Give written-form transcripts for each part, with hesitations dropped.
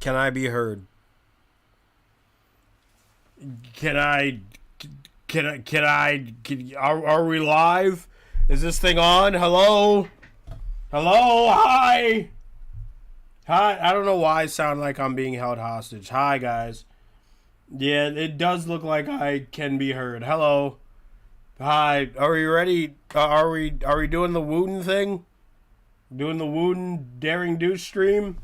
Can I be heard? Can I? Are we live? Is this thing on? Hello? Hello? Hi? Hi? I don't know why I sound like I'm being held hostage. Hi, guys. Yeah, it does look like I can be heard. Hello? Hi. Are we ready? Are we doing the Wuten thing? Doing the Wuten Daring Douche stream?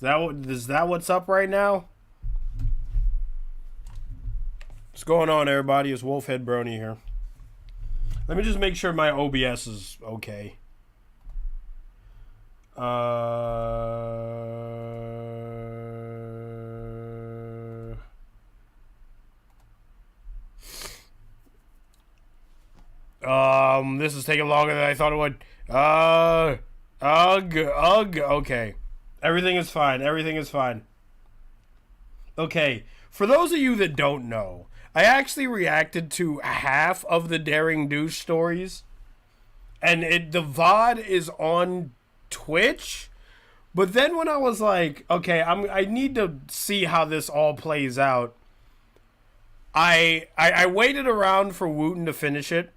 Is that what's up right now? What's going on, everybody? It's Wolfhead Brony here. Let me just make sure my OBS is okay. This is taking longer than I thought it would. Okay. Everything is fine. Everything is fine. Okay. For those of you that don't know, I actually reacted to half of the Daring Douche stories. And the VOD is on Twitch. But then when I was like, okay, I need to see how this all plays out. I waited around for Wuten to finish it.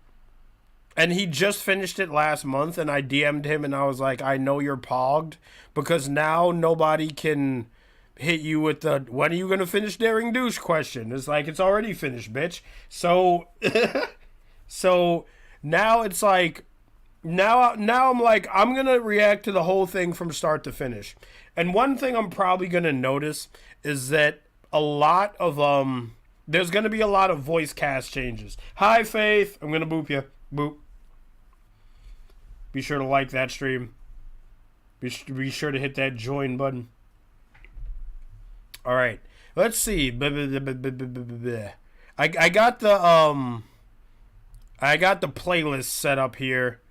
And he just finished it last month, and I DM'd him, and I was like, I know you're pogged, because now nobody can hit you with the, when are you going to finish Daring Douche question? It's like, it's already finished, bitch. So, so now it's like, now I'm like, I'm going to react to the whole thing from start to finish. And one thing I'm probably going to notice is that a lot of, there's going to be a lot of voice cast changes. Hi, Faith. I'm going to boop you. Boop. Be sure to like that stream. Be sure to hit that join button. All right, let's see. I got the playlist set up here.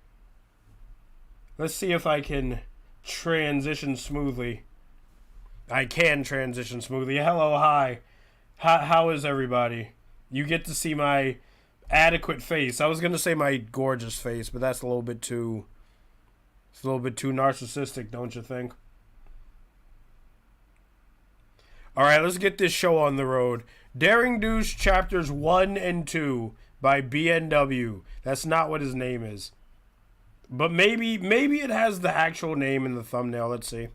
Let's see if I can transition smoothly. I can transition smoothly. Hello, hi. How is everybody? You get to see my adequate face. I was gonna say my gorgeous face, but that's a little bit too. It's a little bit too narcissistic, don't you think? All right, let's get this show on the road. Daring Douche chapters 1 and 2 by BNW. That's not what his name is, but maybe it has the actual name in the thumbnail. Let's see.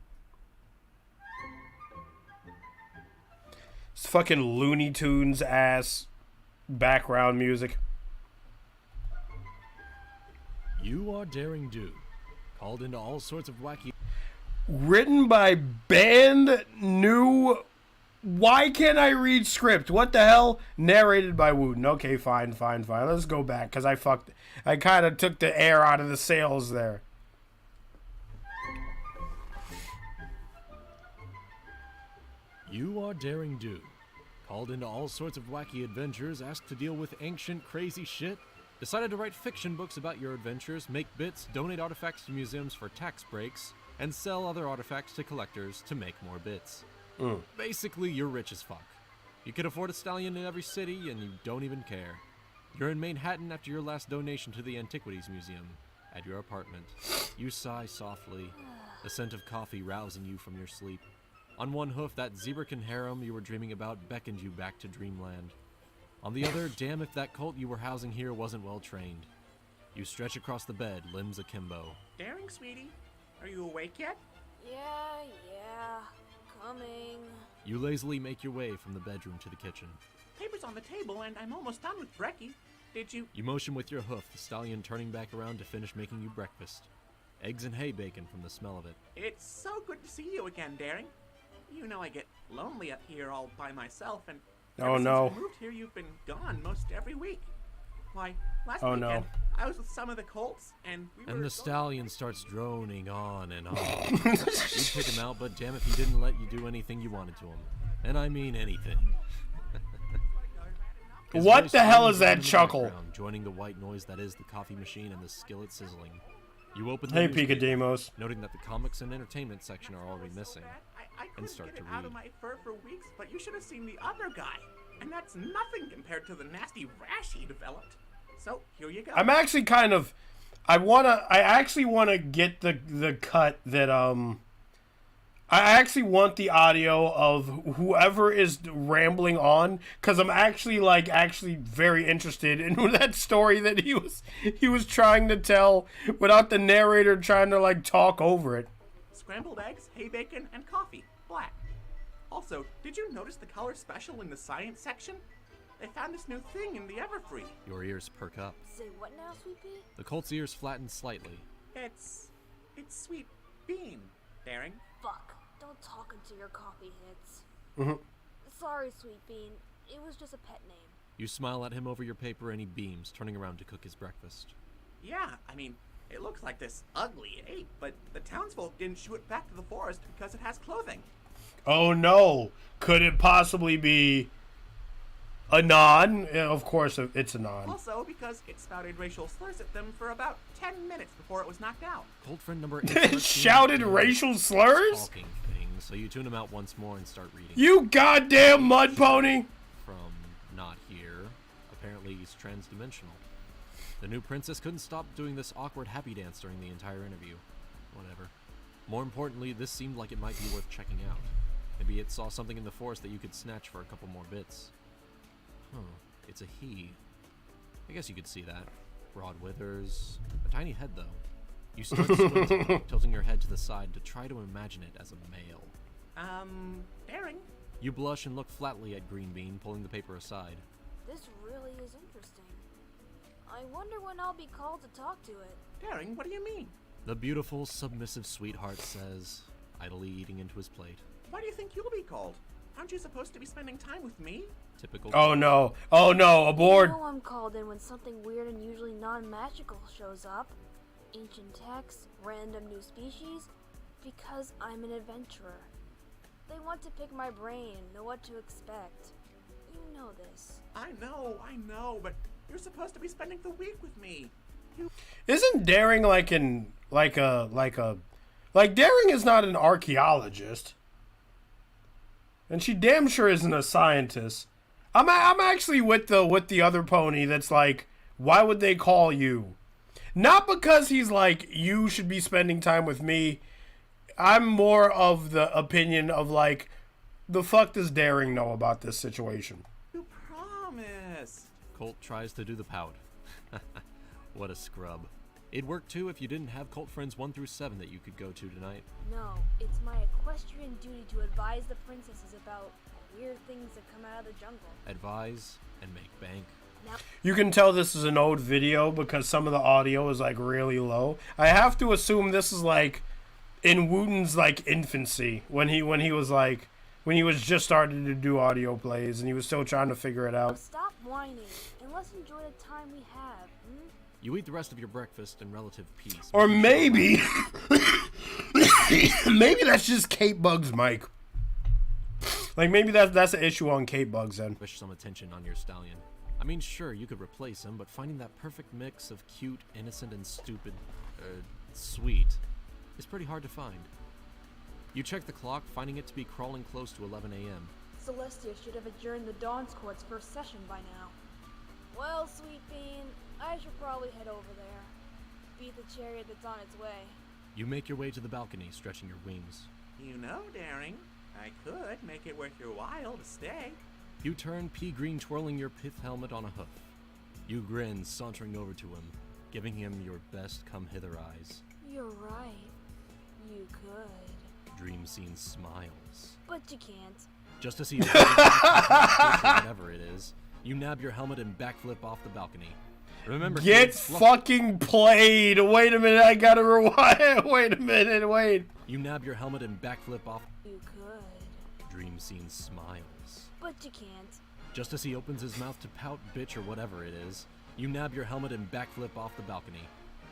It's fucking Looney Tunes ass background music. You are Daring Do, called into all sorts of wacky. Written by Band New. Why can't I read script? What the hell? Narrated by Wuten. Okay, fine. Let's go back, because I kind of took the air out of the sails there. You are Daring Do, called into all sorts of wacky adventures, asked to deal with ancient, crazy shit, decided to write fiction books about your adventures, make bits, donate artifacts to museums for tax breaks, and sell other artifacts to collectors to make more bits. Basically, you're rich as fuck. You could afford a stallion in every city, and you don't even care. You're in Manhattan after your last donation to the Antiquities Museum. At your apartment, you sigh softly, the scent of coffee rousing you from your sleep. On one hoof, that zebrakin harem you were dreaming about beckoned you back to dreamland. On the other, damn if that cult you were housing here wasn't well trained. You stretch across the bed, limbs akimbo. Daring, sweetie? Are you awake yet? Yeah, coming. You lazily make your way from the bedroom to the kitchen. Paper's on the table, and I'm almost done with brekkie. Did you? You motion with your hoof, the stallion turning back around to finish making you breakfast. Eggs and hay bacon from the smell of it. It's so good to see you again, Daring. You know I get lonely up here all by myself, and Oh, ever no. since I moved here, you've been gone most every week. Why, last Oh, weekend, no. I was with some of the colts, and we were... And the so- stallion starts droning on and on. You'd pick him out, but damn if he didn't let you do anything you wanted to him. And I mean anything. His What voice the hell booms is that in the chuckle? background, joining the white noise that is the coffee machine and the skillet sizzling. You open the Hey, newspaper, Picademos. noting that the comics and entertainment section are already missing. I couldn't start get to it out of read. my fur for weeks, but you should have seen the other guy. And that's nothing compared to the nasty rash he developed. So, here you go. I'm actually kind of, I actually wanna get the cut that I actually want the audio of whoever is rambling on, because I'm actually very interested in that story that he was trying to tell without the narrator trying to like talk over it. Scrambled eggs, hay bacon, and coffee. Black. Also, did you notice the color special in the science section? They found this new thing in the Everfree. Your ears perk up. Say what now, Sweet Pea? The Colt's ears flatten slightly. It's Sweet Bean, Daring. Fuck. Don't talk until your coffee hits. Mm-hmm. Sorry, Sweet Bean. It was just a pet name. You smile at him over your paper and he beams, turning around to cook his breakfast. Yeah, I mean, it looks like this ugly ape, but the townsfolk didn't shoo it back to the forest because it has clothing. Oh no! Could it possibly be a non? Yeah, of course, it's a non. Also, because it spouted racial slurs at them for about 10 minutes before it was knocked out. Colt friend number 8 It shouted racial slurs? Talking thing, so you tune him out once more and start reading. You goddamn mud pony! From not here. Apparently he's trans-dimensional. The new princess couldn't stop doing this awkward happy dance during the entire interview. Whatever. More importantly, this seemed like it might be worth checking out. Maybe it saw something in the forest that you could snatch for a couple more bits. Huh. It's a he. I guess you could see that. Broad withers. A tiny head, though. You start squinting, tilting your head to the side to try to imagine it as a male. Daring. You blush and look flatly at Green Bean, pulling the paper aside. This really is interesting. I wonder when I'll be called to talk to it. Daring, what do you mean? The beautiful, submissive sweetheart says, idly eating into his plate. Why do you think you'll be called? Aren't you supposed to be spending time with me? Typical. Oh no. Oh no, aboard. You know I'm called in when something weird and usually non-magical shows up. Ancient texts, random new species. Because I'm an adventurer. They want to pick my brain, know what to expect. You know this. I know, but you're supposed to be spending the week with me. Isn't Daring Daring is not an archaeologist. And she damn sure isn't a scientist. I'm actually with the other pony that's like, why would they call you? Not because he's like, you should be spending time with me. I'm more of the opinion of like, the fuck does Daring know about this situation? You promise. Colt tries to do the pout. What a scrub. It'd work too if you didn't have Colt friends 1 through 7 that you could go to tonight. No, it's my equestrian duty to advise the princesses about weird things that come out of the jungle. Advise and make bank. Now, You can tell this is an old video because some of the audio is like really low. I have to assume this is like in Wuten's like infancy when he was just starting to do audio plays and he was still trying to figure it out. stop whining and let's enjoy the time we have. You eat the rest of your breakfast in relative peace. Or maybe maybe that's just Kate Bug's mic. Like maybe that's an issue on Kate Bug's end. Wish some attention on your stallion. I mean, sure, you could replace him, but finding that perfect mix of cute, innocent, and stupid, sweet, is pretty hard to find. You check the clock, finding it to be crawling close to 11 a.m. Celestia should have adjourned the Dawn's Court's first session by now. Well, Sweet Bean, I should probably head over there. Beat the chariot that's on its way. You make your way to the balcony, stretching your wings. You know, Daring, I could make it worth your while to stay. You turn pea green, twirling your pith helmet on a hoof. You grin, sauntering over to him, giving him your best come hither eyes. You're right. You could. Dream Scene smiles. But you can't. Just as he whatever it is, you nab your helmet and backflip off the balcony. Remember, Get kids, fucking played. Wait a minute, I gotta rewind. Wait a minute, wait. You nab your helmet and backflip off. You could. Dream Scene smiles. But you can't. Just as he opens his mouth to pout, bitch, or whatever it is, you nab your helmet and backflip off the balcony.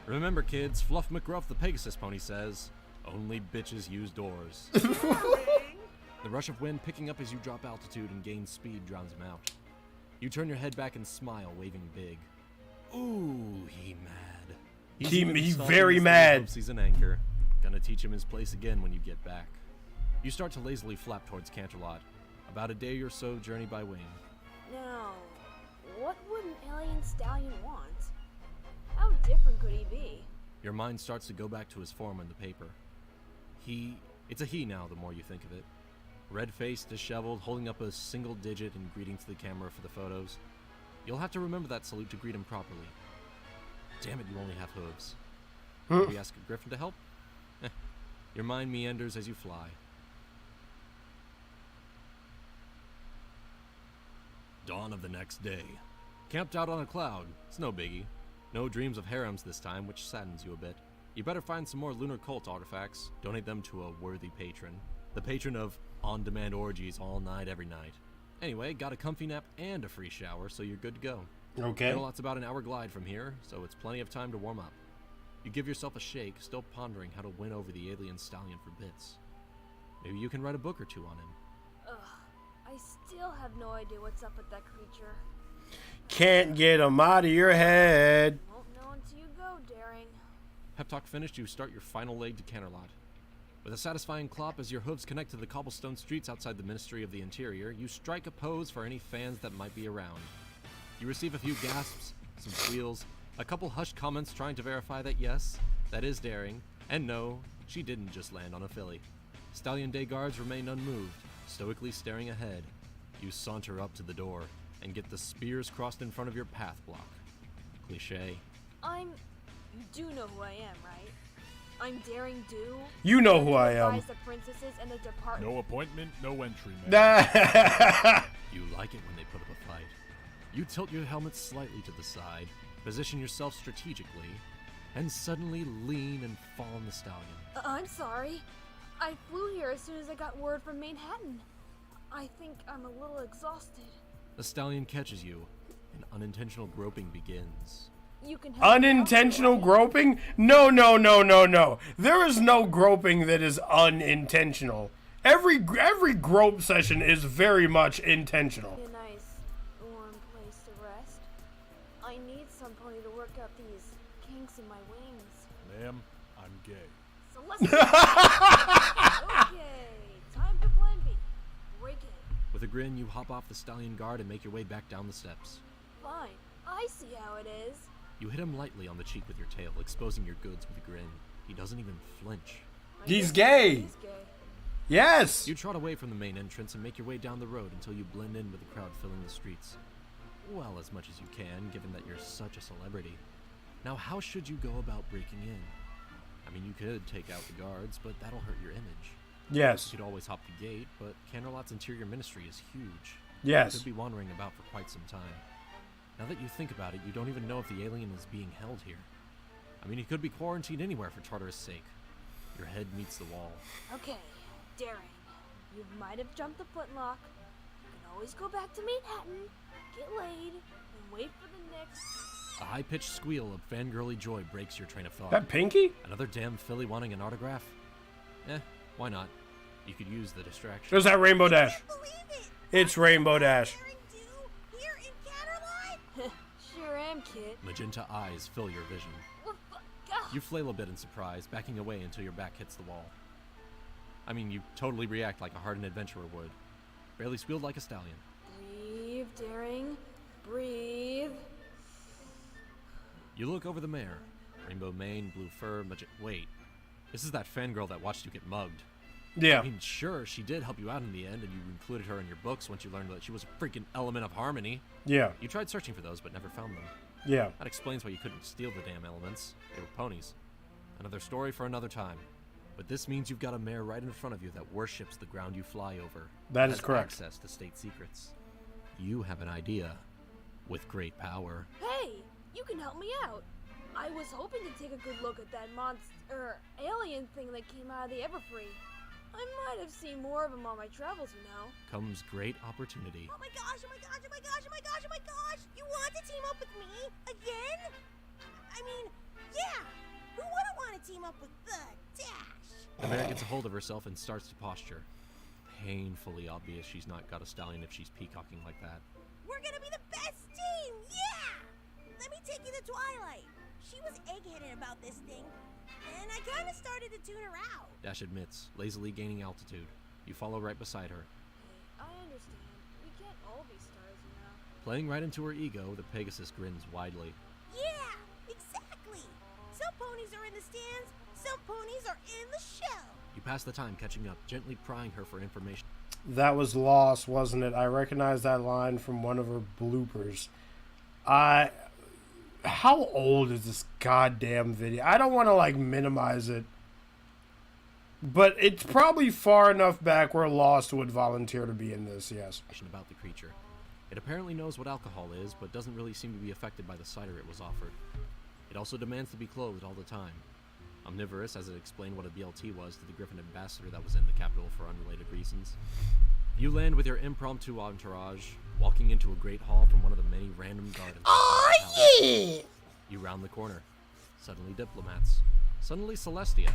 Remember, kids, Fluff McGruff the Pegasus pony says, only bitches use doors. The rush of wind picking up as you drop altitude and gain speed drowns him out. You turn your head back and smile, waving big. Ooh, he mad. He very mad. He's an anchor. Gonna teach him his place again when you get back. You start to lazily flap towards Canterlot. About a day or so journey by wing. Now, what would an alien stallion want? How different could he be? Your mind starts to go back to his form in the paper. He It's a he now, the more you think of it. Red-faced, disheveled, holding up a single digit and greeting to the camera for the photos. You'll have to remember that salute to greet him properly. Damn it, you only have hooves. Maybe ask a griffin to help? Your mind meanders as you fly. Dawn of the next day. Camped out on a cloud. It's no biggie. No dreams of harems this time, which saddens you a bit. You better find some more lunar cult artifacts. Donate them to a worthy patron. The patron of on-demand orgies all night, every night. Anyway, got a comfy nap and a free shower, so you're good to go. Okay. Camelot's about an hour glide from here, so it's plenty of time to warm up. You give yourself a shake, still pondering how to win over the alien stallion for bits. Maybe you can write a book or two on him. Ugh, I still have no idea what's up with that creature. Can't get him out of your head. Won't know until you go, Daring. Pep talk finished, you start your final leg to Canterlot. With a satisfying clop as your hooves connect to the cobblestone streets outside the Ministry of the Interior, you strike a pose for any fans that might be around. You receive a few gasps, some squeals, a couple hushed comments trying to verify that yes, that is Daring, and no, she didn't just land on a filly. Stallion Day guards remain unmoved, stoically staring ahead. You saunter up to the door and get the spears crossed in front of your path block. Cliché. You do know who I am, right? I'm Daring Do. You know who I am. Advise the princesses and the department. No appointment, no entry, man. You like it when they put up a fight. You tilt your helmet slightly to the side, position yourself strategically, and suddenly lean and fall on the stallion. I'm sorry. I flew here as soon as I got word from Manhattan. I think I'm a little exhausted. The stallion catches you, and unintentional groping begins. You can help Unintentional me out, groping? No, no, no, no, no. There is no groping that is unintentional. Every grope session is very much intentional. A nice, warm place to rest. I need some pony to work out these kinks in my wings. Ma'am, I'm gay. So let's Okay, time for plan B. Break it. With a grin, you hop off the stallion guard and make your way back down the steps. Fine. I see how it is. You hit him lightly on the cheek with your tail, exposing your goods with a grin. He doesn't even flinch. He's gay. He's gay. Yes. You trot away from the main entrance and make your way down the road until you blend in with the crowd filling the streets. Well, as much as you can, given that you're such a celebrity. Now, how should you go about breaking in? I mean, you could take out the guards, but that'll hurt your image. Yes. You could always hop the gate, but Canterlot's interior ministry is huge. Yes. You could be wandering about for quite some time. Now that you think about it, you don't even know if the alien is being held here. I mean, he could be quarantined anywhere for Tartarus' sake. Your head meets the wall. Okay, Daring. You might have jumped the footlock. You can always go back to Manhattan, get laid, and wait for the next... A high-pitched squeal of fangirly joy breaks your train of thought. That Pinky? Another damn filly wanting an autograph? Why not? You could use the distraction. There's that Rainbow Dash. I can't believe it! It's Rainbow Dash. Daring Do here in Canterlot? Sure am, kid. Magenta eyes fill your vision. What the... Gah. You flail a bit in surprise, backing away until your back hits the wall. I mean, you totally react like a hardened adventurer would. Barely squealed like a stallion. Breathe, Daring. Breathe. You look over the mare. Rainbow mane, blue fur, wait. This is that fangirl that watched you get mugged. Yeah. I mean, sure, she did help you out in the end, and you included her in your books once you learned that she was a freaking element of harmony. Yeah. You tried searching for those, but never found them. Yeah. That explains why you couldn't steal the damn elements. They were ponies. Another story for another time. But this means you've got a mare right in front of you that worships the ground you fly over. That is has correct. Access to state secrets. You have an idea. With great power. Hey, you can help me out. I was hoping to take a good look at that alien thing that came out of the Everfree. I might have seen more of them on my travels, you know. Comes great opportunity. Oh my gosh, oh my gosh, oh my gosh, oh my gosh, oh my gosh! You want to team up with me? Again? I mean, yeah! Who wouldn't want to team up with the Dash? The mare gets a hold of herself and starts to posture. Painfully obvious she's not got a stallion if she's peacocking like that. We're gonna be the best team! Yeah! Let me take you to Twilight. She was egg-headed about this thing, and I kinda started to tune her out. Dash admits, lazily gaining altitude. You follow right beside her. Hey, I understand. We can't all be stars, you know. Playing right into her ego, the Pegasus grins widely. Yeah, exactly! Some ponies are in the stands, some ponies are in the show. You pass the time catching up, gently prying her for information. That was Lost, wasn't it? I recognize that line from one of her bloopers. How old is this goddamn video? I don't want to, like, minimize it. But it's probably far enough back where Lost would volunteer to be in this, yes. About the creature. It apparently knows what alcohol is, but doesn't really seem to be affected by the cider it was offered. It also demands to be clothed all the time. Omnivorous, as it explained what a BLT was to the Griffin ambassador that was in the capital for unrelated reasons. You land with your impromptu entourage, walking into a great hall from one of the many random gardens. Oh, yeah! You round the corner. Suddenly diplomats. Suddenly Celestia.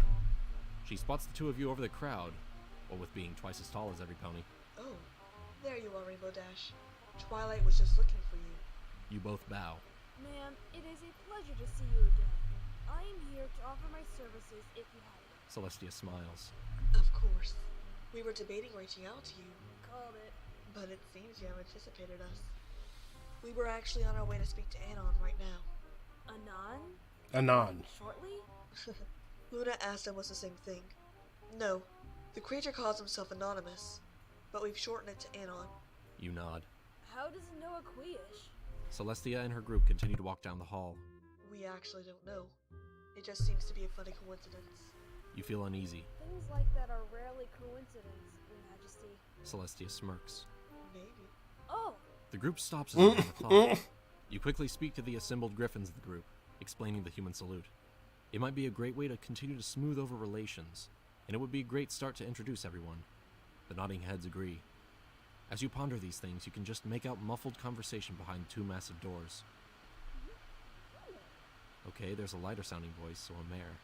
She spots the two of you over the crowd, what with being twice as tall as every pony. Oh, there you are, Rainbow Dash. Twilight was just looking for you. You both bow. Ma'am, it is a pleasure to see you again. I am here to offer my services if you have it. Celestia smiles. Of course. We were debating reaching out to you, Called it. but it seems you have anticipated us. We were actually on our way to speak to Anon right now. Anon? Anon. Shortly? Luna asked him was the same thing. No, the creature calls himself Anonymous, but we've shortened it to Anon. You nod. How does it know Aquish? Celestia and her group continue to walk down the hall. We actually don't know. It just seems to be a funny coincidence. You feel uneasy. Things like that are rarely coincidence, Your Majesty. Celestia smirks. Maybe. Oh, The group stops as around the clock. You quickly speak to the assembled griffins of the group, explaining the human salute. It might be a great way to continue to smooth over relations, and it would be a great start to introduce everyone. The nodding heads agree. As you ponder these things, you can just make out muffled conversation behind two massive doors. Okay, there's a lighter sounding voice, so a mare.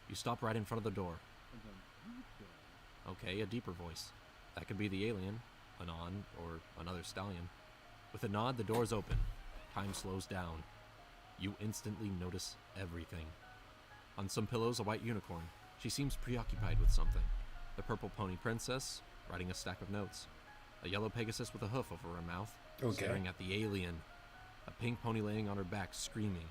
You stop right in front of the door. Okay, a deeper voice. That could be the alien, Anon, or another stallion. With a nod, the doors open. Time slows down. You instantly notice everything. On some pillows, a white unicorn. She seems preoccupied with something. The purple pony princess, writing a stack of notes. A yellow Pegasus with a hoof over her mouth, staring at the alien. A pink pony laying on her back, screaming.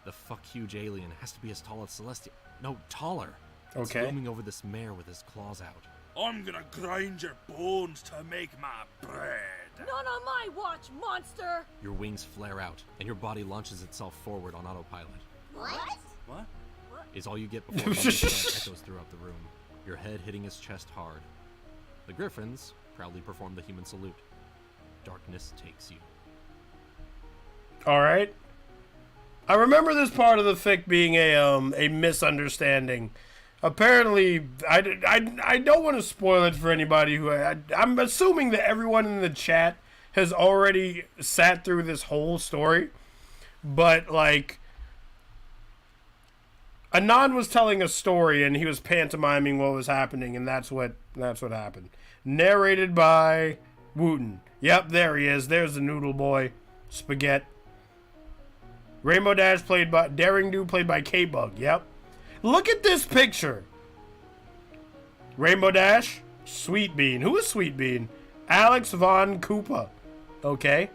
The fuck-huge alien has to be as tall as Celestia. No, taller. Okay. It's looming over this mare with his claws out. I'm gonna grind your bones to make my bread. not on my watch, monster! Your wings flare out, and your body launches itself forward on autopilot. What? What? Is all you get before the sound echoes throughout the room, your head hitting his chest hard. The griffins proudly perform the human salute. Darkness takes you. All right. I remember this part of the fic being a misunderstanding. Apparently, I don't want to spoil it for anybody who... I'm assuming that everyone in the chat has already sat through this whole story. But, like... Anon was telling a story, and he was pantomiming what was happening, and that's what happened. Narrated by Wuten. Yep, there he is. There's the noodle boy. Spaghetti. Rainbow Dash played by... Daring Do played by K-Bug. Yep. Look at this picture. Rainbow Dash, Sweet Bean. Who is Sweet Bean? Alex Von Koopa. Okay.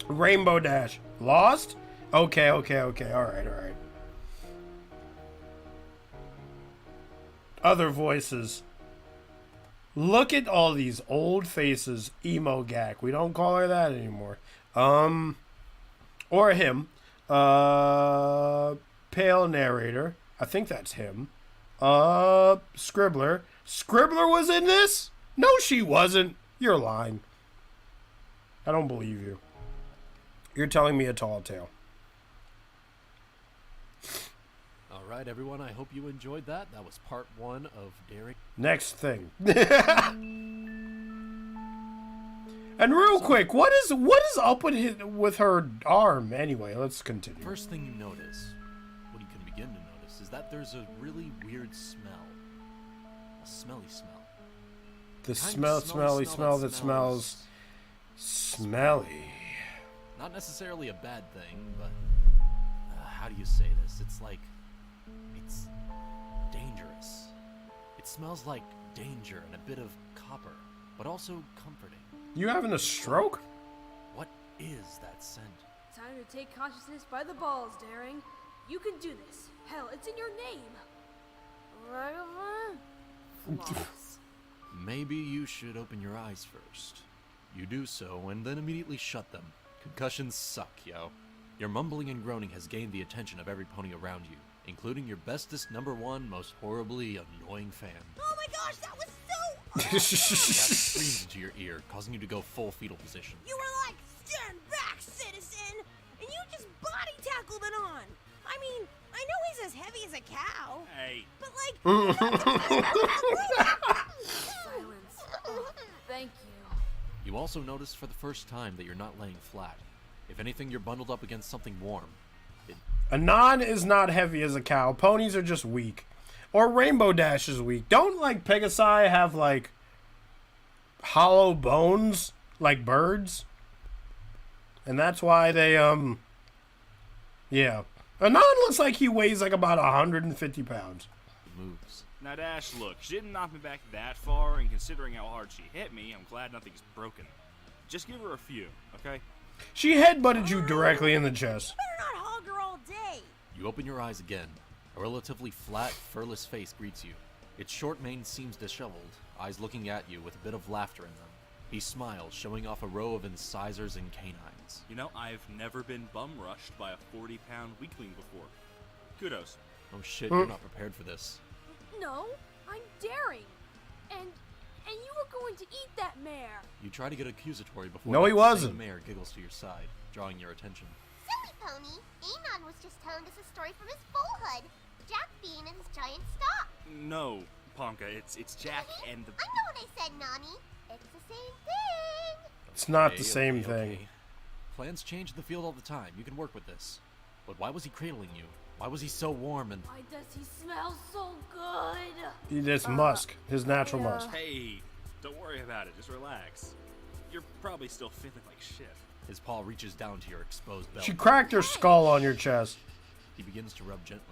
Rainbow Dash. Lost? Okay. All right. Other voices. Look at all these old faces. Emo Gak. We don't call her that anymore. Or him. Pale narrator. I think that's him. Scribbler. Scribbler was in this? No, she wasn't. You're lying. I don't believe you. You're telling me a tall tale. All right, everyone, I hope you enjoyed that. That was part 1 of Daring. Next thing. And real quick, what is up with her arm anyway? Let's continue. First thing you notice, what you can begin to notice, is that there's a really weird smell. A smelly smell. The Kind of smelly smell that smells smelly. Not necessarily a bad thing, but how do you say this? It's like, it's dangerous. It smells like danger and a bit of copper, but also comforting. You having a stroke? What is that scent? Time to take consciousness by the balls, Daring. You can do this. Hell, it's in your name. Flawless. Maybe you should open your eyes first. You do so, and then immediately shut them. Concussions suck, yo. Your mumbling and groaning has gained the attention of every pony around you, including your bestest #1, most horribly annoying fan. Oh my gosh, that was so That screams into your ear, causing you to go full fetal position. You were like, stand back, citizen! And you just body tackled it on! I mean, I know he's as heavy as a cow. Hey, But like, Silence. Oh, thank you. You also notice for the first time that you're not laying flat. If anything, you're bundled up against something warm. Anon is not heavy as a cow. Ponies are just weak. Or Rainbow Dash is weak. Don't, like, Pegasi have, like, hollow bones like birds? And that's why they, yeah. Anon looks like he weighs, like, about 150 pounds. It moves. now Dash, look, she didn't knock me back that far, and considering how hard she hit me, I'm glad nothing's broken. Just give her a few, okay? She headbutted you directly in the chest. better not hog her all day. You open your eyes again. A relatively flat, furless face greets you. Its short mane seems disheveled, eyes looking at you with a bit of laughter in them. He smiles, showing off a row of incisors and canines. You know, I've never been bum rushed by a 40-pound weakling before. Kudos. Oh shit, you're not prepared for this. No, I'm daring. And you were going to eat that mare. You try to get accusatory before No, he that wasn't. same mare giggles to your side, drawing your attention. Silly pony. Anon was just telling us a story from his foalhood. Jack being in his giant stock. No, Ponka, it's Jack and the... I know what I said, Nani. It's the same thing. It's not Okay, the same okay, thing. okay. Plans change in the field all the time. You can work with this. But why was he cradling you? Why was he so warm and... Why does he smell so good? This musk. His natural yeah. musk. Hey, don't worry about it, just relax. You're probably still feeling like shit. His paw reaches down to your exposed belly. She cracked her skull on your chest. He begins to rub gently.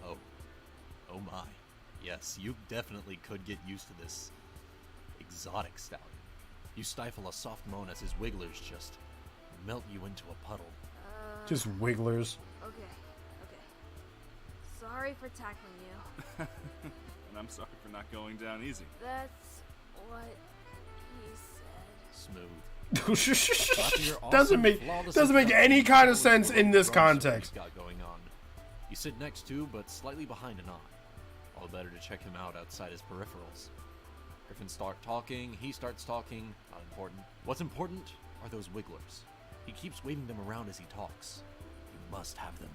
Oh. Oh my. Yes, you definitely could get used to this exotic stallion. You stifle a soft moan as his wigglers just melt you into a puddle. Just wigglers. Okay. Sorry for tackling you. And I'm sorry for not going down easy. That's what he said. Smooth. After your doesn't awesome, flawless make introduction, any kind of you sense in this what context. he's got going on. You sit next to, but slightly behind Anon. All the better to check him out outside his peripherals. Griffins start talking, he starts talking, not important. What's important are those wigglers. He keeps waving them around as he talks. You must have them.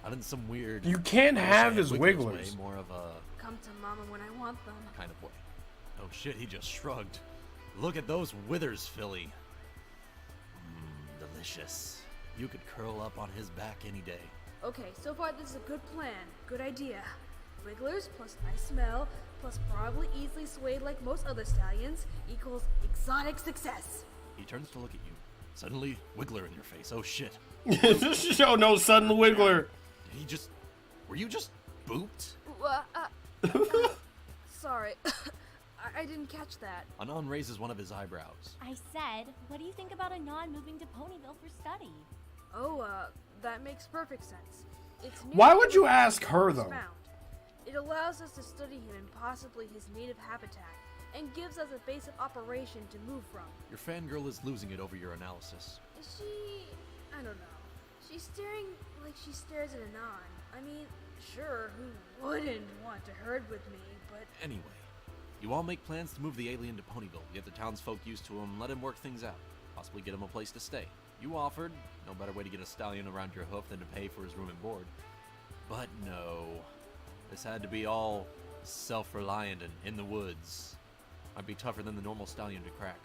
Not in some weird... You can't I wish I have had his wigglers. way, more of a Come to mama when I want them. kind of way. Oh shit, he just shrugged. Look at those withers, Philly. Delicious. You could curl up on his back any day. Okay, so far this is a good plan. Good idea. Wigglers plus nice smell plus probably easily swayed like most other stallions equals exotic success. He turns to look at you. Suddenly, wiggler in your face. Oh shit. Show no sudden wiggler. Did he just... Were you just booped? Sorry. I didn't catch that. Anon raises one of his eyebrows. I said, what do you think about Anon moving to Ponyville for study? Oh, that makes perfect sense. It's Why near would you where ask he's her, found. though? It allows us to study him in possibly his native habitat, and gives us a base of operation to move from. Your fangirl is losing it over your analysis. Is she... I don't know. She's staring like she stares at Anon. I mean, sure, who wouldn't want to herd with me, but... Anyway, you all make plans to move the alien to Ponyville, get the townsfolk used to him, let him work things out, possibly get him a place to stay. You offered, no better way to get a stallion around your hoof than to pay for his room and board. But no, this had to be all self-reliant and in the woods. Might be tougher than the normal stallion to crack.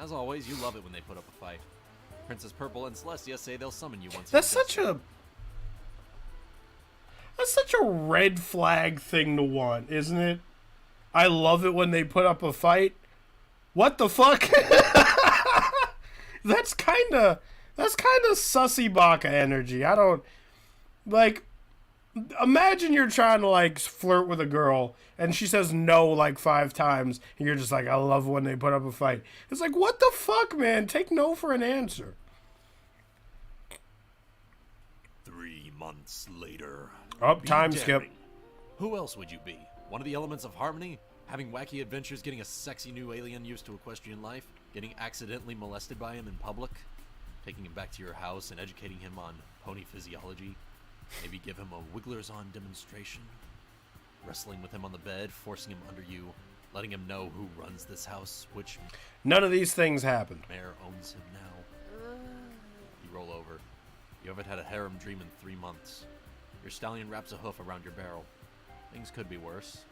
As always, you love it when they put up a fight. Princess Purple and Celestia say they'll summon you once. That's such a red flag thing to want, isn't it? I love it when they put up a fight. What the fuck? That's kind of sussy baka energy. I don't like. Imagine you're trying to like flirt with a girl and she says no like 5 times and you're just like, I love when they put up a fight. It's like, what the fuck, man? Take no for an answer. 3 months later. Oh, time skip. Who else would you be? One of the elements of harmony? Having wacky adventures, getting a sexy new alien used to equestrian life? Getting accidentally molested by him in public? Taking him back to your house and educating him on pony physiology? Maybe give him a Wigglers-on demonstration? Wrestling with him on the bed, forcing him under you, letting him know who runs this house, which None of these things happened. mayor owns him now. You roll over. You haven't had a harem dream in 3 months. Your stallion wraps a hoof around your barrel. Things could be worse.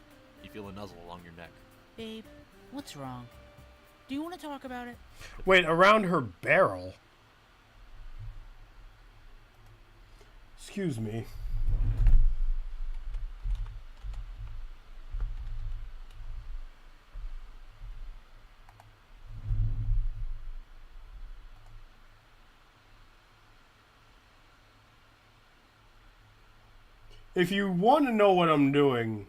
You feel a nuzzle along your neck. Babe, what's wrong? Do you want to talk about it? Wait, around her barrel? Excuse me. If you want to know what I'm doing,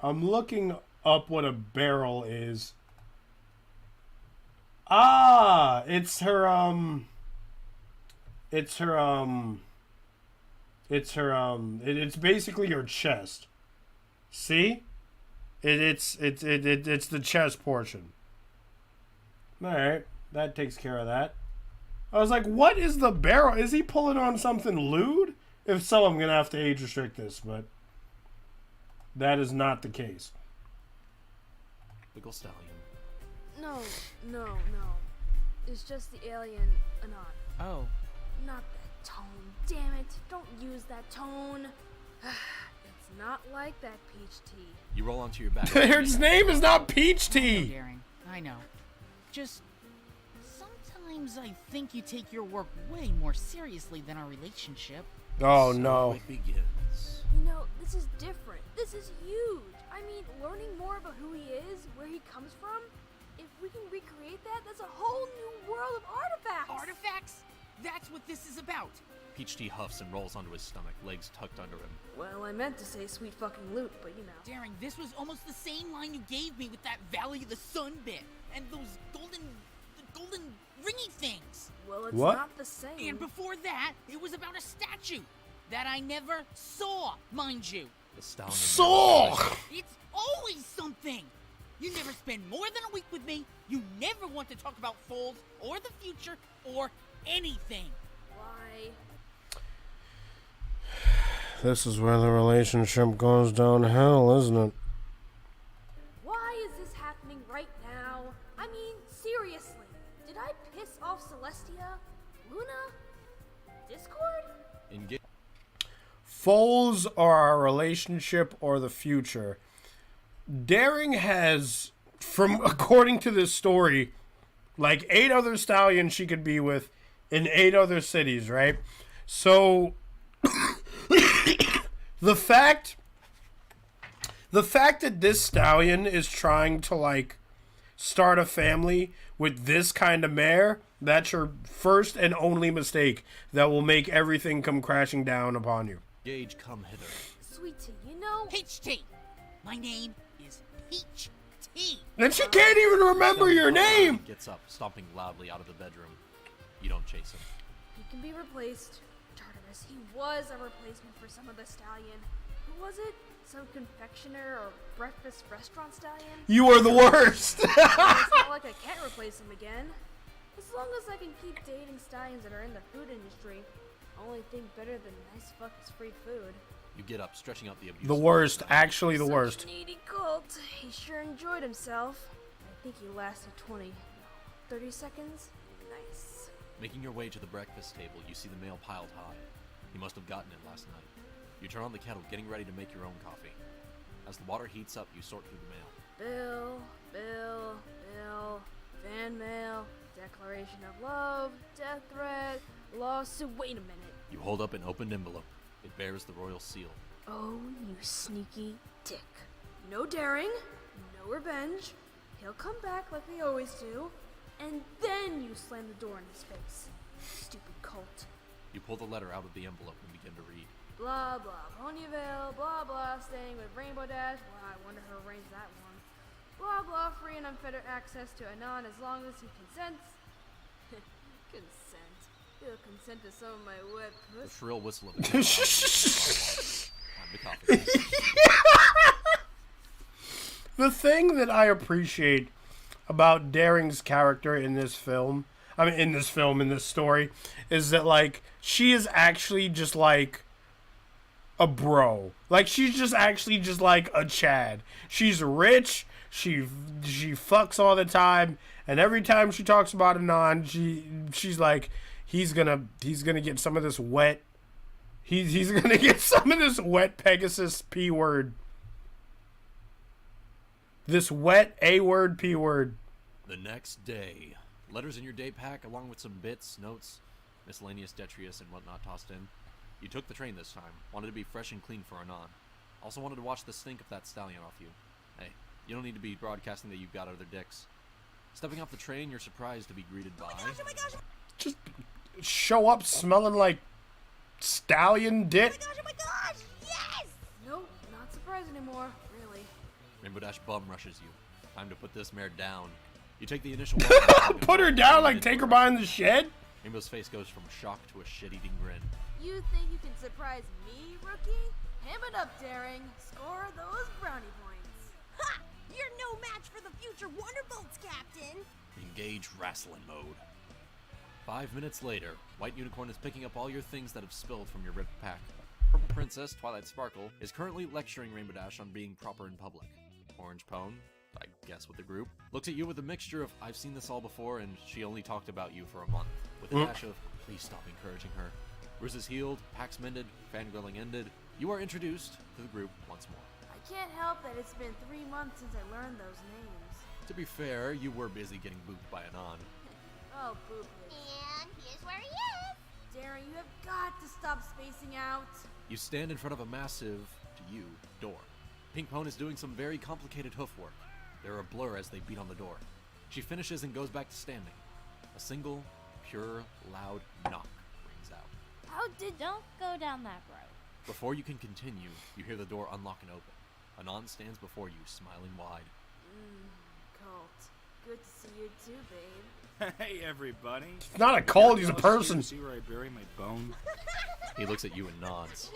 I'm looking up what a barrel is. Ah, it's basically your chest. See? It's the chest portion. Alright, that takes care of that. I was like, what is the barrel? Is he pulling on something lewd? If so, I'm gonna have to age restrict this, but that is not the case. Wiggle stallion. No. It's just the alien Anon. Oh, Not that tone. Damn it. Don't use that tone. It's not like that, Peach Tea. You roll onto your back. His name is not Peach Tea! Daring. I know. Just sometimes I think you take your work way more seriously than our relationship. Oh So no. it begins. You know, this is different. This is huge. I mean, learning more about who he is, where he comes from, if we can recreate that, that's a whole new world of artifacts. Artifacts? That's what this is about. Peach Tea huffs and rolls onto his stomach, legs tucked under him. Well, I meant to say sweet fucking loot, but you know. Daring, this was almost the same line you gave me with that Valley of the Sun bit and those golden ringy things. Well, it's What? not the same. And before that, it was about a statue that I never saw, mind you. The stallion. Saw! It's always something. You never spend more than a week with me. You never want to talk about foals or the future or anything. Why? This is where the relationship goes downhill, isn't it? Why is this happening right now? I mean, seriously. Did I piss off Celestia? Luna? Discord? Engage. Foals are our relationship or the future. Daring has, from according to this story, like 8 other stallions she could be with in 8 other cities, right? So the fact that this stallion is trying to like start a family with this kind of mare, that's your first and only mistake that will make everything come crashing down upon you. Engage, come hither. Sweet tea, you know? Peach Tea. My name is Peach Tea. And she can't even remember your name! Gets up, stomping loudly out of the bedroom. You don't chase him. He can be replaced. Tartarus, he was a replacement for some other stallion. Who was it? Some confectioner or breakfast restaurant stallion? You are the worst! It's not like I can't replace him again. As long as I can keep dating stallions that are in the food industry, only thing better than nice fuck is free food. You get up, stretching out the abuse. The worst, actually the Such worst. a needy cult. He sure enjoyed himself. I think he lasted 30 seconds. Nice. Making your way to the breakfast table, you see the mail piled high. He must have gotten it last night. You turn on the kettle, getting ready to make your own coffee. As the water heats up, you sort through the mail. Bill, fan mail, declaration of love, death threat, lawsuit. Wait a minute. You hold up an opened envelope. It bears the royal seal. Oh, you sneaky dick. No daring, no revenge. He'll come back like they always do, and then you slam the door in his face. Stupid cult. You pull the letter out of the envelope and begin to read. Blah blah, Ponyville, blah blah, staying with Rainbow Dash. Wow, I wonder who arranged that one. Blah blah, free and unfettered access to Anon as long as he consents. Consent. He'll consent to some of my wet The pussy. shrill whistle of a Time to coffee. The thing that I appreciate about Daring's character in this film, in this story, is that, like, she is actually just, like, a bro. Like, she's just actually just, like, a Chad. She's rich, she fucks all the time, and every time she talks about Anon, she's like, he's gonna get some of this wet, he's gonna get some of this wet Pegasus P word. This wet A-word P-word. The next day. Letters in your day pack, along with some bits, notes, miscellaneous detritus, and whatnot tossed in. You took the train this time. Wanted to be fresh and clean for Anon. Also wanted to wash the stink of that stallion off you. Hey, you don't need to be broadcasting that you've got other dicks. Stepping off the train, you're surprised to be greeted by... Oh my gosh! Just show up smelling like stallion dick. Oh my gosh! Yes! Nope, not surprised anymore, really. Rainbow Dash bum rushes you. Time to put this mare down. You take the initial walk. Put her down, like take her behind the shed? Rainbow's face goes from shock to a shit-eating grin. You think you can surprise me, rookie? Ham it up, Daring. Score those brownie points. Ha! You're no match for the future Wonderbolts, Captain! Engage wrestling mode. 5 minutes later, White Unicorn is picking up all your things that have spilled from your ripped pack. Purple Princess, Twilight Sparkle, is currently lecturing Rainbow Dash on being proper in public. Orange Pone, I guess with the group, looks at you with a mixture of I've seen this all before and she only talked about you for a month, with a dash of please stop encouraging her. Bruises healed, packs mended, fangirling ended. You are introduced to the group once more. I can't help that it's been 3 months since I learned those names. To be fair, you were busy getting booped by Anon. Oh, boop it. And here's where he is. Daring, you have got to stop spacing out. You stand in front of a massive, to you, door. Pink Pone is doing some very complicated hoof work. They're a blur as they beat on the door. She finishes and goes back to standing. A single, pure, loud knock rings out. How did... Don't go down that road. Before you can continue, you hear the door unlock and open. Anon stands before you, smiling wide. Colt. Good to see you too, babe. Hey, everybody. It's not a cold, he's a person. See where I bury my bone? He looks at you and nods.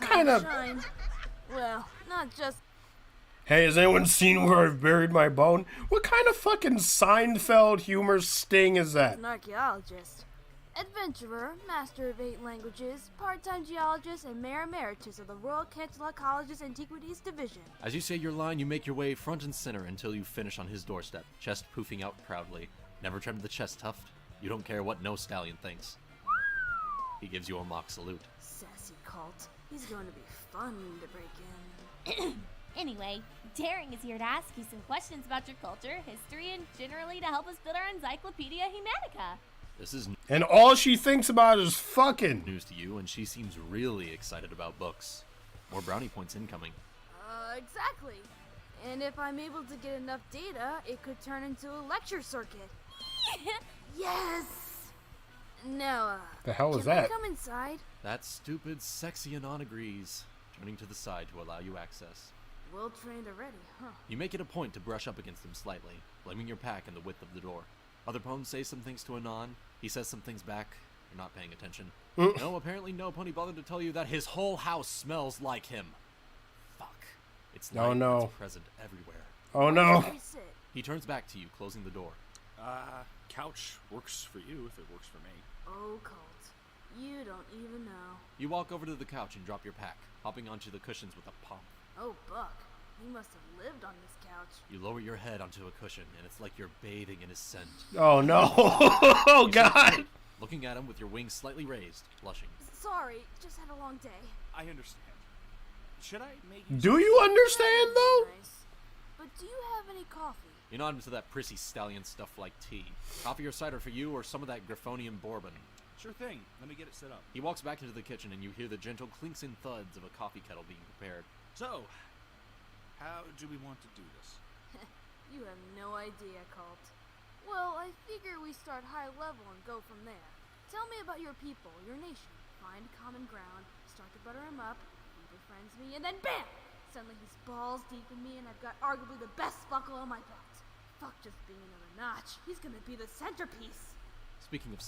Kind of. Shine. Well, not just... Hey, has anyone seen where I've buried my bone? What kind of fucking Seinfeld humor sting is that? an archaeologist. Adventurer, master of 8 languages, part-time geologist, and mayor emeritus of the Royal Canterlot College's Antiquities Division. As you say your line, you make your way front and center until you finish on his doorstep, chest poofing out proudly. Never trimmed the chest tuft. You don't care what no stallion thinks. He gives you a mock salute. Sassy Colt. He's going to be fun to break in. Anyway, Daring is here to ask you some questions about your culture, history, and generally to help us build our Encyclopedia Humanica. This is And all she thinks about is fucking. news to you, and she seems really excited about books. More brownie points incoming. Exactly. And if I'm able to get enough data, it could turn into a lecture circuit. Yes! Now, The hell is can I that? come inside? That stupid, sexy Anon agrees, turning to the side to allow you access. Well trained already, huh? You make it a point to brush up against him slightly, blaming your pack and the width of the door. Other Pones say some things to Anon. He says some things back. You're not paying attention. No, apparently no pony bothered to tell you that his whole house smells like him. Fuck. It's Oh, light no. that's present everywhere. Oh no. Let me sit. He turns back to you, closing the door. Couch works for you if it works for me. Oh, Colt. You don't even know. You walk over to the couch and drop your pack, hopping onto the cushions with a pump. Oh, Buck. He must have lived on this couch. You lower your head onto a cushion, and it's like you're bathing in his scent. Oh no. Oh god. Looking at him with your wings slightly raised, blushing. Sorry, just had a long day. I understand. Should I make you Do you understand though? Nice. But do you have any coffee? You nod into that prissy stallion stuff like tea. Coffee or cider for you, or some of that Griffonian bourbon. Sure thing. Let me get it set up. He walks back into the kitchen, and you hear the gentle clinks and thuds of a coffee kettle being prepared. So, how do we want to do this? You have no idea, Colt. Well, I figure we start high level and go from there. Tell me about your people, your nation. Find common ground, start to butter him up, he befriends me, and then BAM! Suddenly he's balls deep in me and I've got arguably the best buckle on my belt. Fuck just being another notch. He's gonna be the centerpiece. Speaking of...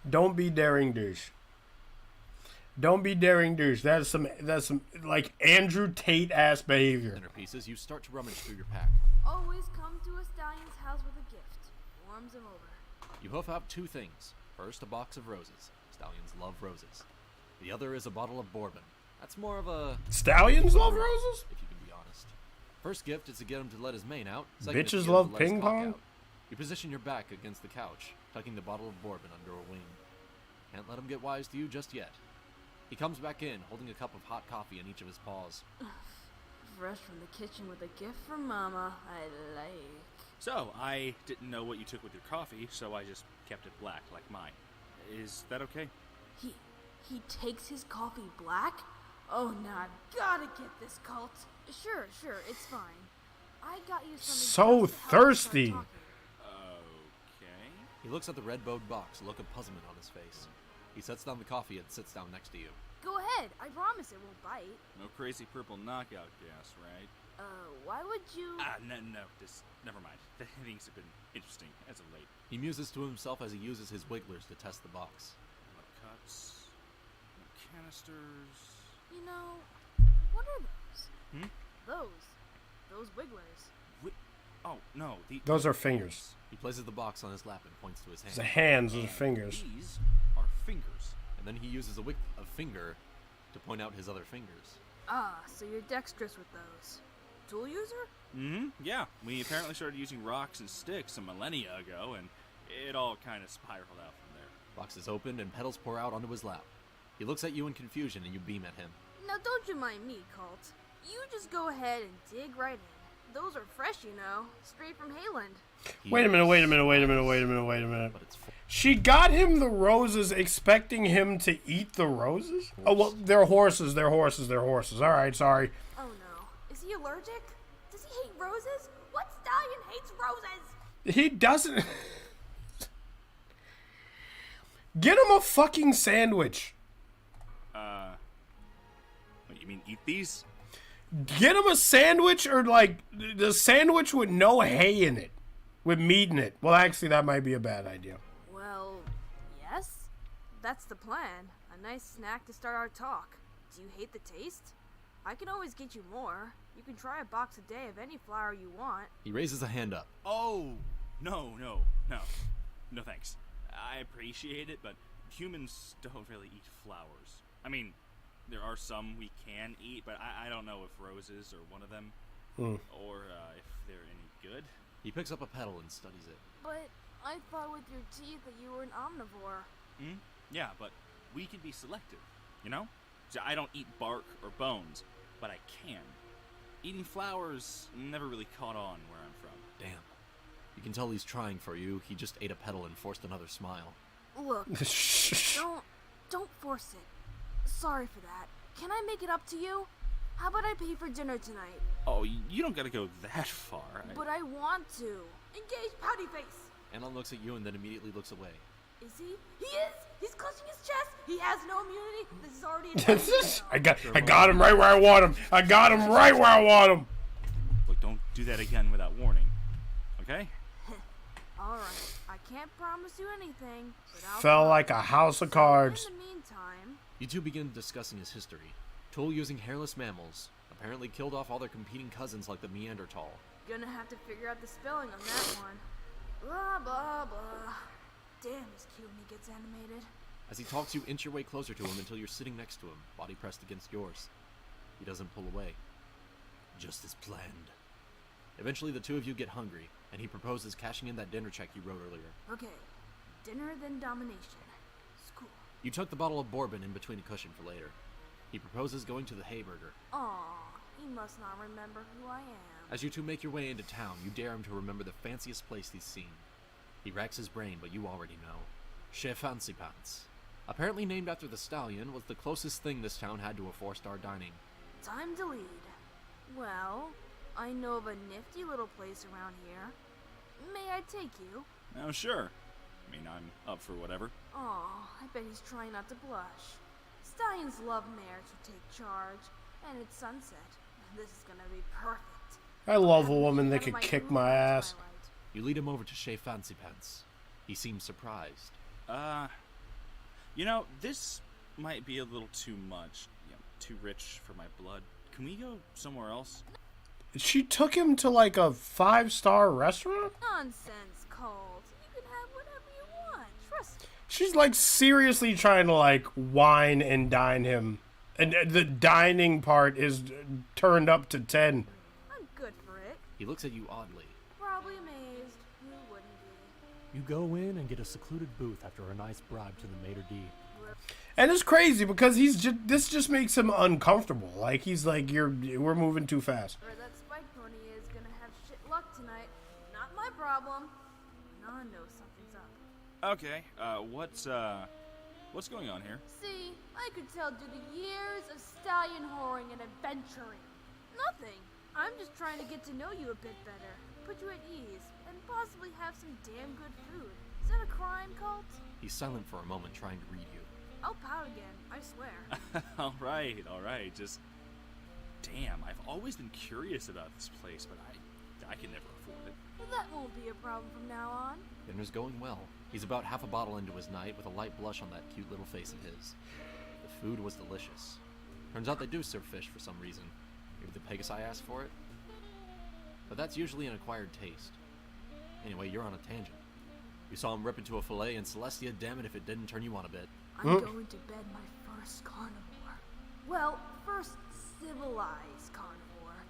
Don't be Daring Douche. Don't be daring douche. That's some like Andrew Tate ass behavior. Centerpieces, you start to rummage through your pack. Always come to a stallion's house with a gift. Warms him over. You hoof out 2 things. First, a box of roses. Stallions love roses. The other is a bottle of bourbon. That's more of a... Stallions love roses? If you can be honest. First gift is to get him to let his mane out. Second is to Bitches get him love to let his ping cock pong? out. You position your back against the couch, tucking the bottle of bourbon under a wing. Can't let him get wise to you just yet. He comes back in, holding a cup of hot coffee in each of his paws. Fresh from the kitchen with a gift from Mama. I like. So, I didn't know what you took with your coffee, so I just kept it black, like mine. Is that okay? He takes his coffee black? Oh, no, I've gotta get this, Cult. Sure, it's fine. I got you something. So just to help us start thirsty. talking. Okay. He looks at the red bowed box, a look of puzzlement on his face. He sets down the coffee and sits down next to you. Go ahead. I promise it won't bite. No crazy purple knockout gas, right? Why would you... No, never mind. Things have been interesting as of late. He muses to himself as he uses his wigglers to test the box. No cuts, no canisters. You know, what are those? Those wigglers. Oh, no. Those are fingers. He places the box on his lap and points to his The hand. hands are fingers. These are fingers. And then he uses a finger to point out his other fingers. Ah, so you're dexterous with those. Tool user? Mm-hmm, yeah. We apparently started using rocks and sticks a millennia ago, and it all kind of spiraled out from there. Box is opened and petals pour out onto his lap. He looks at you in confusion and you beam at him. Now don't you mind me, Colt. You just go ahead and dig right in. Those are fresh, you know. Straight from Hayland. Wait a minute. But it's full. She got him the roses expecting him to eat the roses? Oh, well, they're horses. All right, sorry. Oh no. Is he allergic? Does he hate roses? What stallion hates roses? He doesn't... Get him a fucking sandwich. What, you mean eat these? Get him a sandwich, or like the sandwich with no hay in it, with meat in it. Well, actually, that might be a bad idea. Well, yes. That's the plan. A nice snack to start our talk. Do you hate the taste? I can always get you more. You can try a box a day of any flour you want. He raises a hand up. Oh, no, thanks. I appreciate it, but humans don't really eat flowers. I mean, there are some we can eat, but I don't know if roses are one of them, or if they're any good. He picks up a petal and studies it. But I thought with your teeth that you were an omnivore. Yeah, but we can be selective, you know? So I don't eat bark or bones, but I can. Eating flowers never really caught on where I'm from. Damn. You can tell he's trying for you. He just ate a petal and forced another smile. Look, don't force it. Sorry for that. Can I make it up to you? How about I pay for dinner tonight? Oh, you don't gotta go that far. But I want to. Engage, pouty face. Anon looks at you and then immediately looks away. Is he? He is! He's clutching his chest! He has no immunity! This is already I got him right where I want him! Look, don't do that again without warning. Okay? Alright, I can't promise you anything, but I'll Fell try. like a house of cards. In the meantime, You two begin discussing his history. Tool using hairless mammals, apparently killed off all their competing cousins like the Neanderthal. gonna have to figure out the spelling on that one. Blah, blah, blah. Damn, he's cute when he gets animated. As he talks, you inch your way closer to him until you're sitting next to him, body pressed against yours. He doesn't pull away. Just as planned. Eventually, the two of you get hungry, and he proposes cashing in that dinner check you wrote earlier. Okay, dinner then domination. School. You tuck the bottle of bourbon in between a cushion for later. He proposes going to the Hayburger. Aw, he must not remember who I am. As you two make your way into town, you dare him to remember the fanciest place he's seen. He racks his brain, but you already know. Chez Fancy Pants. Apparently named after the stallion, was the closest thing this town had to a 4-star dining. Time to lead. Well, I know of a nifty little place around here. May I take you? Oh, sure. I mean, I'm up for whatever. Aw, I bet he's trying not to blush. Stallions love mares who take charge, and it's sunset. This is gonna be perfect. I love a woman that could kick my ass. You lead him over to Chez Fancy Pants. He seems surprised. You know, this might be a little too much. You know, too rich for my blood. Can we go somewhere else? She took him to like a 5-star restaurant? Nonsense, Colt. You can have whatever you want. Trust me. She's like seriously trying to like wine and dine him. And the dining part is turned up to 10. I'm good for it. He looks at you oddly. Probably amazed. Who wouldn't be? You go in and get a secluded booth after a nice bribe to the maitre d'. And it's crazy because this just makes him uncomfortable. Like he's like, we're moving too fast. Where that spike pony is gonna have shit luck tonight. Not my problem. Non knows something's up. Okay, what's going on here? See, I could tell due to years of stallion whoring and adventuring. Nothing. I'm just trying to get to know you a bit better, put you at ease, and possibly have some damn good food. Is that a crime, Colt? He's silent for a moment, trying to read you. I'll pout again, I swear. Alright, just... Damn, I've always been curious about this place, but I can never afford it. Well, that won't be a problem from now on. Dinner's going well. He's about half a bottle into his night with a light blush on that cute little face of his. The food was delicious. Turns out they do serve fish for some reason. Maybe the Pegasi asked for it? But that's usually an acquired taste. Anyway, you're on a tangent. You saw him rip into a fillet, and Celestia, damn it if it didn't turn you on a bit. I'm going to bed my first carnivore. Well, first civilized carnivore.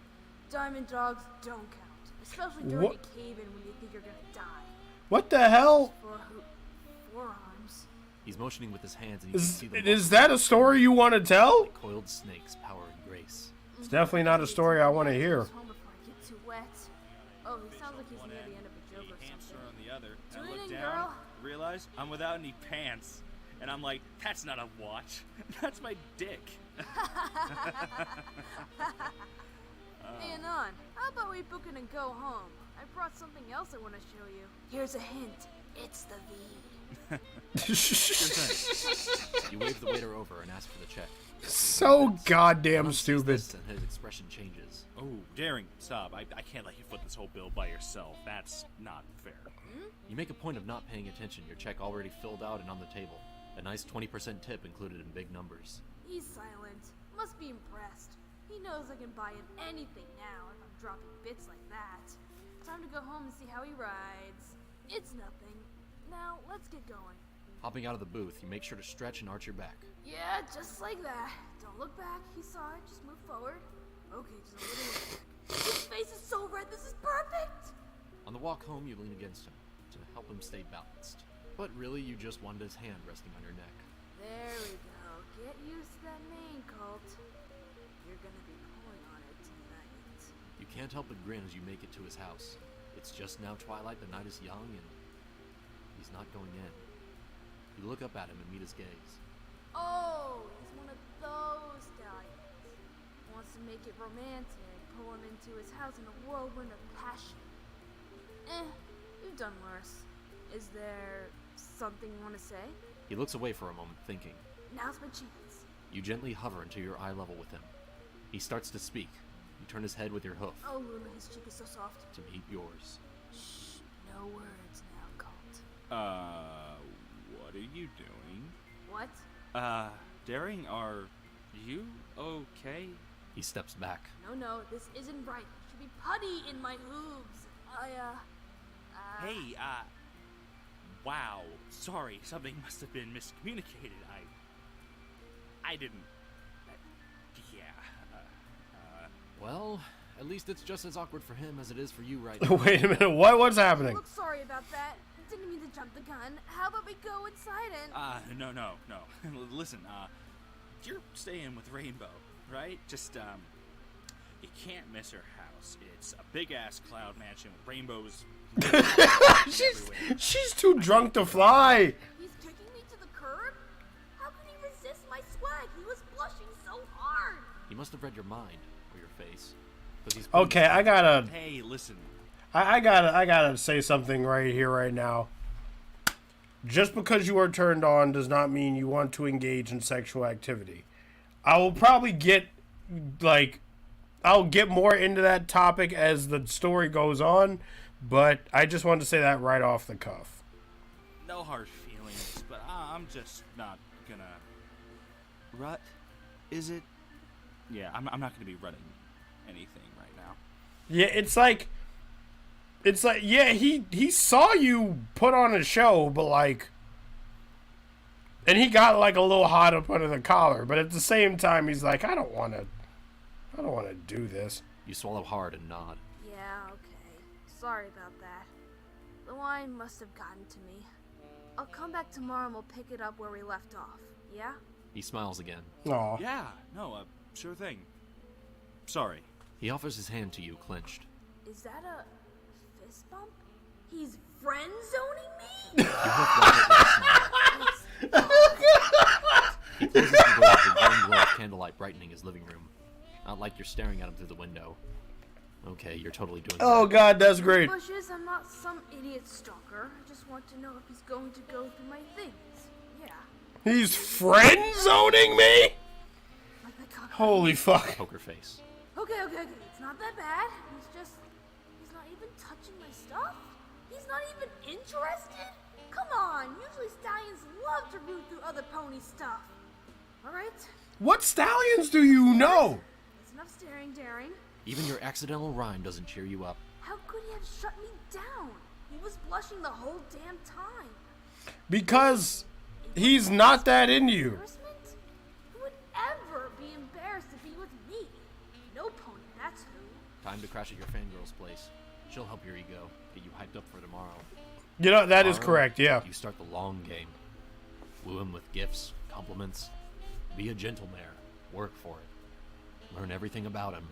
Diamond dogs don't count, especially during a cave-in when you think you're gonna die. What the hell? Forearms. He's motioning with his hands, and you can see the Is that a story you want to tell? like coiled snakes, power and grace. It's definitely not a story I want to hear. Home before I get too wet. Oh, he sounds like he's near the end of a joke or Hamster something. on the other. And I Tune look in, down, girl. realize I'm without any pants. And I'm like, that's not a watch. That's my dick. Hey, Anon, how about we book it and go home? I brought something else I want to show you. Here's a hint. It's the V. You wave the waiter over and ask for the check. So goddamn Anon sees stupid. this, and his expression changes. Oh, Daring, stop. I can't let you foot this whole bill by yourself. That's not fair. You make a point of not paying attention, your check already filled out and on the table. A nice 20% tip included in big numbers. He's silent. Must be impressed. He knows I can buy him anything now if I'm dropping bits like that. Time to go home and see how he rides. It's nothing. Now, let's get going. Hopping out of the booth, you make sure to stretch and arch your back. Yeah, just like that. Don't look back. He saw it. Just move forward. Okay, just a little look back. His face is so red. This is perfect. On the walk home, you lean against him to help him stay balanced. But really, you just wanted his hand resting on your neck. There we go. Get used to that mane, Colt. You're gonna be pulling on it tonight. You can't help but grin as you make it to his house. It's just now twilight, the night is young, and he's not going in. You look up at him and meet his gaze. Oh, he's one of those stallions. Wants to make it romantic, pull him into his house in a whirlwind of passion. You've done worse. Is there something you want to say? He looks away for a moment, thinking. Now's my chance. You gently hover until you're eye level with him. He starts to speak. You turn his head with your hoof Oh, Luna, his cheek is so soft. to meet yours. Shh, no words now, Colt. What are you doing? What? Daring, are you okay? He steps back. No, this isn't right. There should be putty in my hooves. Hey, wow. Sorry, something must have been miscommunicated. I didn't. Well, at least it's just as awkward for him as it is for you right now. Wait a minute. What's happening? Look, sorry about that. Didn't mean to jump the gun. How about we go inside and... No. Listen, you're staying with Rainbow, right? Just, you can't miss her house. It's a big-ass cloud mansion with rainbows. She's too drunk to fly. He's kicking me to the curb? How could he resist my swag? He was blushing so hard. He must have read your mind, or your face. 'Cause he's Okay, I gotta... Hey, listen. I gotta say something right here, right now. Just because you are turned on does not mean you want to engage in sexual activity. I will probably get, I'll get more into that topic as the story goes on, but I just wanted to say that right off the cuff. No hard feelings, but I'm just not gonna rut, is it? Yeah, I'm not going to be rutting anything right now. Yeah, yeah, he saw you put on a show, but like, and he got like a little hot up under the collar, but at the same time, he's like, I don't want to do this. You swallow hard and nod. Yeah, okay. Sorry about that. The wine must have gotten to me. I'll come back tomorrow and we'll pick it up where we left off, yeah? He smiles again. Aw. Yeah, no, sure thing. Sorry. He offers his hand to you, clenched. Is that a fist bump? He's friend zoning me? You hook right at He closes the door with the warm glow of candlelight brightening his living room. Not like you're staring at him through the window. Okay, you're totally doing Oh that. God, that's great. Bushes, I'm not some idiot stalker. I just want to know if he's going to go through my things. Yeah. He's friend zoning me? Like my cock. Holy fuck. Poker face. Okay. It's not that bad. He's not even touching my stuff? He's not even interested? Come on, usually stallions love to root through other pony stuff. Alright? What stallions do you know? That's enough staring, daring. Even your accidental rhyme doesn't cheer you up. How could he have shut me down? He was blushing the whole damn time. Because he's not that into you. Embarrassment? Who would ever be embarrassed to be with me? No pony, that's who. Time to crash at your fangirl's place. She'll help your ego, get you hyped up for tomorrow. You know, that is Tomorrow, correct, yeah. You start the long game. Woo him with gifts, compliments. Be a gentle mare. Work for it. Learn everything about him.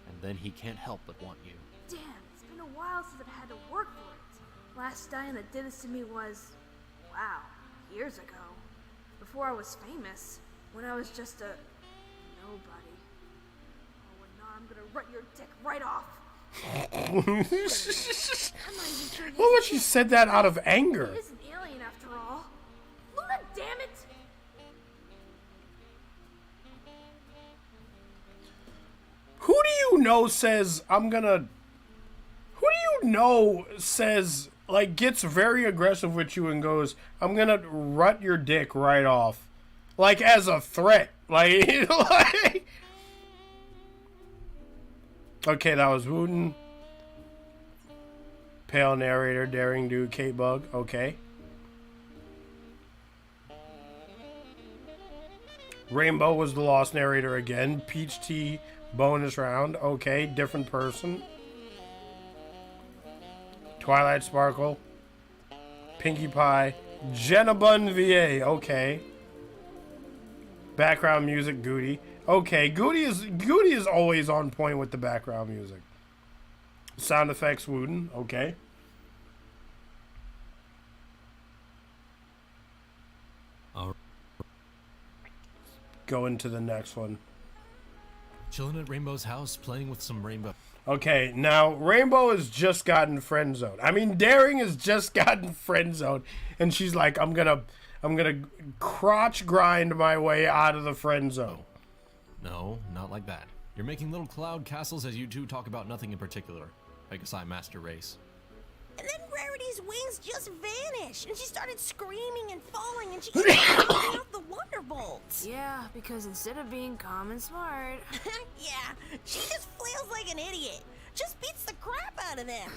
And then he can't help but want you. Damn, it's been a while since I've had to work for it. Last stallion that did this to me was, wow, years ago. Before I was famous. When I was just a nobody. Oh, and now I'm gonna rut your dick right off. I'm not even sure Well, what she said that out of anger. He is an alien after all. Luna, damn it! Who do you know says, like, gets very aggressive with you and goes, I'm gonna rut your dick right off. Like, as a threat. Like, like... Okay, that was Wuten. Pale narrator, daring dude, K-Bug. Okay. Rainbow was the lost narrator again. Peach Tea, bonus round. Okay, different person. Twilight Sparkle. Pinkie Pie. Jennabun VA. Okay. Background music, Goody. Okay, Goody is always on point with the background music. Sound effects, Wooten. Okay. Go into the next one. Chilling at Rainbow's house, playing with some rainbow. Okay, now Rainbow has just gotten friend zoned. I mean, Daring has just gotten friend zoned, and she's like, I'm gonna crotch grind my way out of the friend zone. No, not like that. You're making little cloud castles as you two talk about nothing in particular. Pegasi Master Race. And then Rarity's wings just vanished, and she started screaming and falling, and she even out the wonder bolts. Yeah, because instead of being calm and smart... Yeah, she just flails like an idiot. Just beats the crap out of them.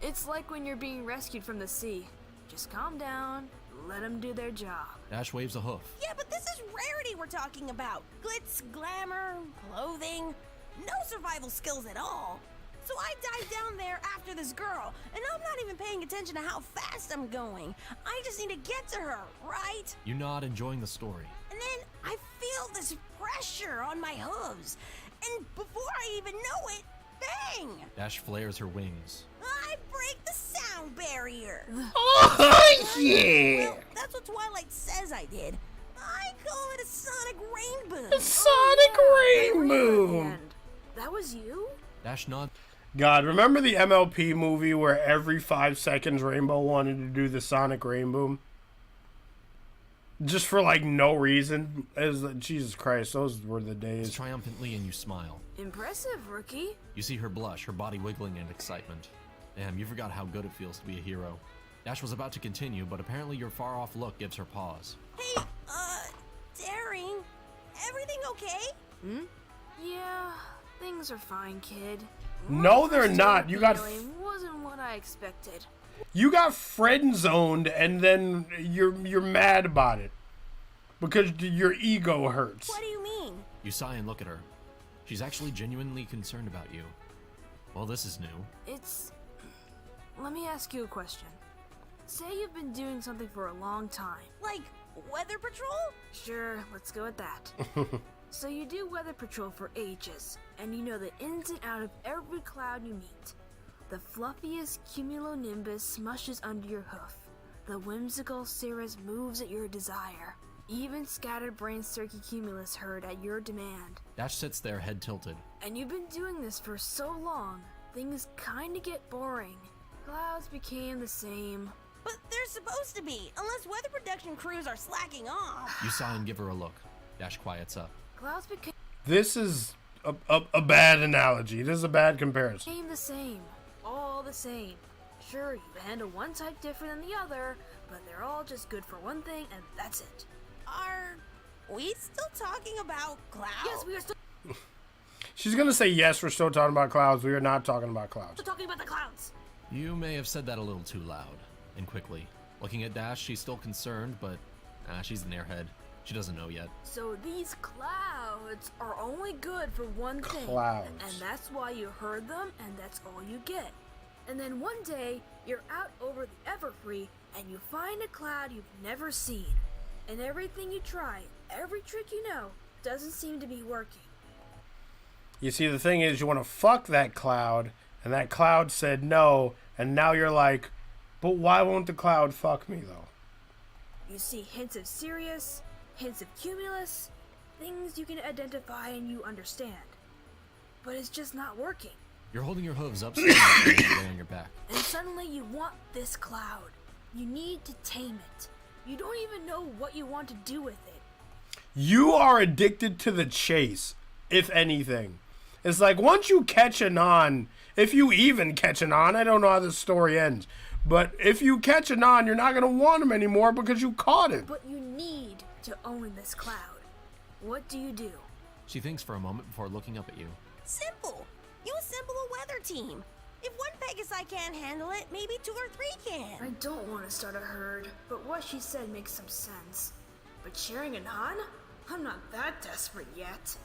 It's like when you're being rescued from the sea. Just calm down, let them do their job. Dash waves a hoof. Yeah, but this is Rarity we're talking about. Glitz, glamour, clothing, no survival skills at all. So I dive down there after this girl, and I'm not even paying attention to how fast I'm going. I just need to get to her, right? You nod, enjoying the story. And then I feel this pressure on my hooves, and before I even know it, bang! Dash flares her wings. I break the sound barrier. Oh, yeah! Well, that's what Twilight says I did. I call it a sonic rainbow. A sonic rainbow! That was you? Dash nod. God, remember the MLP movie where every 5 seconds Rainbow wanted to do the Sonic Rainbow? Just for, like, no reason. Jesus Christ, those were the days. Triumphantly, and you smile. Impressive, rookie. You see her blush, her body wiggling in excitement. Damn, you forgot how good it feels to be a hero. Dash was about to continue, but apparently your far-off look gives her pause. Hey, Daring, everything okay? Yeah, things are fine, kid. No, they're not. You got wasn't what I expected. you got friend zoned, and then you're mad about it because your ego hurts. What do you mean? You sigh and look at her. She's actually genuinely concerned about you. Well, this is new. Let me ask you a question. Say you've been doing something for a long time. Like weather patrol? Sure, let's go with that. So you do weather patrol for ages, and you know the ins and out of every cloud you meet. The fluffiest cumulonimbus smushes under your hoof. The whimsical cirrus moves at your desire. Even scattered brain circumcumulus herd at your demand. Dash sits there, head tilted. And you've been doing this for so long, things kinda get boring. Clouds became the same. But they're supposed to be, unless weather protection crews are slacking off. You sigh and give her a look. Dash quiets up. Clouds became This is a bad analogy. This is a bad comparison. the same. All the same. Sure, you handle one type different than the other, but they're all just good for one thing, and that's it. Are we still talking about clouds? Yes, we are still She's gonna say yes. We're still talking about clouds. We are not talking about clouds. talking about the clouds. You may have said that a little too loud and quickly. Looking at Dash, she's still concerned, but she's an airhead. She doesn't know yet. So these clouds are only good for one thing. Clouds. And that's why you heard them, and that's all you get. And then one day, you're out over the Everfree, and you find a cloud you've never seen. And everything you try, every trick you know, doesn't seem to be working. You see, the thing is, you want to fuck that cloud, and that cloud said no, and now you're like, but why won't the cloud fuck me, though? You see hints of Sirius, hints of Cumulus, things you can identify and you understand. But it's just not working. You're holding your hooves up, standing on your back. And suddenly you want this cloud. You need to tame it. You don't even know what you want to do with it. You are addicted to the chase, if anything. It's like, once you catch an on, if you even catch an on, I don't know how the story ends, but if you catch an on, you're not going to want him anymore because you caught it. But you need to own this cloud. What do you do? She thinks for a moment before looking up at you. Simple. You assemble a weather team. If one Pegasi can't handle it, maybe 2 or 3 can. I don't want to start a herd, but what she said makes some sense. But sharing a non? I'm not that desperate yet.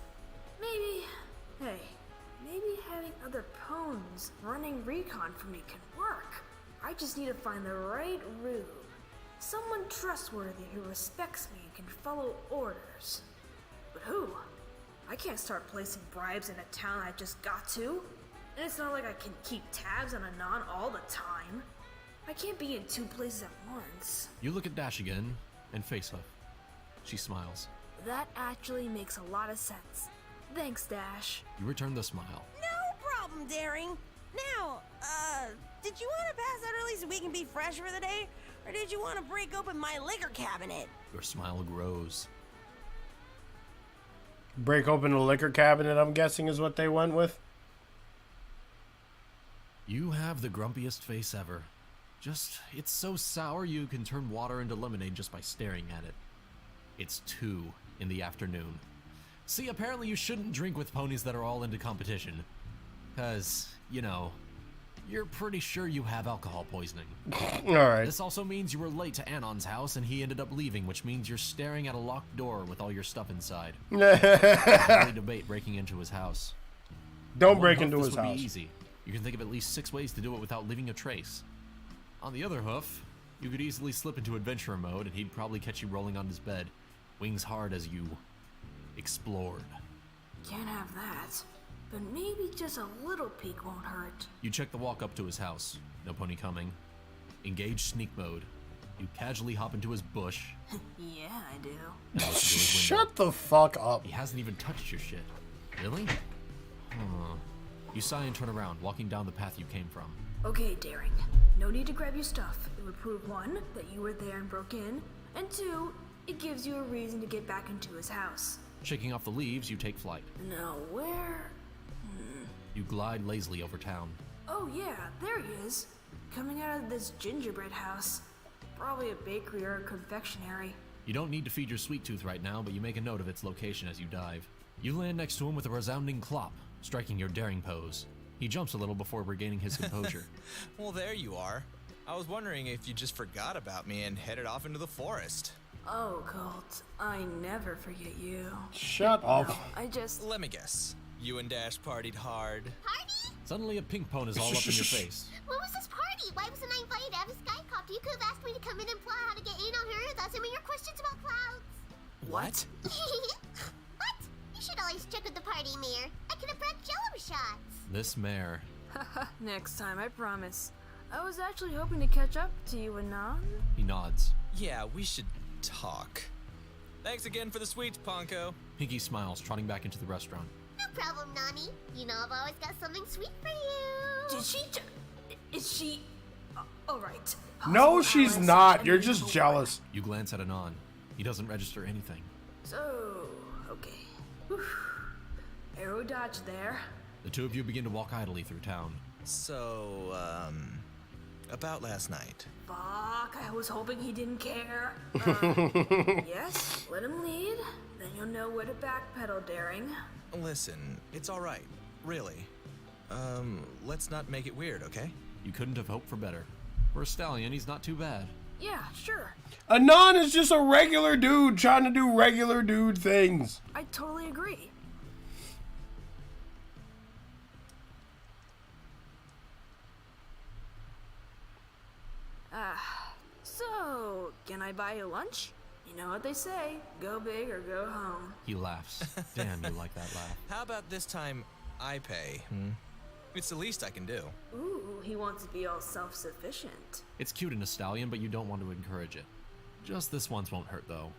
Maybe having other pwns running recon for me can work. I just need to find the right rube. Someone trustworthy who respects me and can follow orders. But who? I can't start placing bribes in a town I just got to. And it's not like I can keep tabs on a non all the time. I can't be in 2 places at once. You look at Dash again and face her. She smiles. That actually makes a lot of sense. Thanks, Dash. You return the smile. No problem, Daring. Now, did you want to pass out early so we can be fresh for the day? Or did you want to break open my liquor cabinet? Your smile grows. Break open a liquor cabinet, I'm guessing, is what they went with. You have the grumpiest face ever. It's so sour you can turn water into lemonade just by staring at it. It's 2 in the afternoon. See, apparently you shouldn't drink with ponies that are all into competition. 'Cause, you're pretty sure you have alcohol poisoning. Alright. This also means you were late to Anon's house and he ended up leaving, which means you're staring at a locked door with all your stuff inside. Really debate breaking into his house. Don't On break one into hoof, his this would house. be easy. You can think of at least 6 ways to do it without leaving a trace. On the other hoof, you could easily slip into adventurer mode and he'd probably catch you rolling on his bed, wings hard as you explored. Can't have that. But maybe just a little peek won't hurt. You check the walk up to his house. No pony coming. Engage sneak mode. You casually hop into his bush. Yeah, I do. And look into his window. Shut the fuck up. He hasn't even touched your shit. Really? Huh. You sigh and turn around, walking down the path you came from. Okay, Daring. No need to grab your stuff. It would prove 1, that you were there and broke in, and 2, it gives you a reason to get back into his house. Shaking off the leaves, you take flight. Now where? You glide lazily over town. Oh yeah, there he is. Coming out of this gingerbread house. Probably a bakery or a confectionery. You don't need to feed your sweet tooth right now, but you make a note of its location as you dive. You land next to him with a resounding clop, striking your daring pose. He jumps a little before regaining his composure. Well, there you are. I was wondering if you just forgot about me and headed off into the forest. Oh, Colt, I never forget you. Shut up. No, I just... Let me guess. You and Dash partied hard. Party? Suddenly a pink pone is all up in your face. What was this party? Why wasn't I invited to have a skycopter? You could have asked me to come in and plot how to get in on her without some of your questions about clouds. What? What? You should always check with the party mayor. I could have brought jello shots. This mare. Next time, I promise. I was actually hoping to catch up to you, Anon. He nods. Yeah, we should talk. Thanks again for the sweets, Ponko. Pinky smiles, trotting back into the restaurant. No problem, Nani. You know I've always got something sweet for you. Did she is she... Alright. No, she's not. You're just jealous. You glance at Anon. He doesn't register anything. So, okay. Whew. Arrow dodge there. The two of you begin to walk idly through town. So, about last night. Fuck, I was hoping he didn't care. Yes, let him lead. Then you'll know where to backpedal, Daring. Listen, it's alright. Really. Let's not make it weird, okay? You couldn't have hoped for better. For a stallion, he's not too bad. Yeah, sure. Anon is just a regular dude trying to do regular dude things. I totally agree. So, can I buy you lunch? You know what they say, go big or go home. He laughs. Damn, you like that laugh. How about this time I pay? It's the least I can do. Ooh, he wants to be all self-sufficient. It's cute in a stallion, but you don't want to encourage it. Just this once won't hurt, though.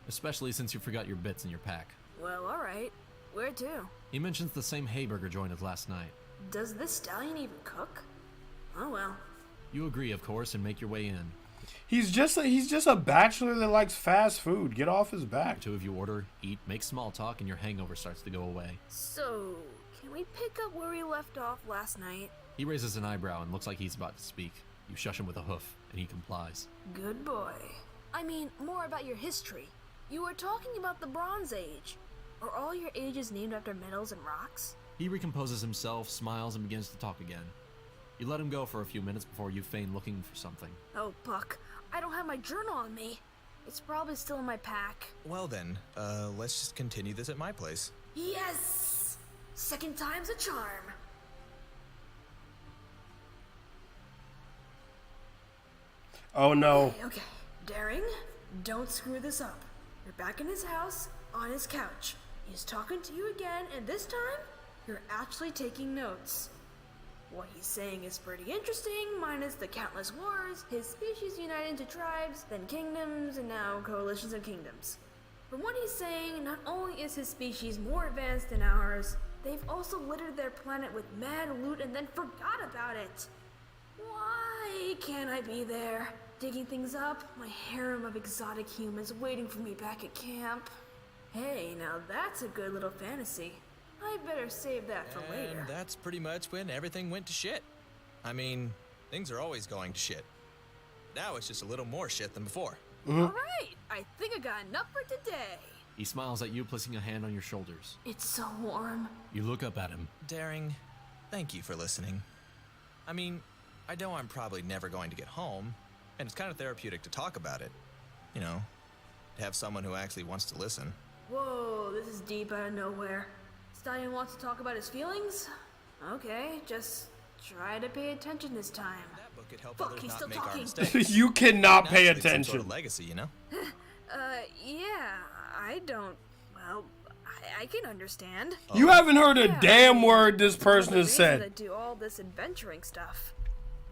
Especially since you forgot your bits in your pack. Well, alright. Where to? He mentions the same Hayburger joint as last night. Does this stallion even cook? Oh well. You agree, of course, and make your way in. He's just a bachelor that likes fast food. Get off his back. The two of you order, eat, make small talk, and your hangover starts to go away. So, can we pick up where we left off last night? He raises an eyebrow and looks like he's about to speak. You shush him with a hoof, and he complies. Good boy. I mean, more about your history. You were talking about the Bronze Age. Are all your ages named after metals and rocks? He recomposes himself, smiles, and begins to talk again. You let him go for a few minutes before you feign looking for something. Oh, Buck, I don't have my journal on me. It's probably still in my pack. Well then, let's just continue this at my place. Yes! Second time's a charm. Oh no. Okay. Daring, don't screw this up. You're back in his house, on his couch. He's talking to you again, and this time, you're actually taking notes. What he's saying is pretty interesting, minus the countless wars, his species united into tribes, then kingdoms, and now coalitions of kingdoms. From what he's saying, not only is his species more advanced than ours, they've also littered their planet with mad loot and then forgot about it. Why can't I be there? Digging things up, my harem of exotic humans waiting for me back at camp. Hey, now that's a good little fantasy. I better save that for later. And that's pretty much when everything went to shit. I mean, things are always going to shit. Now it's just a little more shit than before. Alright, I think I got enough for today. He smiles at you, placing a hand on your shoulders. It's so warm. You look up at him. Daring, thank you for listening. I mean, I know I'm probably never going to get home, and it's kind of therapeutic to talk about it. You know, to have someone who actually wants to listen. Whoa, this is deep out of nowhere. Stallion wants to talk about his feelings? Okay, just try to pay attention this time. That book could help Fuck, others he's not still make our talking. mistakes. You cannot pay Now it's some attention. sort of legacy, you know? Yeah, I don't... Well, I can understand. You haven't heard a Yeah, damn I mean, word this person has reason said. to do all this adventuring stuff.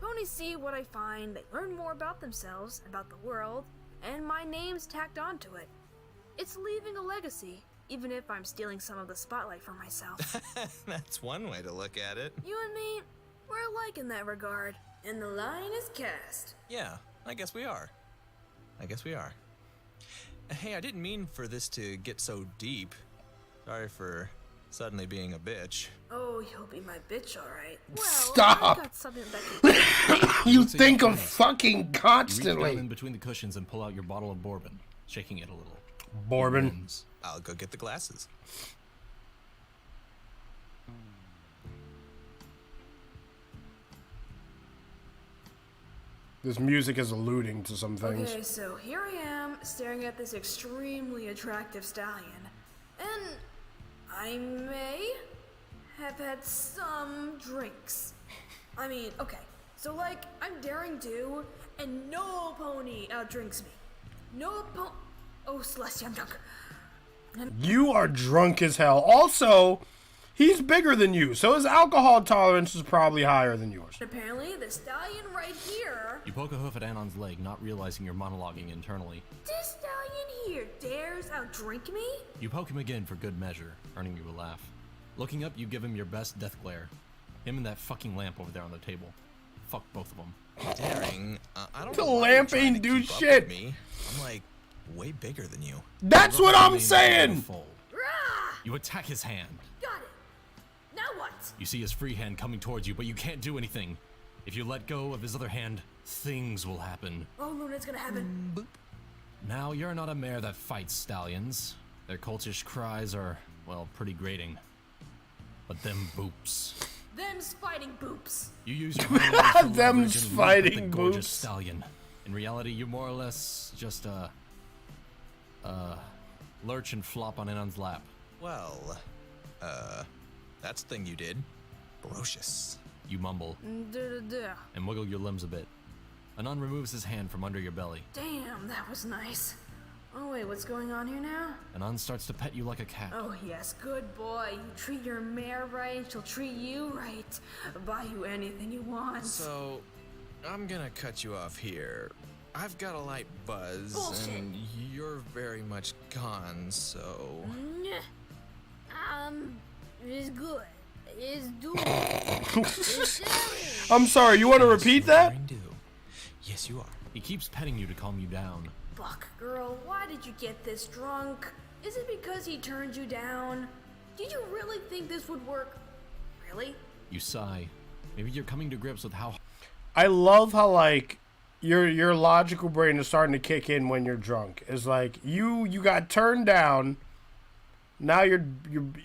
Ponies see what I find, they learn more about themselves, about the world, and my name's tacked onto it. It's leaving a legacy, even if I'm stealing some of the spotlight for myself. That's one way to look at it. You and me, we're alike in that regard, and the line is cast. Yeah, I guess we are. Hey, I didn't mean for this to get so deep. Sorry for suddenly being a bitch. Oh, you'll be my bitch, alright. Well, Stop. I've got something that can... You think of fucking You reach down constantly. in between the cushions and pull out your bottle of bourbon. shaking it a little. Bourbon. I'll go get the glasses. This music is alluding to some things. Okay, so here I am, staring at this extremely attractive stallion. And I may have had some drinks. I mean, okay, so like, I'm daring do, and no pony outdrinks me. Oh, Celestia, I'm drunk. You are drunk as hell. Also, he's bigger than you, so his alcohol tolerance is probably higher than yours. Apparently, the stallion right here. You poke a hoof at Anon's leg, not realizing you're monologuing internally. This stallion here dares outdrink me? You poke him again for good measure, earning you a laugh. Looking up, you give him your best death glare. Him and that fucking lamp over there on the table. Fuck both of them. Daring? I don't The know why lamp you're trying ain't to do keep up shit. with me. I'm like way bigger than you. That's what I'm saying! You attack his hand. Got it. Now what? You see his free hand coming towards you, but you can't do anything. If you let go of his other hand, things will happen. Oh, Luna, it's gonna happen. Boop. Now, you're not a mare that fights stallions. Their cultish cries are, well, pretty grating. But them boops. Them's fighting boops. You use your hand to Them's leverage and fighting leap at the gorgeous boops. stallion. In reality, you more or less just, lurch and flop on Anon's lap. Well, that's the thing you did. Ferocious. You mumble and wiggle your limbs a bit. Anon removes his hand from under your belly. Damn, that was nice. Oh wait, what's going on here now? Anon starts to pet you like a cat. Oh yes, good boy. You treat your mare right, she'll treat you right. Buy you anything you want. So, I'm gonna cut you off here. I've got a light buzz, Bullshit. and you're very much gone, so... It's good. It's doing. I'm sorry, you want to repeat that? Yes, you are. He keeps petting you to calm you down. Fuck, girl, why did you get this drunk? Is it because he turned you down? Did you really think this would work? Really? You sigh. Maybe you're coming to grips with how... I love how, like, your logical brain is starting to kick in when you're drunk. It's like, you got turned down. Now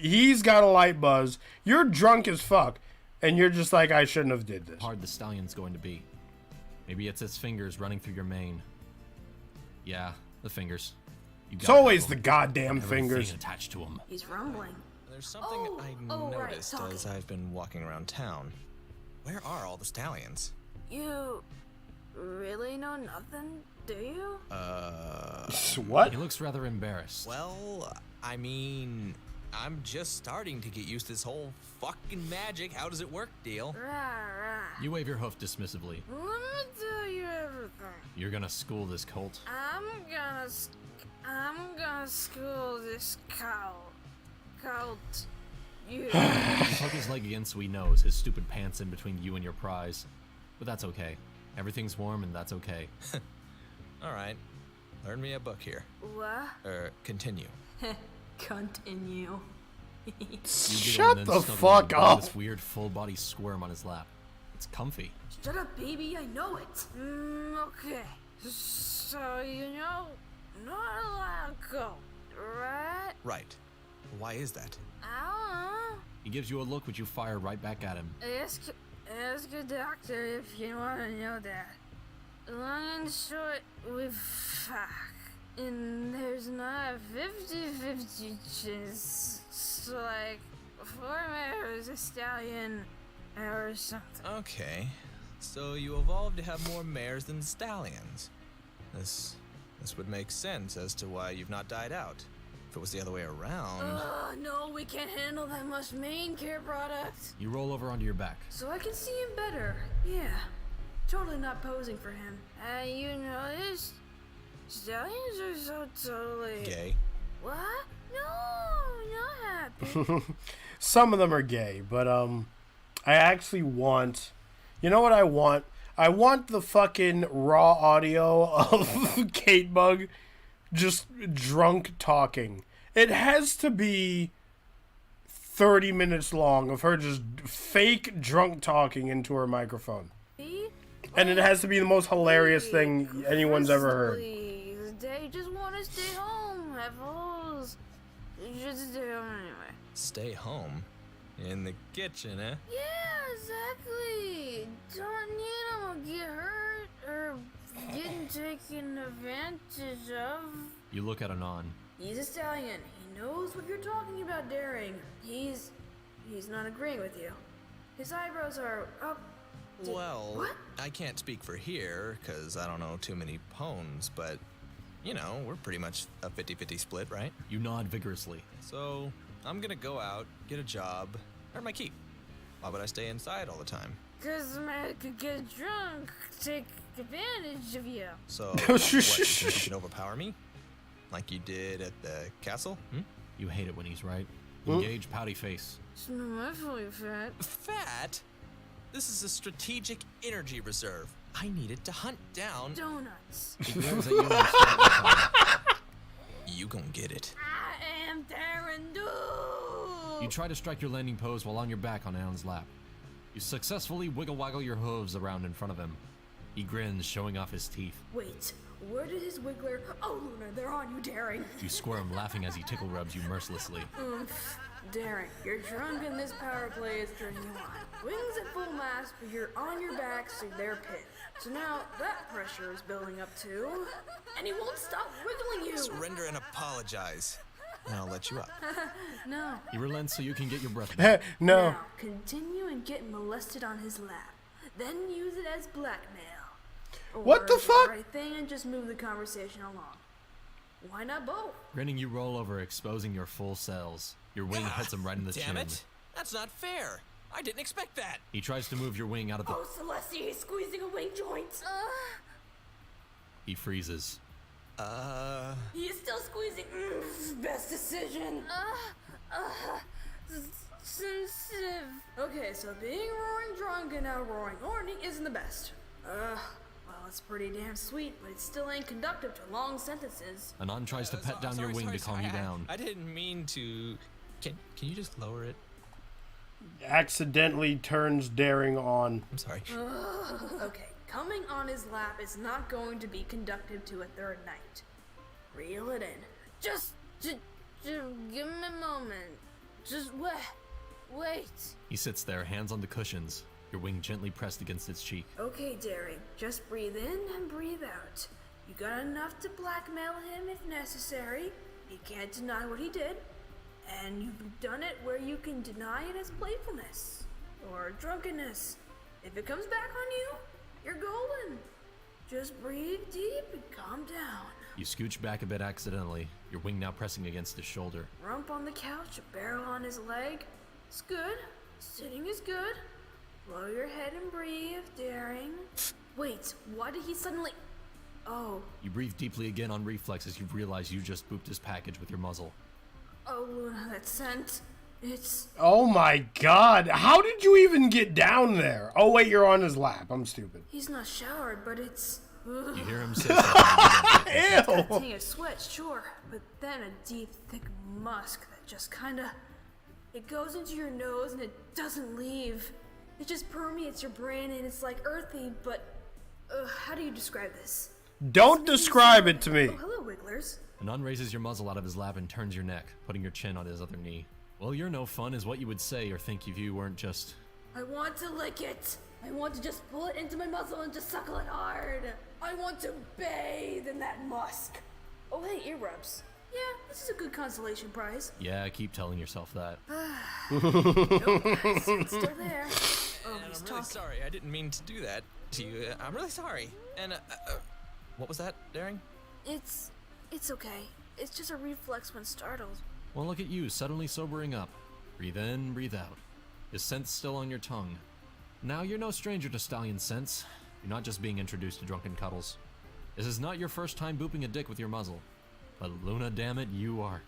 he's got a light buzz. You're drunk as fuck. And you're just like, I shouldn't have did this. hard the stallion's going to be. Maybe it's his fingers running through your mane. Yeah, the fingers. It's always the goddamn Everything fingers. attached to him. He's rumbling. There's something I right, noticed talking. as I've been walking around town. Where are all the stallions? You really know nothing, do you? What? He looks rather embarrassed. Well, I mean, I'm just starting to get used to this whole fucking magic, how does it work deal. You wave your hoof dismissively. Let me tell you everything. You're gonna school this cult. I'm gonna school this cult. You. You poke his leg against so he knows, his stupid pants in between you and your prize. But that's okay. Everything's warm and that's okay. Alright, learn me a book here. What? Continue. Continue. You giggle Shut and then the snuggle fuck into up. This weird full body squirm on his lap. It's comfy. Shut up, baby, I know it. Okay. So you know, not allowed to go, right? Right. Why is that? I He gives you a look which you fire right back at him. don't know. Ask a doctor if you want to know that. Long and short, we fuck. And there's not a 50-50 chance. So like, 4 mares, a stallion, or something. Okay, so you evolved to have more mares than stallions. This would make sense as to why you've not died out. If it was the other way around... No, we can't handle that much main care product. You roll over onto your back. So I can see him better. Yeah. Totally not posing for him. You noticed? Stallions are so totally... Gay. What? No, not happy. Some of them are gay, but I actually want... You know what I want? I want the fucking raw audio of Kate Bug just drunk talking. It has to be 30 minutes long of her just fake drunk talking into her microphone. And it has to be the most hilarious thing anyone's ever heard. Please, day. Just want to stay home, have holes. Just stay home anyway. Stay home? In the kitchen, eh? Yeah, exactly. Don't need him to get hurt or getting taken advantage of. You look at Anon. He's a stallion. He knows what you're talking about, Daring. He's not agreeing with you. His eyebrows are up. Well, what? I can't speak for here, because I don't know too many pones, but, you know, we're pretty much a 50-50 split, right? You nod vigorously. So, I'm gonna go out, get a job, earn my keep. Why would I stay inside all the time? Because I could get drunk, take advantage of you. So, what, you think you can overpower me? Like you did at the castle? You hate it when he's right. Engage pouty face. It's not fully fat. Fat? This is a strategic energy reserve. I needed to hunt down donuts. He glares at you and you start your tongue. You gon' get it. I am Tarandu. You try to strike your landing pose while on your back on Alan's lap. You successfully wiggle your hooves around in front of him. He grins, showing off his teeth. Wait, where did his wiggler? Oh, Luna, they're on you, Daring. You squirm, laughing as he tickle rubs you mercilessly. Daring, you're drunk and this power play is turning you on. Wings at full mast, but you're on your back, so they're pinned. So now that pressure is building up too, and he won't stop wiggling you. Surrender and apologize, and I'll let you up. No. He relents so you can get your breath back. No. Now, continue and get molested on his lap. Then use it as blackmail. Or What the do fuck? right thing and just move the conversation along. Why not both? Grinning, you roll over, exposing your full cells. Your wing hits him right in the Damn chin. it! That's not fair. I didn't expect that. He tries to move your wing out of the... Oh, Celeste, he's squeezing a wing joint. He freezes. He's still squeezing. Best decision. Sensitive. Okay, so being roaring drunk and now roaring horny isn't the best. Well, it's pretty damn sweet, but it still ain't conductive to long sentences. Anon tries to pet down your wing to calm you down. I didn't mean to. Can you just lower it? Accidentally turns Daring on. I'm sorry. Okay, coming on his lap is not going to be conductive to a third night. Reel it in. Just give me a moment. Just wait. He sits there, hands on the cushions, your wing gently pressed against its cheek. Okay, Daring, just breathe in and breathe out. You got enough to blackmail him if necessary. He can't deny what he did. And you've done it where you can deny it as playfulness or drunkenness. If it comes back on you, you're golden. Just breathe deep and calm down. You scooch back a bit accidentally, your wing now pressing against his shoulder. Rump on the couch, a barrel on his leg. It's good. Sitting is good. Blow your head and breathe, Daring. Wait, why did he suddenly... Oh. You breathe deeply again on reflex as you realize you just booped his package with your muzzle. Oh, Luna, that scent. It's... Oh my god. How did you even get down there? Oh wait, you're on his lap. I'm stupid. He's not showered, but it's... You hear him say something. It's got a tinge of sweat, sure, but then a deep, thick musk that just kinda... It goes into your nose and it doesn't leave. It just permeates your brain and it's like earthy, but... how do you describe this? Don't describe it to me. Oh, hello, Wigglers. Anon raises your muzzle out of his lap and turns your neck, putting your chin on his other knee. Well, you're no fun is what you would say or think if you weren't just... I want to lick it. I want to just pull it into my muzzle and just suckle it hard. I want to bathe in that musk. Oh, hey, ear rubs. Yeah, this is a good consolation prize. Yeah, keep telling yourself that. Nope, it's still there. Oh, And he's I'm talking. really sorry. I didn't mean to do that to you. I'm really sorry. And, what was that, Daring? It's okay. It's just a reflex when startled. Well, look at you, suddenly sobering up. Breathe in, breathe out. His scent's still on your tongue. Now you're no stranger to stallion scents. You're not just being introduced to drunken cuddles. This is not your first time booping a dick with your muzzle. But Luna, damn it, you are.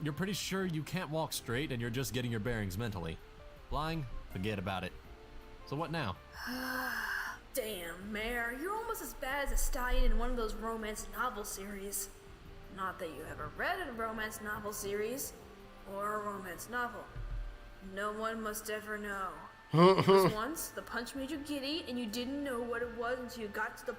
You're pretty sure you can't walk straight and you're just getting your bearings mentally. Flying? Forget about it. So what now? Damn, Mare, you're almost as bad as a stallion in one of those romance novel series. Not that you ever read a romance novel series, or a romance novel. No one must ever know. There was once, the punch made you giddy, and you didn't know what it was until you got to the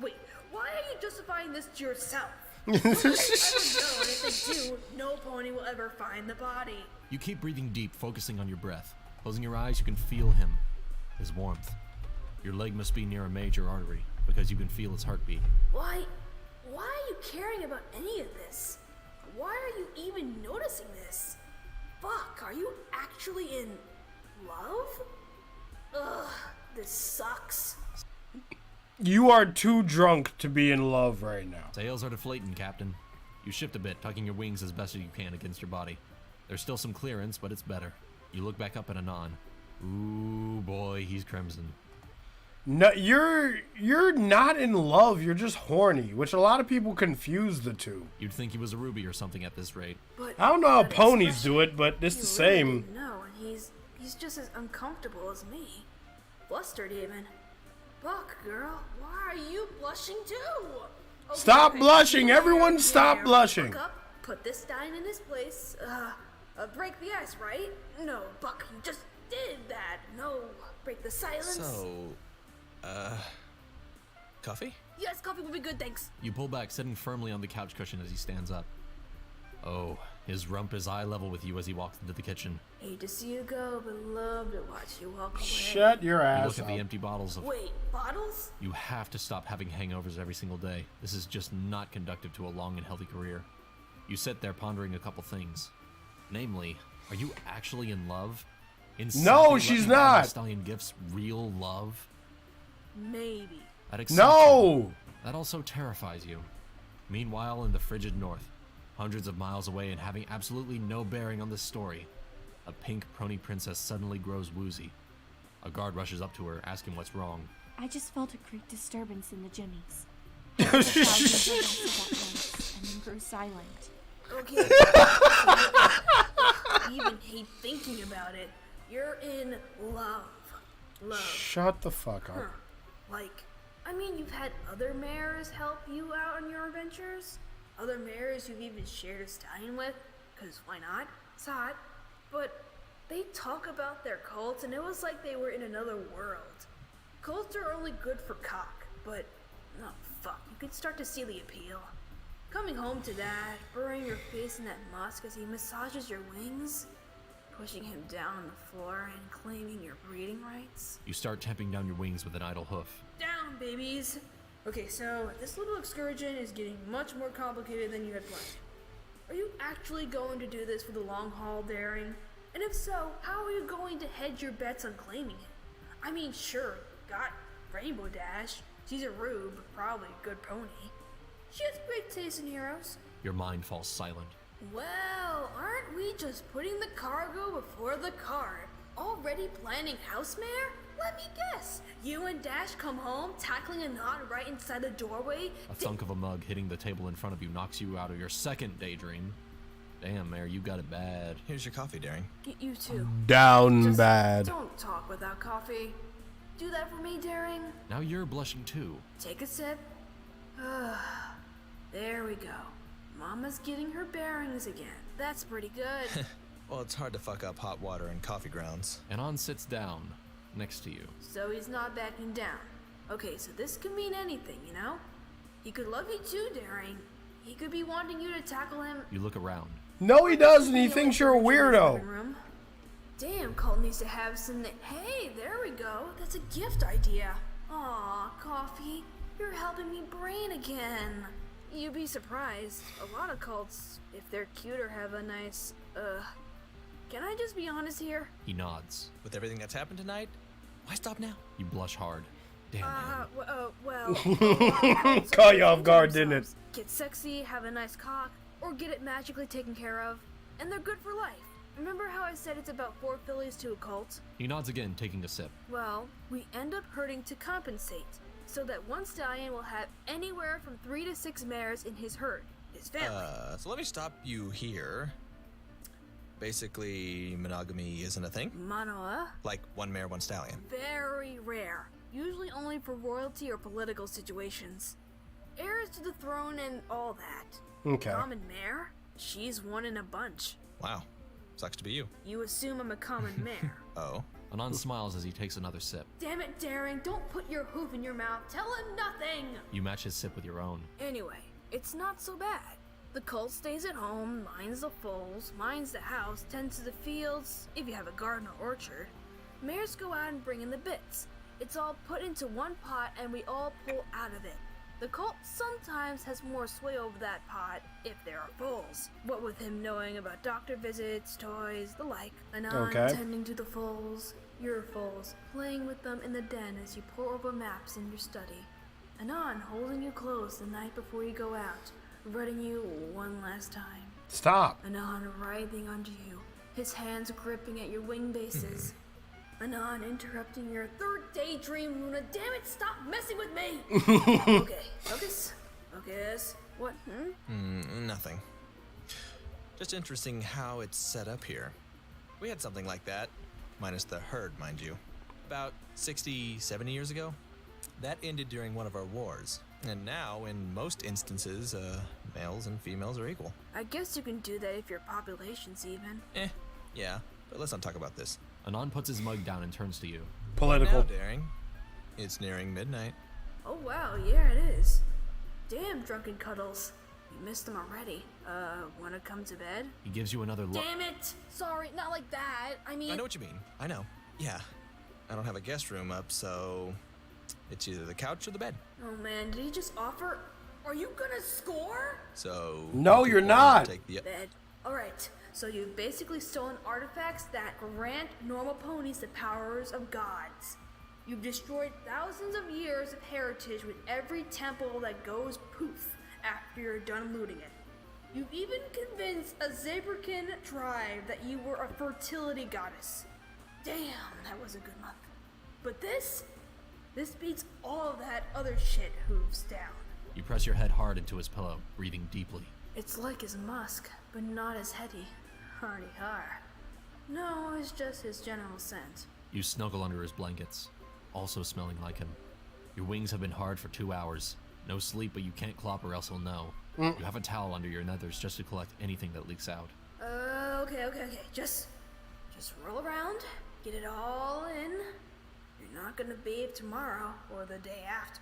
wait, Why are you justifying this to yourself? Nobody will ever know, and if they do, no pony will ever find the body. You keep breathing deep, focusing on your breath. Closing your eyes, you can feel him. His warmth. Your leg must be near a major artery, because you can feel his heartbeat. Why are you caring about any of this? Why are you even noticing this? Fuck, are you actually in love? Ugh, this sucks. You are too drunk to be in love right now. Sails are deflating, Captain. You shift a bit, tucking your wings as best as you can against your body. There's still some clearance, but it's better. You look back up at Anon. Ooh, boy, he's crimson. No, you're not in love. You're just horny, which a lot of people confuse the two. You'd think he was a ruby or something at this rate. But I don't know how ponies do it, but it's the same. No, and he's just as uncomfortable as me. Flustered even. Fuck, girl, why are you blushing too? Okay, Stop blushing, here, everyone! Stop here. blushing. Look up, put this stein in his place. Break the ice, right? No, Buck, you just did that. No, break the silence. So, coffee? Yes, coffee would be good, thanks. You pull back, sitting firmly on the couch cushion as he stands up. Oh, his rump is eye level with you as he walks into the kitchen. Hate to see you go, but love to watch you walk away. Shut your You ass look at up. the empty bottles of... Wait, bottles? You have to stop having hangovers every single day. This is just not conducive to a long and healthy career. You sit there pondering a couple things. Namely, are you actually in love? No, she's not. Stallion gifts real love? Maybe. That excites No! you. That also terrifies you. Meanwhile, in the frigid north, hundreds of miles away and having absolutely no bearing on this story, a pink Brony princess suddenly grows woozy. A guard rushes up to her, asking what's wrong. I just felt a creak disturbance in the jimmies. And then grew silent. Okay. You even hate thinking about it. You're in love. Love. Shut the fuck up. Huh. Like, I mean, you've had other mares help you out on your adventures? Other mares you've even shared a stallion with? Because why not? It's hot. But they talk about their cults, and it was like they were in another world. Cults are only good for cock, but, oh fuck, you can start to see the appeal. Coming home to that, burying your face in that musk as he massages your wings, pushing him down on the floor and claiming your breeding rights. You start tamping down your wings with an idle hoof. Down, babies! Okay, so this little excursion is getting much more complicated than you had planned. Are you actually going to do this for the long haul, Daring? And if so, how are you going to hedge your bets on claiming it? I mean, sure, got Rainbow Dash. She's a rube, but probably a good pony. She has great taste in heroes. Your mind falls silent. Well, aren't we just putting the cargo before the cart? Already planning Housemare? Let me guess. You and Dash come home, tackling a knot right inside the doorway. A thunk of a mug hitting the table in front of you knocks you out of your second daydream. Damn, Mare, you got it bad. Here's your coffee, Daring. You too. Down Just bad. Don't talk without coffee. Do that for me, Daring. Now you're blushing too. Take a sip. There we go. Mama's getting her bearings again. That's pretty good. Well, it's hard to fuck up hot water and coffee grounds. Anon sits down next to you. So he's not backing down. Okay, so this could mean anything, you know? He could love you too, Daring. He could be wanting you to tackle him. You look around. No, he doesn't. He thinks you're a weirdo. Damn, Colt needs to have some. Hey, there we go. That's a gift idea. Aw, Coffee, you're helping me brain again. You'd be surprised. A lot of cults, if they're cute or have a nice, Can I just be honest here? He nods. With everything that's happened tonight, why stop now? You blush hard. Damn, man. Well. Caught you off guard, didn't it? Get sexy, have a nice cock, or get it magically taken care of, and they're good for life. Remember how I said it's about 4 fillies to a cult? He nods again, taking a sip. Well, we end up herding to compensate, so that one stallion will have anywhere from 3 to 6 mares in his herd, his family. So let me stop you here. Basically, monogamy isn't a thing? Monoa? Like one mare, one stallion. Very rare. Usually only for royalty or political situations. Heirs to the throne and all that. Okay. Common mare? She's one in a bunch. Wow. Sucks to be you. You assume I'm a common mare. Oh? Anon smiles as he takes another sip. Damn it, Daring, don't put your hoof in your mouth. Tell him nothing! You match his sip with your own. Anyway, it's not so bad. The colt stays at home, minds the foals, minds the house, tends to the fields, if you have a garden or orchard. Mares go out and bring in the bits. It's all put into one pot and we all pull out of it. The colt sometimes has more sway over that pot if there are foals. What with him knowing about doctor visits, toys, the like. Anon tending to the foals, your foals, playing with them in the den as you pore over maps in your study. Anon holding you close the night before you go out, running you one last time. Stop. Anon writhing under you, his hands gripping at your wing bases. Anon interrupting your third daydream, Luna. Damn it, stop messing with me! Okay, focus. Focus. What? Nothing. Just interesting how it's set up here. We had something like that, minus the herd, mind you. About 60, 70 years ago. That ended during one of our wars. And now, in most instances, males and females are equal. I guess you can do that if your population's even. Yeah, but let's not talk about this. Anon puts his mug down and turns to you. Political. Now, Daring, it's nearing midnight. Oh wow, yeah it is. Damn, Drunken Cuddles. You missed them already. Wanna come to bed? He gives you another look. Damn it! Sorry, not like that. I mean... I know what you mean. I know. Yeah. I don't have a guest room up, so... it's either the couch or the bed. Oh man, did he just offer... Are you gonna score? So... No, you're not! Take the... Bed. Alright, so you've basically stolen artifacts that grant normal ponies the powers of gods. You've destroyed thousands of years of heritage with every temple that goes poof after you're done looting it. You've even convinced a Zabrican tribe that you were a fertility goddess. Damn, that was a good month. But this beats all of that other shit, hooves down. You press your head hard into his pillow, breathing deeply. It's like his musk, but not as heady. Hardy har. No, it's just his general scent. You snuggle under his blankets, also smelling like him. Your wings have been hard for 2 hours. No sleep, but you can't clop or else he'll know. You have a towel under your nethers just to collect anything that leaks out. Okay. Just roll around, get it all in. You're not gonna bathe tomorrow or the day after.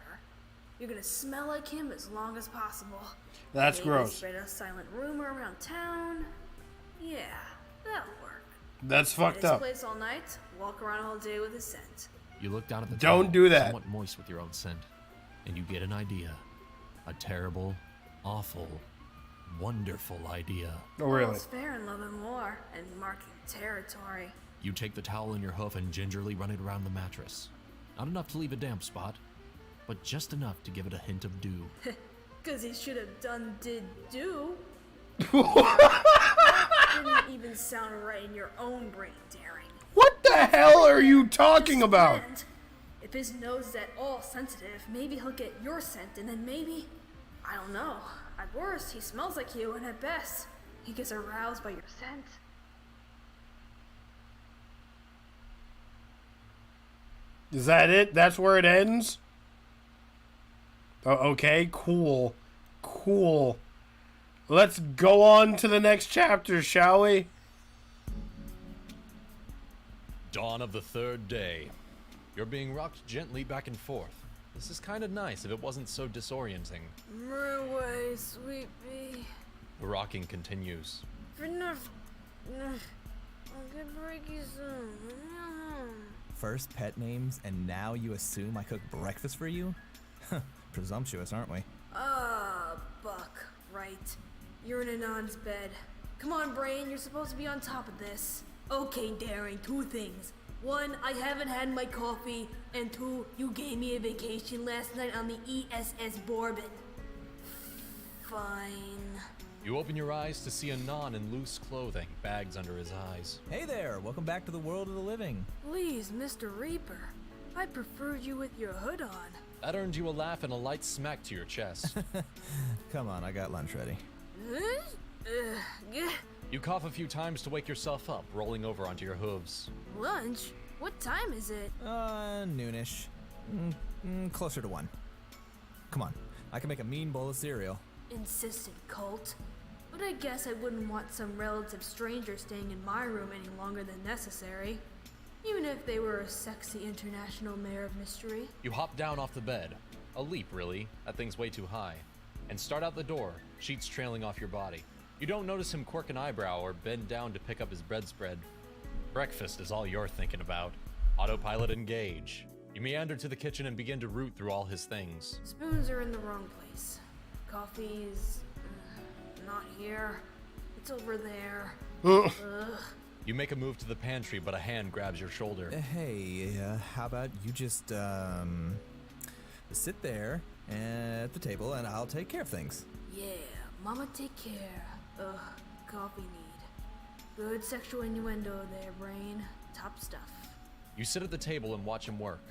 You're gonna smell like him as long as possible. That's Maybe gross. Spread a silent rumor around town. Yeah, that'll work. That's fucked At his up. place all night, walk around all day with his scent. You look down at the Don't towel, do that. somewhat moist with your own scent, and you get an idea. A terrible, awful, wonderful idea. Oh, really? It's fair in love and war, and marking territory. You take the towel in your hoof and gingerly run it around the mattress. Not enough to leave a damp spot, but just enough to give it a hint of dew. Cause he should have did do. Didn't even sound right in your own brain, Daring. What the hell are you talking about? And if his nose is at all sensitive, maybe he'll get your scent, and then maybe, I don't know. At worst, he smells like you, and at best, he gets aroused by your scent. Is that it? That's where it ends? Oh, okay, cool. Let's go on to the next chapter, shall we? Dawn of the third day. You're being rocked gently back and forth. This is kind of nice if it wasn't so disorienting. Way, sweet pea. The rocking continues. Enough. I'll get breaky soon. First pet names, and now you assume I cook breakfast for you? Presumptuous, aren't we? Buck, right. You're in Anon's bed. Come on, Brain, you're supposed to be on top of this. Okay, Daring, 2 things. 1, I haven't had my coffee, and 2, you gave me a vacation last night on the ESS Bourbon. Fine. You open your eyes to see Anon in loose clothing, bags under his eyes. Hey there, welcome back to the world of the living. Please, Mr. Reaper. I preferred you with your hood on. That earned you a laugh and a light smack to your chest. Come on, I got lunch ready. You cough a few times to wake yourself up, rolling over onto your hooves. Lunch? What time is it? Noonish. Closer to 1. Come on, I can make a mean bowl of cereal. Insistent, Colt. But but I guess I wouldn't want some relative stranger staying in my room any longer than necessary, even if they were a sexy international mayor of mystery. You hop down off the bed. A leap, really. That thing's way too high. And start out the door, sheets trailing off your body. You don't notice him quirk an eyebrow or bend down to pick up his bedspread. Breakfast is all you're thinking about. Autopilot engage. You meander to the kitchen and begin to root through all his things. Spoons are in the wrong place. Coffee's not here. It's over there. Ugh. You make a move to the pantry, but a hand grabs your shoulder. Hey, how about you just, sit there at the table and I'll take care of things. Yeah, mama take care. Ugh, coffee need. Good sexual innuendo there, brain. Top stuff. You sit at the table and watch him work.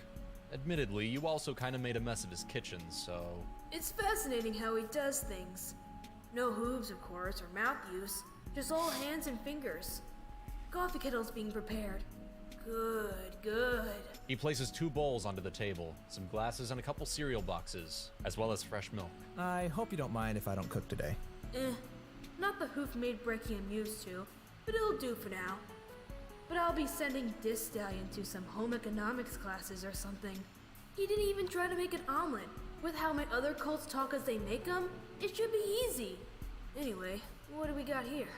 Admittedly, you also kind of made a mess of his kitchen, so... It's fascinating how he does things. No hooves, of course, or mouth use. Just all hands and fingers. Coffee kettle's being prepared. Good, good. He places 2 bowls onto the table, some glasses and a couple cereal boxes, as well as fresh milk. I hope you don't mind if I don't cook today. Not the hoof-made breaking I'm used to, but it'll do for now. But I'll be sending this stallion to some home economics classes or something. He didn't even try to make an omelet. With how my other cults talk as they make them, it should be easy. Anyway, what do we got here?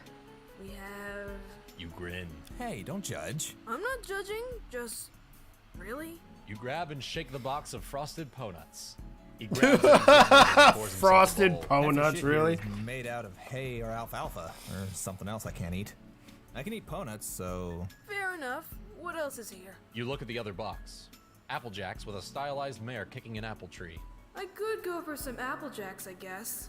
We have... You grin. Hey, don't judge. I'm not judging, just... Really? You grab and shake the box of frosted po-nuts. He grabs it and pours himself Frosted a bowl. po-nuts, really? Made out of hay or alfalfa, or something else I can't eat. I can eat po-nuts, so... Fair enough. What else is here? You look at the other box. Apple Jacks with a stylized mare kicking an apple tree. I could go for some Apple Jacks, I guess.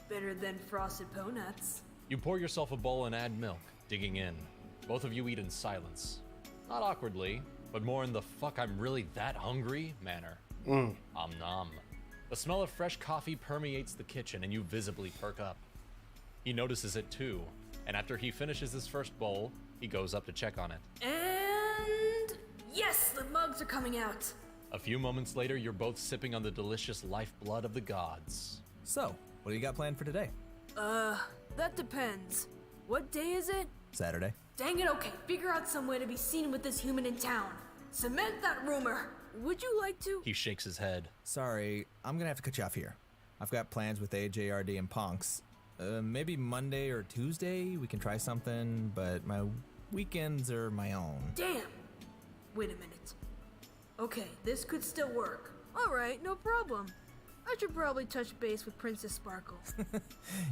Better than frosted po-nuts. You pour yourself a bowl and add milk, digging in. Both of you eat in silence. Not awkwardly, but more in the fuck I'm really that hungry manner. Om nom. The smell of fresh coffee permeates the kitchen and you visibly perk up. He notices it too, and after he finishes his first bowl, he goes up to check on it. And... yes, the mugs are coming out. A few moments later, you're both sipping on the delicious lifeblood of the gods. So, what do you got planned for today? That depends. What day is it? Saturday. Dang it, okay. Figure out some way to be seen with this human in town. Cement that rumor. Would you like to? He shakes his head. Sorry, I'm gonna have to cut you off here. I've got plans with AJRD and Ponks. Maybe Monday or Tuesday we can try something, but my weekends are my own. Damn! Wait a minute. Okay, this could still work. Alright, no problem. I should probably touch base with Princess Sparkle.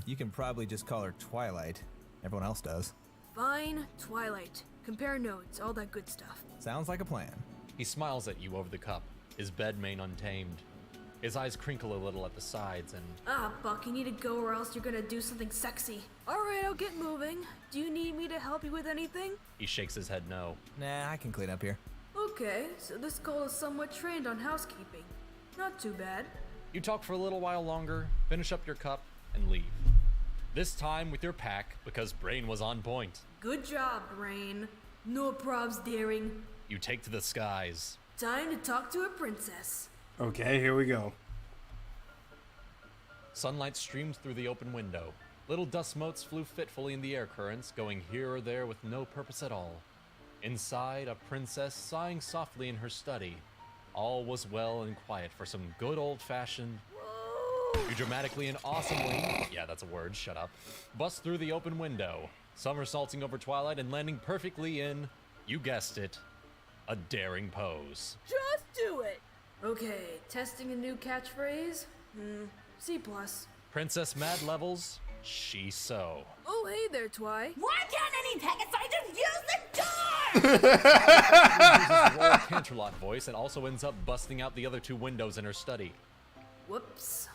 You can probably just call her Twilight. Everyone else does. Fine, Twilight. Compare notes, all that good stuff. Sounds like a plan. He smiles at you over the cup, his bed mane untamed. His eyes crinkle a little at the sides and... Ah, Buck, you need to go or else you're gonna do something sexy. Alright, I'll get moving. Do you need me to help you with anything? He shakes his head no. Nah, I can clean up here. Okay, so this cult is somewhat trained on housekeeping. Not too bad. You talk for a little while longer, finish up your cup, and leave. This time with your pack, because Brain was on point. Good job, Brain. No probs, Daring. You take to the skies. Time to talk to a princess. Okay, here we go. Sunlight streams through the open window. Little dust motes flew fitfully in the air currents, going here or there with no purpose at all. Inside, a princess sighing softly in her study. All was well and quiet for some good old-fashioned... You dramatically and awesomely, yeah, that's a word, shut up, bust through the open window, somersaulting over Twilight and landing perfectly in, you guessed it, a daring pose. Just do it! Okay, testing a new catchphrase? C+. Princess Mad levels, she so. Oh, hey there, Twy. Why can't any Pegasus just use the door? Uses royal Canterlot voice and also ends up busting out the other 2 windows in her study. Whoops.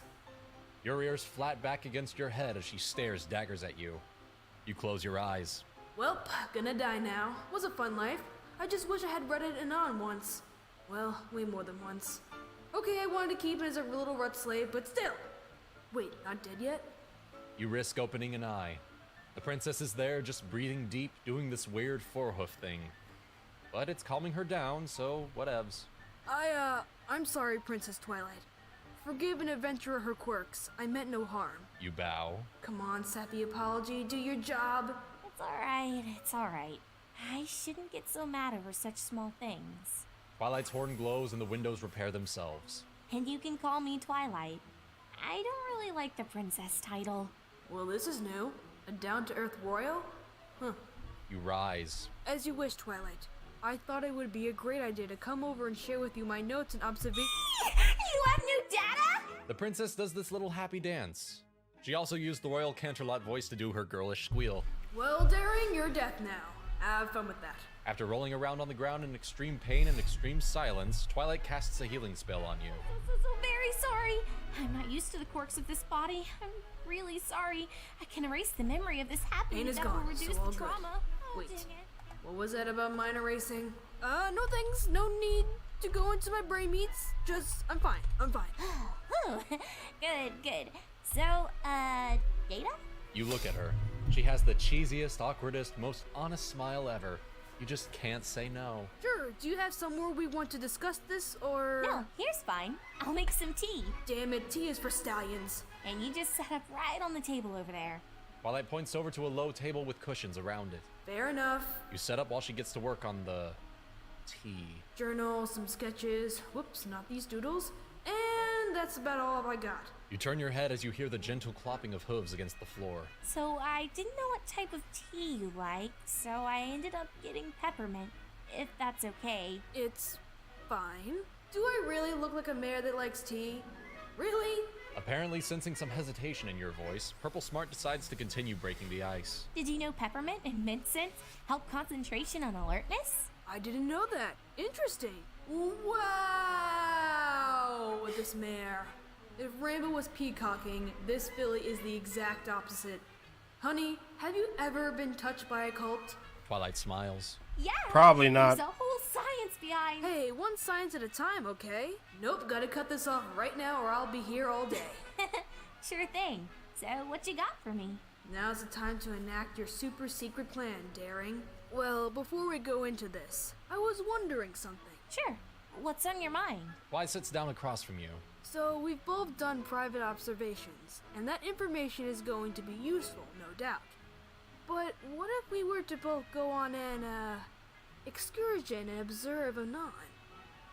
Your ears flat back against your head as she stares daggers at you. You close your eyes. Welp, gonna die now. Was a fun life. I just wish I had read it and on once. Well, way more than once. Okay, I wanted to keep it as a little rut slave, but still. Wait, not dead yet? You risk opening an eye. The princess is there just breathing deep, doing this weird four-hoof thing. But it's calming her down, so whatevs. I'm sorry, Princess Twilight. Forgive an adventurer her quirks. I meant no harm. You bow. Come on, sappy apology. Do your job. It's alright, it's alright. I shouldn't get so mad over such small things. Twilight's horn glows and the windows repair themselves. And you can call me Twilight. I don't really like the princess title. Well, this is new. A down-to-earth royal? Huh. You rise. As you wish, Twilight. I thought it would be a great idea to come over and share with you my notes and observations. You have new data? The princess does this little happy dance. She also used the royal Canterlot voice to do her girlish squeal. Well, Daring, you're deaf now. Have fun with that. After rolling around on the ground in extreme pain and extreme silence, Twilight casts a healing spell on you. So very sorry. I'm not used to the quirks of this body. I'm really sorry. I can erase the memory of this happening. Pain is that gone, will reduce so all the good. trauma. Oh, Wait. dang it. What was that about mine erasing? No thanks. No need to go into my brain meats. Just, I'm fine. I'm fine. Oh, good. So, data? You look at her. She has the cheesiest, awkwardest, most honest smile ever. You just can't say no. Sure. Do you have somewhere we want to discuss this, or...? No, here's fine. I'll make some tea. Damn it, tea is for stallions. And you just set up right on the table over there. Twilight points over to a low table with cushions around it. Fair enough. You set up while she gets to work on the tea. Journal, some sketches. Whoops, not these doodles. And that's about all I got. You turn your head as you hear the gentle clopping of hooves against the floor. So I didn't know what type of tea you like, so I ended up getting peppermint, if that's okay. It's fine. Do I really look like a mayor that likes tea? Really? Apparently sensing some hesitation in your voice, Purple Smart decides to continue breaking the ice. Did you know peppermint and mint scents help concentration and alertness? I didn't know that. Interesting. Wow! With this mare. If Rainbow was peacocking, this filly is the exact opposite. Honey, have you ever been touched by a cult? Twilight smiles. Yeah! Probably not. There's a whole science behind. Hey, one science at a time, okay? Nope, gotta cut this off right now or I'll be here all day. Sure thing. So, what you got for me? Now's the time to enact your super secret plan, Daring. Well, before we go into this, I was wondering something. Sure. What's on your mind? Twilight sits down across from you. So, we've both done private observations, and that information is going to be useful, no doubt. But what if we were to both go on an, excursion and observe anon?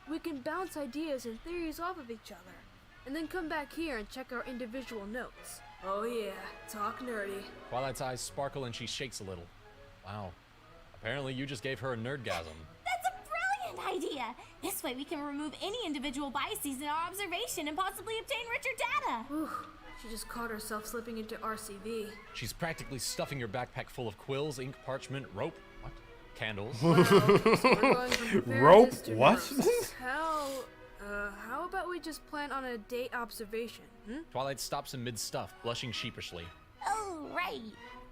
We can bounce ideas and theories off of each other, and then come back here and check our individual notes. Oh yeah, talk nerdy. Twilight's eyes sparkle and she shakes a little. Wow. Apparently you just gave her a nerdgasm. That's a brilliant idea! This way we can remove any individual biases in our observation and possibly obtain richer data! Whew, she just caught herself slipping into RCV. She's practically stuffing your backpack full of quills, ink, parchment, rope, what? Candles. Wow, so we're going from Rope? fairness to What? neurosis. How about we just plan on a date observation, Twilight stops in mid-stuff, blushing sheepishly. Oh, right.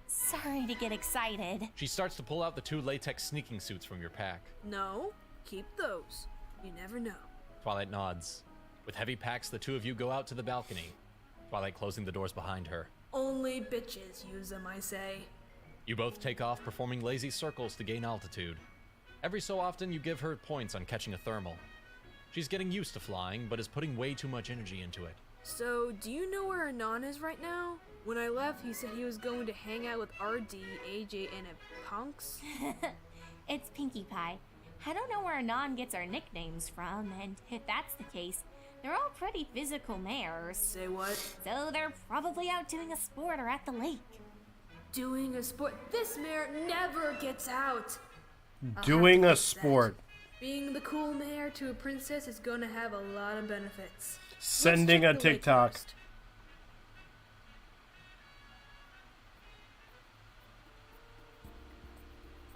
Sorry to get excited. She starts to pull out the 2 latex sneaking suits from your pack. No, keep those. You never know. Twilight nods. With heavy packs, the 2 of you go out to the balcony. Twilight closing the doors behind her. Only bitches use them, I say. You both take off, performing lazy circles to gain altitude. Every so often, you give her points on catching a thermal. She's getting used to flying, but is putting way too much energy into it. So, do you know where Anon is right now? When I left, he said he was going to hang out with RD, AJ, and Punks. It's Pinkie Pie. I don't know where Anon gets our nicknames from, and if that's the case, they're all pretty physical mares. Say what? So they're probably out doing a sport or at the lake. Doing a sport? This mare never gets out! Doing a sport. Being the cool mare to a princess is gonna have a lot of benefits. Sending a Let's check the lake TikTok. first.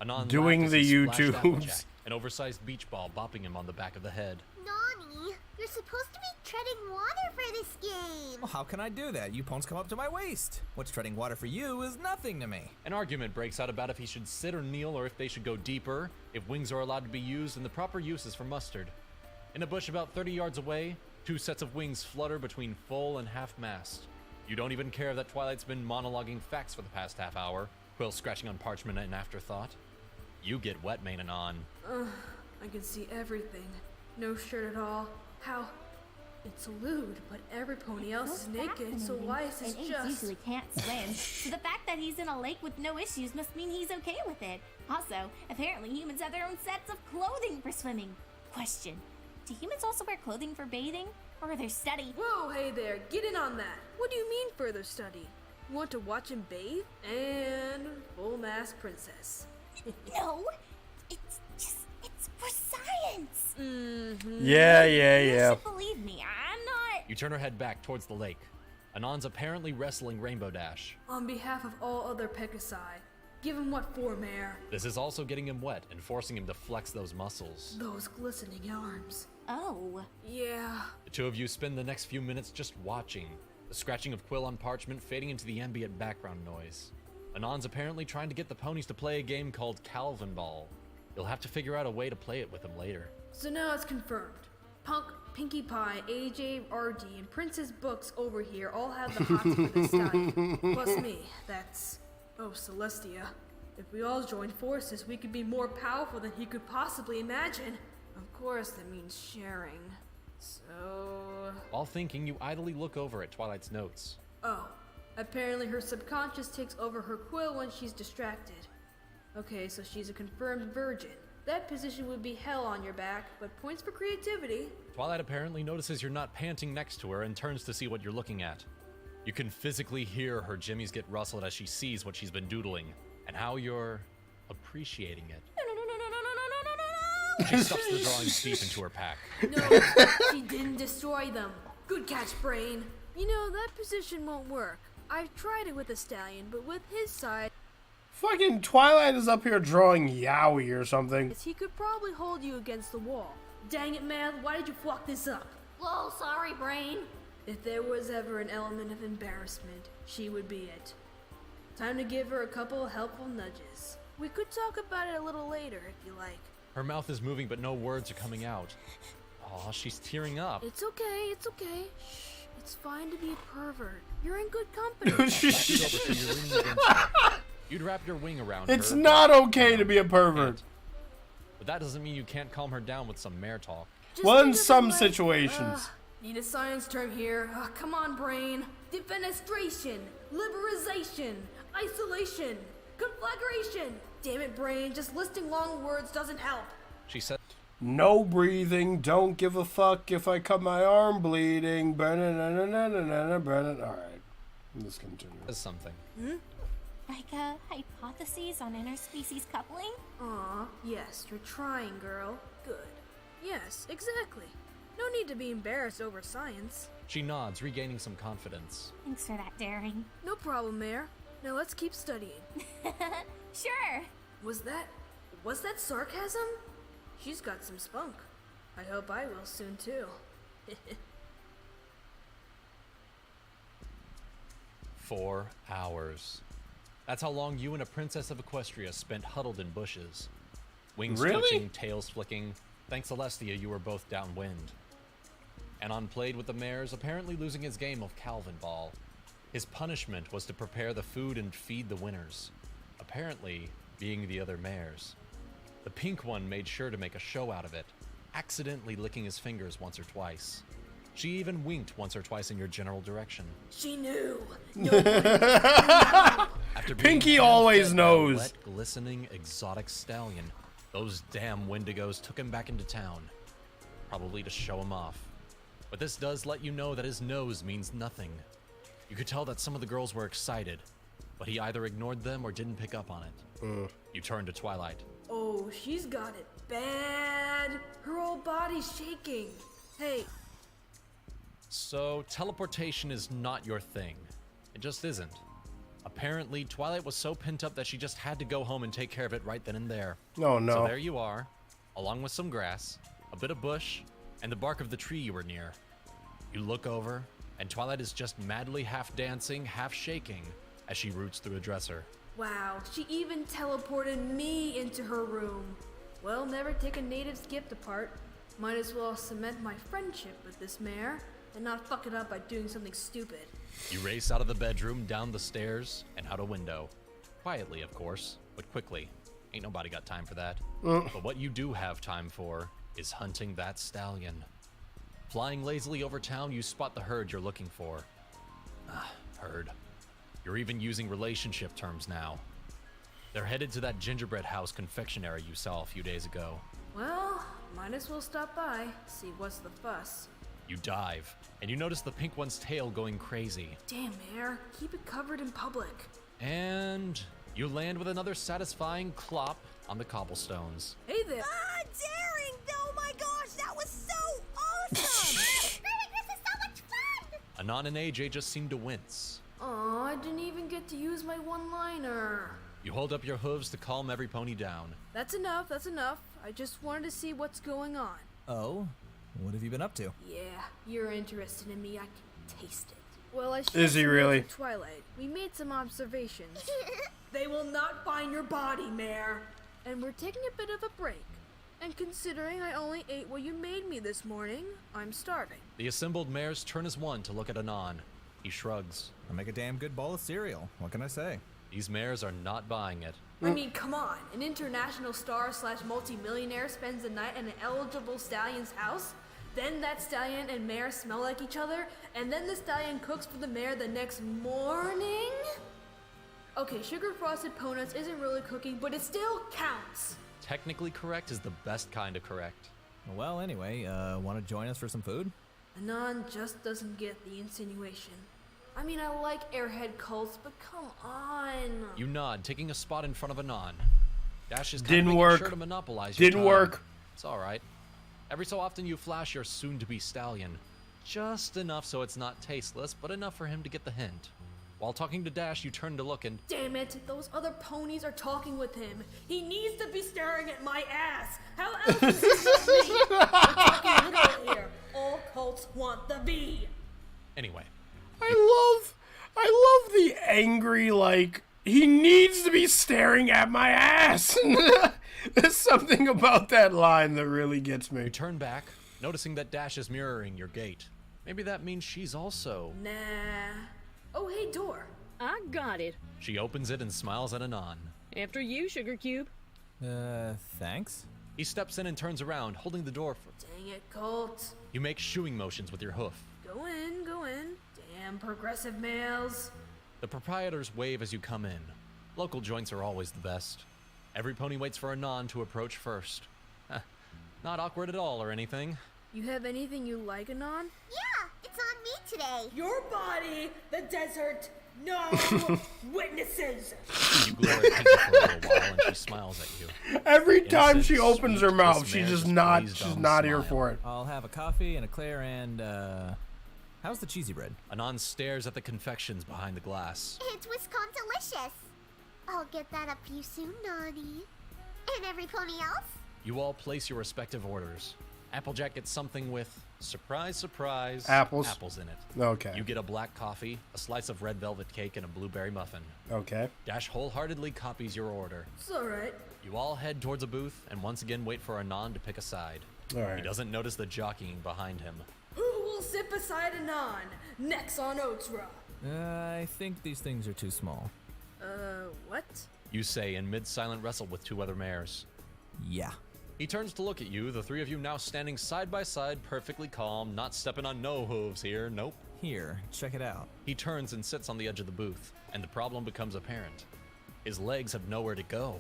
Anon Doing laughed the as he splashed YouTubes. Applejack, an oversized beach ball bopping him on the back of the head. Nani, you're supposed to be treading water for this game. Well, how can I do that? You pawns come up to my waist. What's treading water for you is nothing to me. An argument breaks out about if he should sit or kneel or if they should go deeper, if wings are allowed to be used, and the proper uses for mustard. In a bush about 30 yards away, 2 sets of wings flutter between full and half-mast. You don't even care that Twilight's been monologuing facts for the past half hour, quill scratching on parchment in afterthought. You get wet, Anon. I can see everything. No shirt at all. How It's lewd, but every pony else is naked, so Fascinating. why is this And apes just... usually can't swim, so the fact that he's in a lake with no issues must mean he's okay with it. Also, apparently humans have their own sets of clothing for swimming. Question, do humans also wear clothing for bathing? Further study? Whoa, hey there, get in on that. What do you mean further study? Want to watch him bathe? And full mask princess. No, it's for science. Yeah. You should believe me, I'm not... You turn her head back towards the lake. Anon's apparently wrestling Rainbow Dash. On behalf of all other Pegasi, give him what for, Mayor? This is also getting him wet and forcing him to flex those muscles. Those glistening arms. Oh. Yeah. The two of you spend the next few minutes just watching, the scratching of quill on parchment fading into the ambient background noise. Anon's apparently trying to get the ponies to play a game called Calvin Ball. You'll have to figure out a way to play it with him later. So now it's confirmed. Punk, Pinkie Pie, AJ, RD, and Princess Books over here all have the hots for this stallion. Plus me, that's... Oh, Celestia. If we all joined forces, we could be more powerful than he could possibly imagine. Of course, that means sharing. So... While thinking, you idly look over at Twilight's notes. Oh. Apparently her subconscious takes over her quill when she's distracted. Okay, so she's a confirmed virgin. That position would be hell on your back, but points for creativity. Twilight apparently notices you're not panting next to her and turns to see what you're looking at. You can physically hear her jimmies get rustled as she sees what she's been doodling, and how you're appreciating it. She stuffs the drawings deep into her pack. No, she didn't destroy them. Good catch, Brain. You know, that position won't work. I've tried it with a stallion, but with his side... Fucking Twilight is up here drawing yaoi or something. He could probably hold you against the wall. Dang it, man, why did you fuck this up? Whoa, sorry, Brain. If there was ever an element of embarrassment, she would be it. Time to give her a couple helpful nudges. We could talk about it a little later, if you like. Her mouth is moving, but no words are coming out. Aw, she's tearing up. It's okay, it's okay. Shh, it's fine to be a pervert. You're in good company. You'd wrap your wing around It's her. not okay to be a pervert. But that doesn't mean you can't calm her down with some mare talk. Well, in some situations. Need a science term here. Come on, Brain. Defenestration, liberalization, isolation, conflagration. Damn it, Brain. Just listing long words doesn't help. She said, No breathing, don't give a fuck if I cut my arm bleeding. Alright, let's continue. Something. Like hypotheses on interspecies coupling? Aw, yes, you're trying, girl. Good. Yes, exactly. No need to be embarrassed over science. She nods, regaining some confidence. Thanks for that, Daring. No problem, Mayor. Now let's keep studying. Sure. Was that sarcasm? She's got some spunk. I hope I will soon, too. 4 hours. That's how long you and a princess of Equestria spent huddled in bushes. Wings Really? twitching, tails flicking. Thanks Celestia, you were both downwind. Anon played with the mares, apparently losing his game of Calvin Ball. His punishment was to prepare the food and feed the winners, apparently being the other mares. The pink one made sure to make a show out of it, accidentally licking his fingers once or twice. She even winked once or twice in your general direction. She knew. After being Pinky always hand-fed by a knows. wet, glistening, exotic stallion, those damn Wendigos took him back into town. Probably to show him off. But this does let you know that his nose means nothing. You could tell that some of the girls were excited, but he either ignored them or didn't pick up on it. You turn to Twilight. Oh, she's got it bad. Her whole body's shaking. Hey, So, teleportation is not your thing. It just isn't. Apparently, Twilight was so pent up that she just had to go home and take care of it right then and there. Oh, no. So there you are, along with some grass, a bit of bush, and the bark of the tree you were near. You look over, and Twilight is just madly half dancing, half shaking, as she roots through a dresser. wow, she even teleported me into her room. Well, never take a native's gift apart. Might as well cement my friendship with this mare and not fuck it up by doing something stupid. You race out of the bedroom, down the stairs, and out a window. Quietly, of course, but quickly. Ain't nobody got time for that. But what you do have time for is hunting that stallion. Flying lazily over town, you spot the herd you're looking for. Herd. You're even using relationship terms now. They're headed to that gingerbread house confectionery you saw a few days ago. Well, might as well stop by, see what's the fuss. You dive, and you notice the pink one's tail going crazy. Damn, Mayor, keep it covered in public. And you land with another satisfying clop on the cobblestones. Hey there. Ah, daring! Oh my gosh, that was so awesome! This is so much fun! Anon and AJ just seem to wince. Aw, I didn't even get to use my one-liner. You hold up your hooves to calm every pony down. That's enough, that's enough. I just wanted to see what's going on. Oh? What have you been up to? Yeah, you're interested in me, I can taste it. Well, I Is he really? Twilight. We made some observations. They will not find your body, Mayor. And we're taking a bit of a break. And considering I only ate what you made me this morning, I'm starving. The assembled mares turn as one to look at Anon. He shrugs. I make a damn good bowl of cereal. What can I say? These mares are not buying it. I mean, come on. An international star/multi-millionaire spends the night at an eligible stallion's house. Then that stallion and mare smell like each other. And then the stallion cooks for the mare the next morning? Okay, sugar-frosted peanuts isn't really cooking, but it still counts. Technically correct is the best kind of correct. Well, anyway, want to join us for some food? Anon just doesn't get the insinuation. I mean, I like airhead cults, but come on. You nod, taking a spot in front of Anon. Dash is kind Didn't of making work. sure to monopolize your Didn't time. work. It's alright. Every so often you flash your soon-to-be stallion. Just enough so it's not tasteless, but enough for him to get the hint. While talking to Dash, you turn to look and... Damn it, those other ponies are talking with him. He needs to be staring at my ass. How else does he know me? We're talking literal here. All cults want the bee. Anyway. I love the angry, like, he needs to be staring at my ass. There's something about that line that really gets me. You turn back, noticing that Dash is mirroring your gait. Maybe that means she's also... Nah. Oh, hey, door. I got it. She opens it and smiles at Anon. After you, Sugar Cube. Thanks? He steps in and turns around, holding the door for... Dang it, cult. You make shooing motions with your hoof. Go in, go in. Damn progressive males. The proprietors wave as you come in. Local joints are always the best. Every pony waits for Anon to approach first. Not awkward at all or anything. You have anything you like, Anon? Yeah, it's on me today. Your body, the desert, no witnesses. You glare at Pinky for a little while and she smiles at you. Every time Innocent, she opens her sweet, mouth, this she's mare just just not, pleased she's dumb not here smile. for it. I'll have a coffee and a Claire and, how's the cheesy bread? Anon stares at the confections behind the glass. It's Wisconsin-licious. I'll get that up for you soon, Nani. And every pony else? You all place your respective orders. Applejack gets something with, surprise, surprise, Apples in it. Okay. You get a black coffee, a slice of red velvet cake, and a blueberry muffin. Okay. Dash wholeheartedly copies your order. It's alright. You all head towards a booth and once again wait for Anon to pick a side. Alright. He doesn't notice the jockeying behind him. Who will sit beside Anon? Next on Oatsra. I think these things are too small. What? You say in mid-silent wrestle with two other mares. Yeah. He turns to look at you, the three of you now standing side by side, perfectly calm, not stepping on no hooves here, nope. Here, check it out. He turns and sits on the edge of the booth, and the problem becomes apparent. His legs have nowhere to go.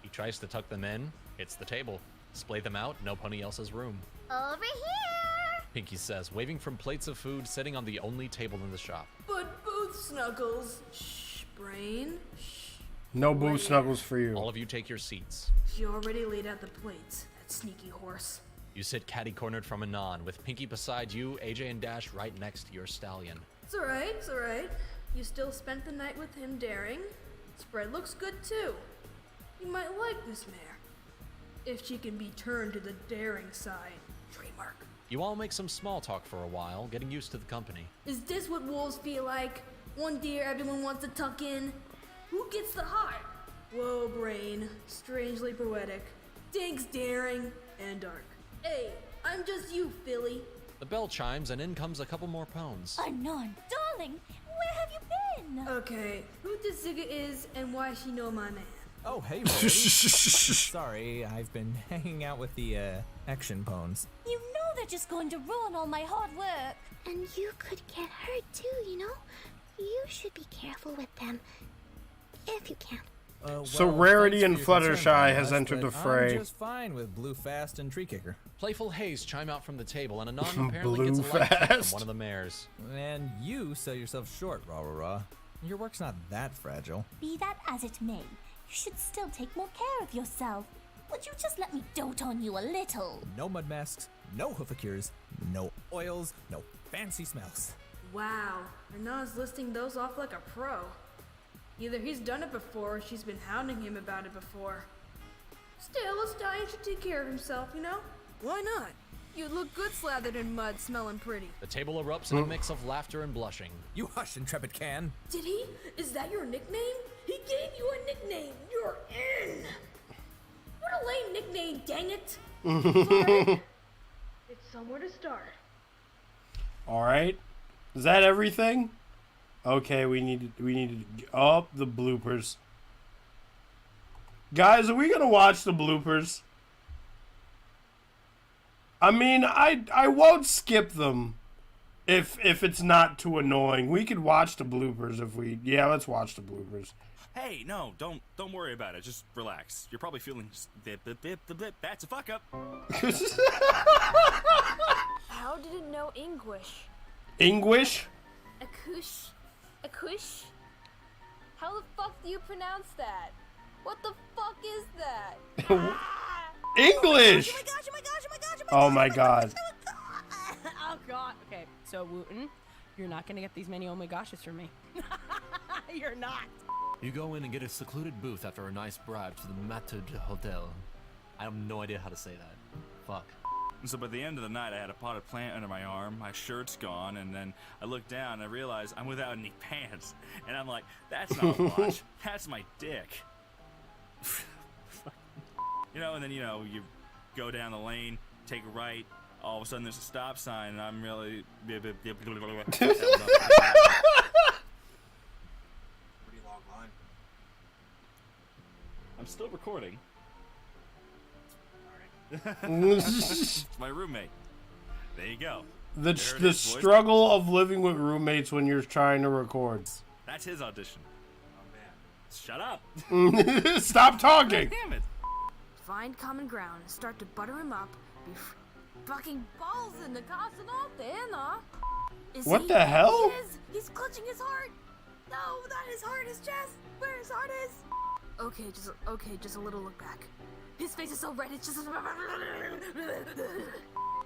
He tries to tuck them in, hits the table. Splay them out, no pony else's room. Over here! Pinky says, waving from plates of food sitting on the only table in the shop. But Booth Snuggles. Shh, brain. Shh. No booth snuggles for you. All of you take your seats. She already laid out the plates. That sneaky horse. You sit catty-cornered from Anon, with Pinky beside you, AJ and Dash right next to your stallion. It's alright, it's alright. You still spent the night with him daring. Spread looks good too. You might like this mare. If she can be turned to the daring side. Trademark. You all make some small talk for a while, getting used to the company. Is this what wolves feel like? One deer everyone wants to tuck in? Who gets the heart? Whoa, brain. Strangely poetic. Dinks daring and dark. Hey, I'm just you, Philly. The bell chimes and in comes a couple more pones. Anon, darling, where have you been? Okay, who Ziga is and why she know my man? Oh, hey, Rose. Sorry, I've been hanging out with the, action pones. You know You're just going to ruin all my hard work. And you could get hurt too, you know? You should be careful with them. If you can. So Rarity and thanks for your concern, Fluttershy Thomas, has entered the but fray. I'm just fine with Blue Fast and Tree Kicker. Playful haze chime out from the table, and Anon apparently Blue gets a light kick Fast. from one of the mares. And you sell yourself short, rah rah rah. Your work's not that fragile. Be that as it may, you should still take more care of yourself. Would you just let me dote on you a little? No mud masks, no hooficures, no oils, no fancy smells. Wow, Anand's listing those off like a pro. Either he's done it before or she's been hounding him about it before. Still, a stallion should take care of himself, you know? Why not? You'd look good slathered in mud, smelling pretty. The table erupts in a mix of laughter and blushing. You hush, intrepid can. Did he? Is that your nickname? He gave you a nickname. You're in. What a lame nickname, dang it. But it's somewhere to start. Alright. Is that everything? Okay, we need to the bloopers. Guys, are we gonna watch the bloopers? I mean, I won't skip them if it's not too annoying. We could watch the bloopers if we let's watch the bloopers. Hey, no, don't worry about it. Just relax. You're probably feeling that's a fuck up. How did it know English? English? Akush? How the fuck do you pronounce that? What the fuck is that? English! Oh my god. Oh god. Okay, so Wuten, you're not gonna get these many oh my goshes from me. You're not. You go in and get a secluded booth after a nice bribe to the Maître d'Hôtel. I have no idea how to say that. Fuck. So by the end of the night, I had a potted plant under my arm, my shirt's gone, and then I look down and I realize I'm without any pants. And I'm like, that's not a watch, that's my dick. And then, you go down the lane, take a right, all of a sudden there's a stop sign, and I'm really... Pretty long line. I'm still recording. My roommate. There you go. The struggle of living with roommates when you're trying to record. That's his audition. Oh man. Shut up. Stop talking. Damn it. Find common ground and start to butter him up. Fucking balls in the casanote, no? What the hell? He's clutching his heart. No, not his heart, his chest. Where his heart is. Okay, just a little look back. His face is so red, it's just...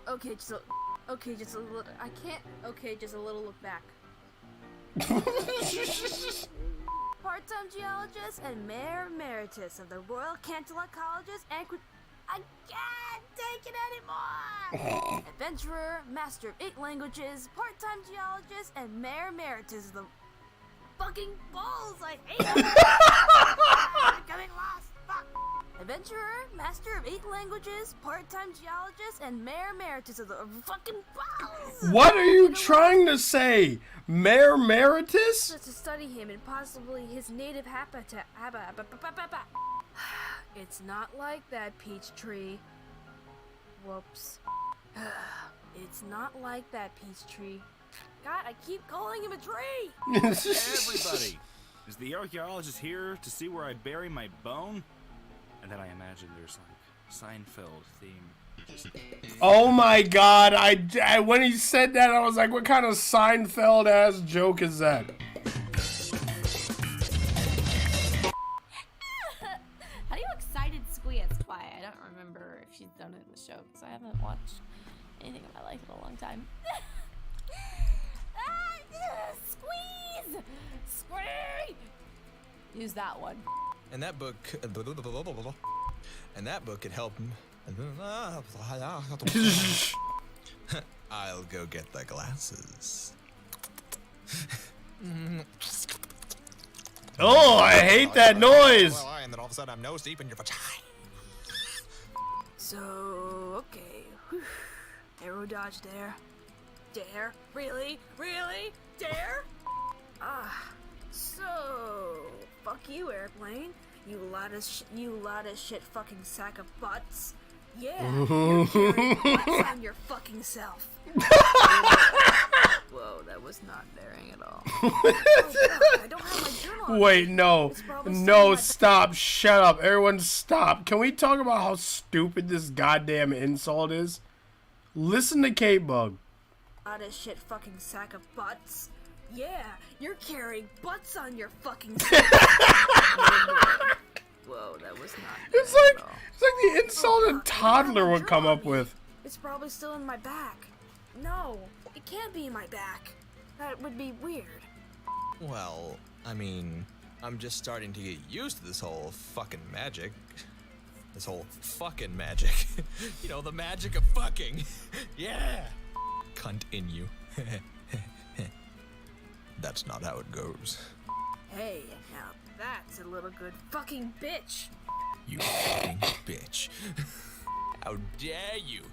Okay, just a little... I can't... Okay, just a little look back. Part-time geologist and Mayor Emeritus of the Royal Canterlot Colleges and... I can't take it anymore! Adventurer, master of 8 languages, part-time geologist, and Mayor Emeritus of the... Fucking balls, I hate it! I'm getting lost, fuck! Adventurer, master of 8 languages, part-time geologist, and Mayor Emeritus of the fucking balls! What are you trying to say? Mayor Emeritus? To study him and possibly his native habitat. It's not like that, Peachtree. Whoops. It's not like that, Peachtree. God, I keep calling him a tree! Everybody, is the archaeologist here to see where I bury my bone? And then I imagine there's like Seinfeld theme. Oh my god, I when he said that, I was like, what kind of Seinfeld-ass joke is that? How do you excited squeeze? Why? I don't remember if she's done it in the show because I haven't watched anything in my life in a long time. Squeeze! Squeeze! Use that one. And that book could help him. I'll go get the glasses. Oh, I hate that noise. And then all of a sudden I'm nose deep in your vagina. So, okay. Whew. Arrow dodge there. Dare? Really? Really? Dare? So, fuck you, airplane. You lot of shit fucking sack of butts. Yeah, you're carrying butts on your fucking self. Whoa, that was not daring at all. Oh, God, I don't have my journal on Wait, me. no. It's probably No, still stop. Shut up. Everyone stop. Can we talk about how stupid this goddamn insult is? Listen to K-Bug. Not a shit fucking sack of butts. Yeah, you're carrying butts on your fucking self. Whoa, that was not It's daring like at all. the insult a toddler would come up with. It's probably still in my back. No, it can't be in my back. That would be weird. Well, I mean, I'm just starting to get used to this whole fucking magic. This whole fucking magic. You know, the magic of fucking. Yeah! Cunt in you. That's not how it goes. Hey, now that's a little good fucking bitch. You fucking bitch. How dare you?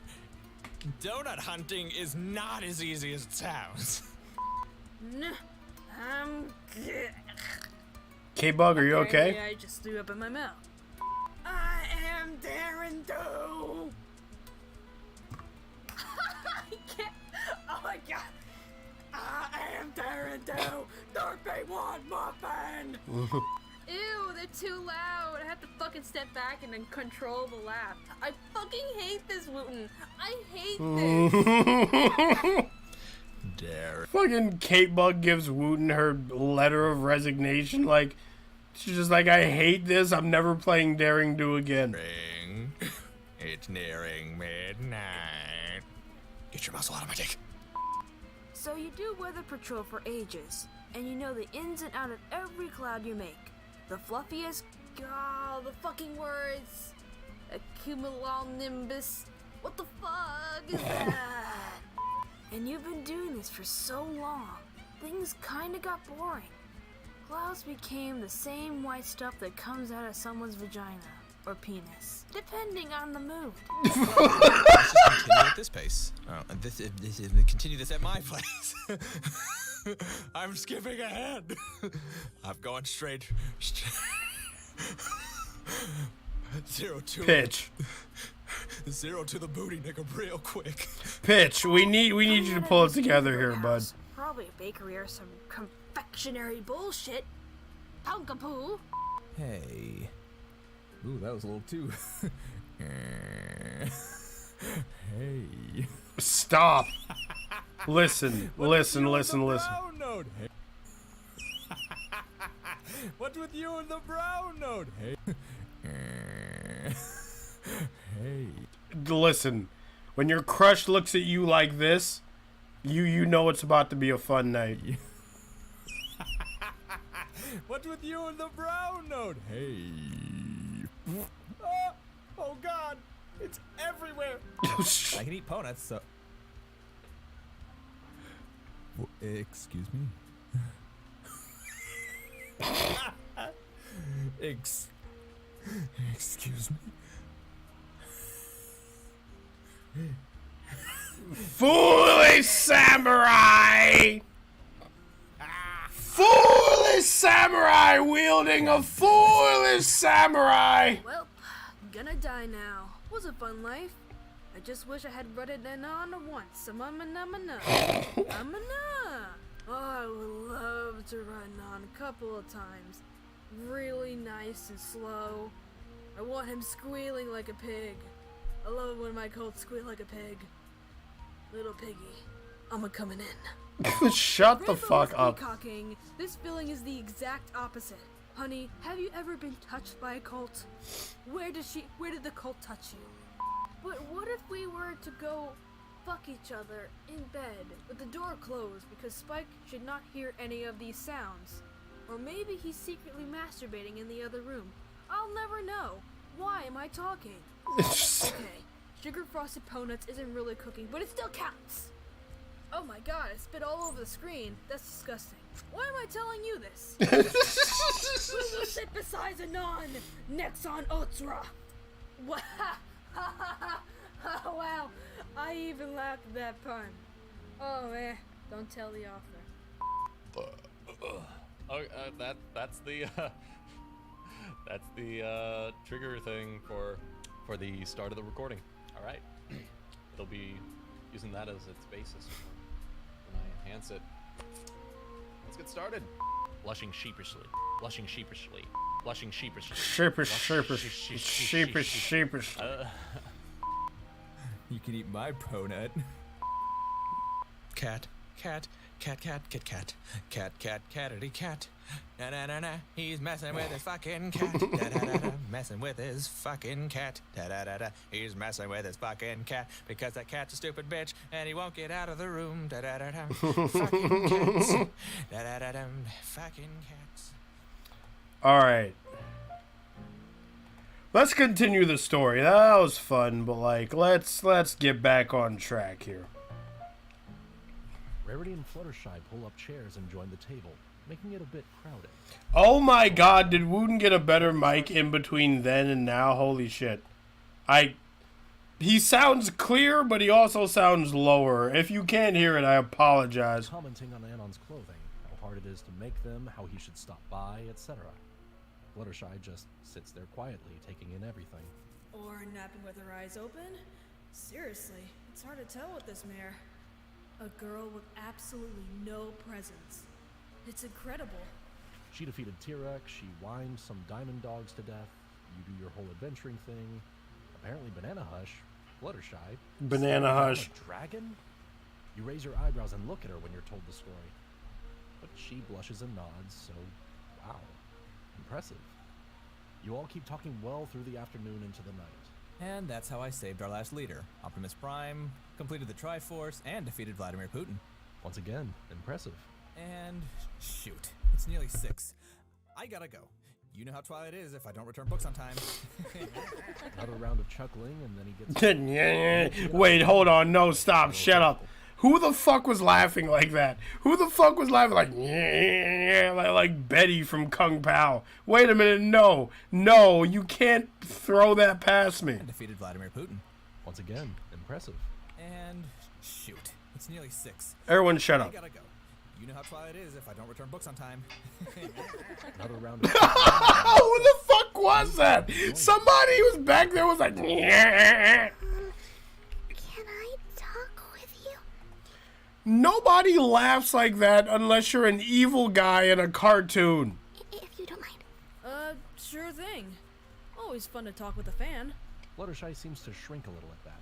Donut hunting is not as easy as it sounds. K-Bug, are you okay? Apparently I just threw up in my mouth. I am Darren Doe. I can't. Oh my god. I am Darren Doe. Don't be one muffin. Ew, they're too loud. I have to fucking step back and then control the laugh. I fucking hate this, Wuten. I hate this. Darren. Fucking K-Bug gives Wooten her letter of resignation. Like, she's just like, I hate this. I'm never playing Daring Do again. It's nearing midnight. Get your muzzle out of my dick. So you do weather patrol for ages, and you know the ins and out of every cloud you make. The fluffiest, the fucking words, a cumulonimbus. What the fuck is that? And you've been doing this for so long, things kinda got boring. Clouds became the same white stuff that comes out of someone's vagina or penis, depending on the mood. Let's just continue at this pace. Continue this at my place. I'm skipping ahead. I'm going straight. 0 to Pitch. 0 to the booty, nigga, real quick. Pitch. We need you to pull it together here, bud. Probably a bakery or some confectionery bullshit. Punkapoo. Hey. Ooh, that was a little too. Hey. Stop. Listen. Listen. Brown note. Hey. What's with you and the brown note? Hey. Hey. Listen. When your crush looks at you like this, you know it's about to be a fun night. What's with you and the brown note? Hey. Oh God, it's everywhere. I can eat peanuts, so. Well, excuse me. Excuse me. Foolish samurai! Foolish samurai wielding a foolish samurai! Well, gonna die now. Was a fun life. I just wish I had read it in on once. Oh, I would love to run on a couple of times. Really nice and slow. I want him squealing like a pig. I love it when my colts squeal like a pig. Little piggy, I'm a coming in. Shut the fuck up. Peacocking. This feeling is the exact opposite. Honey, have you ever been touched by a cult? Where did the cult touch you? But what if we were to go fuck each other in bed with the door closed because Spike should not hear any of these sounds? Or maybe he's secretly masturbating in the other room. I'll never know. Why am I talking? Okay, sugar frosted peanuts isn't really cooking, but it still counts. Oh my god, I spit all over the screen. That's disgusting. Why am I telling you this? Who will sit beside Anon Nexon Ultra? Wow. Oh, wow. I even laughed at that pun. Oh man, don't tell the author. That's the trigger thing for for the start of the recording. All right. It'll be using that as its basis when I enhance it. Let's get started. Blushing sheepishly. Blushing sheepishly. Blushing sheepishly. Sheepish. You can eat my pronut. Cat, cat, cat, cat, cat, cat, cat, cat, catity cat. Na na na na. He's messing with his fucking cat. Da da da da. Messing with his fucking cat. Da da da da. He's messing with his fucking cat because that cat's a stupid bitch and he won't get out of the room. Da da da da. Fucking cats. Da da da da. Fucking cats. All right. Let's continue the story. That was fun, but like, let's get back on track here. Rarity and Fluttershy pull up chairs and join the table, making it a bit crowded. Oh my god, did Wuten get a better mic in between then and now? Holy shit. He sounds clear, but he also sounds lower. If you can't hear it, I apologize. Commenting on Anon's clothing, how hard it is to make them, how he should stop by, etc. Fluttershy just sits there quietly, taking in everything. Or napping with her eyes open? Seriously, it's hard to tell with this mare. A girl with absolutely no presence. It's incredible. She defeated T-Rex, she whined some diamond dogs to death, you do your whole adventuring thing. Apparently Banana Hush, Fluttershy. Banana Hush. A dragon? You raise your eyebrows and look at her when you're told the story. But she blushes and nods, so wow. Impressive. You all keep talking well through the afternoon into the night. And that's how I saved our last leader, Optimus Prime, completed the Triforce, and defeated Vladimir Putin. Once again, impressive. And shoot, it's nearly 6. I gotta go. You know how Twilight is if I don't return books on time. Another round of chuckling, and then he gets... Wait, hold on. No, stop. Shut up. Who the fuck was laughing like that? Who the fuck was laughing like Betty from Kung Pao? Wait a minute. No, you can't throw that past me. And defeated Vladimir Putin. Once again, impressive. And shoot, it's nearly 6. Everyone shut up. I gotta go. You know how Twilight is if I don't return books on time. Another round of... Who the fuck was that? Somebody was back there was like... Can I talk with you? Nobody laughs like that unless you're an evil guy in a cartoon. If you don't mind. Sure thing. Always fun to talk with a fan. Fluttershy seems to shrink a little at that.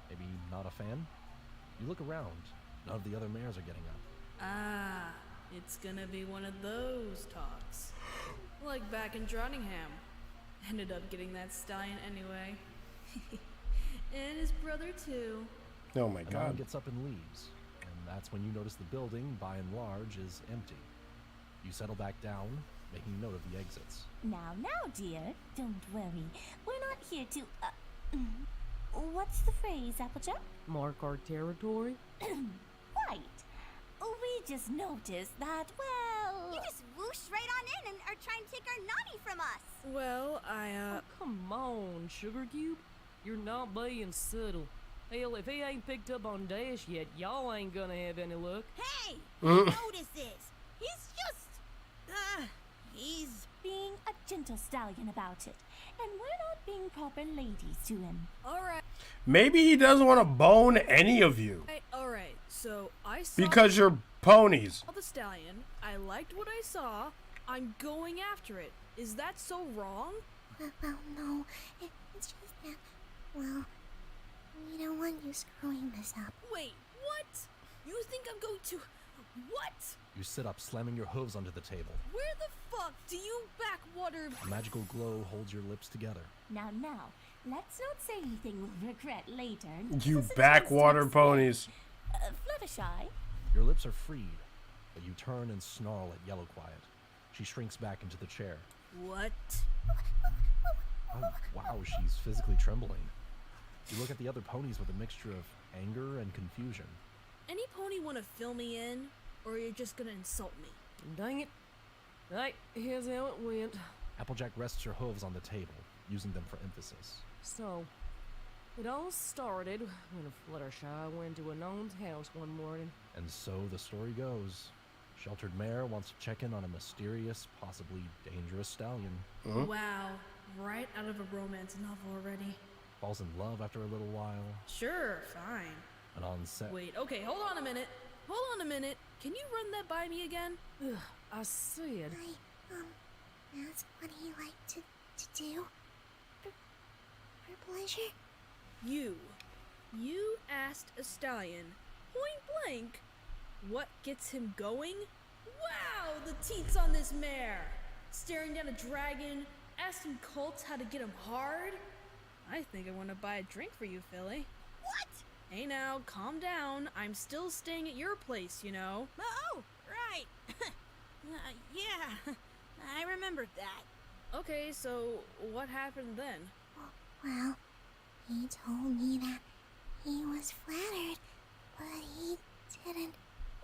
Maybe not a fan? You look around. None of the other mares are getting up. Ah, it's gonna be one of those talks. Like back in Dronningham. Ended up getting that stallion anyway. And his brother too. Oh my Anon god. gets up and leaves, and that's when you notice the building, by and large, is empty. You settle back down, making note of the exits. Now, dear, don't worry. We're not here to, what's the phrase, Applejack? Mark our territory? Right. We just noticed that, well... You just whooshed right on in and are trying to take our naughty from us. Well, Oh, come on, Sugar Cube. You're not being subtle. Hell, if he ain't picked up on Dash yet, y'all ain't gonna have any luck. Hey! Notice this. He's just... he's... being a gentle stallion about it. And we're not being proper ladies to him. alright. Maybe he doesn't want to bone any of you. Alright, so I saw... Because you're ponies. the stallion. I liked what I saw. I'm going after it. Is that so wrong? Well, no. It's just that, well, we don't want you screwing this up. Wait, what? You think I'm going to... What? You sit up, slamming your hooves onto the table. Where the fuck do you backwater... A magical glow holds your lips together. Now, let's not say anything we'll regret later. You backwater ponies. Fluttershy? Your lips are freed, but you turn and snarl at Yellow Quiet. She shrinks back into the chair. What? Oh, wow, she's physically trembling. You look at the other ponies with a mixture of anger and confusion. Any pony want to fill me in? Or you're just gonna insult me? Dang it. Right, here's how it went. Applejack rests her hooves on the table, using them for emphasis. So, it all started when Fluttershy went to Anon's house one morning. And so the story goes. Sheltered Mare wants to check in on a mysterious, possibly dangerous stallion. Wow, right out of a romance novel already. falls in love after a little while. Sure, fine. And on set. Wait, okay, hold on a minute. Hold on a minute. Can you run that by me again? Ugh, I said. That's what he liked to do. For pleasure. You asked a stallion, point blank, what gets him going? Wow, the teats on this mare! Staring down a dragon, asking colts how to get him hard? I think I want to buy a drink for you, Philly. What? Hey now, calm down. I'm still staying at your place, you know. Oh, right. Yeah, I remembered that. Okay, so what happened then? Well, he told me that he was flattered, but he didn't.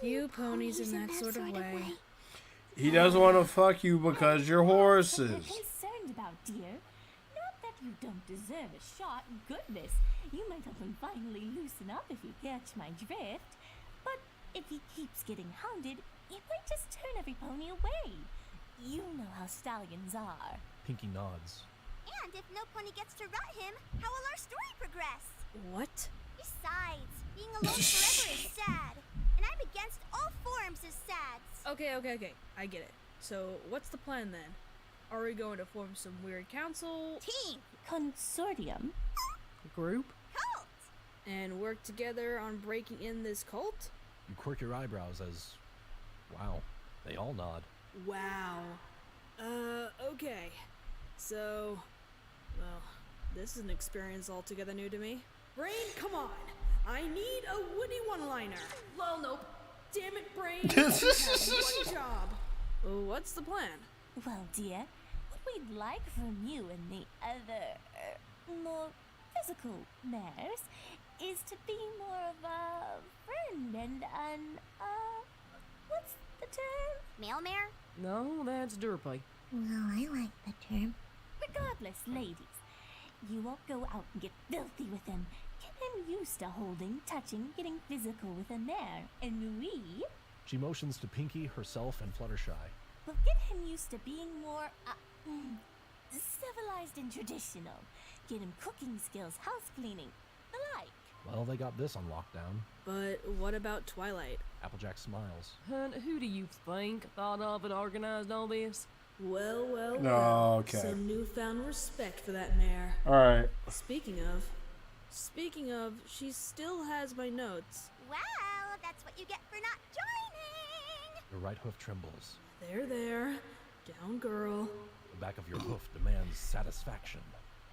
You ponies in that sort of way. He doesn't want to fuck you because you're horses. What you're concerned about, dear. Not that you don't deserve a shot. Goodness, you might even finally loosen up if you catch my drift. But if he keeps getting hounded, he might just turn every pony away. You know how stallions are. Pinky nods. And if no pony gets to rut him, how will our story progress? What? Besides, being alone forever is sad. And I'm against all forms of sads. Okay. I get it. So, what's the plan then? Are we going to form some weird council? Team. Consortium. Group. Cult. And work together on breaking in this cult? You quirk your eyebrows as... Wow. They all nod. Wow. Okay. So, well, this is an experience altogether new to me. Brain, come on! I need a witty one-liner. Well, nope. Damn it, Brain. One job. What's the plan? Well, dear, what we'd like from you and the other, more physical mares is to be more of a friend and what's the term? Male mare? No, that's derpy. Well, I like the term. Regardless, ladies, you won't go out and get filthy with him. Get him used to holding, touching, getting physical with a mare, and we She motions to Pinky, herself, and Fluttershy. will get him used to being more, civilized and traditional. Get him cooking skills, house cleaning, the like. Well, they got this on lockdown. But what about Twilight? Applejack smiles. And who do you think thought of and organized all this? Well. Oh, okay. Some newfound respect for that mare. Alright. Speaking of, she still has my notes. Well, that's what you get for not joining. Your right hoof trembles. There. Down, girl. The back of your hoof demands satisfaction.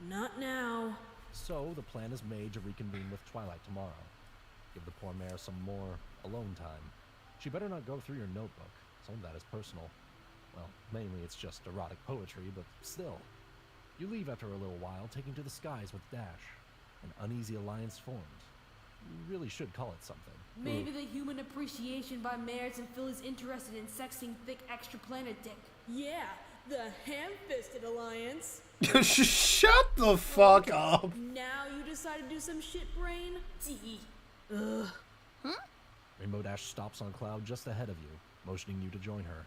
Not now. So, the plan is made to reconvene with Twilight tomorrow. Give the poor mare some more alone time. She better not go through your notebook. Some of that is personal. Well, mainly it's just erotic poetry, but still. You leave after a little while, taking to the skies with Dash. An uneasy alliance formed. You really should call it something. Maybe the human appreciation by mares and Phil is interested in sexing thick extraplanet dick. Yeah, the ham-fisted alliance. Shut the fuck up. Now you decide to do some shit, Brain? Ugh. Rainbow Dash stops on Cloud just ahead of you, motioning you to join her.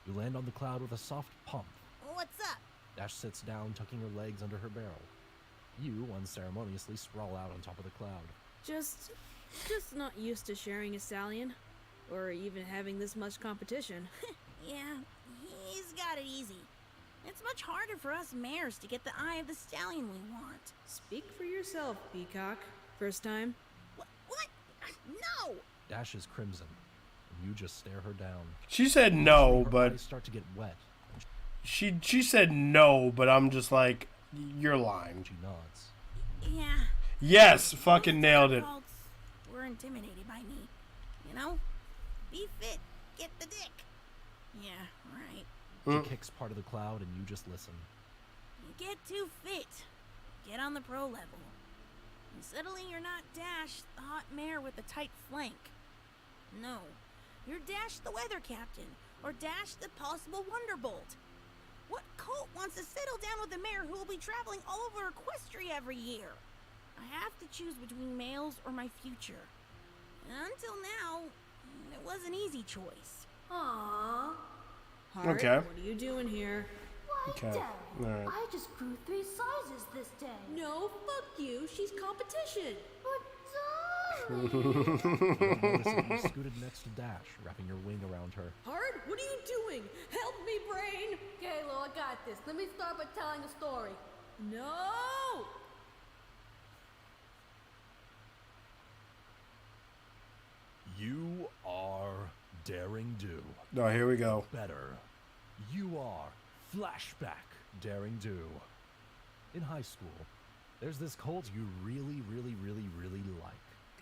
You land on the Cloud with a soft pump. What's up? Dash sits down, tucking her legs under her barrel. You unceremoniously sprawl out on top of the Cloud. Just not used to sharing a stallion. Or even having this much competition. Yeah, he's got it easy. It's much harder for us mares to get the eye of the stallion we want. Speak for yourself, Peacock. First time? What? No! Dash is crimson, and you just stare her down. She said no, Her but eyes start to get wet. she said no, but I'm just like, you're lying. She nods. Yeah. Yes, fucking nailed it. Cults were intimidated by me. You know? Be fit, get the dick. Yeah, right. She kicks part of the Cloud, and you just listen. You get too fit. Get on the pro level. And suddenly you're not Dash, the hot mare with the tight flank. No. You're Dash the weather captain, or Dash the possible wonderbolt. What cult wants to settle down with a mare who will be traveling all over Equestria every year? I have to choose between males or my future. And until now, it was an easy choice. Aww. Heart, Okay. what are you doing here? Okay. down. Alright. I just grew 3 sizes this day. No, fuck you. She's competition. You notice that you scooted next to Dash, wrapping your wing around her. Hard? What are you doing? Help me, Brain! Okay, Lo, I got this. Let me start by telling a story. No! You are Daring Do. Oh, here we go. Better. You are Flashback Daring Do. In high school, there's this cult you really like.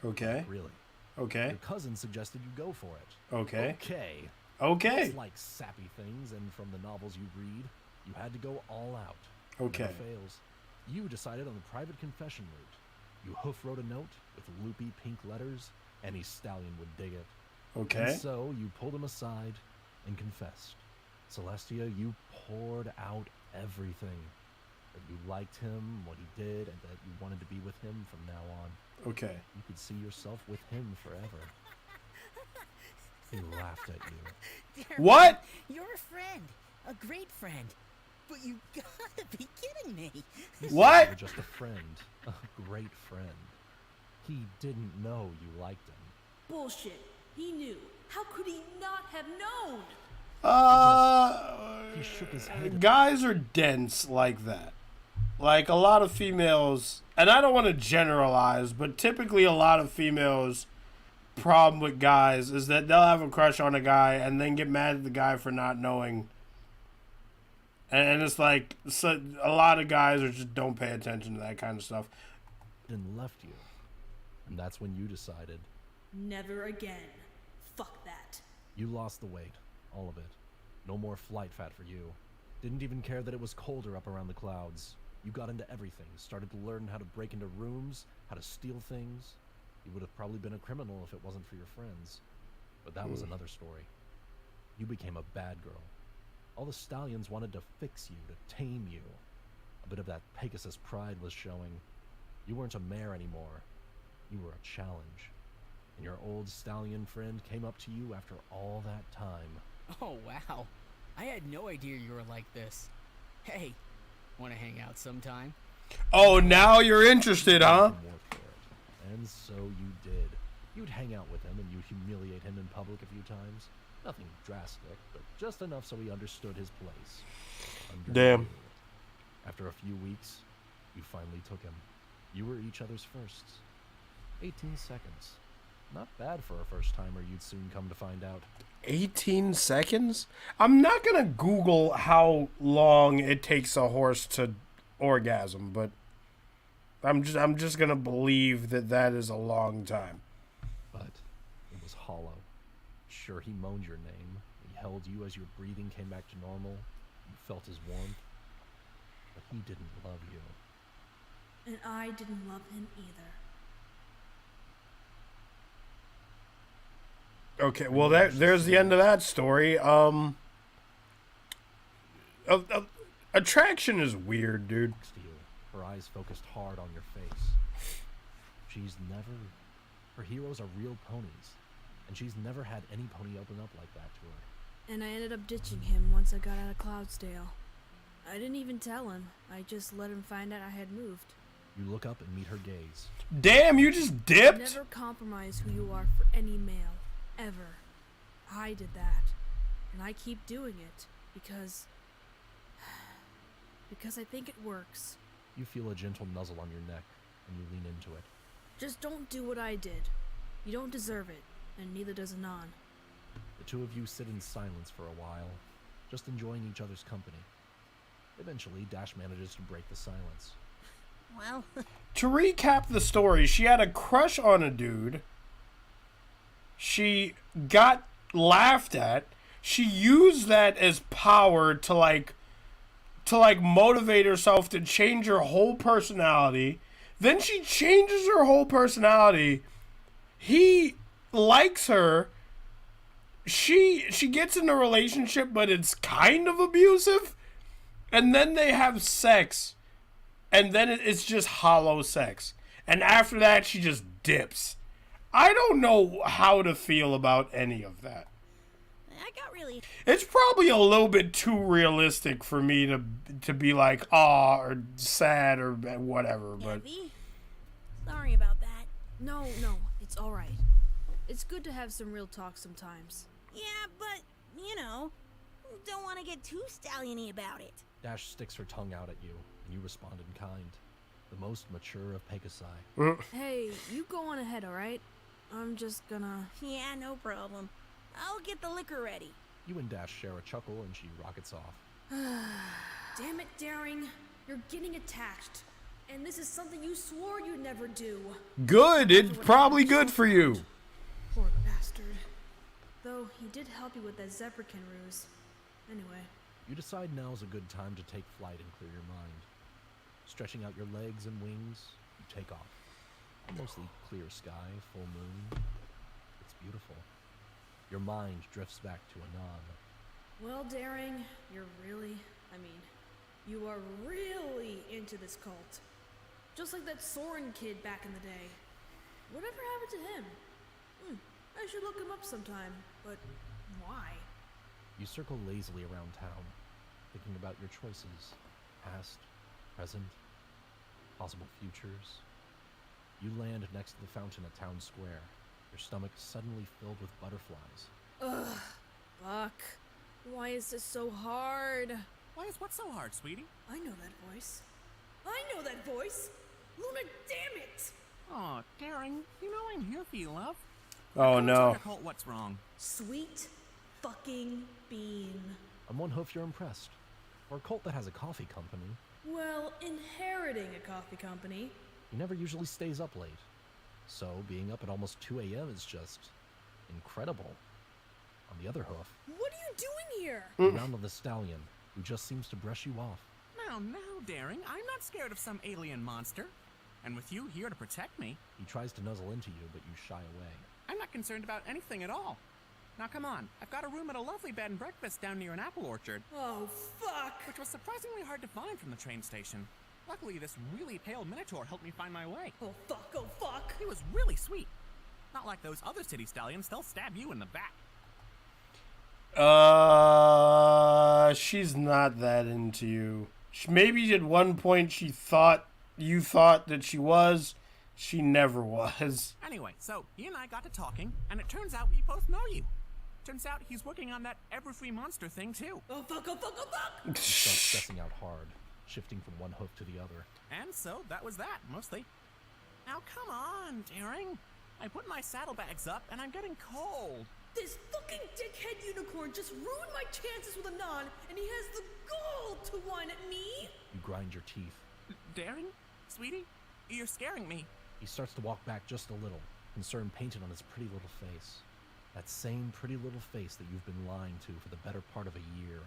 Okay. Really. Okay. Your cousin suggested you go for it. Okay. Okay. Okay. It's like sappy things, and from the novels you read, you had to go all out. Okay. Never fails. You decided on the private confession route. You hoof wrote a note with loopy pink letters. Any stallion would dig it. Okay. And so you pulled him aside and confessed. Celestia, you poured out everything. That you liked him, what he did, and that you wanted to be with him from now on. Okay. You could see yourself with him forever. He laughed at you. What? You're a friend. A great friend. But you gotta be kidding me. He What? said you were just a friend. A great friend. He didn't know you liked him. Bullshit. He knew. How could he not have known? He shook his head. Guys are dense like that. Like a lot of females, and I don't want to generalize, but typically a lot of females' problem with guys is that they'll have a crush on a guy and then get mad at the guy for not knowing. And it's like, so a lot of guys are just don't pay attention to that kind of stuff. And left you. And that's when you decided. Never again. Fuck that. You lost the weight. All of it. No more flight fat for you. Didn't even care that it was colder up around the clouds. You got into everything. Started to learn how to break into rooms, how to steal things. You would have probably been a criminal if it wasn't for your friends. But that was another story. You became a bad girl. All the stallions wanted to fix you, to tame you. A bit of that Pegasus pride was showing. You weren't a mare anymore. You were a challenge. And your old stallion friend came up to you after all that time. Oh, wow. I had no idea you were like this. Hey, want to hang out sometime? Oh, now you're interested, huh? And so you did. You'd hang out with him and you'd humiliate him in public a few times. Nothing drastic, but just enough so he understood his place. Damn. You. After a few weeks, you finally took him. You were each other's firsts. 18 seconds. Not bad for a first-timer, you'd soon come to find out. 18 seconds? I'm not gonna Google how long it takes a horse to orgasm, but I'm just gonna believe that that is a long time. But it was hollow. Sure, he moaned your name. He held you as your breathing came back to normal. You felt his warmth. But he didn't love you. And I didn't love him either. Okay, well there's the end of that story. Attraction is weird, dude. Next to you, her eyes focused hard on your face. Her heroes are real ponies, and she's never had any pony open up like that to her. And I ended up ditching him once I got out of Cloudsdale. I didn't even tell him. I just let him find out I had moved. You look up and meet her gaze. Damn, you just dipped? Never compromise who you are for any male. Ever. I did that. And I keep doing it. Because I think it works. You feel a gentle nuzzle on your neck, and you lean into it. Just don't do what I did. You don't deserve it, and neither does Anon. The two of you sit in silence for a while, just enjoying each other's company. Eventually, Dash manages to break the silence. Well... To recap the story, she had a crush on a dude. She got laughed at. She used that as power to motivate herself to change her whole personality. Then she changes her whole personality. He likes her. She gets in a relationship, but it's kind of abusive. And then they have sex. And then it's just hollow sex. And after that, she just dips. I don't know how to feel about any of that. I got really... It's probably a little bit too realistic for me to be like, ah, or sad or whatever, but... Heavy? Sorry about that. No, it's alright. It's good to have some real talk sometimes. Yeah, but, you know, don't want to get too stallion-y about it. Dash sticks her tongue out at you, and you respond in kind. The most mature of Pegasi. Hey, you go on ahead, alright? I'm just gonna... Yeah, no problem. I'll get the liquor ready. You and Dash share a chuckle, and she rockets off. Damn it, Daring. You're getting attached. And this is something you swore you'd never do. Good! It's probably good for you. Poor bastard. Though, he did help you with that Zebrakin ruse. Anyway. You decide now's a good time to take flight and clear your mind. Stretching out your legs and wings, you take off. A mostly clear sky, full moon. It's beautiful. Your mind drifts back to Anon. Well, Daring, you are really into this cult. Just like that Soren kid back in the day. Whatever happened to him? I should look him up sometime, but why? You circle lazily around town, thinking about your choices. Past, present, possible futures. You land next to the fountain at Town Square, your stomach suddenly filled with butterflies. Ugh, fuck. Why is this so hard? Why is what so hard, sweetie? I know that voice. Luna, damn it! Aw, Daring, you know I'm here for you, love. Oh no. Colt, what's wrong? Sweet fucking bean. On one hoof, you're impressed. For a cult that has a coffee company. Well, inheriting a coffee company. He never usually stays up late. So, being up at almost 2 a.m. is just incredible. On the other hoof, What are you doing here? you round on the stallion, who just seems to brush you off. Now, Daring, I'm not scared of some alien monster. And with you here to protect me... He tries to nuzzle into you, but you shy away. I'm not concerned about anything at all. Now come on, I've got a room at a lovely bed and breakfast down near an apple orchard. Oh, fuck! Which was surprisingly hard to find from the train station. Luckily, this really pale minotaur helped me find my way. Oh, fuck! He was really sweet. Not like those other city stallions, they'll stab you in the back. She's not that into you. Maybe at one point you thought that she was. She never was. Anyway, so he and I got to talking, and it turns out we both know you. Turns out he's working on that Everfree Monster thing, too. Oh, fuck! You start stressing out hard, shifting from one hoof to the other. And so that was that, mostly. Now come on, Daring. I put my saddlebags up, and I'm getting cold. This fucking dickhead unicorn just ruined my chances with Anon, and he has the gall to whine at me! You grind your teeth. Daring? Sweetie? You're scaring me. He starts to walk back just a little, concern painted on his pretty little face. That same pretty little face that you've been lying to for the better part of a year.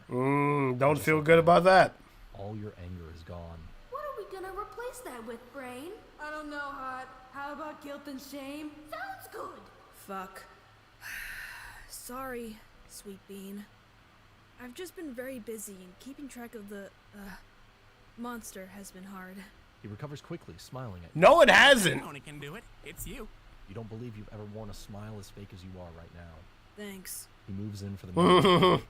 Don't feel good about that. All your anger is gone. What are we gonna replace that with, Brain? I don't know, Hot. How about guilt and shame? Sounds good. Fuck. Sorry, Sweet Bean. I've just been very busy, and keeping track of the, monster has been hard. He recovers quickly, smiling at you. No, it hasn't. Brony can do it. It's you. You don't believe you've ever worn a smile as fake as you are right now. Thanks. He moves in for the moment.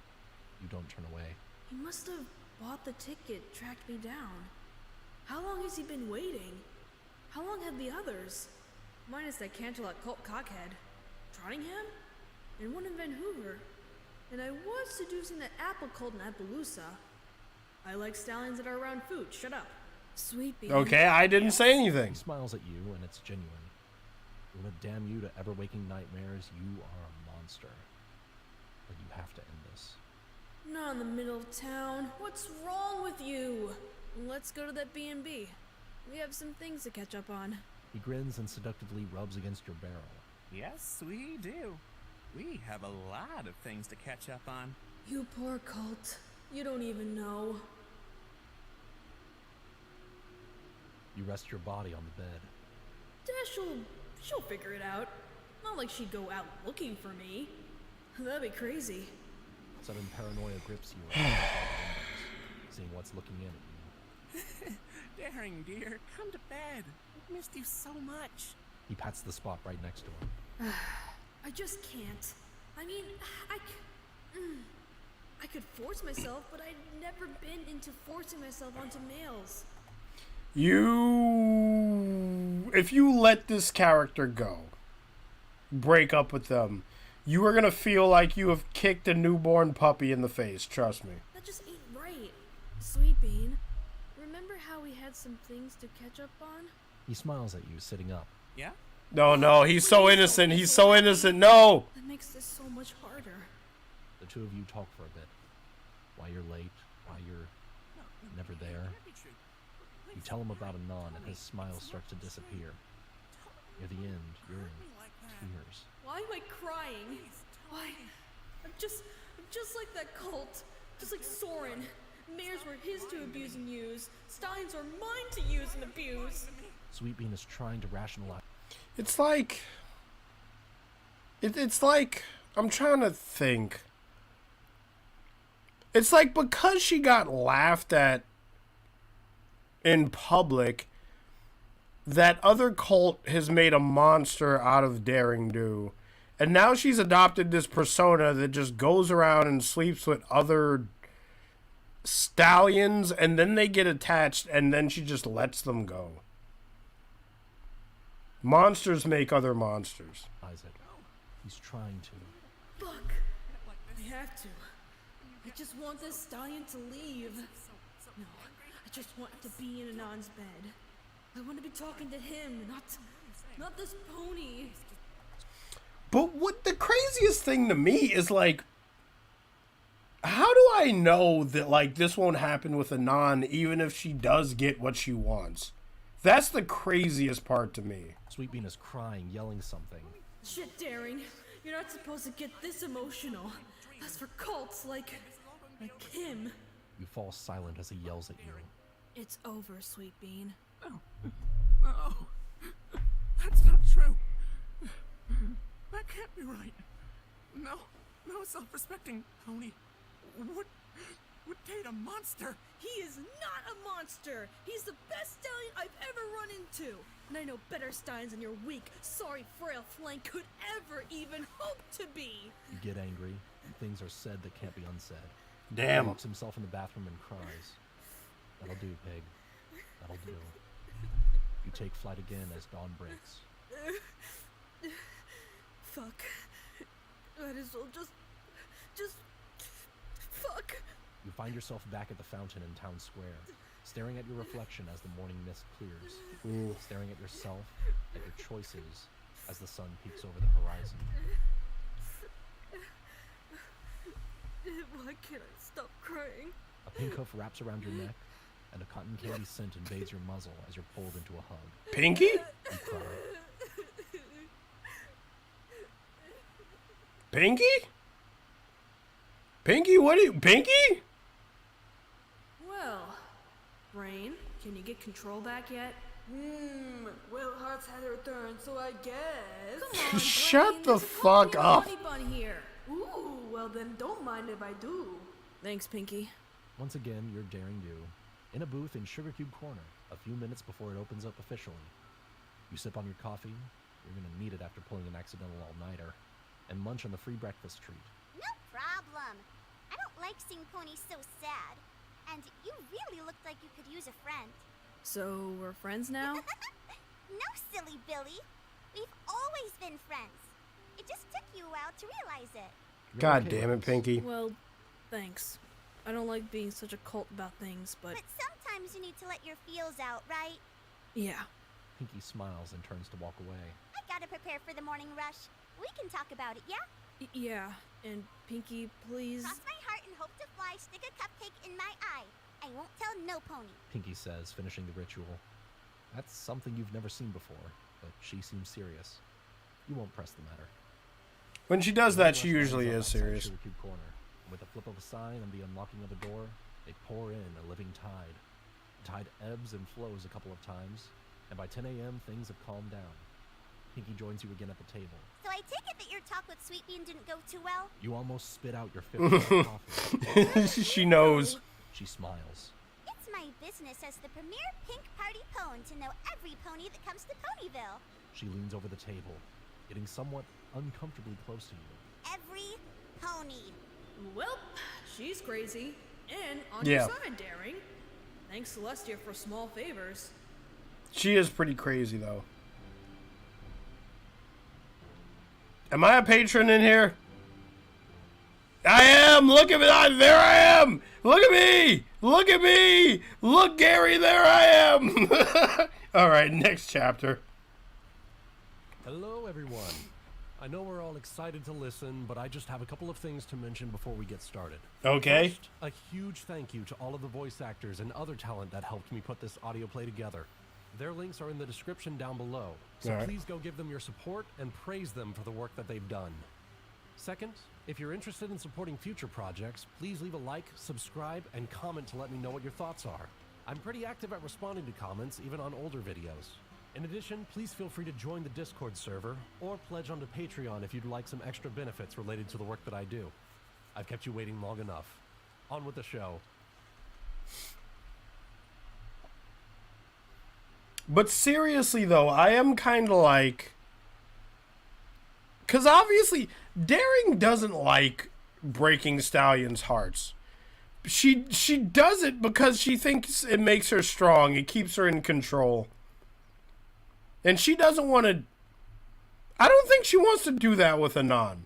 You don't turn away. He must have bought the ticket, tracked me down. How long has he been waiting? How long have the others? Minus that Canterlot cult cockhead. Trottingham? And one in Vancouver. And I was seducing that apple cult in Appaloosa. I like stallions that are around food. Shut up. Sweet Bean. Okay, I didn't say anything. He smiles at you, and it's genuine. Luna, damn you to ever-waking nightmares. You are a monster. But you have to end this. Not in the middle of town. What's wrong with you? Let's go to that B&B. We have some things to catch up on. He grins and seductively rubs against your barrel. Yes, we do. We have a lot of things to catch up on. You poor cult. You don't even know. You rest your body on the bed. Dash she'll figure it out. Not like she'd go out looking for me. That'd be crazy. Sudden paranoia grips you as you look out the windows, seeing what's looking in at you. Daring, dear, come to bed. I've missed you so much. He pats the spot right next to him. I just can't. I mean, I could force myself, but I'd never been into forcing myself onto males. If you let this character go, break up with them, you are gonna feel like you have kicked a newborn puppy in the face, trust me. That just ain't right. Sweet Bean, remember how we had some things to catch up on? He smiles at you, sitting up. Yeah? No, he's so innocent, he's so innocent, no! That makes this so much harder. The two of you talk for a bit. Why you're late, why you're never there. You tell him about Anon and his smile starts to disappear. Near the end, you're in tears. Why am I crying? Why? I'm just like that cult. Just like Soren. Mares were his to abuse and use. Steins are mine to use and abuse. Sweet Bean is trying to rationalize. It's like... It's like... I'm trying to think. It's like because she got laughed at in public, that other cult has made a monster out of Daring Do. And now she's adopted this persona that just goes around and sleeps with other stallions, and then they get attached, and then she just lets them go. Monsters make other monsters. Isaac, he's trying to. Fuck. I have to. I just want this stallion to leave. No, I just want to be in Anon's bed. I want to be talking to him, not this pony. But what the craziest thing to me is, like, how do I know that, like, this won't happen with Anon even if she does get what she wants? That's the craziest part to me. Sweet Bean is crying, yelling something. Shit, Daring. You're not supposed to get this emotional. That's for cults like him. You fall silent as he yells at you. It's over, Sweet Bean. No. That's not true. That can't be right. No self-respecting pony would date a monster. He is not a monster. He's the best stallion I've ever run into. And I know better stallions than your weak, sorry, frail flank could ever even hope to be. You get angry, and things are said that can't be unsaid. Damn. He locks himself in the bathroom and cries. That'll do, pig. That'll do. You take flight again as dawn breaks. Fuck. Might as well just fuck. You find yourself back at the fountain in town square, staring at your reflection as the morning mist clears, staring at yourself, at your choices, as the sun peeks over the horizon. Why can't I stop crying? A pink hoof wraps around your neck, and a cotton candy scent invades your muzzle as you're pulled into a hug. Pinky? You cry. Pinky? Pinky, what are you... Pinky? Well, Rain, can you get control back yet? Well, Heart's had her turn, so I guess. Come on, Shut Brain, the there's a fuck pony up. Honey bun here. Ooh, well then don't mind if I do. Thanks, Pinky. Once again, you're Daring Do, in a booth in Sugar Cube Corner, a few minutes before it opens up officially. You sip on your coffee, you're gonna need it after pulling an accidental all-nighter, and munch on the free breakfast treat. No problem. I don't like seeing ponies so sad. And you really looked like you could use a friend. So, we're friends now? No, silly Billy. We've always been friends. It just took you a while to realize it. God damn it, Pinky. Well, thanks. I don't like being such a cult about things, but... But sometimes you need to let your feels out, right? Yeah. Pinky smiles and turns to walk away. I gotta prepare for the morning rush. We can talk about it, yeah? Yeah, and Pinky, please... Cross my heart and hope to fly, stick a cupcake in my eye. I won't tell no pony. Pinky says, finishing the ritual. That's something you've never seen before, but she seems serious. You won't press the matter. When she does that, she usually is serious. Sugar Cube Corner. With a flip of a sign and the unlocking of a door, they pour in a living tide. The tide ebbs and flows a couple of times, and by 10 a.m. things have calmed down. Pinky joins you again at the table. So I take it that your talk with Sweet Bean didn't go too well? You almost spit out your 50 coffee. She knows. She smiles. It's my business as the premier pink party pone to know every pony that comes to Ponyville. She leans over the table, getting somewhat uncomfortably close to you. Every pony. Well, she's crazy. And on Yeah. your side, Daring. Thanks, Celestia, for small favors. She is pretty crazy, though. Am I a patron in here? I am! Look at me! There I am! Look at me! Look at me! Look, Gary, there I am! Alright, next chapter. Hello, everyone. I know we're all excited to listen, but I just have a couple of things to mention before we get started. Okay. First, a huge thank you to all of the voice actors and other talent that helped me put this audio play together. Their links are in the description down below, so All right. please go give them your support and praise them for the work that they've done. Second, if you're interested in supporting future projects, please leave a like, subscribe, and comment to let me know what your thoughts are. I'm pretty active at responding to comments, even on older videos. In addition, please feel free to join the Discord server, or pledge onto Patreon if you'd like some extra benefits related to the work that I do. I've kept you waiting long enough. On with the show. But seriously, though, I am kind of like... Because obviously, Daring doesn't like breaking Stallion's hearts. She does it because she thinks it makes her strong. It keeps her in control. And she doesn't want to... I don't think she wants to do that with Anon.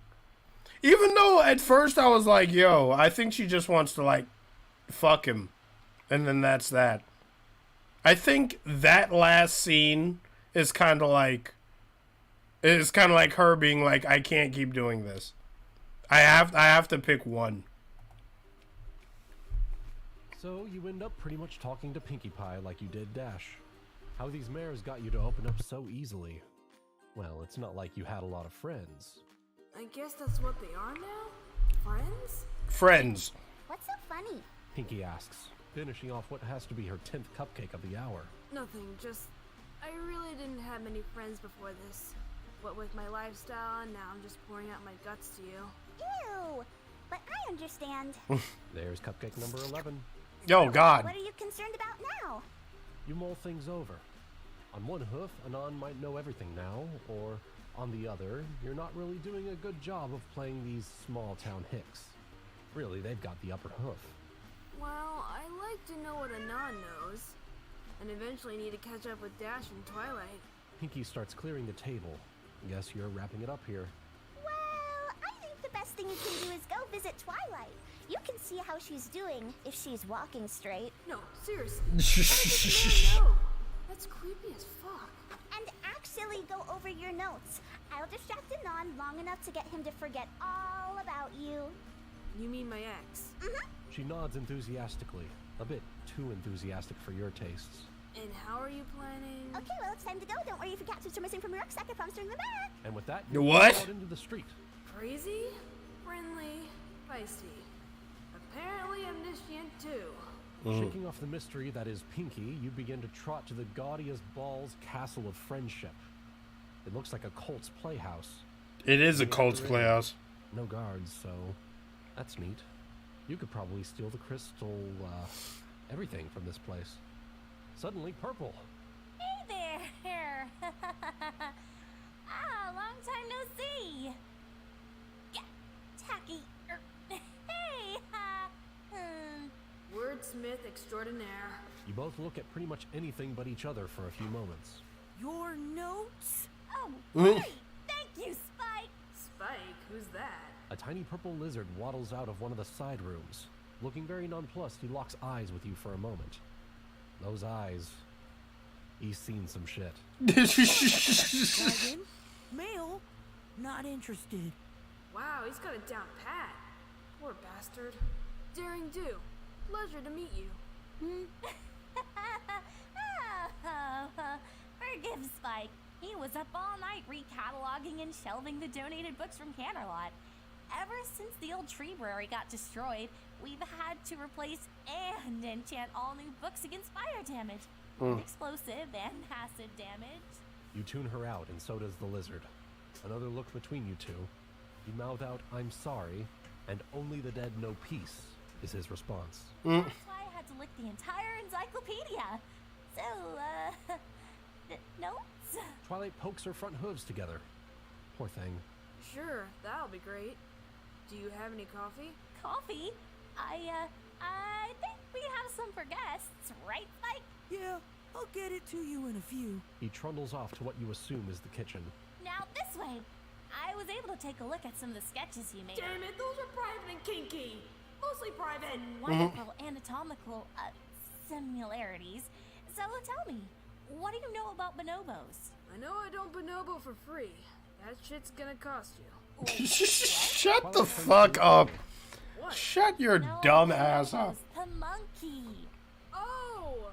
Even though at first I was like, yo, I think she just wants to, like, fuck him. And then that's that. I think that last scene is kind of like... It's kind of like her being like, I can't keep doing this. I have to pick one. So you end up pretty much talking to Pinkie Pie like you did Dash. How these mares got you to open up so easily. Well, it's not like you had a lot of friends. I guess that's what they are now? Friends? Friends. What's so funny? Pinkie asks, finishing off what has to be her 10th cupcake of the hour. Nothing, just... I really didn't have many friends before this. What with my lifestyle, now I'm just pouring out my guts to you. Ew! But I understand. There's cupcake number 11. Oh, God. What are you concerned about now? You mull things over. On one hoof, Anon might know everything now, or on the other, you're not really doing a good job of playing these small-town hicks. Really, they've got the upper hoof. Well, I like to know what Anon knows. And eventually need to catch up with Dash and Twilight. Pinkie starts clearing the table. Guess you're wrapping it up here. Well, I think the best thing you can do is go visit Twilight. You can see how she's doing, if she's walking straight. No, seriously. No, that's creepy as fuck. And actually go over your notes. I'll distract Anon long enough to get him to forget all about you. You mean my ex? Mm-hmm. She nods enthusiastically. A bit too enthusiastic for your tastes. And how are you planning? Okay, well, it's time to go. Don't worry if your captives are missing from your rucksack. I promise to bring them back. And with that, What? out into the street. Crazy, friendly, feisty. Apparently omniscient too. Shaking off the mystery that is Pinkie, you begin to trot to the gaudiest balls castle of friendship. It looks like a cult's playhouse. It is a You cult's enter in. playhouse. No guards, so that's neat. You could probably steal the crystal, everything from this place. Suddenly purple. Hey there! Long time no see! Yeah, tacky. Hey! Wordsmith extraordinaire. You both look at pretty much anything but each other for a few moments. Your notes? Oh, great! Thank you, Spike! Spike? Who's that? A tiny purple lizard waddles out of one of the side rooms. Looking very nonplussed, he locks eyes with you for a moment. Those eyes... He's seen some shit. Dragon? Male? Not interested. Wow, he's got it down pat. Poor bastard. Daring Do. Pleasure to meet you. Forgive Spike. He was up all night recataloging and shelving the donated books from Canterlot. Ever since the old tree brewery got destroyed, we've had to replace and enchant all new books against fire damage, and explosive and acid damage. You tune her out, and so does the lizard. Another look between you two. You mouth out, "I'm sorry," and "only the dead know peace," is his response. That's why I had to lick the entire encyclopedia. So, notes? Twilight pokes her front hooves together. Poor thing. Sure, that'll be great. Do you have any coffee? coffee. I think we have some for guests, right, Spike? Yeah, I'll get it to you in a few. He trundles off to what you assume is the kitchen. Now this way. I was able to take a look at some of the sketches he made. Damn it, those are private and kinky. Mostly private. Wonderful anatomical similarities. So tell me, what do you know about bonobos? I know I don't bonobo for free. That shit's gonna cost you. Shut the fuck up. What? Shut your dumb ass up. The monkey. Oh.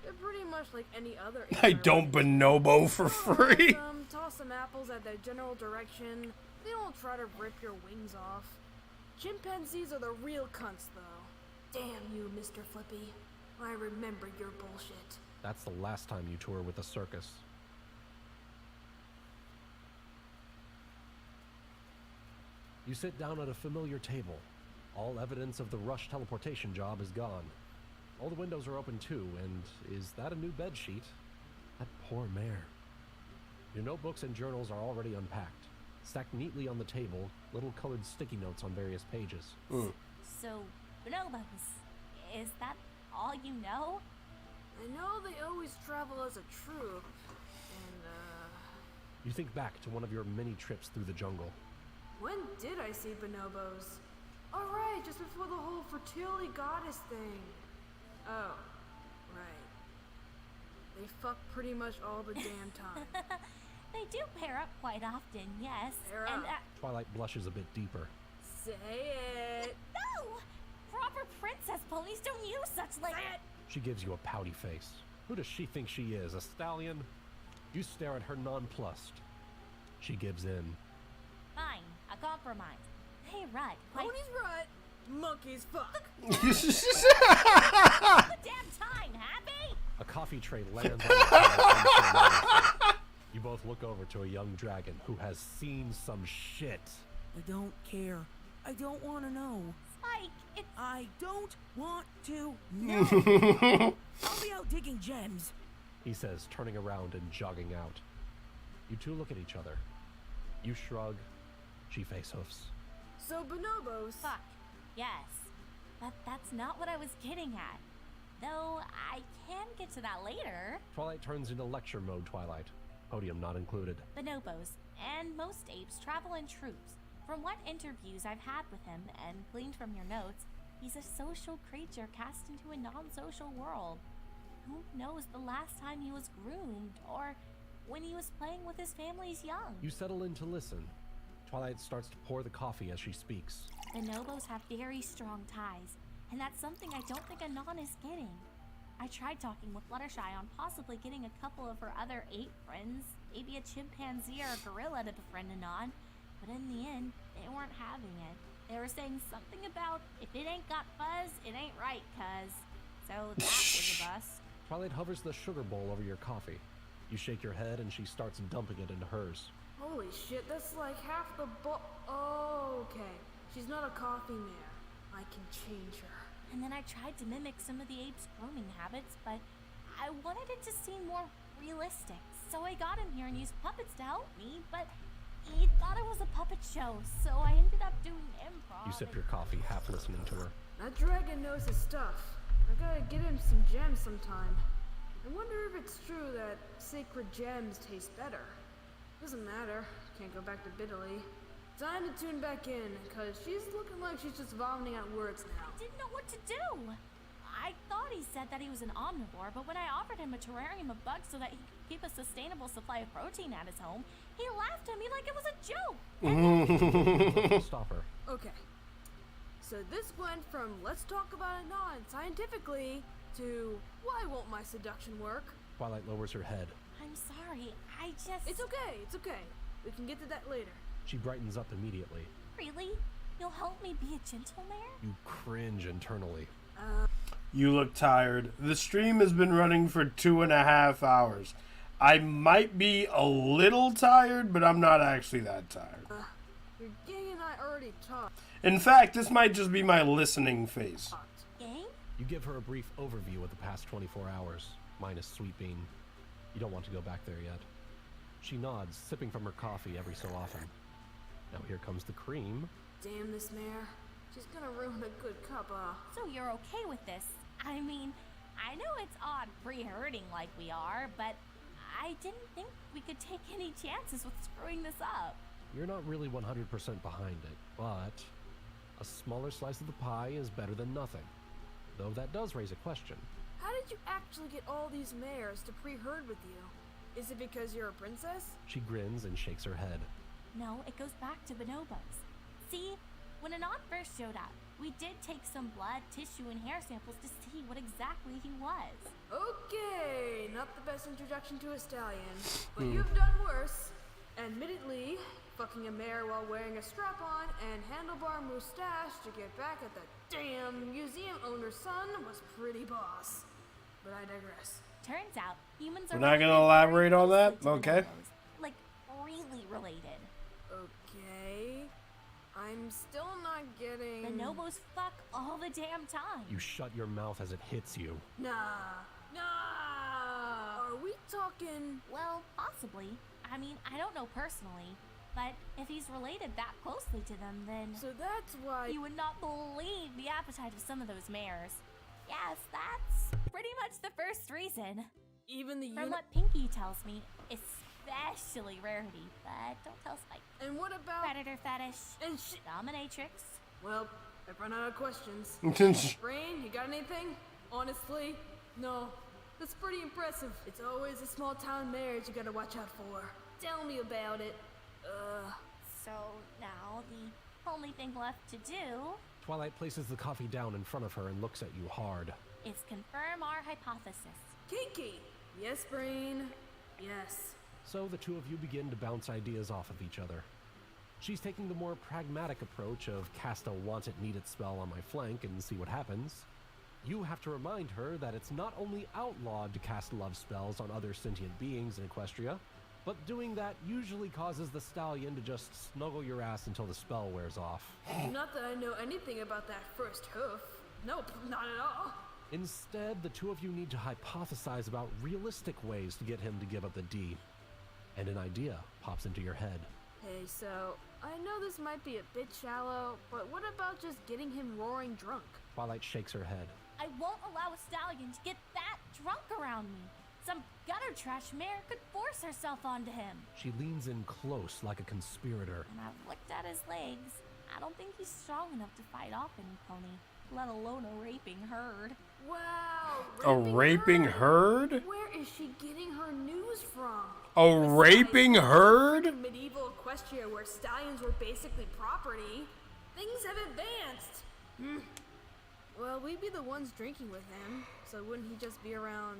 They're pretty much like any other. I don't bonobo for free. Toss some apples at their general direction. They don't try to rip your wings off. Chimpanzees are the real cunts, though. Damn you, Mr. Flippy. I remember your bullshit. That's the last time you tour with a circus. You sit down at a familiar table. All evidence of the rush teleportation job is gone. All the windows are open too, and is that a new bed sheet? That poor mare. Your notebooks and journals are already unpacked. Stacked neatly on the table, little colored sticky notes on various pages. So, bonobos, is that all you know? I know they always travel as a troupe, and You think back to one of your many trips through the jungle. when did I see bonobos? Alright, just before the whole fertility goddess thing. Oh, right. They fuck pretty much all the damn time. They do pair up quite often, yes. Pair and up. Twilight blushes a bit deeper. Say it. No! Proper princess ponies don't use such like. She gives you a pouty face. Who does she think she is, a stallion? You stare at her nonplussed. She gives in. Fine, a compromise. Hey, Rudd. Ponies rut, monkeys fuck. The damn time, happy? A coffee tray lands on the table. You both look over to a young dragon who has seen some shit. I don't care. I don't want to know. Spike, it's... I don't want to know. I'll be out digging gems. He says, turning around and jogging out. You two look at each other. You shrug. She face hoofs. So bonobos. Fuck, yes. But that's not what I was getting at. Though I can get to that later. Twilight turns into lecture mode Twilight. Podium not included. Bonobos and most apes travel in troops. From what interviews I've had with him and gleaned from your notes, he's a social creature cast into a non-social world. Who knows the last time he was groomed or when he was playing with his family's young? You settle in to listen. Twilight starts to pour the coffee as she speaks. Bonobos have very strong ties, and that's something I don't think Anon is getting. I tried talking with Fluttershy on possibly getting a couple of her other ape friends, maybe a chimpanzee or a gorilla to befriend Anon, but in the end, they weren't having it. They were saying something about, if it ain't got fuzz, it ain't right, cuz. So that was a bust. Twilight hovers the sugar bowl over your coffee. You shake your head and she starts dumping it into hers. Holy shit, that's like half the Oh, okay. She's not a coffee mare. I can change her. And then I tried to mimic some of the ape's grooming habits, but I wanted it to seem more realistic. So I got him here and used puppets to help me, but he thought it was a puppet show, so I ended up doing improv. You sip your coffee, half listening to her. That dragon knows his stuff. I gotta get him some gems sometime. I wonder if it's true that sacred gems taste better. Doesn't matter. Can't go back to Biddly. Time to tune back in, cause she's looking like she's just vomiting out words now. I didn't know what to do. I thought he said that he was an omnivore, but when I offered him a terrarium of bugs so that he could keep a sustainable supply of protein at his home, he laughed at me like it was a joke. Stop her. Okay. So this went from let's talk about it non-scientifically to why won't my seduction work? Twilight lowers her head. I'm sorry, I just... It's okay. We can get to that later. She brightens up immediately. Really? You'll help me be a gentle mare? You cringe internally. You look tired. The stream has been running for 2.5 hours. I might be a little tired, but I'm not actually that tired. Your gang and I already talked. In fact, this might just be my listening face. Gang? You give her a brief overview of the past 24 hours, minus Sweet Bean. You don't want to go back there yet. She nods, sipping from her coffee every so often. Now here comes the cream. Damn this mare. She's gonna ruin a good cuppa. So you're okay with this? I mean, I know it's odd pre-herding like we are, but I didn't think we could take any chances with screwing this up. You're not really 100% behind it, but a smaller slice of the pie is better than nothing. Though that does raise a question. How did you actually get all these mares to pre-herd with you? Is it because you're a princess? She grins and shakes her head. No, it goes back to bonobos. See, when Anon first showed up, we did take some blood, tissue, and hair samples to see what exactly he was. Okay, not the best introduction to a stallion, but you've done worse. Admittedly, fucking a mare while wearing a strap-on and handlebar mustache to get back at the damn museum owner's son was pretty boss. But I digress. Turns out, humans are We're not gonna elaborate on that? closely to Okay. bonobos, like, really related. Okay. I'm still not getting... Bonobos fuck all the damn time. You shut your mouth as it hits you. Nah. Are we talking... Well, possibly. I mean, I don't know personally, but if he's related that closely to them, then... So that's why... You would not believe the appetite of some of those mares. Yes, that's pretty much the first reason. Even the From what Pinky tells me, especially Rarity, but don't tell Spike. And what about... Predator fetish. And Dominatrix. Well, I've run out of questions. Brain, you got anything? Honestly, no. That's pretty impressive. It's always a small town marriage you gotta watch out for. Tell me about it. So now the only thing left to do Twilight places the coffee down in front of her and looks at you hard. is confirm our hypothesis. Kiki! Yes, Brain. Yes. So the two of you begin to bounce ideas off of each other. She's taking the more pragmatic approach of cast a want-it-need-it spell on my flank and see what happens. You have to remind her that it's not only outlawed to cast love spells on other sentient beings in Equestria, but doing that usually causes the stallion to just snuggle your ass until the spell wears off. Not that I know anything about that first hoof. Nope, not at all. Instead, the two of you need to hypothesize about realistic ways to get him to give up the D. And an idea pops into your head. Hey, so, I know this might be a bit shallow, but what about just getting him roaring drunk? Twilight shakes her head. I won't allow a stallion to get that drunk around me. Some gutter trash mare could force herself onto him. She leans in close like a conspirator. And I've looked at his legs. I don't think he's strong enough to fight off any pony, let alone a raping herd. Wow! A raping herd? Where is she getting her news from? A raping herd? In medieval Equestria, where stallions were basically property, things have advanced. Well, we'd be the ones drinking with him, so wouldn't he just be around,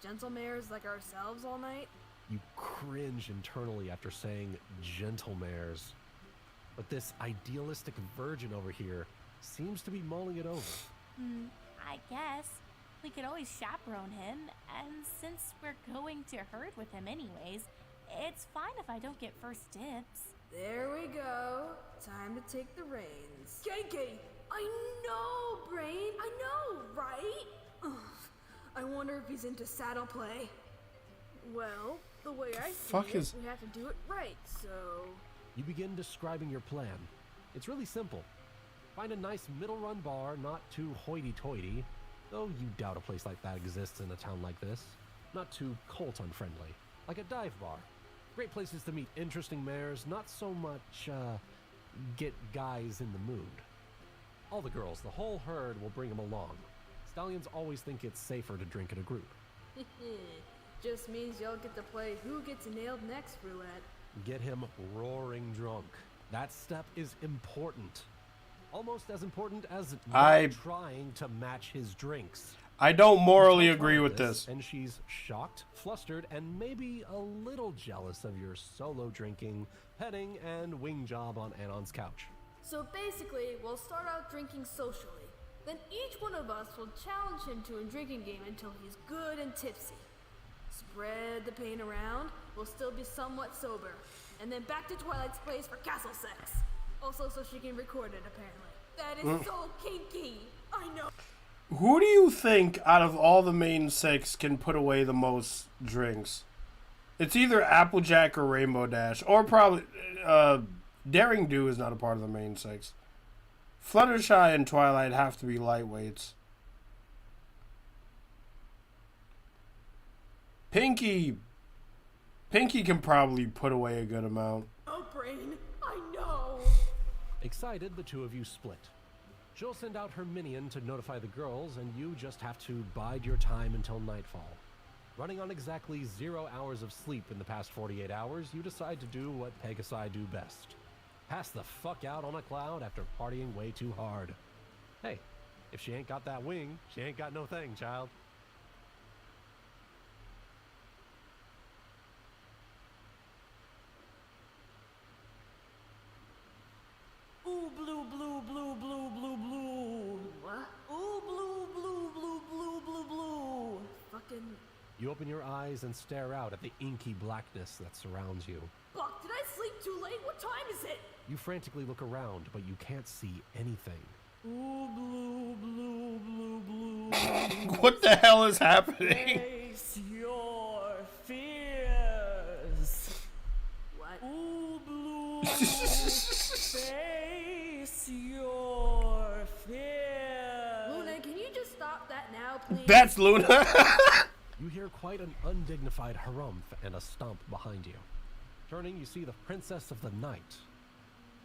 gentle mares like ourselves all night? You cringe internally after saying gentle mares. But this idealistic virgin over here seems to be mulling it over. I guess. We could always chaperone him, and since we're going to herd with him anyways, it's fine if I don't get first dibs. There we go. Time to take the reins. KK! I know, Brain! I know, right? Ugh. I wonder if he's into saddle play. Well, the way I see it, we have to do it right, so... You begin describing your plan. It's really simple. Find a nice middle-run bar, not too hoity-toity, though you doubt a place like that exists in a town like this. Not too cult-unfriendly, like a dive bar. Great places to meet interesting mares, not so much, get guys in the mood. All the girls, the whole herd will bring them along. Stallions always think it's safer to drink in a group. Just means y'all get to play who gets nailed next roulette. Get him roaring drunk. That step is important. Almost as important as trying to match his drinks. I don't morally agree with this. And she's shocked, flustered, and maybe a little jealous of your solo drinking, petting, and wing job on Anon's couch. So basically, we'll start out drinking socially. Then each one of us will challenge him to a drinking game until he's good and tipsy. Spread the pain around, we'll still be somewhat sober. And then back to Twilight's place for castle sex. Also so she can record it, apparently. That is so kinky! I know! Who do you think out of all the main six can put away the most drinks? It's either Applejack or Rainbow Dash, or probably Daring Do is not a part of the main six. Fluttershy and Twilight have to be lightweights. Pinky can probably put away a good amount. Oh, Brain, I know. Excited, the two of you split. She'll send out her minion to notify the girls, and you just have to bide your time until nightfall. Running on exactly 0 hours of sleep in the past 48 hours, you decide to do what Pegasi do best. Pass the fuck out on a cloud after partying way too hard. Hey, if she ain't got that wing, she ain't got no thing, child. Ooh, blue, blue, blue, blue, blue, blue. What? Ooh, blue, blue, blue, blue, blue, blue. Fucking... You open your eyes and stare out at the inky blackness that surrounds you. Fuck, did I sleep too late? What time is it? You frantically look around, but you can't see anything. Ooh, blue, blue, blue, blue. What the hell is happening? Face your fears. What? Ooh, blue, face your fears. Luna, can you just stop that now, please? That's Luna. You hear quite an undignified harumph and a stomp behind you. Turning, you see the Princess of the Night.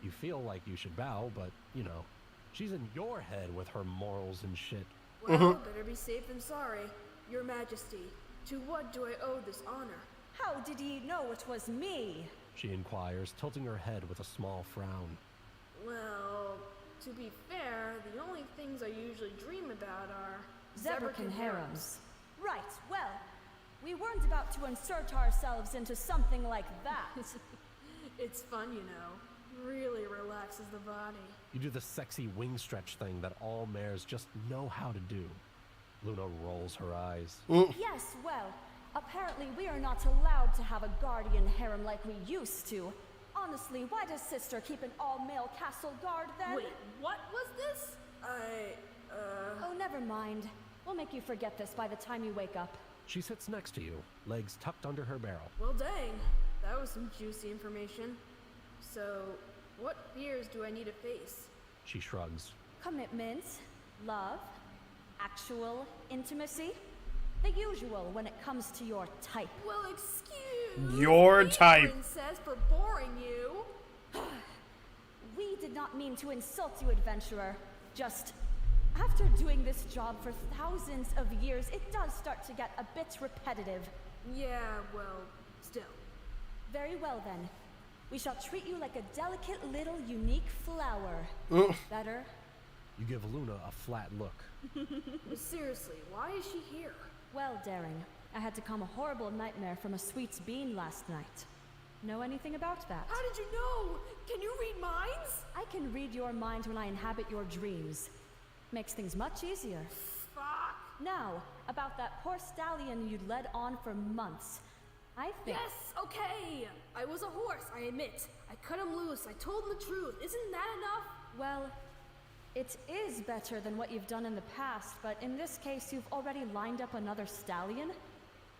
You feel like you should bow, but, you know, she's in your head with her morals and shit. Well, better be safe than sorry. Your Majesty, to what do I owe this honor? How did ye know it was me? She inquires, tilting her head with a small frown. Well, to be fair, the only things I usually dream about are... Zebrakin harems. Right, well, we weren't about to insert ourselves into something like that. It's fun, you know. Really relaxes the body. You do the sexy wing stretch thing that all mares just know how to do. Luna rolls her eyes. Yes, well, apparently we are not allowed to have a guardian harem like we used to. Honestly, why does Sister keep an all-male castle guard then? Wait, what was this? Oh, never mind. We'll make you forget this by the time you wake up. She sits next to you, legs tucked under her barrel. Well, dang. That was some juicy information. So, what fears do I need to face? She shrugs. Commitment, love, actual intimacy. The usual when it comes to your type. Well, excuse your me, type. Princess, for boring you. We did not mean to insult you, adventurer. Just, after doing this job for thousands of years, it does start to get a bit repetitive. Yeah, well, still. Very well then. We shall treat you like a delicate little unique flower. Better? You give Luna a flat look. But seriously, why is she here? Well, Daring, I had to calm a horrible nightmare from a sweet's bean last night. Know anything about that? How did you know? Can you read minds? I can read your mind when I inhabit your dreams. Makes things much easier. Fuck. Now, about that poor stallion you'd led on for months. I think... Yes, okay. I was a horse, I admit. I cut him loose, I told him the truth. Isn't that enough? Well, it is better than what you've done in the past, but in this case you've already lined up another stallion.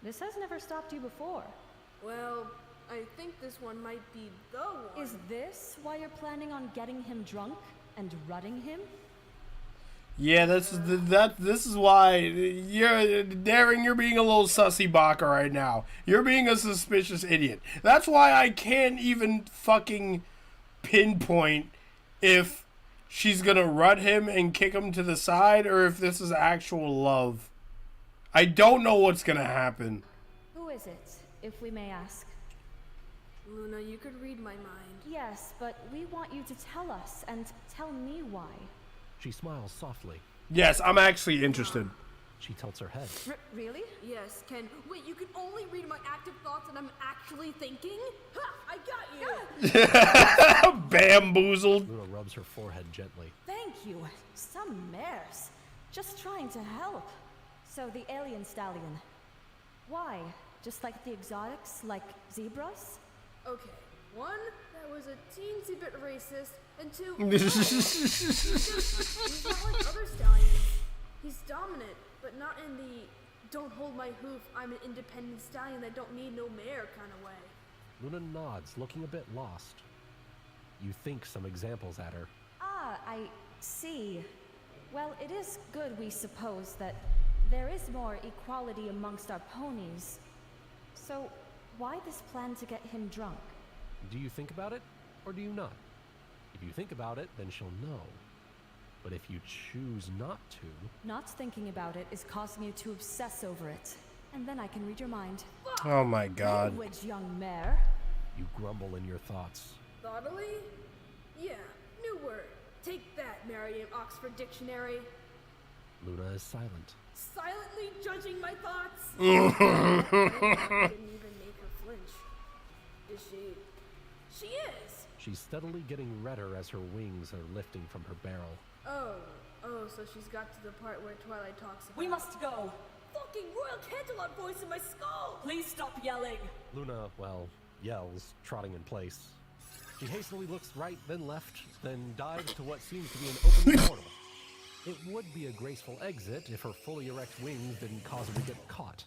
This has never stopped you before. Well, I think this one might be the one. Is this why you're planning on getting him drunk and rutting him? Yeah, this is why you're Daring. You're being a little sussy baka right now. You're being a suspicious idiot. That's why I can't even fucking pinpoint if she's gonna rut him and kick him to the side or if this is actual love. I don't know what's gonna happen. Who is it, if we may ask? Luna, you could read my mind. Yes, but we want you to tell us and tell me why. She smiles softly. Yes, I'm actually interested. She tilts her head. Really? Yes, Ken. Wait, you can only read my active thoughts and I'm actually thinking? Ha! I got you! Bamboozled. Luna rubs her forehead gently. Thank you. Some mares. Just trying to help. So the alien stallion. Why? Just like the exotics, like zebras? Okay. One, that was a teensy bit racist, and two, he's not like other stallions. He's dominant, but not in the don't hold my hoof, I'm an independent stallion that don't need no mare kind of way. Luna nods, looking a bit lost. You think some examples at her. Ah, I see. Well, it is good, we suppose, that there is more equality amongst our ponies. So, why this plan to get him drunk? Do you think about it, or do you not? If you think about it, then she'll know. But if you choose not to... Not thinking about it is causing you to obsess over it. And then I can read your mind. Oh my god. Language, young mare. You grumble in your thoughts. Thoughtily? Yeah, new word. Take that, Merriam-Oxford Dictionary. Luna is silent. Silently judging my thoughts. Didn't even make her flinch. Is she? She is. She's steadily getting redder as her wings are lifting from her barrel. Oh, so she's got to the part where Twilight talks about... We must go. Fucking Royal Canterlot voice in my skull! Please stop yelling. Luna, well, yells, trotting in place. She hastily looks right, then left, then dives to what seems to be an open portal. It would be a graceful exit if her fully erect wings didn't cause her to get caught.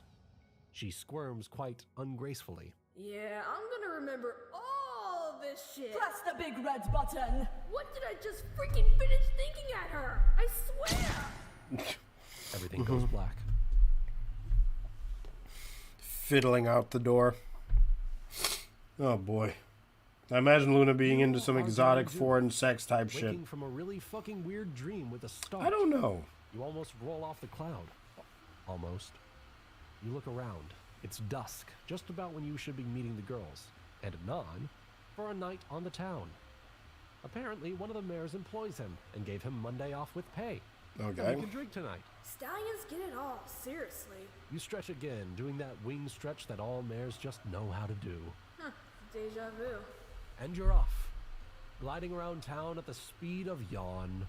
She squirms quite ungracefully. Yeah, I'm gonna remember all this shit. Press the big red button. What did I just freaking finish thinking at her? I swear! Everything goes black. Fiddling out the door. Oh boy. I imagine Luna being into some exotic foreign sex type shit. Waking from a really fucking weird dream with a start. I don't know. You almost roll off the cloud. Almost. You look around. It's dusk, just about when you should be meeting the girls. And Anon for a night on the town. Apparently, one of the mares employs him and gave him Monday off with pay. Okay. So you can drink tonight. Stallions get it all, seriously. You stretch again, doing that wing stretch that all mares just know how to do. Huh, deja vu. And you're off, gliding around town at the speed of yawn.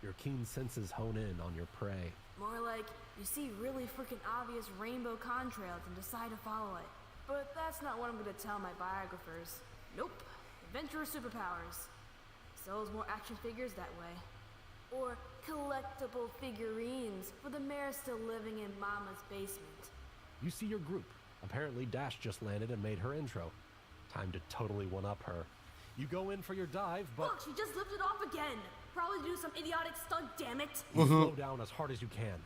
Your keen senses hone in on your prey. More like you see really freaking obvious rainbow contrails and decide to follow it. But that's not what I'm gonna tell my biographers. Nope. Adventurer superpowers. Sells more action figures that way. Or collectible figurines for the mayor still living in Mama's basement. You see your group. Apparently Dash just landed and made her intro. Time to totally one-up her. You go in for your dive, but... Look, she just lifted off again! Probably do some idiotic stunt, damn it! You slow down as hard as you can.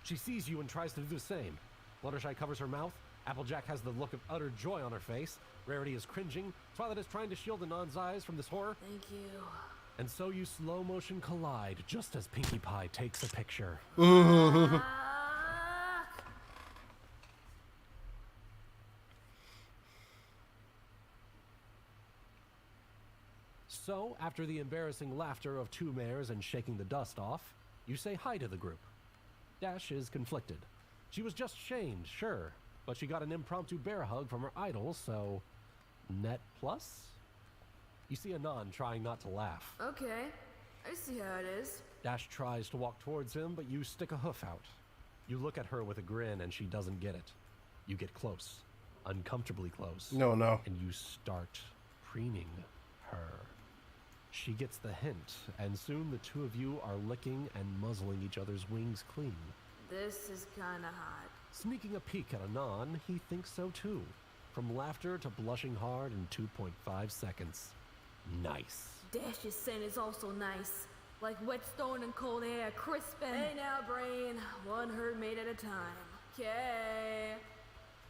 She sees you and tries to do the same. Fluttershy covers her mouth. Applejack has the look of utter joy on her face. Rarity is cringing. Twilight is trying to shield Anon's eyes from this horror. Thank you. And so you slow motion collide just as Pinkie Pie takes a picture. So, after the embarrassing laughter of two mares and shaking the dust off, you say hi to the group. Dash is conflicted. She was just shamed, sure, but she got an impromptu bear hug from her idol, so... net plus? You see Anon trying not to laugh. Okay, I see how it is. Dash tries to walk towards him, but you stick a hoof out. You look at her with a grin and she doesn't get it. You get close. Uncomfortably close. No. And you start preening her. She gets the hint, and soon the two of you are licking and muzzling each other's wings clean. This is kinda hot. Sneaking a peek at Anon, he thinks so too. From laughter to blushing hard in 2.5 seconds. Nice. Dash's scent is also nice. Like whetstone and cold air, crisp and... Hey now, brain. One herd made at a time. Okay.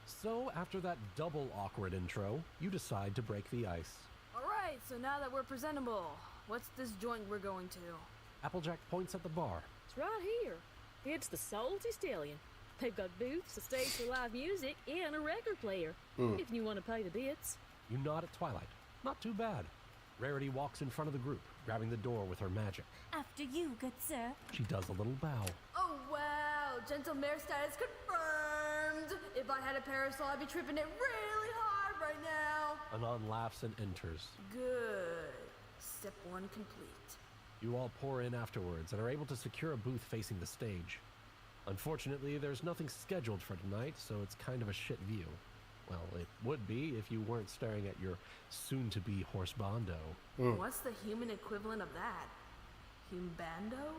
So, after that double awkward intro, you decide to break the ice. Alright, so now that we're presentable, what's this joint we're going to? Applejack points at the bar. It's right here. It's the Salty Stallion. They've got booths, a stage for live music, and a record player. If you want to pay the bits. You nod at Twilight. Not too bad. Rarity walks in front of the group, grabbing the door with her magic. After you, good sir. She does a little bow. Oh wow, gentle mare status confirmed! If I had a parasol, I'd be tripping it really hard right now! Anon laughs and enters. Good. Step one complete. You all pour in afterwards and are able to secure a booth facing the stage. Unfortunately, there's nothing scheduled for tonight, so it's kind of a shit view. Well, it would be if you weren't staring at your soon-to-be horse Bondo. What's the human equivalent of that? Humbando?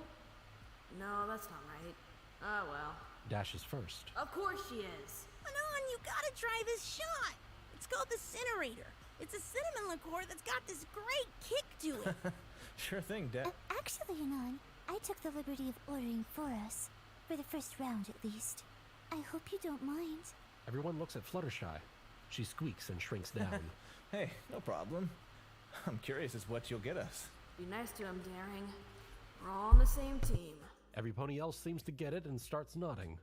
No, that's not right. Oh well. Dash is first. Of course she is. Anon, you gotta try this shot. It's called the Cinerator. It's a cinnamon liqueur that's got this great kick to it. Sure thing, Dad. Actually, Anon, I took the liberty of ordering for us. For the first round, at least. I hope you don't mind. Everyone looks at Fluttershy. She squeaks and shrinks down. Hey, no problem. I'm curious as what you'll get us. Be nice to him, Daring. We're all on the same team. Every pony else seems to get it and starts nodding.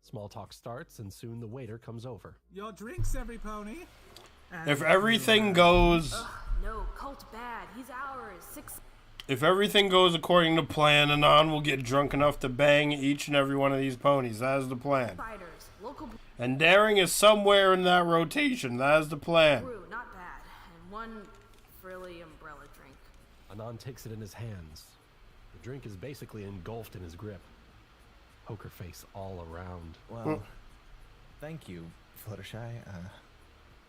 Small talk starts, and soon the waiter comes over. Your drinks, every pony. If everything goes... Ugh, no, Colt bad. He's ours. 6... If everything goes according to plan, Anon will get drunk enough to bang each and every one of these ponies. That is the plan. Fighters, local... And Daring is somewhere in that rotation. That is the plan. Brew, not bad. And one frilly umbrella drink. Anon takes it in his hands. The drink is basically engulfed in his grip. Poker face all around. Well, thank you, Fluttershy.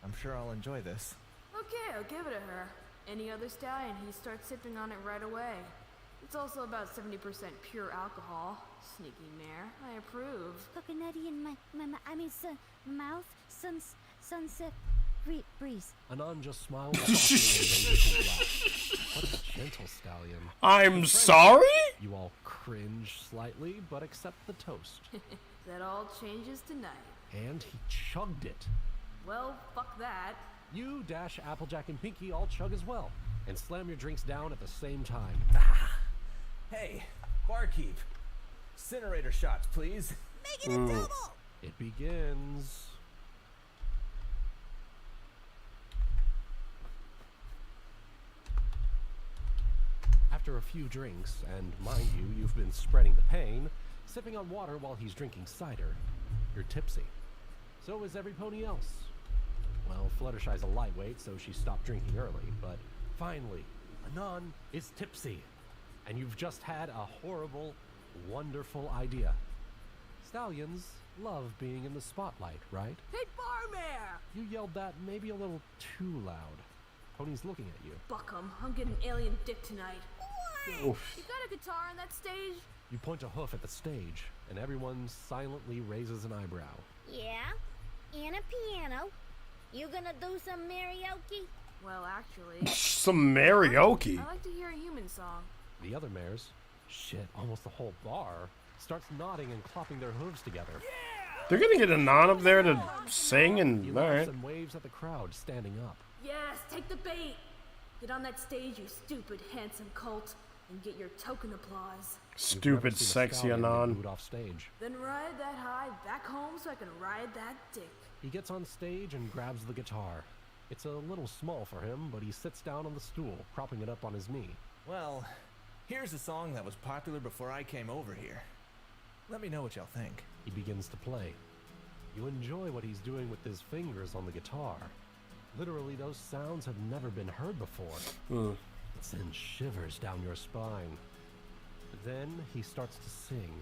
I'm sure I'll enjoy this. Okay, I'll give it to her. Any other stallion, he starts sipping on it right away. It's also about 70% pure alcohol. Sneaky mare. I approve. Coconutty in my mouth. Sunset breeze. Anon just smiles softly and raises his glass. What a gentle stallion. I'm sorry? You all cringe slightly, but accept the toast. That all changes tonight. And he chugged it. Well, fuck that. You, Dash, Applejack, and Pinky all chug as well, and slam your drinks down at the same time. Hey, barkeep. Incinerator shots, please. Make it a double! It begins. After a few drinks, and mind you, you've been spreading the pain, sipping on water while he's drinking cider, you're tipsy. So is every pony else. Well, Fluttershy's a lightweight, so she stopped drinking early, but finally, Anon is tipsy. And you've just had a horrible, wonderful idea. Stallions love being in the spotlight, right? Hey, Barmare! You yelled that maybe a little too loud. Pony's looking at you. Buck 'em. I'm getting alien dick tonight. Oof. You got a guitar on that stage? You point a hoof at the stage, and everyone silently raises an eyebrow. Yeah, and a piano. You gonna do some karaoke? Well, actually... Some karaoke? I like to hear a human song. The other mares, shit, almost the whole bar, starts nodding and clopping their hooves together. They're gonna get Anon up there to sing He and... laughs Alright. and waves at the crowd standing up. Yes, take the bait. Get on that stage, you stupid, handsome colt, and get your token applause. Stupid, sexy Anon. Off stage. Then ride that high back home so I can ride that dick. He gets on stage and grabs the guitar. It's a little small for him, but he sits down on the stool, propping it up on his knee. Well, here's a song that was popular before I came over here. Let me know what y'all think. He begins to play. You enjoy what he's doing with his fingers on the guitar. Literally, those sounds have never been heard before. It sends shivers down your spine. Then he starts to sing,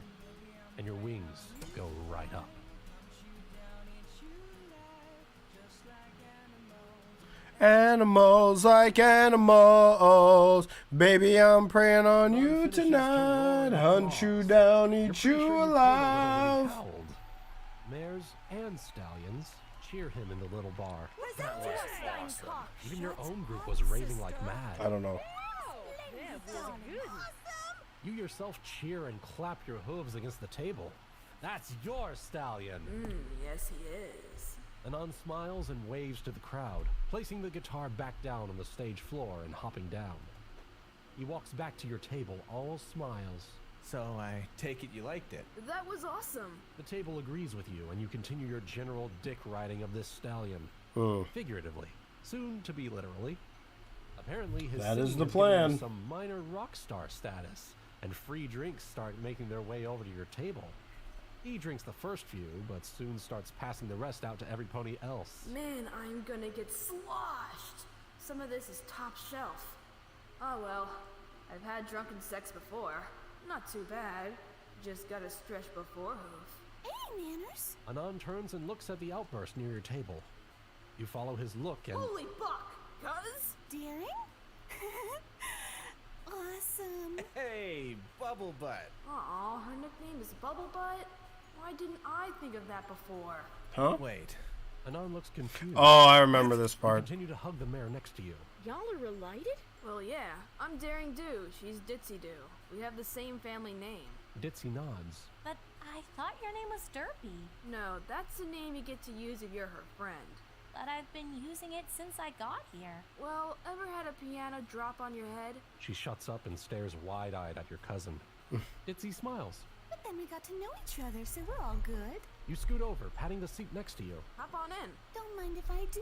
and your wings go right up. Animals like animals. Baby, I'm praying on you tonight. Hunt you down, eat you alive. Mares and stallions cheer him in the little bar. Even your own group was raving like mad. I don't know. You yourself cheer and clap your hooves against the table. That's your stallion. Yes, he is. Anon smiles and waves to the crowd, placing the guitar back down on the stage floor and hopping down. He walks back to your table, all smiles. So I take it you liked it. That was awesome. The table agrees with you, and you continue your general dick riding of this stallion. Figuratively, soon to be literally. Apparently, his that is singing the has given plan. you some minor rock star status, and free drinks start making their way over to your table. He drinks the first few, but soon starts passing the rest out to every pony else. Man, I'm gonna get sloshed. Some of this is top shelf. Oh well, I've had drunken sex before. Not too bad. Just gotta stretch before hoof. Hey, manners. Anon turns and looks at the outburst near your table. You follow his look and... Holy fuck, cuz? Daring? Awesome. Hey, Bubble Butt. Aw, her nickname is Bubble Butt? Why didn't I think of that before? Huh? Wait. Anon looks confused. Oh, I remember this part. You continue to hug the mare next to you. Y'all are related? Well, yeah. I'm Daring Do. She's Ditzy Do. We have the same family name. Ditzy nods. But I thought your name was Derpy. No, that's the name you get to use if you're her friend. But I've been using it since I got here. Well, ever had a piano drop on your head? She shuts up and stares wide-eyed at your cousin. Ditzy smiles. But then we got to know each other, so we're all good. You scoot over, patting the seat next to you. Hop on in. Don't mind if I do.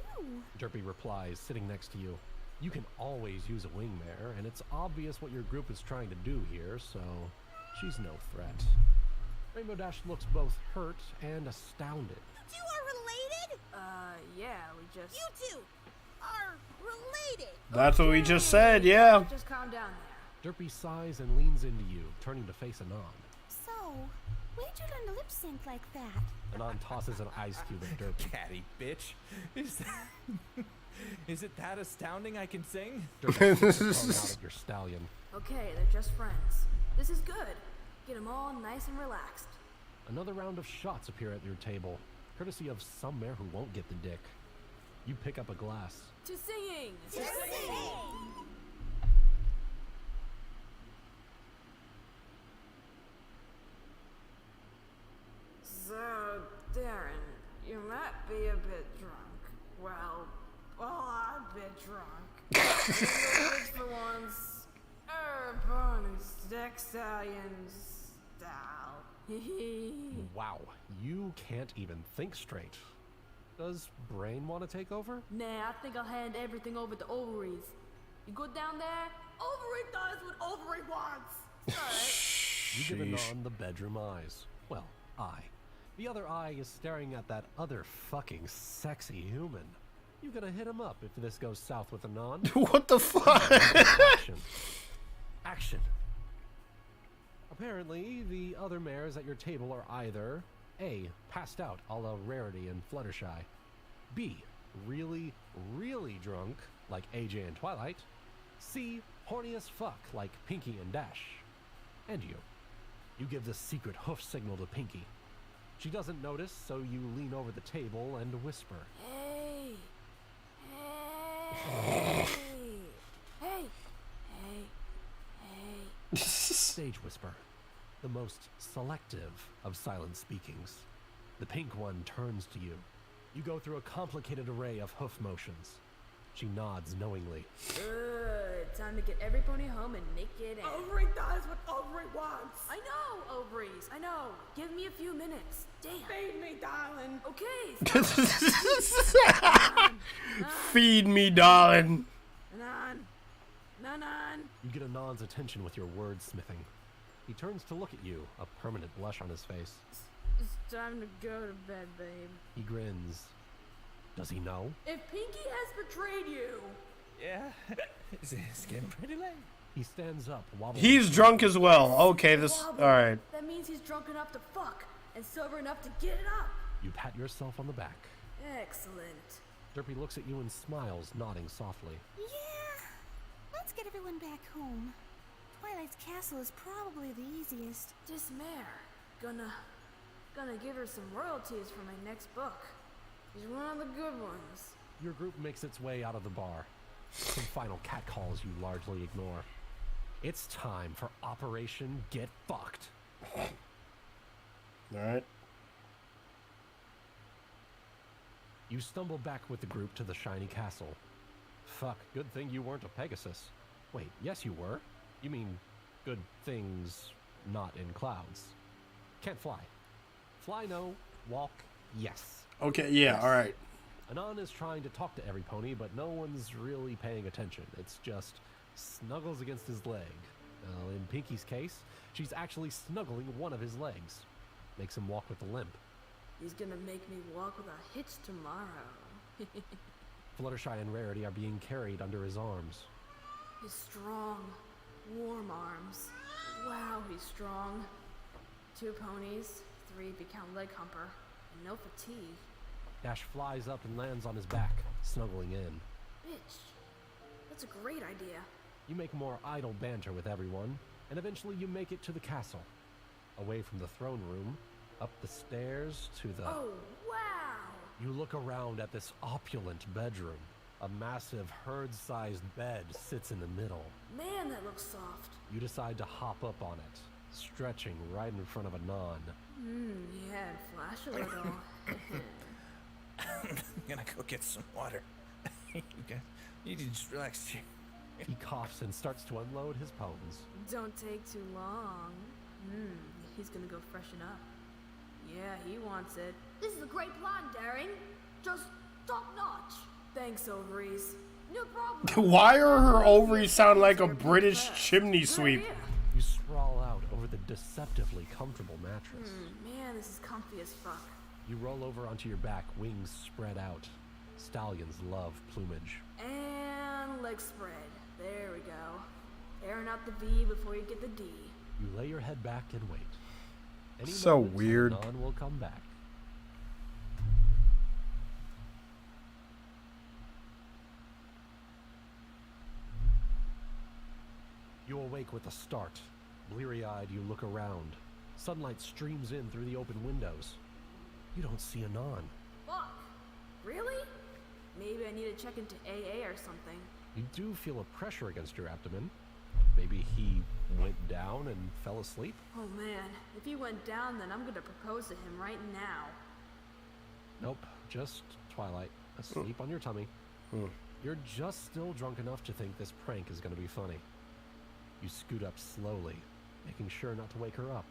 Derpy replies, sitting next to you. You can always use a wing mare, and it's obvious what your group is trying to do here, so she's no threat. Rainbow Dash looks both hurt and astounded. You two are related? Yeah, we just... You two are related! That's what we just said, yeah. Just calm down there. Derpy sighs and leans into you, turning to face Anon. So, where'd you learn to lip sync like that? Anon tosses an ice cube at Derpy. Catty bitch. Is it that astounding I can sing? Derpy sticks his tongue out at your stallion. Okay, they're just friends. This is good. Get them all nice and relaxed. Another round of shots appear at your table, courtesy of some mare who won't get the dick. You pick up a glass. To singing! To singing! So, Darren, you might be a bit drunk. Well, I'm a bit drunk. Which for once, urban stick stallions style. Wow, you can't even think straight. Does Brain want to take over? Nah, I think I'll hand everything over to Ovaries. You go down there, Ovary does what Ovary wants. Alright. You give Anon the bedroom eyes. Well, eye. The other eye is staring at that other fucking sexy human. You gonna hit him up if this goes south with Anon? What the fuck? Action. Action. Apparently, the other mares at your table are either A. Passed out a la Rarity and Fluttershy. B. Really, really drunk, like AJ and Twilight. C. Horny as fuck, like Pinky and Dash. And you. You give the secret hoof signal to Pinky. She doesn't notice, so you lean over the table and whisper. Hey! Hey! Hey! Hey! Stage whisper. The most selective of silent speakings. The pink one turns to you. You go through a complicated array of hoof motions. She nods knowingly. Good. Time to get every pony home and naked and... Ovary does what Ovary wants. I know, Ovaries. I know. Give me a few minutes. Damn. Feed me, darling. Okay. Feed me, darling. Nan. You get Anon's attention with your wordsmithing. He turns to look at you, a permanent blush on his face. It's time to go to bed, babe. He grins. Does he know? If Pinky has betrayed you... Yeah, it's getting pretty late. He stands up, wobbling. He's drunk as well. Okay, this... Alright. That means he's drunk enough to fuck and sober enough to get it up. You pat yourself on the back. Excellent. Derpy looks at you and smiles, nodding softly. Yeah, let's get everyone back home. Twilight's castle is probably the easiest. This mare, gonna give her some royalties for my next book. She's one of the good ones. Your group makes its way out of the bar. Some final catcalls you largely ignore. It's time for Operation Get Fucked. Alright. You stumble back with the group to the shiny castle. Fuck, good thing you weren't a Pegasus. Wait, yes you were. You mean, good things not in clouds. Can't fly. Fly no, walk yes. Okay, yeah, Yes. alright. Anon is trying to talk to every pony, but no one's really paying attention. It's just snuggles against his leg. In Pinky's case, she's actually snuggling one of his legs. Makes him walk with a limp. He's gonna make me walk with a hitch tomorrow. Fluttershy and Rarity are being carried under his arms. His strong, warm arms. Wow, he's strong. 2 ponies, 3 if you count leg humper, and no fatigue. Dash flies up and lands on his back, snuggling in. Bitch, that's a great idea. You make more idle banter with everyone, and eventually you make it to the castle. Away from the throne room, Up the stairs to the... Oh, wow! You look around at this opulent bedroom. A massive herd-sized bed sits in the middle. Man, that looks soft. You decide to hop up on it, stretching right in front of a non. Yeah, and flash a little. I'm gonna go get some water. You guys need to just relax here. He coughs and starts to unload his poems. Don't take too long. He's gonna go freshen up. Yeah, he wants it. This is a great plan, Daring. Just top notch. Thanks, ovaries. No problem. Why are her ovaries sound like a British chimney sweep? You sprawl out over the deceptively comfortable mattress. Man, this is comfy as fuck. You roll over onto your back, wings spread out. Stallions love plumage. And leg spread. There we go. Airing out the V before you get the D. You lay your head back and wait. Any So moment, weird. Non will come back. You awake with a start. Bleary-eyed, you look around. Sunlight streams in through the open windows. You don't see a non. Fuck. Really? Maybe I need to check into AA or something. You do feel a pressure against your abdomen. Maybe he went down and fell asleep? Oh man, if he went down, then I'm gonna propose to him right now. Nope, just Twilight, asleep on your tummy. You're just still drunk enough to think this prank is gonna be funny. You scoot up slowly, making sure not to wake her up.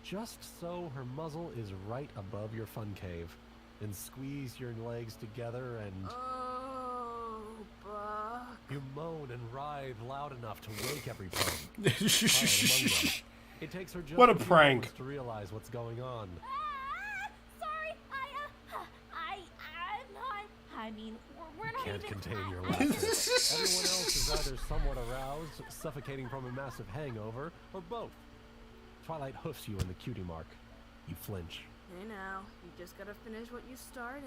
Just so her muzzle is right above your fun cave. Then squeeze your legs together and... Oh, Buck. You moan and writhe loud enough to wake everybody. It takes her just What a few prank. moments to realize what's going on. Sorry, I mean, we're not Can't even... contain your laughter. Everyone else is either somewhat aroused, suffocating from a massive hangover, or both. Twilight hoofs you in the cutie mark. You flinch. Hey now, you just gotta finish what you started.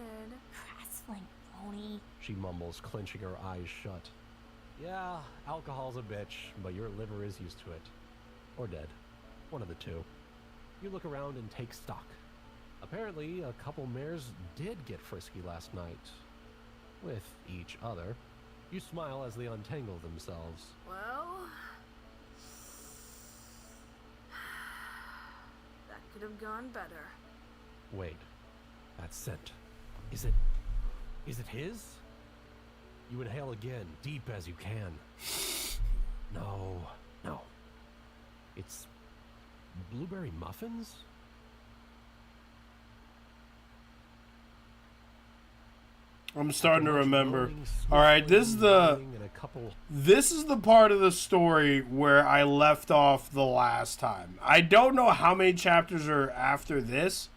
Wrestling, Brony. She mumbles, clenching her eyes shut. Yeah, alcohol's a bitch, but your liver is used to it. Or dead. One of the two. You look around and take stock. Apparently, a couple mares did get frisky last night. With each other. You smile as they untangle themselves. Well... that could have gone better. Wait. That scent. Is it his? You inhale again, deep as you can. No. It's blueberry muffins? I'm starting to remember. All right, this is the part of the story where I left off the last time. I don't know how many chapters are after this,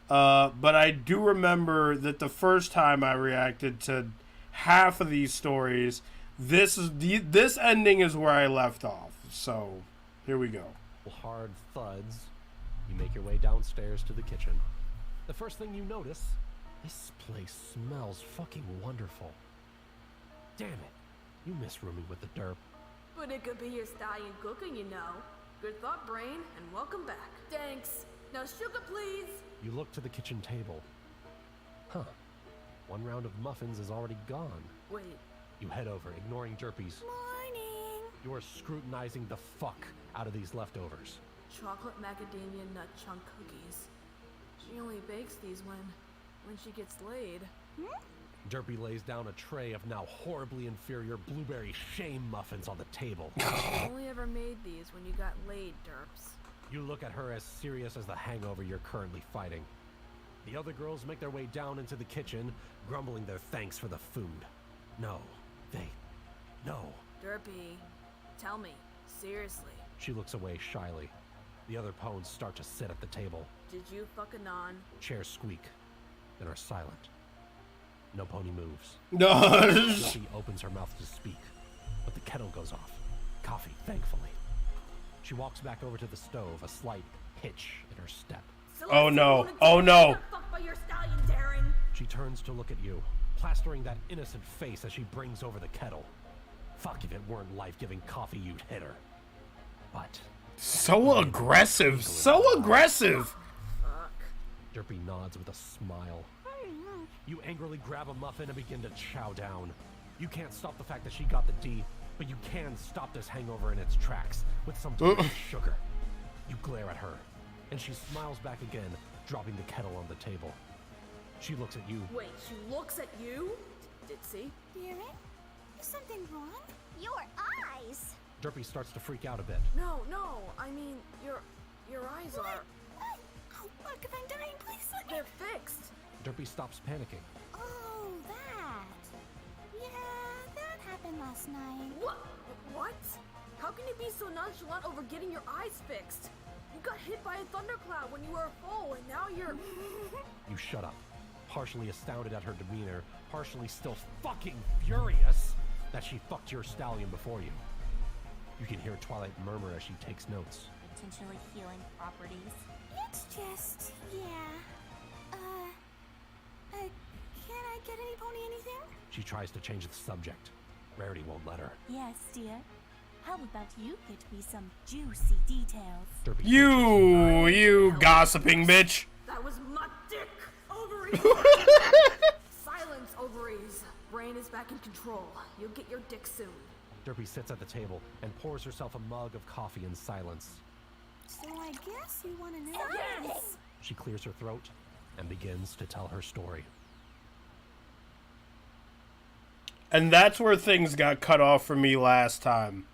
but I do remember that the first time I reacted to half of these stories, this ending is where I left off. So here we go. Hard thuds. You make your way downstairs to the kitchen. The first thing you notice. This place smells fucking wonderful. Damn it. You miss rooming with the derp. But it could be your stallion cooking, you know. Good thought, Brain, and welcome back. Thanks. Now sugar, please. You look to the kitchen table. Huh. One round of muffins is already gone. Wait. You head over, ignoring Derpy's. Morning. You are scrutinizing the fuck out of these leftovers. Chocolate macadamia nut chunk cookies. She only bakes these when she gets laid. Derpy lays down a tray of now horribly inferior blueberry shame muffins on the table. I only ever made these when you got laid, derps. You look at her as serious as the hangover you're currently fighting. The other girls make their way down into the kitchen, grumbling their thanks for the food. No. Derpy, tell me, seriously. She looks away shyly. The other pawns start to sit at the table. Did you fuck a non? Chairs squeak, then are silent. No pony moves. No. Lucy opens her mouth to speak, but the kettle goes off. Coffee, thankfully. She walks back over to the stove, a slight hitch in her step. Oh no! Oh no! Fucked by your stallion, Daring. She turns to look at you, plastering that innocent face as she brings over the kettle. Fuck, if it weren't life-giving coffee, you'd hit her. But so aggressive! So aggressive! Fuck. Derpy nods with a smile. You angrily grab a muffin and begin to chow down. You can't stop the fact that she got the D, but you can stop this hangover in its tracks with some delicious sugar. You glare at her, and she smiles back again, dropping the kettle on the table. She looks at you. Wait, she looks at you? Ditsy? Darren? Is something wrong? Your eyes! Derpy starts to freak out a bit. No, I mean, your eyes are... What? Oh, look, if I'm dying, please let me... They're fixed. Derpy stops panicking. Oh, that. Yeah, that happened last night. What? How can you be so nonchalant over getting your eyes fixed? You got hit by a thundercloud when you were a foal, and now you're... You shut up, partially astounded at her demeanor, partially still fucking furious that she fucked your stallion before you. You can hear Twilight murmur as she takes notes. Potentially healing properties. It's just, yeah. Can I get any pony anything? She tries to change the subject. Rarity won't let her. Yes, dear. How about you get me some juicy details? Derpy You gossiping bitch. That was my dick! Ovaries! Silence, ovaries. Brain is back in control. You'll get your dick soon. Derpy sits at the table and pours herself a mug of coffee in silence. So I guess you want to know Yes! She clears her throat and begins to tell her story. And that's where things got cut off for me last time.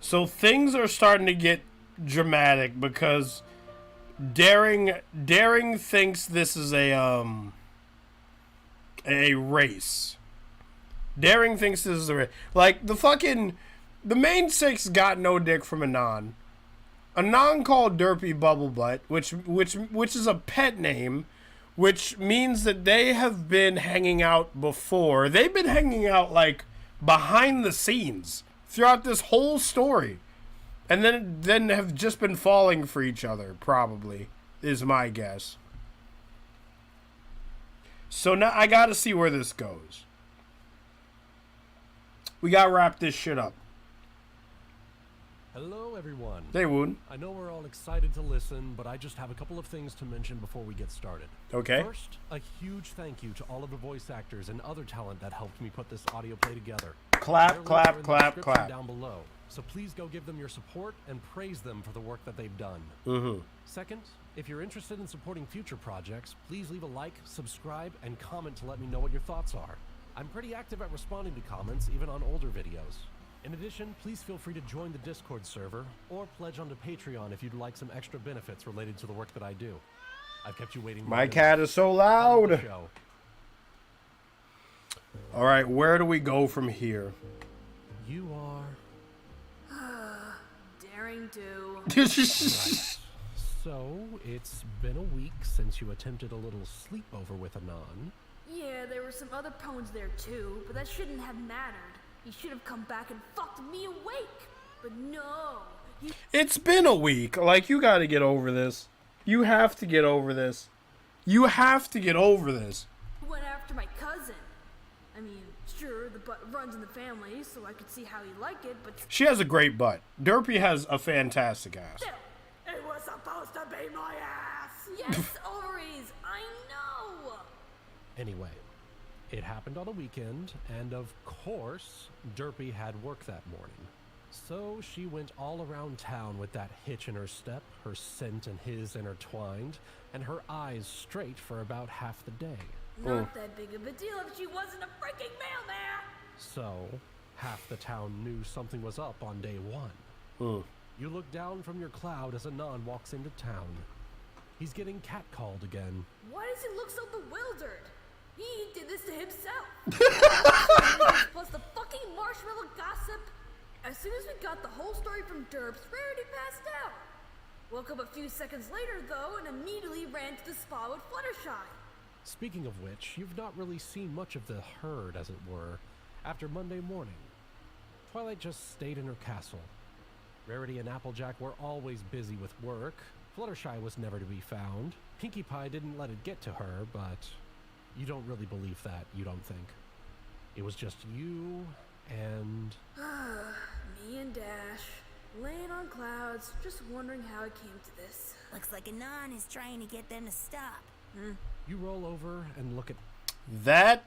So things are starting to get dramatic because Daring thinks this is a race. Daring thinks this is a race. Like the main six got no dick from Anon. Anon called Derpy Bubble Butt, which is a pet name, which means that they have been hanging out before. They've been hanging out like behind the scenes throughout this whole story. And then have just been falling for each other, probably, is my guess. So now I gotta see where this goes. We gotta wrap this shit up. Hello, everyone. Hey, Wuten. I know we're all excited to listen, but I just have a couple of things to mention before we get started. Okay. First, a huge thank you to all of the voice actors and other talent that helped me put this audio play together. Clap, Their clap, links are in the clap, description clap. down below, so please go give them your support and praise them for the work that they've done. Mm-hmm. Second, if you're interested in supporting future projects, please leave a like, subscribe, and comment to let me know what your thoughts are. I'm pretty active at responding to comments, even on older videos. In addition, please feel free to join the Discord server, or pledge onto Patreon if you'd like some extra benefits related to the work that I do. I've kept you waiting. My cat is so loud. Show. All right, where do we go from here? You are... Daring do. Right. So, it's been a week since you attempted a little sleepover with Anon. Yeah, there were some other ponies there too, but that shouldn't have mattered. He should have come back and fucked me awake. But no. It's been a week. Like, you gotta get over this. You have to get over this. You have to get over this. He went after my cousin. I mean, sure, the butt runs in the family, so I could see how he liked it, but... She has a great butt. Derpy has a fantastic ass. It was supposed to be my ass! Yes, ovaries! I know! Anyway, it happened on a weekend, and of course, Derpy had work that morning. So she went all around town with that hitch in her step, her scent and his intertwined, and her eyes straight for about half the day. Not that big of a deal if she wasn't a freaking mailman! So, half the town knew something was up on day one. You look down from your cloud as Anon walks into town. He's getting catcalled again. Why does he look so bewildered? He did this to himself. Plus the fucking marshmallow gossip. As soon as we got the whole story from Derps, Rarity passed out. Woke up a few seconds later, though, and immediately ran to the spa with Fluttershy. Speaking of which, you've not really seen much of the herd, as it were, after Monday morning. Twilight just stayed in her castle. Rarity and Applejack were always busy with work. Fluttershy was never to be found. Pinkie Pie didn't let it get to her, but you don't really believe that, you don't think. It was just you and... Me and Dash. Laying on clouds, just wondering how it came to this. Looks like Anon is trying to get them to stop. You roll over and look at... That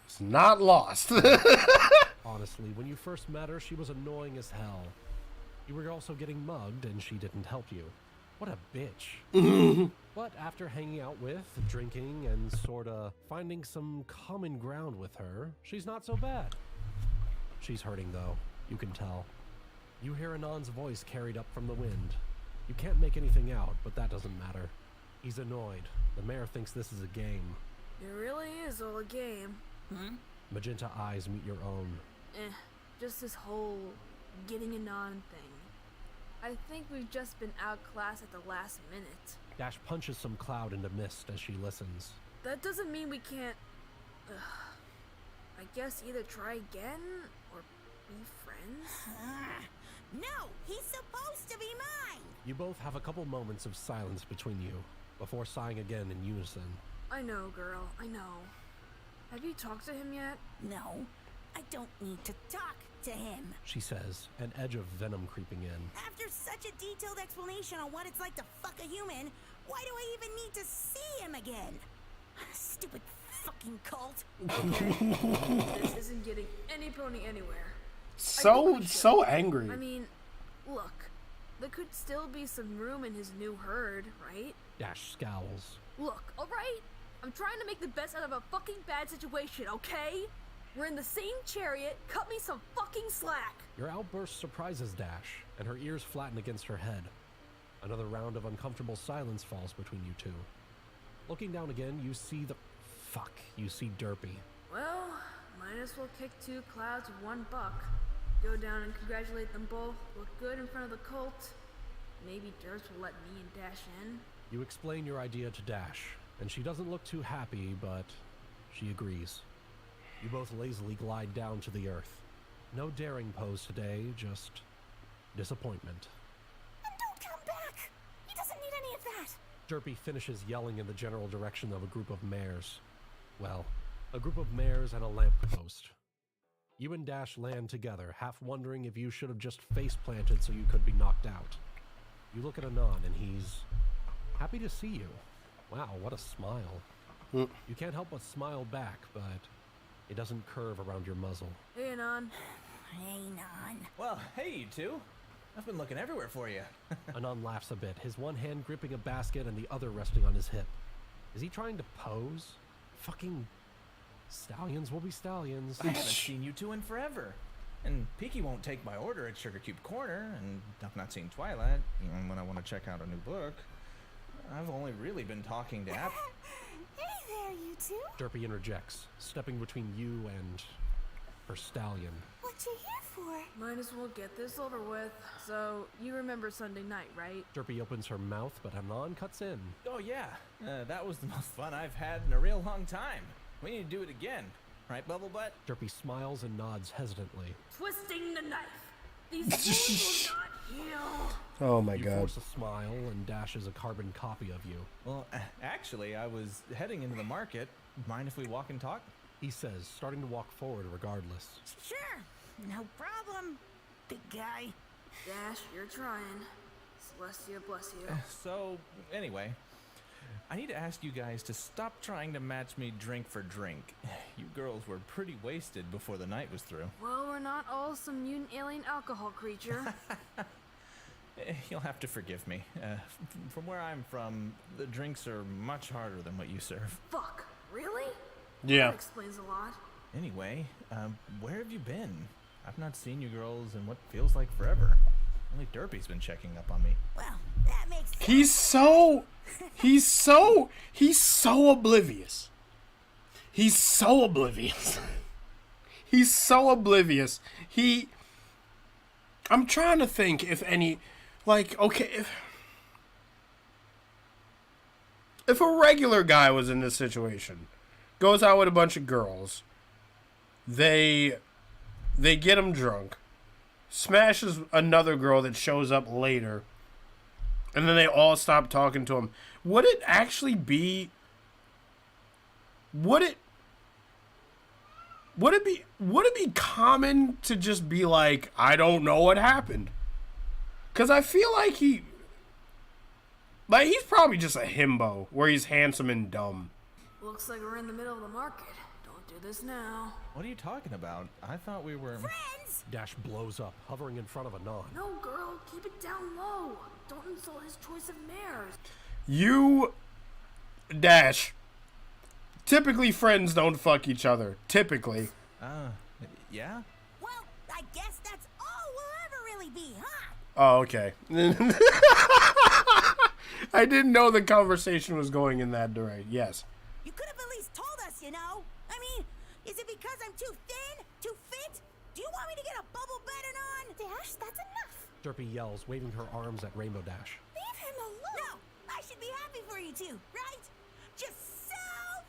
is not lost. Honestly, when you first met her, she was annoying as hell. You were also getting mugged, and she didn't help you. What a bitch. But after hanging out with, drinking, and sorta finding some common ground with her, she's not so bad. She's hurting, though. You can tell. You hear Anon's voice carried up from the wind. You can't make anything out, but that doesn't matter. He's annoyed. The mayor thinks this is a game. It really is all a game. Magenta eyes meet your own. Just this whole getting Anon thing. I think we've just been outclassed at the last minute. Dash punches some cloud into mist as she listens. That doesn't mean we can't... I guess either try again, or be friends? No, he's supposed to be mine! You both have a couple moments of silence between you, before sighing again in unison. I know, girl, I know. Have you talked to him yet? No, I don't need to talk to him. She says, an edge of venom creeping in. After such a detailed explanation on what it's like to fuck a human, why do I even need to see him again? Stupid fucking cult. This isn't getting any pony anywhere. So angry. I mean, look, there could still be some room in his new herd, right? Dash scowls. Look, alright? I'm trying to make the best out of a fucking bad situation, okay? We're in the same chariot, cut me some fucking slack! Your outburst surprises Dash, and her ears flatten against her head. Another round of uncomfortable silence falls between you two. Looking down again, you see the... Fuck, you see Derpy. Well, might as well kick 2 clouds with 1 buck. Go down and congratulate them both, look good in front of the cult. Maybe Derps will let me and Dash in. You explain your idea to Dash, and she doesn't look too happy, but she agrees. You both lazily glide down to the earth. No daring pose today, just disappointment. And don't come back! He doesn't need any of that! Derpy finishes yelling in the general direction of a group of mares. Well, a group of mares and a lamppost. You and Dash land together, half wondering if you should have just face-planted so you could be knocked out. You look at Anon and he's happy to see you. Wow, what a smile. You can't help but smile back, but it doesn't curve around your muzzle. Hey, Anon. Hey, Anon. Well, hey, you two. I've been looking everywhere for you. Anon laughs a bit, his one hand gripping a basket and the other resting on his hip. Is he trying to pose? Fucking stallions will be stallions. I haven't seen you two in forever. And Peaky won't take my order at Sugar Cube Corner, and I've not seen Twilight, even when I want to check out a new book. I've only really been talking to App. Hey there, you two. Derpy interjects, stepping between you and her stallion. What you here for? Might as well get this over with. So, you remember Sunday night, right? Derpy opens her mouth, but Anon cuts in. Oh yeah, that was the most fun I've had in a real long time. We need to do it again. Right, Bubble Butt? Derpy smiles and nods hesitantly. Twisting the knife. These wounds will not heal. Oh my you god. Force a smile and dashes a carbon copy of you. Well, actually, I was heading into the market. Mind if we walk and talk? He says, starting to walk forward regardless. Sure, no problem, big guy. Dash, you're trying. Celestia bless you. So, anyway, I need to ask you guys to stop trying to match me drink for drink. You girls were pretty wasted before the night was through. Well, we're not all some mutant alien alcohol creature. You'll have to forgive me. From where I'm from, the drinks are much harder than what you serve. Fuck, really? Yeah. That explains a lot. Anyway, where have you been? I've not seen you girls in what feels like forever. Only Derpy's been checking up on me. Well, that makes sense. He's so oblivious. He's so oblivious. He's so oblivious. I'm trying to think if any, like, okay, if a regular guy was in this situation, goes out with a bunch of girls, they get him drunk, smashes another girl that shows up later, and then they all stop talking to him. Would it actually be? Would it be common to just be like, I don't know what happened? Because I feel like he's probably just a himbo, where he's handsome and dumb. Looks like we're in the middle of the market. Don't do this now. What are you talking about? I thought we were... Friends! Dash blows up, hovering in front of Anon. No, girl, keep it down low. Don't insult his choice of mares. You, Dash, typically friends don't fuck each other. Typically. Yeah? Well, I guess that's all we'll ever really be, huh? Oh, okay. I didn't know the conversation was going in that direction. Yes. You could have at least told us, you know? I mean, is it because I'm too thin? Too fit? Do you want me to get a bubble bed on? Dash, that's enough. Derpy yells, waving her arms at Rainbow Dash. Leave him alone! No, I should be happy for you two, right? Just so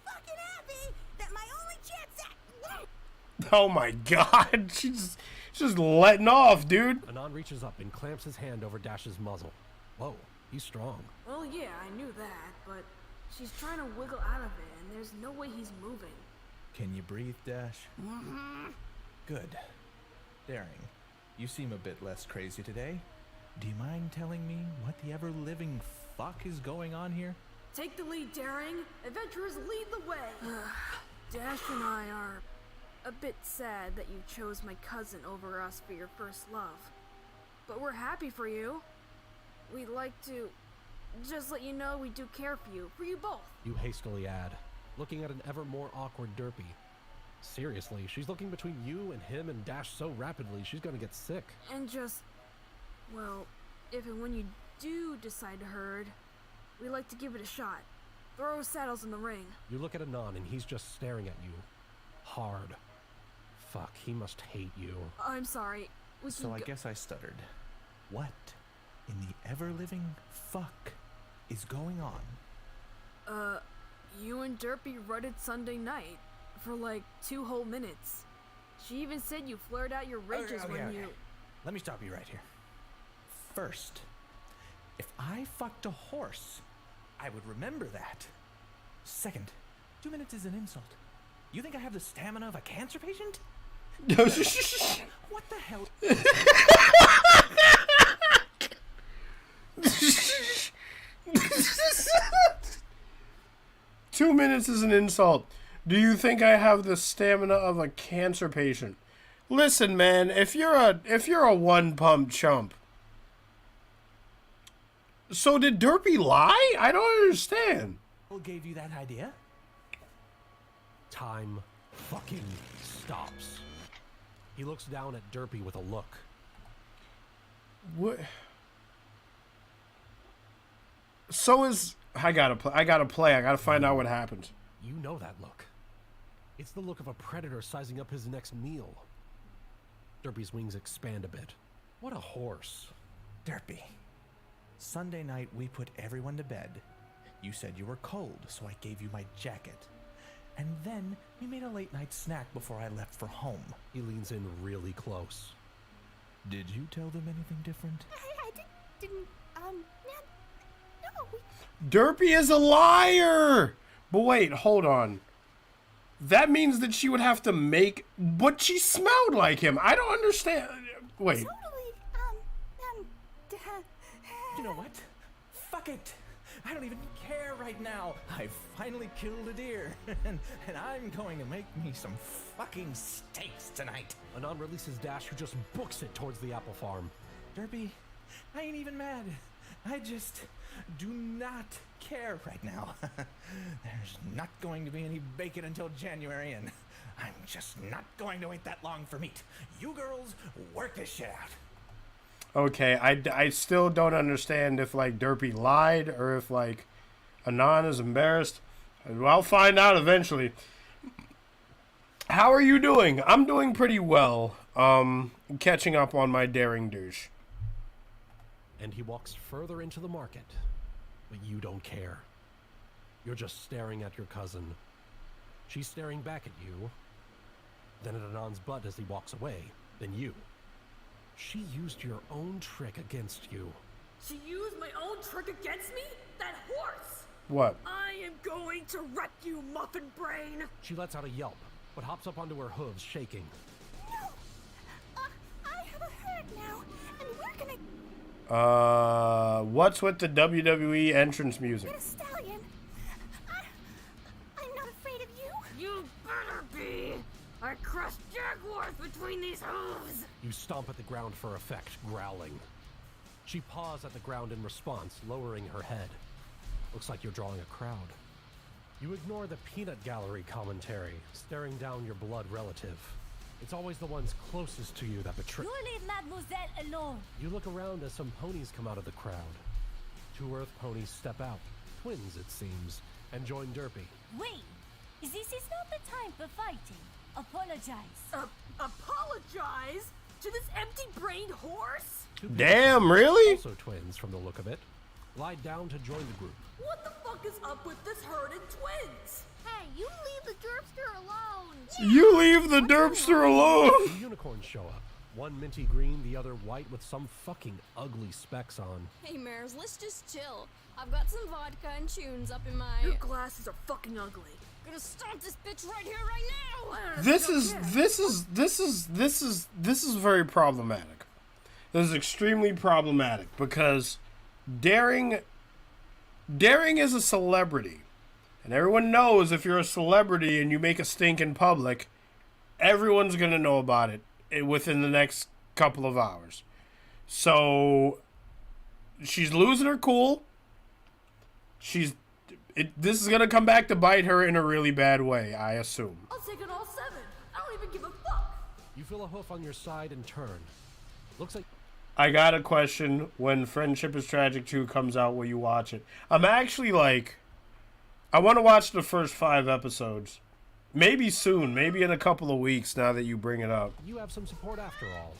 fucking happy that my only chance at... Oh my god. She's just letting off, dude. Anon reaches up and clamps his hand over Dash's muzzle. Whoa, he's strong. Well, yeah, I knew that, but she's trying to wiggle out of it, and there's no way he's moving. Can you breathe, Dash? Good. Daring, you seem a bit less crazy today. Do you mind telling me what the ever-living fuck is going on here? Take the lead, Daring. Adventurers lead the way. Dash and I are a bit sad that you chose my cousin over us for your first love. But we're happy for you. We'd like to just let you know we do care for you both. You hastily add, looking at an ever more awkward Derpy. Seriously, she's looking between you and him and Dash so rapidly she's gonna get sick. And just, well, if and when you do decide to herd, we like to give it a shot. Throw saddles in the ring. You look at Anon and he's just staring at you. Hard. Fuck, he must hate you. I'm sorry. So I guess I stuttered. What in the ever-living fuck is going on? You and Derpy rutted Sunday night for like 2 whole minutes. She even said you flared out your ridges when you... Let me stop you right here. First, if I fucked a horse, I would remember that. Second, 2 minutes is an insult. You think I have the stamina of a cancer patient? What the hell? 2 minutes is an insult. Do you think I have the stamina of a cancer patient? Listen, man, if you're a one-pump chump. So did Derpy lie? I don't understand. Who gave you that idea? Time fucking stops. He looks down at Derpy with a look. What? So is... I gotta play. I gotta find out what happened. You know that look. It's the look of a predator sizing up his next meal. Derpy's wings expand a bit. What a horse. Derpy. Sunday night we put everyone to bed. You said you were cold, so I gave you my jacket. And then we made a late night snack before I left for home. He leans in really close. Did you tell them anything different? I didn't, no. Derpy is a liar! But wait, hold on. That means that she would have to make... But she smelled like him. I don't understand. Wait. You know what? Fuck it. I don't even care right now. I finally killed a deer. and I'm going to make me some fucking steaks tonight. Anon releases Dash, who just books it towards the apple farm. Derpy, I ain't even mad. I just do not care right now. There's not going to be any bacon until January, and I'm just not going to wait that long for meat. You girls, work this shit out. Okay, I still don't understand if, like, Derpy lied or if, like, Anon is embarrassed. I'll find out eventually. How are you doing? I'm doing pretty well. Catching up on my daring douche. And he walks further into the market, but you don't care. You're just staring at your cousin. She's staring back at you, then at Anon's butt as he walks away, then you. She used your own trick against you. She used my own trick against me? That horse! What? I am going to wreck you, muffin brain! She lets out a yelp, but hops up onto her hooves, shaking. No! I have a herd now, and we're gonna... What's with the WWE entrance music? Stallion, I'm not afraid of you. You better be! I crushed jaguars between these hooves! You stomp at the ground for effect, growling. She paws at the ground in response, lowering her head. Looks like you're drawing a crowd. You ignore the peanut gallery commentary, staring down your blood relative. It's always the ones closest to you that betray. You leave Mademoiselle alone. You look around as some ponies come out of the crowd. 2 Earth ponies step out, twins it seems, and join Derpy. Wait, this is not the time for fighting. Apologize. Apologize? To this empty-brained horse? Damn, really? Also twins from the look of it. Lie down to join the group. What the fuck is up with this herded twins? Hey, you leave the Derpster alone! You leave the Derpster alone! 2 unicorns show up. One minty green, the other white with some fucking ugly specks on. Hey, Mares, let's just chill. I've got some vodka and tunes up in my... Your glasses are fucking ugly. Gonna stomp this bitch right here, right now! This is very problematic. This is extremely problematic because Daring is a celebrity. And everyone knows if you're a celebrity and you make a stink in public, everyone's going to know about it within the next couple of hours. So she's losing her cool. This is going to come back to bite her in a really bad way, I assume. I'll take it all 7. I don't even give a fuck. You feel a hoof on your side and turn. Looks like... I got a question. When Friendship is Tragic 2 comes out, will you watch it? I'm actually like... I want to watch the first 5 episodes. Maybe soon. Maybe in a couple of weeks now that you bring it up. You have some support after all.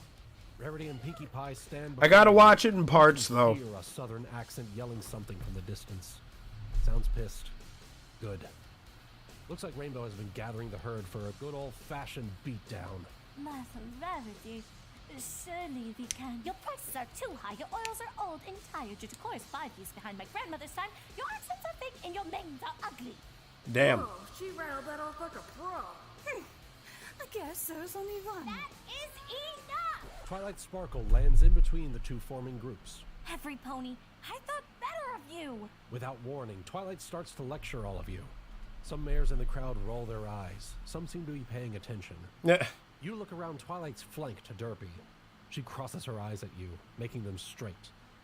Rarity and Pinkie Pie stand... I gotta watch it in parts, though. Hear a southern accent yelling something from the distance. Sounds pissed. Good. Looks like Rainbow has been gathering the herd for a good old-fashioned beatdown. Master Rarity, surely we can. Your prices are too high, your oils are old and tired due to course 5 years behind my grandmother's time, your accents are fake, and your names are ugly. Damn. Oh, she rattled that off like a pro. I guess there's only one. That is enough! Twilight Sparkle lands in between the 2 forming groups. Every pony, I thought better of you. Without warning, Twilight starts to lecture all of you. Some mares in the crowd roll their eyes. Some seem to be paying attention. Yeah. You look around Twilight's flank to Derpy. She crosses her eyes at you, making them straight,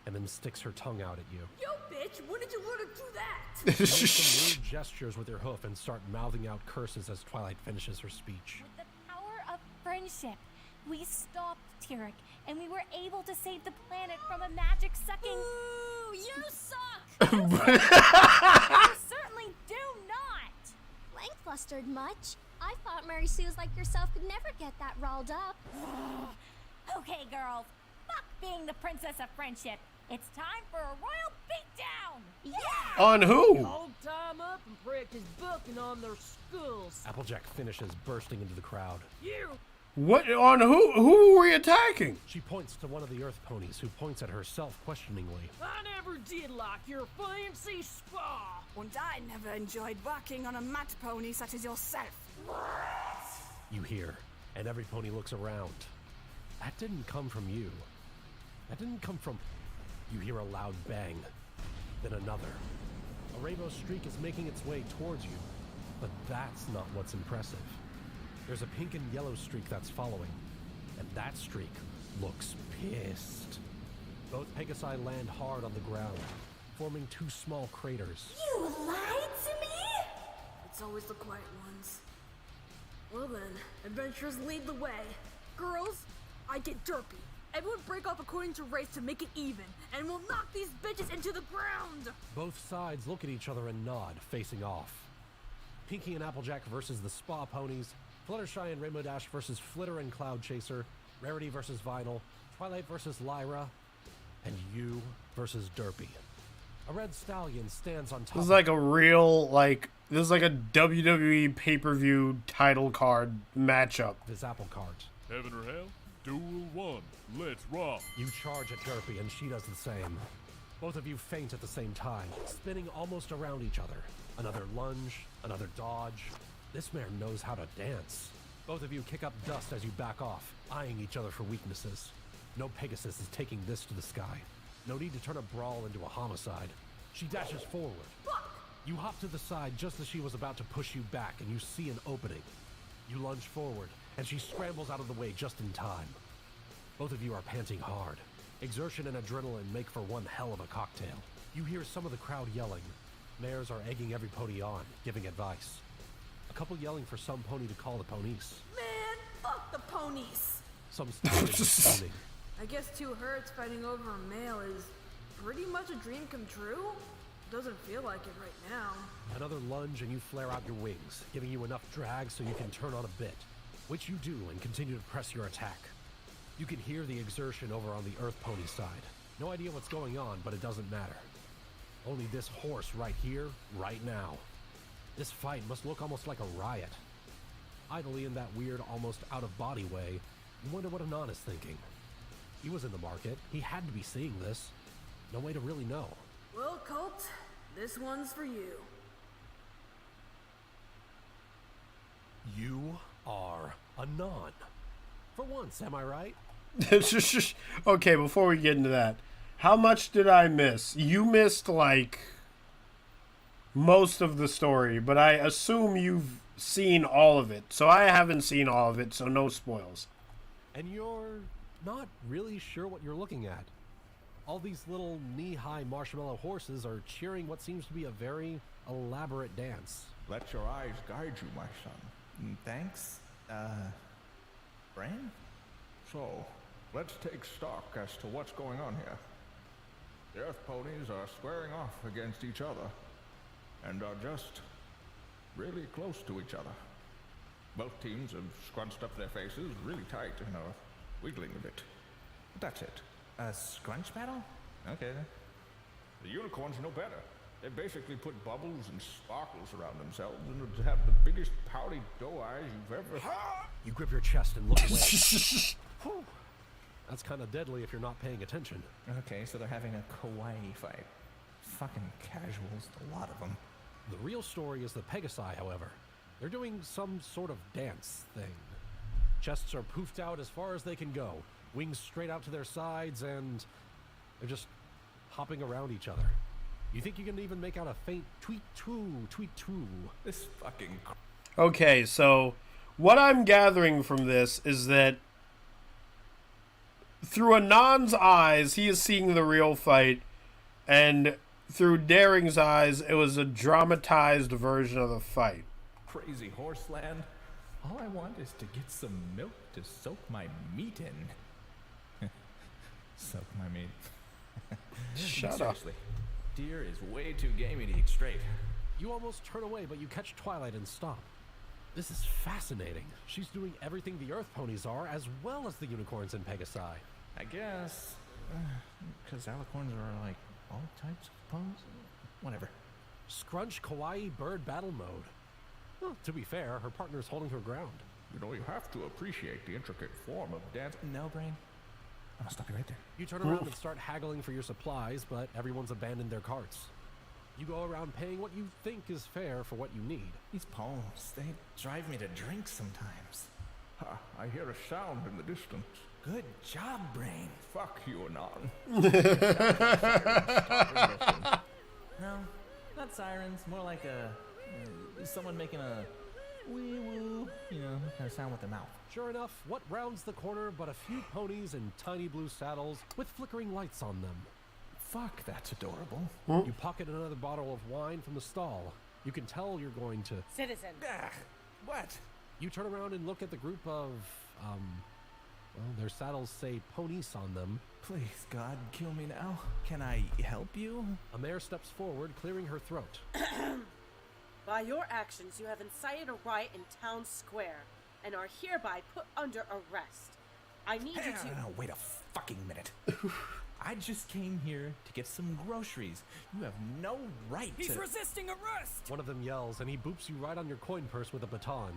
and then sticks her tongue out at you. Yo, bitch, when did you learn to do that? You make some rude gestures with your hoof and start mouthing out curses as Twilight finishes her speech. With the power of friendship, we stopped Tyrek, and we were able to save the planet from a magic-sucking... Ooh, you suck! You certainly do not! Blank flustered much? I thought Mary Sue's like yourself could never get that riled up. Okay, girls. Fuck being the princess of friendship. It's time for a royal beatdown! Yeah! On who? Hold time up and practice bucking on their skulls. Applejack finishes, bursting into the crowd. You! What? On who? Who were we attacking? She points to one of the Earth ponies, who points at herself questioningly. I never did like your fancy spa. And I never enjoyed working on a mat pony such as yourself. You hear, and every pony looks around. That didn't come from you. That didn't come from... You hear a loud bang, then another. A rainbow streak is making its way towards you, but that's not what's impressive. There's a pink and yellow streak that's following, and that streak looks pissed. Both Pegasi land hard on the ground, forming 2 small craters. You lied to me? It's always the quiet ones. Well then, adventurers lead the way. Girls, I get Derpy. Everyone break off according to race to make it even, and we'll knock these bitches into the ground! Both sides look at each other and nod, facing off. Pinkie and Applejack versus the Spa Ponies, Fluttershy and Rainbow Dash versus Flitter and Cloud Chaser, Rarity versus Vinyl, Twilight versus Lyra, and you versus Derpy. A red stallion stands on top. This is like a real, this is like a WWE pay-per-view title card matchup. This apple cart. Heaven or hell? Duel 1. Let's rock. You charge at Derpy and she does the same. Both of you feint at the same time, spinning almost around each other. Another lunge, another dodge. This mare knows how to dance. Both of you kick up dust as you back off, eyeing each other for weaknesses. No Pegasus is taking this to the sky. No need to turn a brawl into a homicide. She dashes forward. You hop to the side just as she was about to push you back, and you see an opening. You lunge forward, and she scrambles out of the way just in time. Both of you are panting hard. Exertion and adrenaline make for one hell of a cocktail. You hear some of the crowd yelling. Mares are egging every pony on, giving advice. A couple yelling for some pony to call the ponies. Man, fuck the ponies! Some stoning. I guess two herds fighting over a male is pretty much a dream come true. Doesn't feel like it right now. Another lunge and you flare out your wings, giving you enough drag so you can turn on a bit, which you do and continue to press your attack. You can hear the exertion over on the Earth Pony side. No idea what's going on, but it doesn't matter. Only this horse right here, right now. This fight must look almost like a riot. Idly in that weird, almost out-of-body way, you wonder what Anon is thinking. He was in the market. He had to be seeing this. No way to really know. Well, Colt, this one's for you. You are Anon. For once, am I right? Okay, before we get into that, how much did I miss? You missed, like, most of the story, but I assume you've seen all of it. So I haven't seen all of it, so no spoils. And you're not really sure what you're looking at. All these little knee-high marshmallow horses are cheering what seems to be a very elaborate dance. Let your eyes guide you, my son. Thanks. Brain? So, let's take stock as to what's going on here. The Earth ponies are squaring off against each other, and are just really close to each other. Both teams have scrunched up their faces really tight and are wiggling a bit. But that's it. A scrunch battle? Okay. The unicorns know better. They basically put bubbles and sparkles around themselves and would have the biggest pouty doe eyes you've ever... You grip your chest and look away. Whew. That's kind of deadly if you're not paying attention. Okay, so they're having a kawaii fight. Fucking casuals, a lot of them. The real story is the Pegasi, however. They're doing some sort of dance thing. Chests are poofed out as far as they can go, wings straight out to their sides, and they're just hopping around each other. You think you can even make out a faint tweet-two. This fucking... Okay, so what I'm gathering from this is that through Anon's eyes, he is seeing the real fight, and through Daring's eyes, it was a dramatized version of the fight. Crazy horse land. All I want is to get some milk to soak my meat in. Soak my meat. Shut up. Seriously, deer is way too gamey to eat straight. You almost turn away, but you catch Twilight and stop. This is fascinating. She's doing everything the Earth ponies are, as well as the unicorns and Pegasi. I guess, because alicorns are like all types of ponies. Whatever. Scrunch kawaii bird battle mode. Well, to be fair, her partner's holding her ground. You know, you have to appreciate the intricate form of dance. No, Brain. I'll stop you right there. You turn around and start haggling for your supplies, but everyone's abandoned their carts. You go around paying what you think is fair for what you need. These poems, they drive me to drink sometimes. Ha, I hear a sound in the distance. Good job, Brain. Fuck you, Anon. No, not sirens. More like someone making a wee woo, kind of sound with their mouth. Sure enough, what rounds the corner but a few ponies in tiny blue saddles with flickering lights on them? Fuck, that's adorable. You pocket another bottle of wine from the stall. You can tell you're going to... Citizen. What? You turn around and look at the group of, well, their saddles say Ponies on them. Please, God, kill me now. Can I help you? A mare steps forward, clearing her throat. By your actions, you have incited a riot in town square and are hereby put under arrest. I need you to... No, wait a fucking minute. I just came here to get some groceries. You have no right to... He's resisting arrest! One of them yells, and he boops you right on your coin purse with a baton.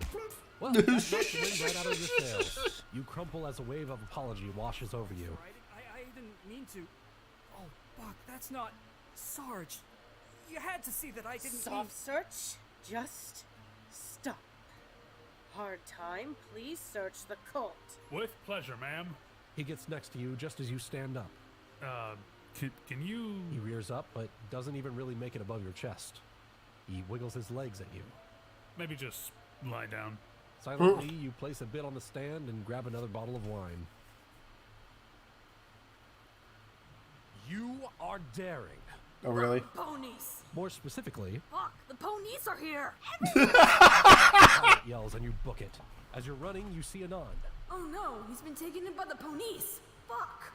Well, that knocks the wind right out of your sails. You crumple as a wave of apology washes over you. I didn't mean to. Oh, Buck, that's not... Sarge, you had to see that I didn't Soft search? Just stop. Hard time, please search the cult. With pleasure, ma'am. He gets next to you just as you stand up. Can you... He rears up, but doesn't even really make it above your chest. He wiggles his legs at you. Maybe just lie down. Silently, you place a bit on the stand and grab another bottle of wine. You are daring. Oh, really? Ponies! More specifically, Fuck, the ponies are here! Violet yells and you book it. As you're running, you see Anand. Oh no, he's been taken in by the ponies! Fuck!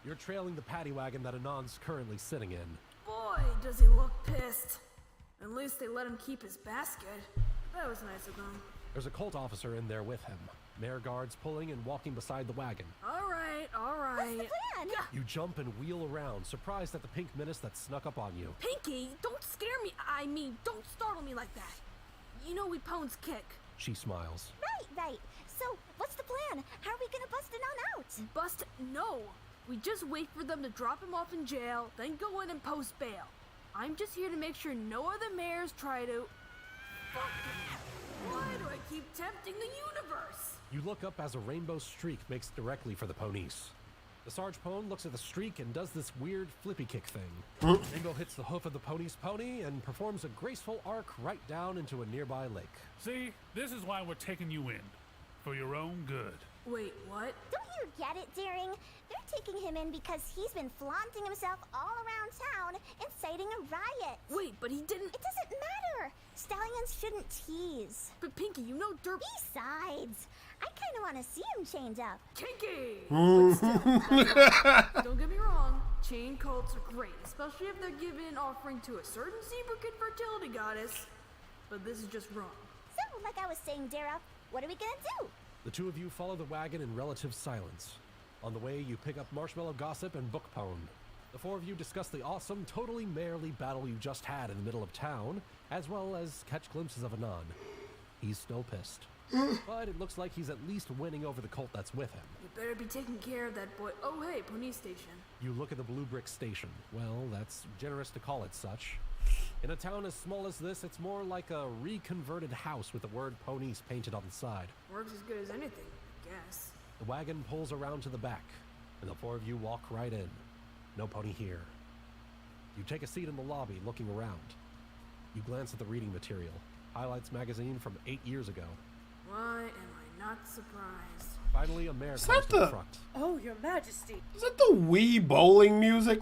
You're trailing the paddy wagon that Anand's currently sitting in. Boy, does he look pissed. At least they let him keep his basket. That was nice of them. There's a cult officer in there with him. Mare guards pulling and walking beside the wagon. Alright, alright. What's the plan? You jump and wheel around, surprised at the pink menace that snuck up on you. Pinky, don't scare me. I mean, don't startle me like that. You know we pons kick. She smiles. Right. So, what's the plan? How are we gonna bust it on out? Bust? No. We just wait for them to drop him off in jail, then go in and post bail. I'm just here to make sure no other mayors try to... Fuck. Why do I keep tempting the universe? You look up as a rainbow streak makes directly for the ponies. The Sarge Pone looks at the streak and does this weird flippy kick thing. Rainbow hits the hoof of the pony's pony and performs a graceful arc right down into a nearby lake. See, this is why we're taking you in. For your own good. Wait, what? Don't you get it, Daring? They're taking him in because he's been flaunting himself all around town, inciting a riot. Wait, but he didn't... It doesn't matter. Stallions shouldn't tease. But Pinky, you know Derp... Besides, I kind of want to see him change up. Kinky! But still, don't get me wrong, chain cults are great, especially if they're given an offering to a certain zebra kid fertility goddess. But this is just wrong. So, like I was saying, Dara, what are we gonna do? The two of you follow the wagon in relative silence. On the way, you pick up Marshmallow Gossip and Book Pone. The four of you discuss the awesome, totally mayorly battle you just had in the middle of town, as well as catch glimpses of Anand. He's still pissed. But it looks like he's at least winning over the cult that's with him. You better be taking care of that boy. Oh, hey, police station. You look at the Blue Brick Station. Well, that's generous to call it such. In a town as small as this, it's more like a reconverted house with the word ponies painted on the side. Works as good as anything, I guess. The wagon pulls around to the back, and the four of you walk right in. No pony here. You take a seat in the lobby, looking around. You glance at the reading material. Highlights magazine from 8 years ago. Why am I not surprised? Finally, a mare Is comes that to the the- front. Oh, your majesty. Is that the Wii bowling music?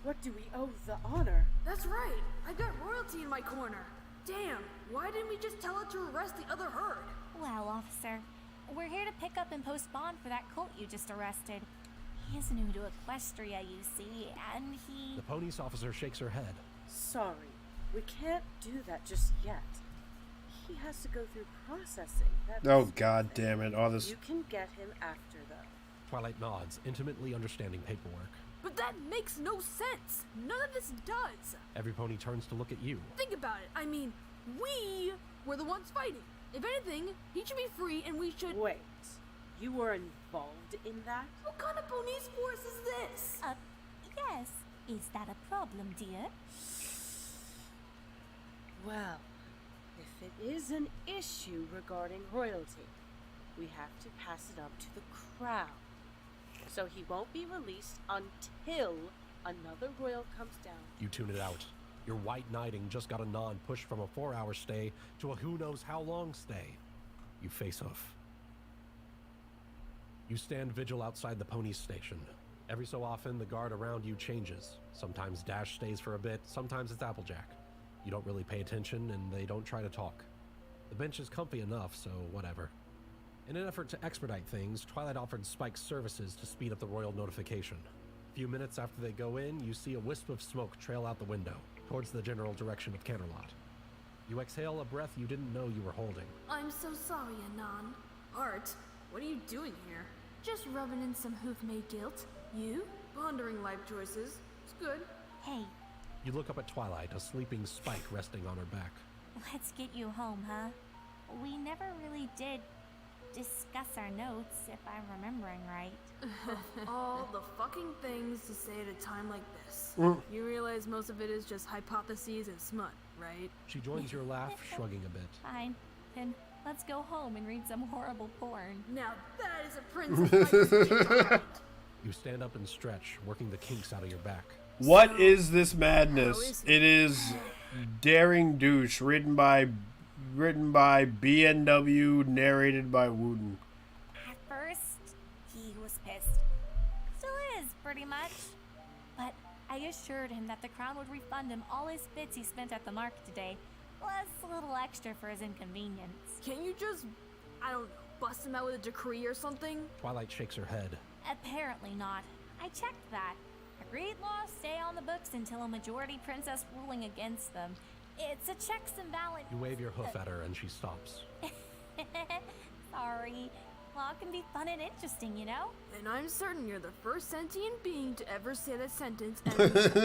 What do we owe the honor? That's right. I got royalty in my corner. Damn, why didn't we just tell it to arrest the other herd? Well, officer, we're here to pick up and post bond for that cult you just arrested. He's new to Equestria, you see, and he... The police officer shakes her head. Sorry, we can't do that just yet. He has to go through processing. That's Oh, god damn it. All this... You can get him after, though. Twilight nods, intimately understanding paperwork. But that makes no sense. None of this does. Every pony turns to look at you. Think about it. I mean, we were the ones fighting. If anything, he should be free and we should... Wait, you were involved in that? What kind of police force is this? Yes. Is that a problem, dear? Well, if it is an issue regarding royalty, we have to pass it up to the crown. So he won't be released until another royal comes down. You tune it out. Your white knighting just got a nod pushed from a 4-hour stay to a who knows how long stay. You face off. You stand vigil outside the police station. Every so often, the guard around you changes. Sometimes Dash stays for a bit, sometimes it's Applejack. You don't really pay attention, and they don't try to talk. The bench is comfy enough, so whatever. In an effort to expedite things, Twilight offered Spike services to speed up the royal notification. A few minutes after they go in, you see a wisp of smoke trail out the window, towards the general direction of Canterlot. You exhale a breath you didn't know you were holding. I'm so sorry, Anon. Art, what are you doing here? Just rubbing in some hoof-made guilt. You? Pondering life choices. It's good. Hey, You look up at Twilight, a sleeping Spike resting on her back. let's get you home, huh? We never really did discuss our notes, if I'm remembering right. All the fucking things to say at a time like this. You realize most of it is just hypotheses and smut, right? She joins your laugh, shrugging a bit. Fine. Then let's go home and read some horrible porn. Now that is a princess. You stand up and stretch, working the kinks out of your back. What is this madness? It is Daring Douche, written by BNW, narrated by Wuten. At first, he was pissed. Still is, pretty much. But I assured him that the crown would refund him all his bits he spent at the market today, plus a little extra for his inconvenience. Can't you just, I don't know, bust him out with a decree or something? Twilight shakes her head. Apparently not. I checked that. Agreed laws stay on the books until a majority princess ruling against them. It's a checks and balance. You wave your hoof at her and she stops. Sorry. Law can be fun and interesting, you know? And I'm certain you're the first sentient being to ever say that sentence.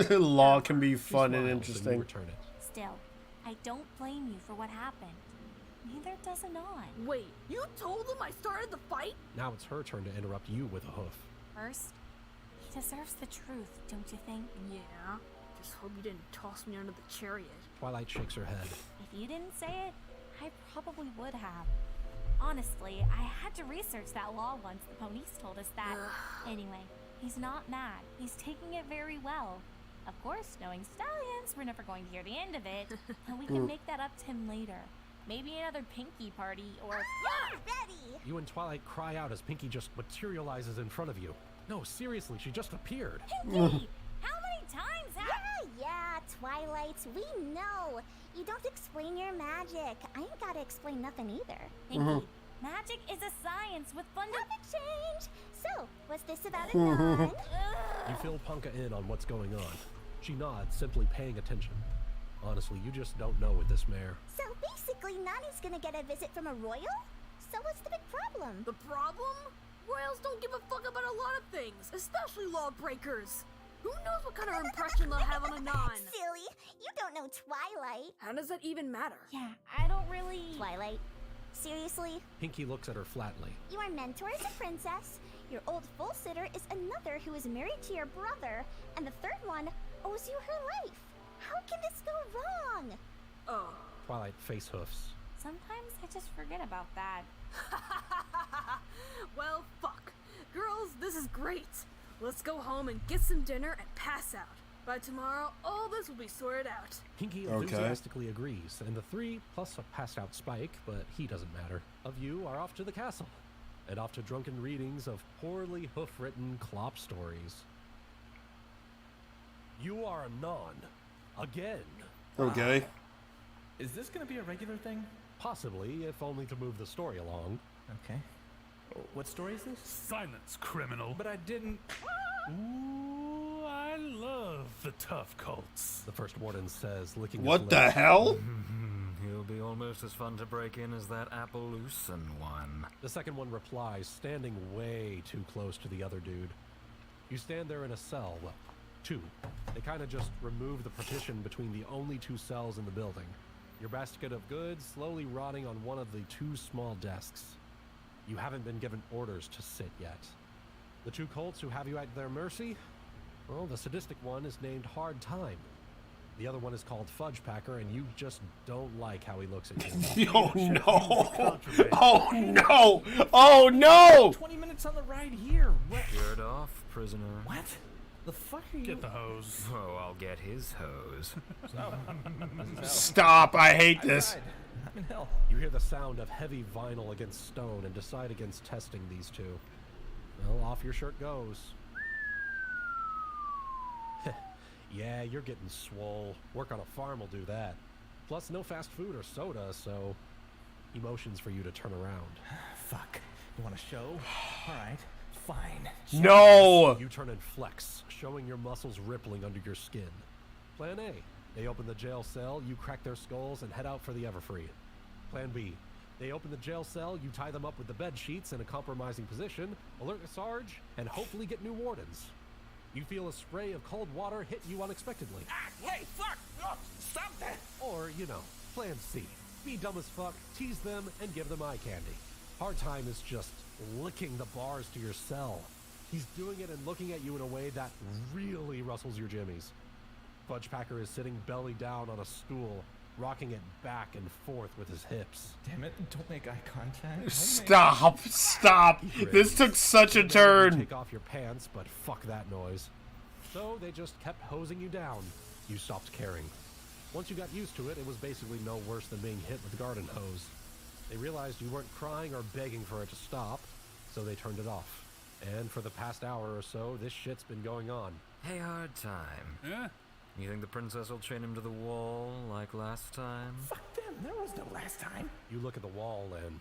And Law can be fun and interesting. Return it. Still, I don't blame you for what happened. Neither does Anon. Wait, you told him I started the fight? Now it's her turn to interrupt you with a hoof. First, he deserves the truth, don't you think? Yeah. Just hope you didn't toss me under the chariot. Twilight shakes her head. If you didn't say it, I probably would have. Honestly, I had to research that law once the police told us that. Anyway, he's not mad. He's taking it very well. Of course, knowing stallions, we're never going to hear the end of it. And we can make that up to him later. Maybe another Pinky party, or... Yeah, ready! You and Twilight cry out as Pinky just materializes in front of you. No, seriously, she just appeared. Pinky! How many times have... Yeah, Twilight, we know. You don't explain your magic. I ain't gotta explain nothing either. Pinky, magic is a science with Topic change! So, what's this about a nun? You fill Punka in on what's going on. She nods, simply paying attention. Honestly, you just don't know with this mare. So basically, Nani's gonna get a visit from a royal? So what's the big problem? The problem? Royals don't give a fuck about a lot of things, especially lawbreakers. Who knows what kind of impression they'll have on a non? Silly, you don't know Twilight. How does that even matter? Yeah, I don't really... Twilight, seriously? Pinky looks at her flatly. Your mentor is a princess, your old full sitter is another who is married to your brother, and the third one owes you her life. How can this go wrong? Oh. Twilight face hoofs. Sometimes I just forget about that. Well, fuck. Girls, this is great. Let's go home and get some dinner and pass out. By tomorrow, all this will be sorted out. Pinky enthusiastically agrees, and the three, plus a passed out Spike, but he doesn't matter, of you are off to the castle, and off to drunken readings of poorly hoof-written clop stories. You are a non. Again. Okay. Is this gonna be a regular thing? Possibly, if only to move the story along. Okay. What story is this? Silence, criminal. But I didn't... Ooh, I love the tough cults. The first warden says, licking his What the lips. hell? He'll be almost as fun to break in as that Appaloosan one. The second one replies, standing way too close to the other dude. You stand there in a cell, well, two. They kind of just remove the partition between the only two cells in the building. Your basket of goods slowly rotting on one of the two small desks. You haven't been given orders to sit yet. The two colts who have you at their mercy? Well, the sadistic one is named Hard Time. The other one is called Fudge Packer, and you just don't like how he looks at you. Oh no! Oh no! Oh no! 20 minutes on the ride here. What? Cured off, prisoner. What? The fuck are you? Get the hose. Oh, I'll get his hose. Stop! I hate this. I'm in hell. You hear the sound of heavy vinyl against stone and decide against testing these two. Well, off your shirt goes. Yeah, you're getting swole. Work on a farm will do that. Plus, no fast food or soda, so emotions for you to turn around. Fuck. You want a show? All right. Fine. No! You turn and flex, showing your muscles rippling under your skin. Plan A. They open the jail cell, you crack their skulls, and head out for the Everfree. Plan B. They open the jail cell, you tie them up with the bed sheets in a compromising position, alert the Sarge, and hopefully get new wardens. You feel a spray of cold water hit you unexpectedly. Hey, fuck! Oh, stop that! Or, you know, Plan C. Be dumb as fuck, tease them, and give them eye candy. Hard Time is just licking the bars to your cell. He's doing it and looking at you in a way that really rustles your jimmies. Fudge Packer is sitting belly down on a stool, rocking it back and forth with his hips. Damn it, don't make eye contact. Stop. This took such a turn. Take off your pants, but fuck that noise. So they just kept hosing you down. You stopped caring. Once you got used to it, it was basically no worse than being hit with a garden hose. They realized you weren't crying or begging for it to stop, so they turned it off. And for the past hour or so, this shit's been going on. Hey, Hard Time. Yeah? You think the princess will chain him to the wall like last time? Fuck them, there was no last time. You look at the wall and...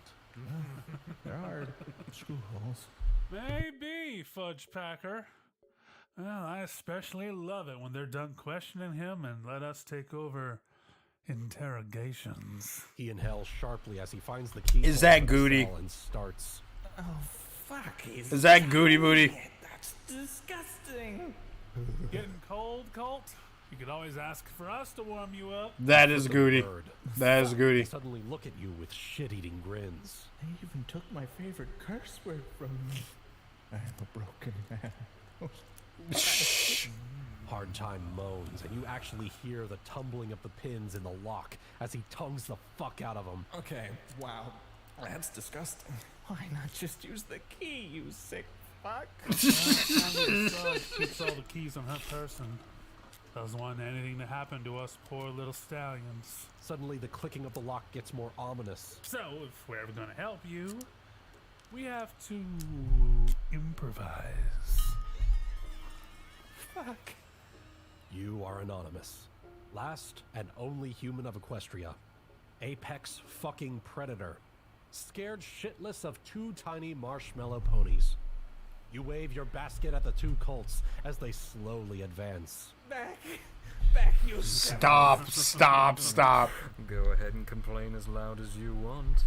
There are screw holes. Maybe, Fudge Packer. Well, I especially love it when they're done questioning him and let us take over interrogations. He inhales sharply as he finds the key. Is that Goody? And starts. Oh, fuck. Is that Goody Booty? That's disgusting. Getting cold, Colt? You could always ask for us to warm you up. That is Goody. That is Goody. They suddenly look at you with shit-eating grins. They even took my favorite curse word from me. I am a broken man. Hard Time moans, and you actually hear the tumbling of the pins in the lock as he tongues the fuck out of them. Okay, wow. That's disgusting. Why not just use the key, you sick fuck? Puts all the keys on her person. Doesn't want anything to happen to us poor little stallions. Suddenly, the clicking of the lock gets more ominous. So, if we're ever going to help you, we have to improvise. Fuck. You are anonymous. Last and only human of Equestria. Apex fucking predator. Scared shitless of two tiny marshmallow ponies. You wave your basket at the two colts as they slowly advance. Back, you. Stop. Go ahead and complain as loud as you want.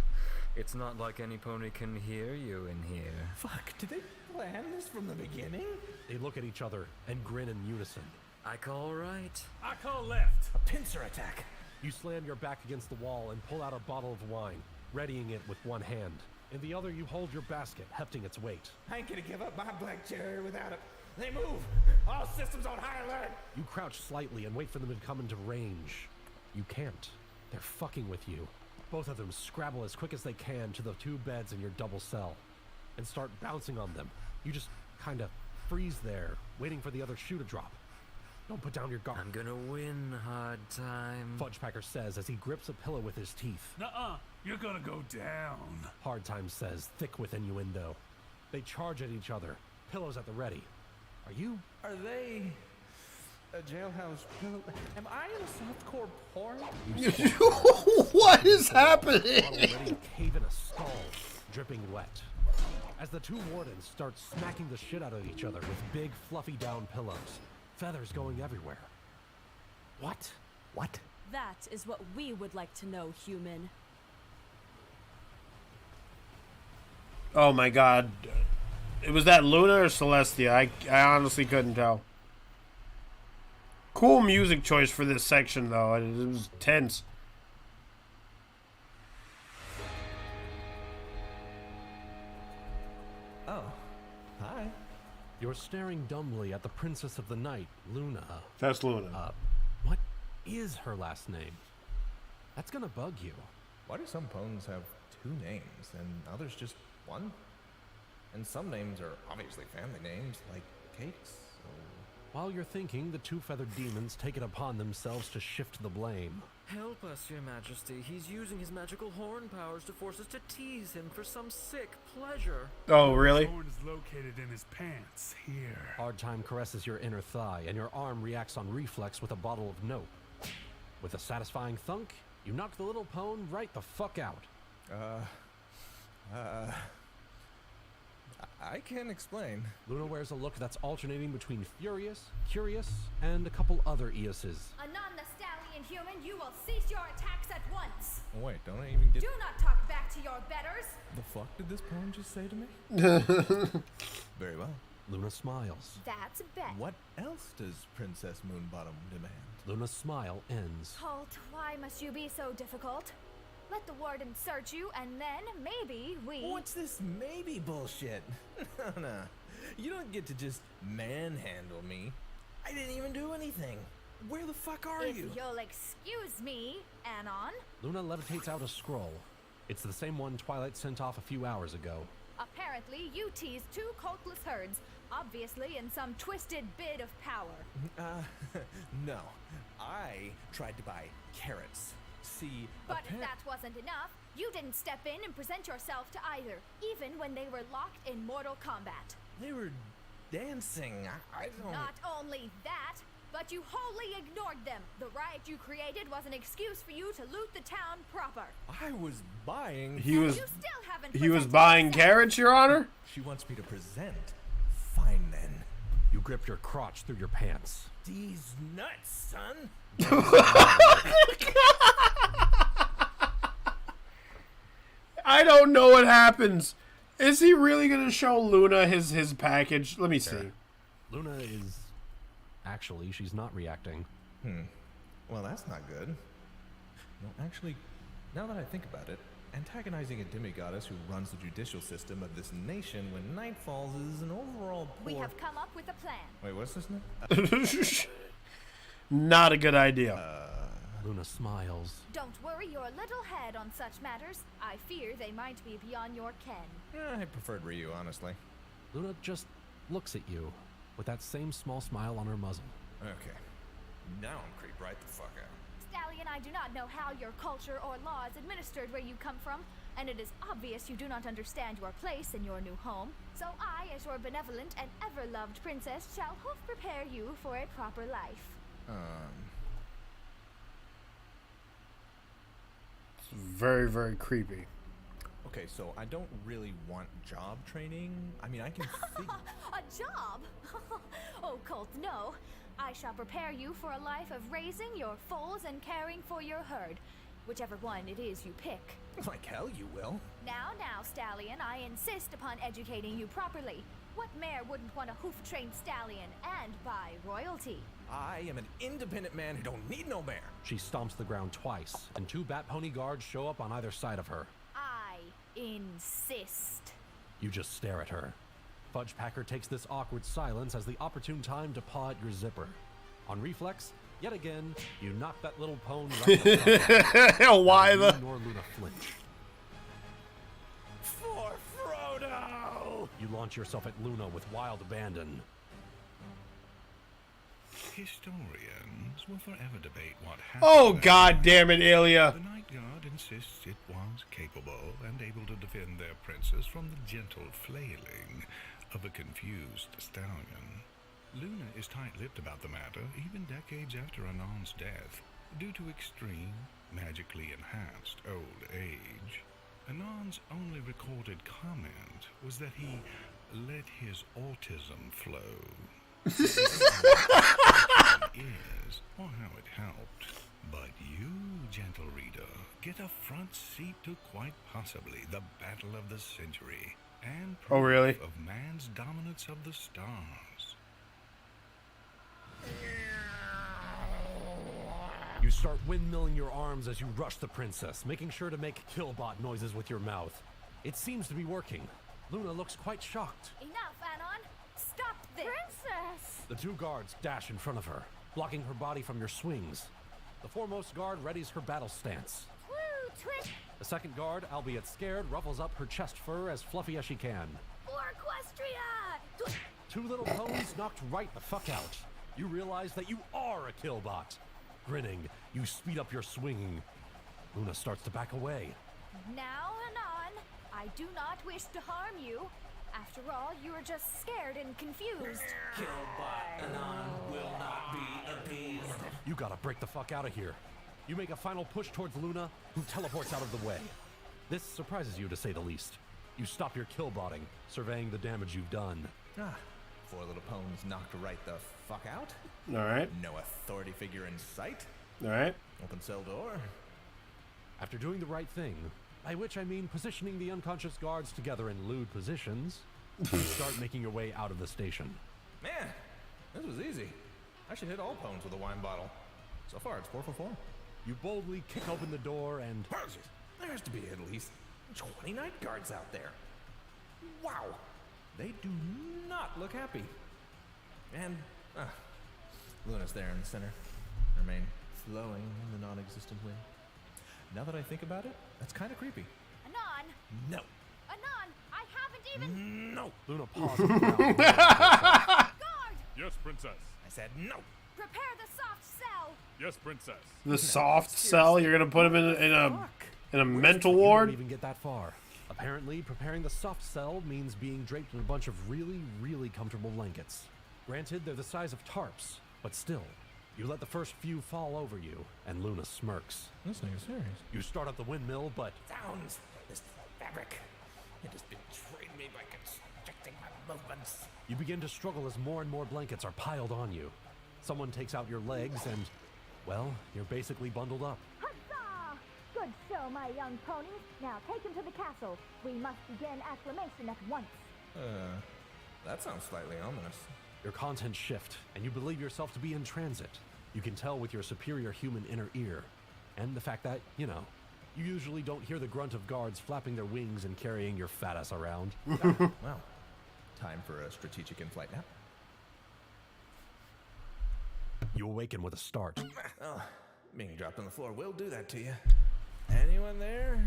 It's not like any pony can hear you in here. Fuck, did they plan this from the beginning? They look at each other and grin in unison. I call right. I call left. A pincer attack. You slam your back against the wall and pull out a bottle of wine, readying it with one hand. In the other, you hold your basket, hefting its weight. I ain't gonna give up my black cherry without it. They move! All systems on high alert! You crouch slightly and wait for them to come into range. You can't. They're fucking with you. Both of them scrabble as quick as they can to the two beds in your double cell and start bouncing on them. You just kind of freeze there, waiting for the other shoe to drop. Don't put down your guard. I'm gonna win, Hard Time. Fudgepacker says as he grips a pillow with his teeth. Nuh-uh, you're gonna go down. Hard Time says, thick with innuendo. They charge at each other, pillows at the ready. Are they a jailhouse pillow? Am I in softcore porn? What is happening? Already cave in a skull, dripping wet. As the two wardens start smacking the shit out of each other with big fluffy down pillows, feathers going everywhere. What? That is what we would like to know, human. Oh my god. Was that Luna or Celestia? I honestly couldn't tell. Cool music choice for this section, though. It was tense. Oh, hi. You're staring dumbly at the Princess of the Night, Luna. That's Luna. What is her last name? That's gonna bug you. Why do some poems have two names and others just one? And some names are obviously family names, like Cakes. While you're thinking, the two feathered demons take it upon themselves to shift the blame. Help us, Your Majesty. He's using his magical horn powers to force us to tease him for some sick pleasure. Oh, really? The horn is located in his pants, here. Hard Time caresses your inner thigh, and your arm reacts on reflex with a bottle of Nope. With a satisfying thunk, you knock the little pone right the fuck out. I can't explain. Luna wears a look that's alternating between furious, curious, and a couple other Eoses. Anon the stallion human, you will cease your attacks at once. Oh, wait, don't I even get... Do not talk back to your betters. The fuck did this poem just say to me? Very well. Luna smiles. That's a bet. What else does Princess Moonbottom demand? Luna's smile ends. Colt, why must you be so difficult? Let the warden search you, and then maybe we... What's this maybe bullshit? No. You don't get to just manhandle me. I didn't even do anything. Where the fuck are If you? you'll excuse me, Anon. Luna levitates out a scroll. It's the same one Twilight sent off a few hours ago. Apparently, you teased two cultless herds, obviously in some twisted bid of power. No. I tried to buy carrots. See, But if that wasn't enough, you didn't step in and present yourself to either, even when they were locked in mortal combat. they were dancing. I don't. Not only that, but you wholly ignored them. The riot you created was an excuse for you to loot the town proper. I was buying. He was. You still haven't He was presented buying yourself. carrots, Your Honor. She wants me to present. Fine then. You grip your crotch through your pants. These nuts, son. I don't know what happens. Is he really gonna show Luna his package? Let me see. Luna is... Actually, she's not reacting. Well, that's not good. No, actually, now that I think about it, antagonizing a demigoddess who runs the judicial system of this nation when night falls is an overall poor... We have come up with a plan. Wait, what's this now? Not a good idea. Luna smiles. Don't worry your little head on such matters. I fear they might be beyond your ken. I preferred Ryu, honestly. Luna just looks at you with that same small smile on her muzzle. Okay. Now I'm creeped right the fuck out. Stallion, I do not know how your culture or law is administered where you come from, and it is obvious you do not understand your place in your new home. So I, as your benevolent and ever-loved princess, shall hope prepare you for a proper life. It's very, very creepy. Okay, so I don't really want job training. I mean, I can figure... A job? Oh, Colt, no. I shall prepare you for a life of raising your foals and caring for your herd, whichever one it is you pick. Like hell you will. Now, Stallion, I insist upon educating you properly. What mare wouldn't want a hoof-trained stallion and buy royalty? I am an independent man who don't need no mare. She stomps the ground twice, and two Bat Pony guards show up on either side of her. I insist. You just stare at her. Fudge Packer takes this awkward silence as the opportune time to paw at your zipper. On reflex, yet again, you knock that little pone right the fuck out. Why Neither the... you nor Luna flinch. For Frodo! You launch yourself at Luna with wild abandon. Historians will forever debate what happened. Oh, God damn it, Ilya. The Night Guard insists it was capable and able to defend their princess from the gentle flailing of a confused stallion. Luna is tight-lipped about the matter, even decades after Anon's death, due to extreme, magically enhanced old age. Anon's only recorded comment was that he let his autism flow. Is, or how it helped. But you, gentle reader, get a front seat to quite possibly the battle of the century and proof Oh, really? of man's dominance of the stars. You start windmilling your arms as you rush the princess, making sure to make killbot noises with your mouth. It seems to be working. Luna looks quite shocked. Enough, Anon. Stop this. Princess! The two guards dash in front of her, blocking her body from your swings. The foremost guard readies her battle stance. Woo, twist! The second guard, albeit scared, ruffles up her chest fur as fluffy as she can. For Equestria! Two little ponies knocked right the fuck out. You realize that you are a killbot. Grinning, you speed up your swinging. Luna starts to back away. Now, Anon, I do not wish to harm you. After all, you are just scared and confused. Killbot Anon will not be appeased. You gotta break the fuck out of here. You make a final push towards Luna, who teleports out of the way. This surprises you, to say the least. You stop your killbotting, surveying the damage you've done. Four little ponies knocked right the fuck out. Alright. No authority figure in sight. Alright. Open cell door. After doing the right thing, by which I mean positioning the unconscious guards together in lewd positions, you start making your way out of the station. Man, this was easy. I should hit all ponies with a wine bottle. So far, it's 4 for 4. You boldly kick open the door and... There has to be at least 20 night guards out there. Wow. They do not look happy. And, Luna's there in the center. remain flowing in the non-existent wind. Now that I think about it, that's kind of creepy. Anon! No. Anon! I haven't even. No. Luna paused. Yes, princess. I said no. Prepare the soft cell. Yes, princess. The soft cell? You're gonna put him in a mental You ward? don't even get that far. Apparently, preparing the soft cell means being draped in a bunch of really, really comfortable blankets. Granted, they're the size of tarps, but still. You let the first few fall over you, and Luna smirks. This thing is serious. You start up the windmill, but Sounds. This fabric. It has betrayed me by constricting my movements. you begin to struggle as more and more blankets are piled on you. Someone takes out your legs and, well, you're basically bundled up. Huzzah! Good show, my young ponies. Now take him to the castle. We must begin acclimation at once. That sounds slightly ominous. Your contents shift, and you believe yourself to be in transit. You can tell with your superior human inner ear. And the fact that, you usually don't hear the grunt of guards flapping their wings and carrying your fat ass around. Well, time for a strategic in-flight nap. You awaken with a start. Oh, being dropped on the floor will do that to you. Anyone there?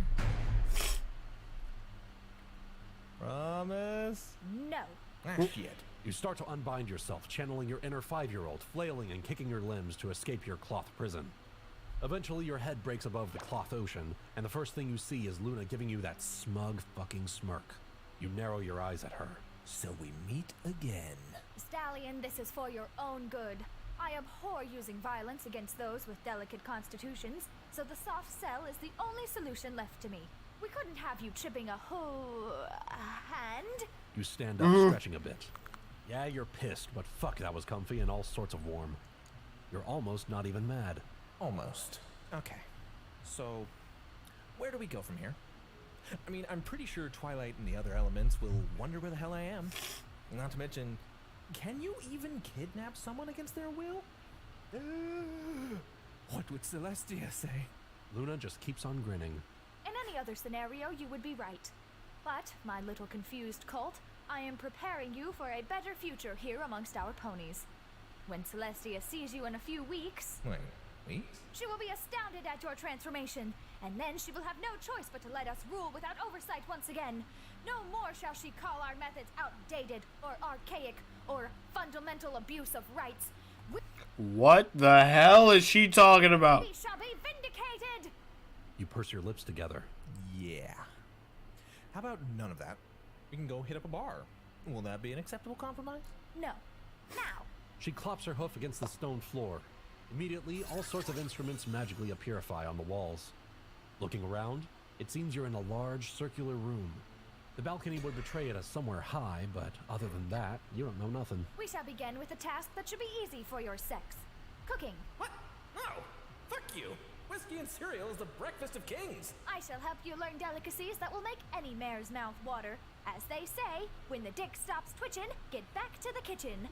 Promise? No. Ah, shit. You start to unbind yourself, channeling your inner 5-year-old, flailing and kicking your limbs to escape your cloth prison. Eventually, your head breaks above the cloth ocean, and the first thing you see is Luna giving you that smug fucking smirk. You narrow your eyes at her. So we meet again. Stallion, this is for your own good. I abhor using violence against those with delicate constitutions, so the soft cell is the only solution left to me. We couldn't have you chipping a whole hand. You stand up, stretching a bit. Yeah, you're pissed, but fuck, that was comfy and all sorts of warm. You're almost not even mad. Almost. Okay. So, where do we go from here? I mean, I'm pretty sure Twilight and the other elements will wonder where the hell I am. Not to mention, can you even kidnap someone against their will? What would Celestia say? Luna just keeps on grinning. In any other scenario, you would be right. But, my little confused cult, I am preparing you for a better future here amongst our ponies. When Celestia sees you in a few weeks... Wait, weeks? She will be astounded at your transformation, and then she will have no choice but to let us rule without oversight once again. No more shall she call our methods outdated, or archaic, or fundamental abuse of rights. What the hell is she talking about? We shall be vindicated! You purse your lips together. Yeah. How about none of that? We can go hit up a bar. Will that be an acceptable compromise? No. Now! She clops her hoof against the stone floor. Immediately, all sorts of instruments magically appearify on the walls. Looking around, it seems you're in a large, circular room. The balcony would betray it as somewhere high, but other than that, you don't know nothing. We shall begin with a task that should be easy for your sex. Cooking. What? No! Fuck you! Whiskey and cereal is the breakfast of kings! I shall help you learn delicacies that will make any mare's mouth water. As they say, when the dick stops twitching, get back to the kitchen.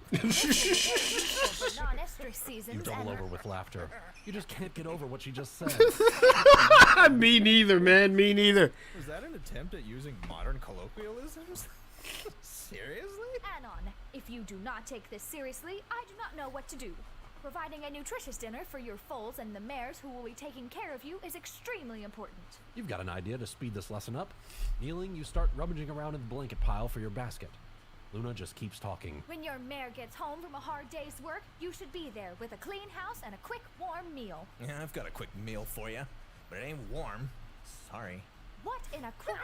Non-estrus seasons. You double over with laughter. You just can't get over what she just said. Me neither, man. Me neither. Was that an attempt at using modern colloquialisms? Seriously? Anon, if you do not take this seriously, I do not know what to do. Providing a nutritious dinner for your foals and the mares who will be taking care of you is extremely important. You've got an idea to speed this lesson up. Kneeling, you start rummaging around in the blanket pile for your basket. Luna just keeps talking. When your mare gets home from a hard day's work, you should be there with a clean house and a quick, warm meal. Yeah, I've got a quick meal for you, but it ain't warm. Sorry. What in a quick...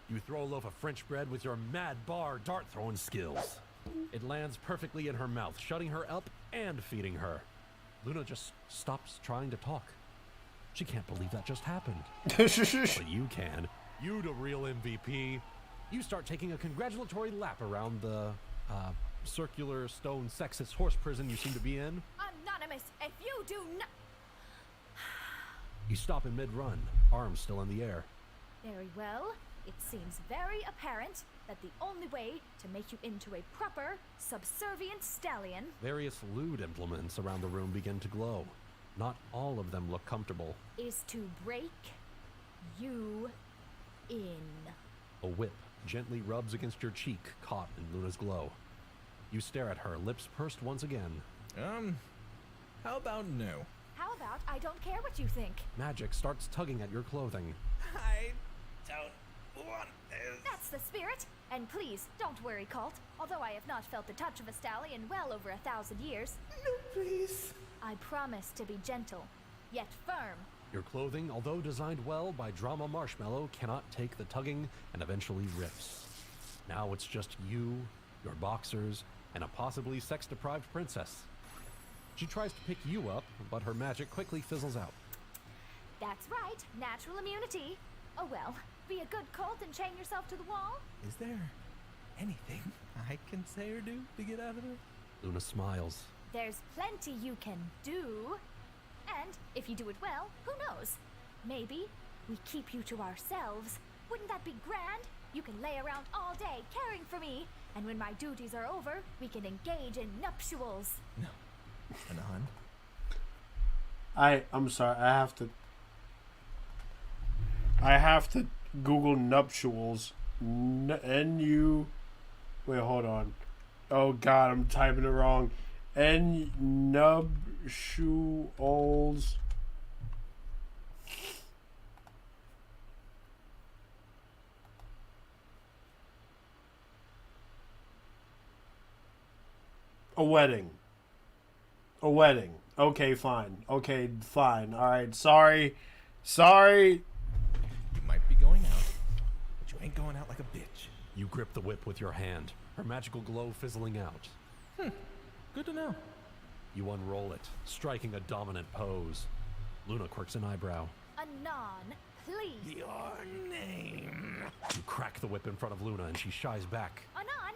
You throw a loaf of French bread with your mad bar dart-throwing skills. It lands perfectly in her mouth, shutting her up and feeding her. Luna just stops trying to talk. She can't believe that just happened. But you can. You the real MVP. You start taking a congratulatory lap around the, circular stone sexist horse prison you seem to be in. Anonymous, if you do not... You stop in mid-run, arms still in the air. Very well. It seems very apparent that the only way to make you into a proper, subservient stallion... Various lewd implements around the room begin to glow. Not all of them look comfortable. ...is to break you in. A whip gently rubs against your cheek, caught in Luna's glow. You stare at her, lips pursed once again. How about no? How about I don't care what you think? Magic starts tugging at your clothing. I don't want this. That's the spirit. And please, don't worry, Colt. Although I have not felt the touch of a Stally in well over 1,000 years. No, please. I promise to be gentle, yet firm. Your clothing, although designed well by Drama Marshmallow, cannot take the tugging and eventually rips. Now it's just you, your boxers, and a possibly sex-deprived princess. She tries to pick you up, but her magic quickly fizzles out. That's right, natural immunity. Oh well, be a good Colt and chain yourself to the wall. Is there anything I can say or do to get out of there? Luna smiles. There's plenty you can do. And if you do it well, who knows? Maybe we keep you to ourselves. Wouldn't that be grand? You can lay around all day caring for me, and when my duties are over, we can engage in nuptials. No. Anon? I'm sorry, I have to Google nuptials. Wait, hold on. Oh god, I'm typing it wrong. Nuptials. A wedding. Okay, fine. Alright, sorry. You might be going out, but you ain't going out like a bitch. You grip the whip with your hand, her magical glow fizzling out. Good to know. You unroll it, striking a dominant pose. Luna quirks an eyebrow. Anon, please. Your name. You crack the whip in front of Luna and she shies back. Anon,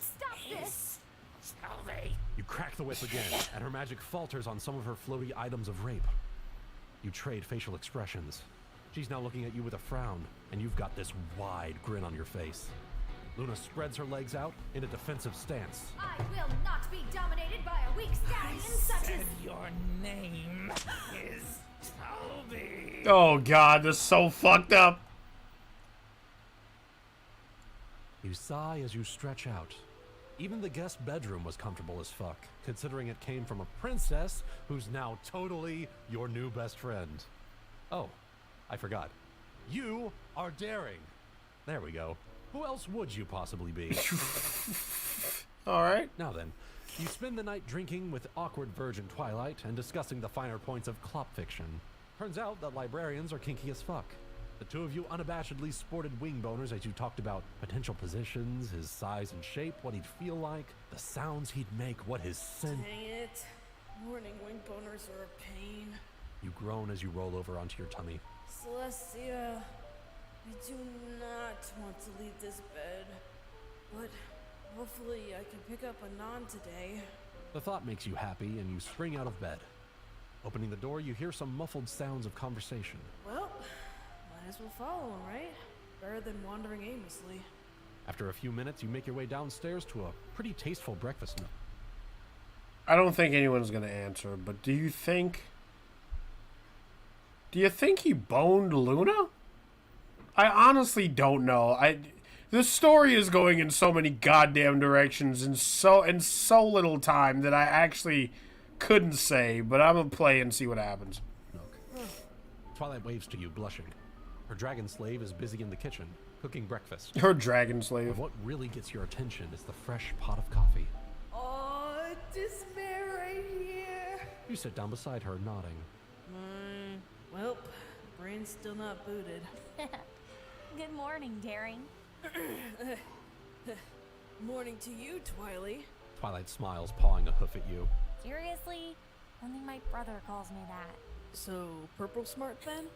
stop this. Salve. You crack the whip again, and her magic falters on some of her floaty items of rape. You trade facial expressions. She's now looking at you with a frown, and you've got this wide grin on your face. Luna spreads her legs out in a defensive stance. I will not be dominated by a weak stallion such as... Your name is Salve. Oh god, this is so fucked up. You sigh as you stretch out. Even the guest bedroom was comfortable as fuck, considering it came from a princess who's now totally your new best friend. Oh, I forgot. You are daring. There we go. Who else would you possibly be? Alright. Now then, you spend the night drinking with awkward virgin Twilight and discussing the finer points of clop fiction. Turns out that librarians are kinky as fuck. The two of you unabashedly sported wing boners as you talked about potential positions, his size and shape, what he'd feel like, the sounds he'd make, what his sin... Dang it. Morning wing boners are a pain. You groan as you roll over onto your tummy. Celestia, I do not want to leave this bed, but hopefully I can pick up Anon today. The thought makes you happy and you spring out of bed. Opening the door, you hear some muffled sounds of conversation. Well, might as well follow him, right? Better than wandering aimlessly. After a few minutes, you make your way downstairs to a pretty tasteful breakfast nook. I don't think anyone's gonna answer, but do you think he boned Luna? I honestly don't know. This story is going in so many goddamn directions in so little time that I actually couldn't say, but I'm gonna play and see what happens. Twilight waves to you, blushing. Her dragon slave is busy in the kitchen, cooking breakfast. Her dragon slave. But what really gets your attention is the fresh pot of coffee. Oh, despair right here. You sit down beside her, nodding. Well, brain's still not booted. Good morning, Daring. Morning to you, Twily. Twilight smiles, pawing a hoof at you. Seriously? Only my brother calls me that. So, purple smart then?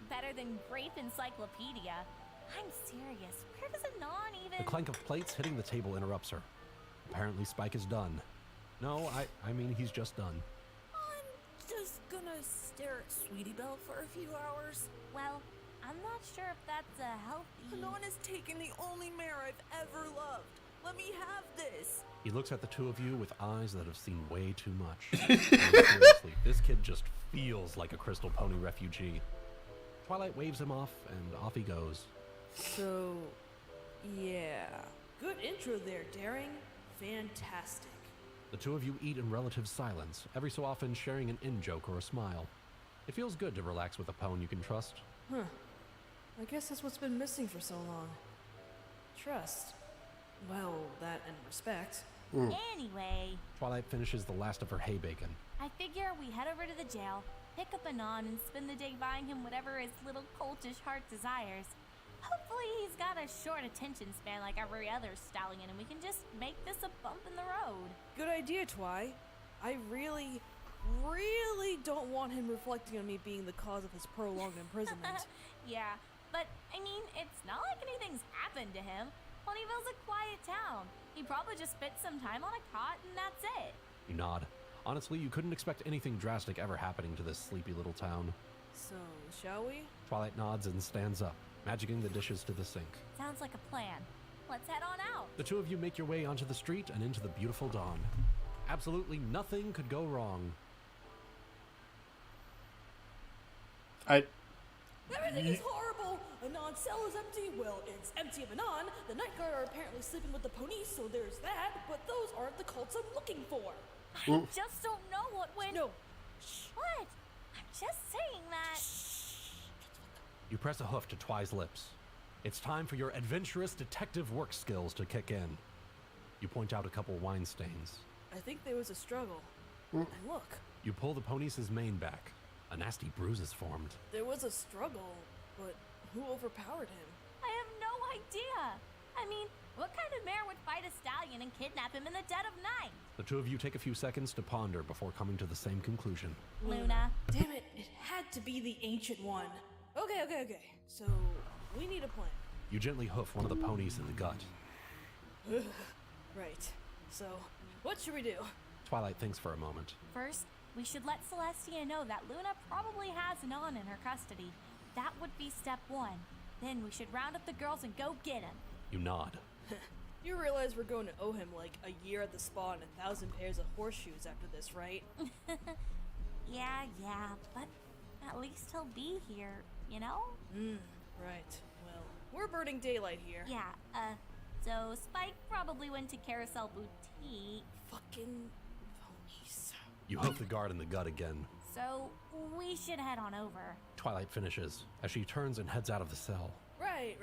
Better than Grape Encyclopedia. I'm serious. Where does Anon even... The clank of plates hitting the table interrupts her. Apparently Spike is done. No, I mean he's just done. I'm just gonna stare at Sweetie Belle for a few hours. Well, I'm not sure if that's a healthy... Anon has taken the only mare I've ever loved. Let me have this. He looks at the two of you with eyes that have seen way too much. Seriously, this kid just feels like a Crystal Pony refugee. Twilight waves him off, and off he goes. So, yeah. Good intro there, Daring. Fantastic. The The two of you eat in relative silence, every so often sharing an in-joke or a smile. It feels good to relax with a pwn you can trust. Huh. I guess that's what's been missing for so long. Trust. Well, that and respect. Anyway, Twilight finishes the last of her hay bacon. I figure we head over to the jail, pick up Anon, and spend the day buying him whatever his little cultish heart desires. Hopefully he's got a short attention span like every other stallion, and we can just make this a bump in the road. Good idea, Twi. I really don't want him reflecting on me being the cause of his prolonged imprisonment. Yeah, but I mean, it's not like anything's happened to him. Ponyville's a quiet town. He probably just spent some time on a cot and that's it. You nod. Honestly, you couldn't expect anything drastic ever happening to this sleepy little town. So, shall we? Twilight nods and stands up, magicking the dishes to the sink. Sounds like a plan. Let's head on out. The two of you make your way onto the street and into the beautiful dawn. Absolutely nothing could go wrong. Everything is horrible! Anon's cell is empty. Well, it's empty of Anon. The night guard are apparently sleeping with the ponies, so there's that. But those aren't the cults I'm looking for. I just don't know what went... No. What? I'm just saying that... You press a hoof to Twi's lips. It's time for your adventurous detective work skills to kick in. You point out a couple wine stains. I think there was a struggle. And look. You pull the pony's mane back. A nasty bruise is formed. There was a struggle, but who overpowered him? I have no idea. I mean, what kind of mare would fight a stallion and kidnap him in the dead of night? The two of you take a few seconds to ponder before coming to the same conclusion. Luna. Damn it, it had to be the Ancient One. Okay. So, we need a plan. You gently hoof one of the ponies in the gut. Right. So, what should we do? Twilight thinks for a moment. First, we should let Celestia know that Luna probably has Anon in her custody. That would be step one. Then we should round up the girls and go get him. You nod. You realize we're going to owe him like a year at the spa and 1,000 pairs of horseshoes after this, right? Yeah, but at least he'll be here, you know? Right. Well, we're burning daylight here. Yeah, so Spike probably went to Carousel Boutique. Fucking ponies. You hoof the guard in the gut again. So, we should head on over. Twilight finishes, as she turns and heads out of the cell. Right.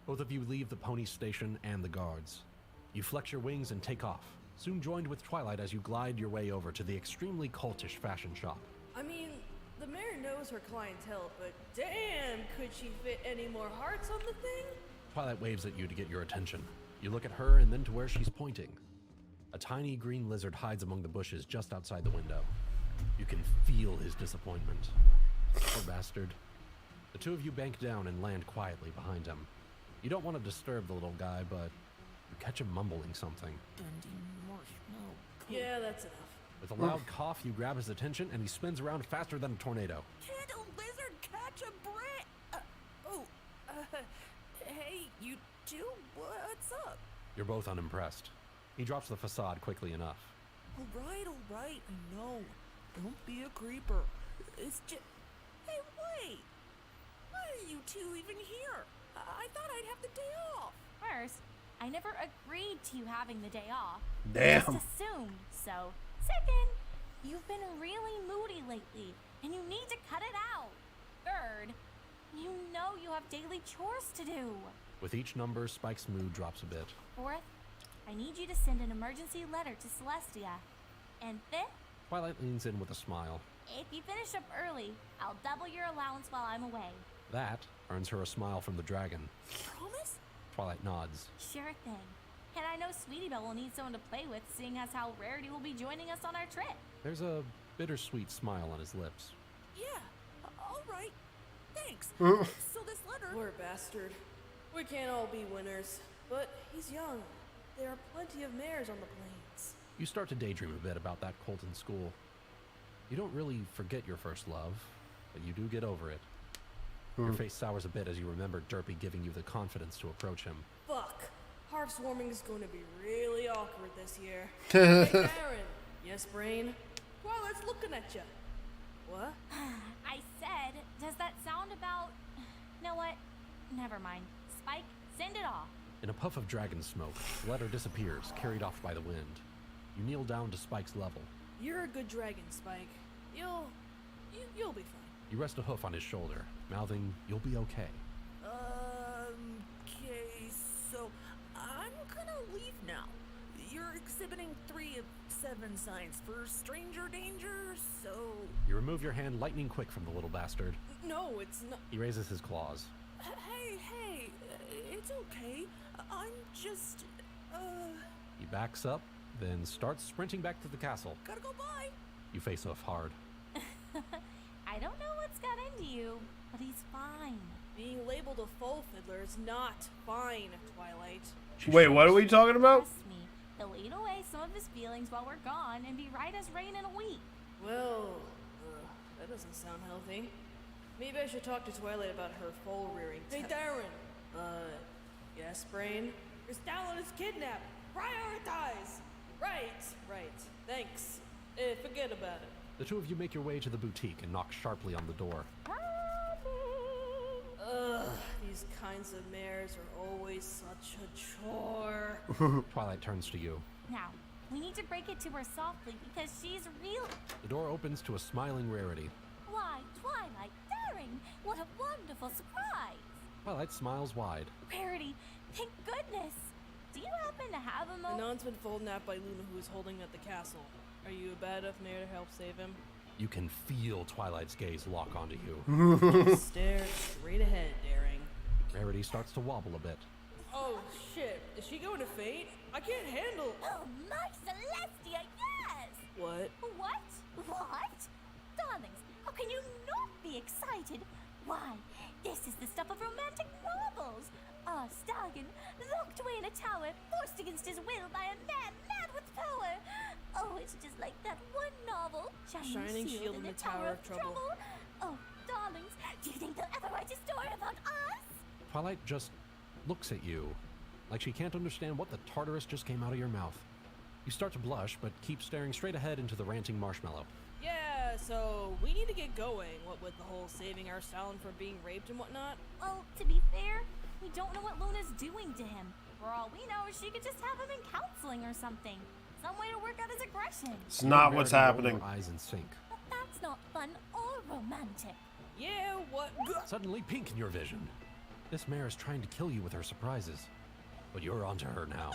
Both of you leave the pony station and the guards. You flex your wings and take off, soon joined with Twilight as you glide your way over to the extremely cultish fashion shop. I mean, the mayor knows her clientele, but damn, could she fit any more hearts on the thing? Twilight waves at you to get your attention. You look at her and then to where she's pointing. A tiny green lizard hides among the bushes just outside the window. You can feel his disappointment. Poor bastard. The two of you bank down and land quietly behind him. You don't want to disturb the little guy, but you catch him mumbling something. Yeah, that's enough. With a loud cough, you grab his attention and he spins around faster than a tornado. Can't a lizard catch a brick? Hey, you two, what's up? You're both unimpressed. He drops the facade quickly enough. All right, I know. Don't be a creeper. It's just... Hey, wait! Why are you two even here? I thought I'd have the day off. First, I never agreed to you having the day off. Damn. Just assumed so. Second, you've been really moody lately, and you need to cut it out. Third, you know you have daily chores to do. With each number, Spike's mood drops a bit. Fourth, I need you to send an emergency letter to Celestia. And fifth, Twilight leans in with a smile. if you finish up early, I'll double your allowance while I'm away. That earns her a smile from the dragon. Promise? Twilight nods. Sure thing. And I know Sweetie Belle will need someone to play with, seeing as how Rarity will be joining us on our trip. There's a bittersweet smile on his lips. Yeah, all right. Thanks. Huh? So this letter... Poor bastard. We can't all be winners, but he's young. There are plenty of mares on the plains. You start to daydream a bit about that Colton school. You don't really forget your first love, but you do get over it. Your face sours a bit as you remember Derpy giving you the confidence to approach him. Fuck. Harv's warming is going to be really awkward this year. Hey, Karen. Yes, Brain? Twilight's looking at you. What? I said, does that sound about... You know what? Never mind. Spike, send it off. In a puff of dragon smoke, the letter disappears, carried off by the wind. You kneel down to Spike's level. You're a good dragon, Spike. You'll be fine. You rest a hoof on his shoulder, mouthing, "You'll be okay." Okay, so I'm gonna leave now. You're exhibiting 3 of 7 signs for stranger danger, so... You remove your hand lightning quick from the little bastard. No, it's not... He raises his claws. Hey, it's okay. I'm just, He backs up, then starts sprinting back to the castle. Gotta go by. You face off hard. I don't know what's got into you, but he's fine. Being labeled a full fiddler is not fine, Twilight. Wait, what are we talking about? Trust me, he'll eat away some of his feelings while we're gone and be right as rain in a week. Well, that doesn't sound healthy. Maybe I should talk to Twilight about her foal rearing. Hey, Darren! Yes, Brain? Your Stalin is kidnapped! Prioritize! Right. Thanks. Forget about it. The two of you make your way to the boutique and knock sharply on the door. Ugh, these kinds of mares are always such a chore. Twilight turns to you. Now, we need to break it to her softly because she's real. The door opens to a smiling Rarity. Why, Twilight, Daring, what a wonderful surprise! Twilight smiles wide. Rarity, thank goodness! Do you happen to have a moment? Anon's been folded out by Luna, who is holding at the castle. Are you a bad enough mare to help save him? You can feel Twilight's gaze lock onto you. Stare straight ahead, Daring. Rarity starts to wobble a bit. Oh, shit. Is she going to faint? I can't handle... Oh, my Celestia, yes! What? What? Darlings, how can you not be excited? Why, this is the stuff of romantic novels. Our stallion, locked away in a tower, forced against his will by a man mad with power. Oh, it's just like that one novel, Shining Shield in the Tower of Trouble. Oh, darlings, do you think they'll ever write a story about us? Twilight just looks at you, like she can't understand what the Tartarus just came out of your mouth. You start to blush, but keep staring straight ahead into the ranting marshmallow. Yeah, so we need to get going, what with the whole saving our Stalin from being raped and whatnot. Well, to be fair, we don't know what Luna's doing to him. For all we know, she could just have him in counseling or something. Some way to work out his aggression. It's not what's happening. Eyes in sync. But that's not fun or romantic. Yeah, what? Suddenly pink in your vision. This mare is trying to kill you with her surprises. But you're onto her now.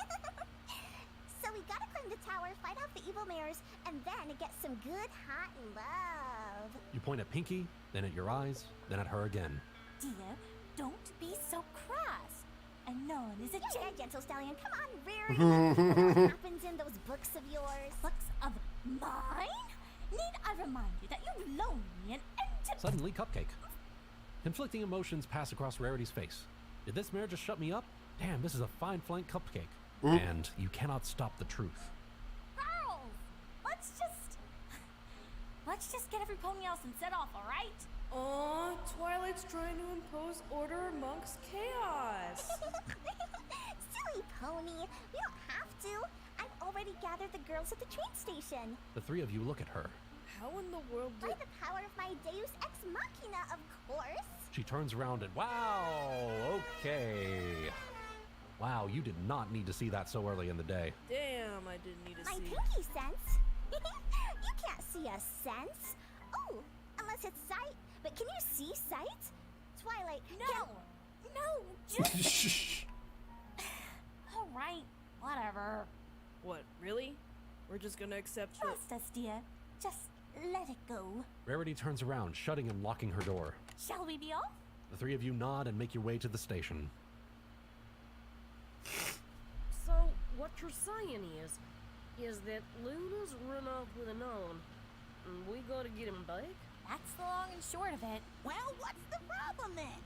So we gotta climb the tower, fight off the evil mares, and then get some good hot love. You point at Pinky, then at your eyes, then at her again. Dear, don't be so crass. And none is a gentle stallion. Come on, Rarity. What happens in those books of yours? Books of mine? Need I remind you that you loan me an empty... Suddenly, Cupcake. Conflicting emotions pass across Rarity's face. Did this mare just shut me up? Damn, this is a fine flank Cupcake. And you cannot stop the truth. Girls, let's just get every pony else and set off, all right? Aw, Twilight's trying to impose order amongst chaos. Silly pony. We don't have to. I've already gathered the girls at the train station. The three of you look at her. How in the world did... By the power of my Deus Ex Machina, of course. She turns around and wow, okay. Wow, you did not need to see that so early in the day. Damn, I didn't need to my see... My pinky sense? You can't see a sense. Oh, unless it's sight. But can you see sight? Twilight, No, just... All right, whatever. What, really? We're just gonna accept Trust us, dear. Just let it go. Rarity turns around, shutting and locking her door. Shall we be off? The three of you nod and make your way to the station. So, what you're saying is that Luna's run off with Anon, and we gotta get him back? That's the long and short of it. Well, what's the problem then?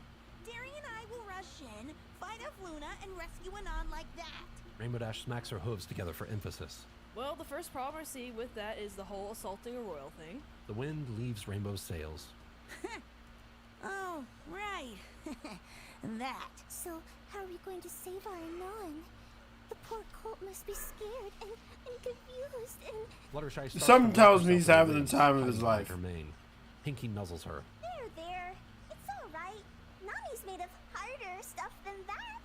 Derry and I will rush in, fight off Luna, and rescue Anon like that. Rainbow Dash smacks her hooves together for emphasis. Well, the first problem I see with that is the whole assaulting a royal thing. The wind leaves Rainbow's sails. Oh, right. That. So, how are we going to save our Anon? The poor colt must be scared and confused and... Fluttershy Something tells me he's having the time of his life. Her mane. Pinky nuzzles her. There. It's all right. Nami's made of harder stuff than that.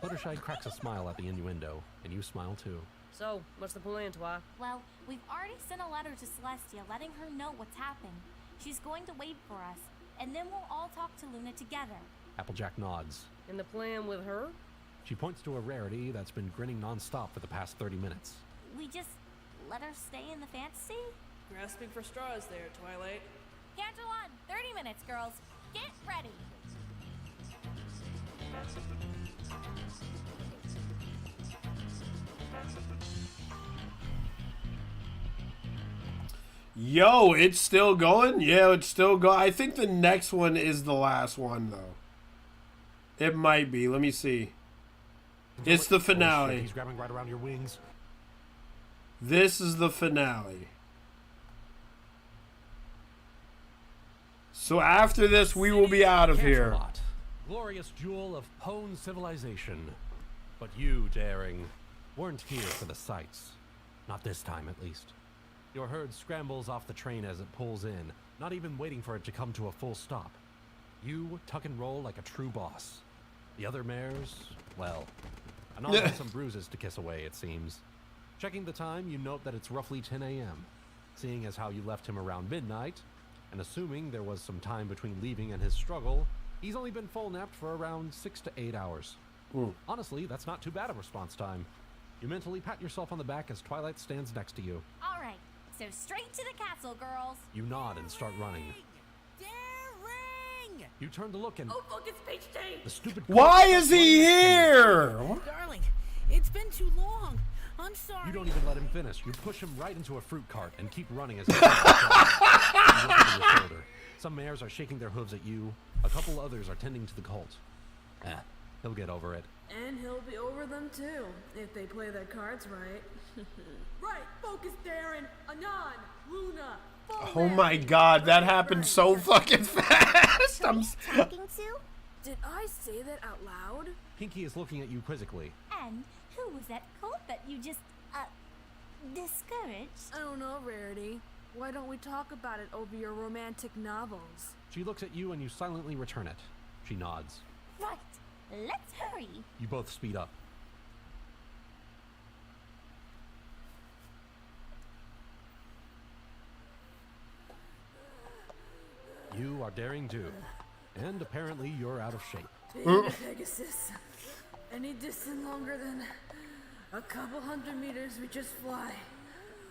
Fluttershy cracks a smile at the innuendo, and you smile too. So, what's the plan, Twi? Well, we've already sent a letter to Celestia letting her know what's happened. She's going to wait for us, and then we'll all talk to Luna together. Applejack nods. And the plan with her? She points to a rarity that's been grinning non-stop for the past 30 minutes. We just let her stay in the fantasy? Grasping for straws there, Twilight. Candle on! 30 minutes, girls. Get ready! Yo, it's still going? Yeah, it's still going. I think the next one is the last one, though. It might be. Let me see. It's the finale. Oh, shit, he's grabbing right around your wings. This is the finale. So after this, we will be out of here. Canterlot, glorious jewel of Pwn civilization. But you, Daring, weren't here for the sights. Not this time, at least. Your herd scrambles off the train as it pulls in, not even waiting for it to come to a full stop. You tuck and roll like a true boss. The other mares, well, Anon has some bruises to kiss away, it seems. Checking the time, you note that it's roughly 10 a.m. Seeing as how you left him around midnight, and assuming there was some time between leaving and his struggle, he's only been full napped for around 6 to 8 hours. Honestly, that's not too bad a response time. You mentally pat yourself on the back as Twilight stands next to you. All right, so straight to the castle, girls. You nod and start running. Daring! You turn to look and... Oh, fuck, it's Page Day! The stupid... Why is he here? Darling, it's been too long. I'm sorry. You don't even let him finish. You push him right into a fruit cart and keep running as he you look over your shoulder. Some mares are shaking their hooves at you. A couple others are tending to the colt. He'll get over it. And he'll be over them too, if they play their cards right. Right, focus, Darren. Anon, Luna. Oh my god, that happened so fucking fast. Talking to? Did I say that out loud? Pinky is looking at you quizzically. And who was that cult that you just, discouraged? I don't know, Rarity. Why don't we talk about it over your romantic novels? She looks at you and you silently return it. She nods. Right, let's hurry. You both speed up. You are daring do, and apparently you're out of shape. Being a Pegasus, any distance longer than a couple hundred meters, we just fly.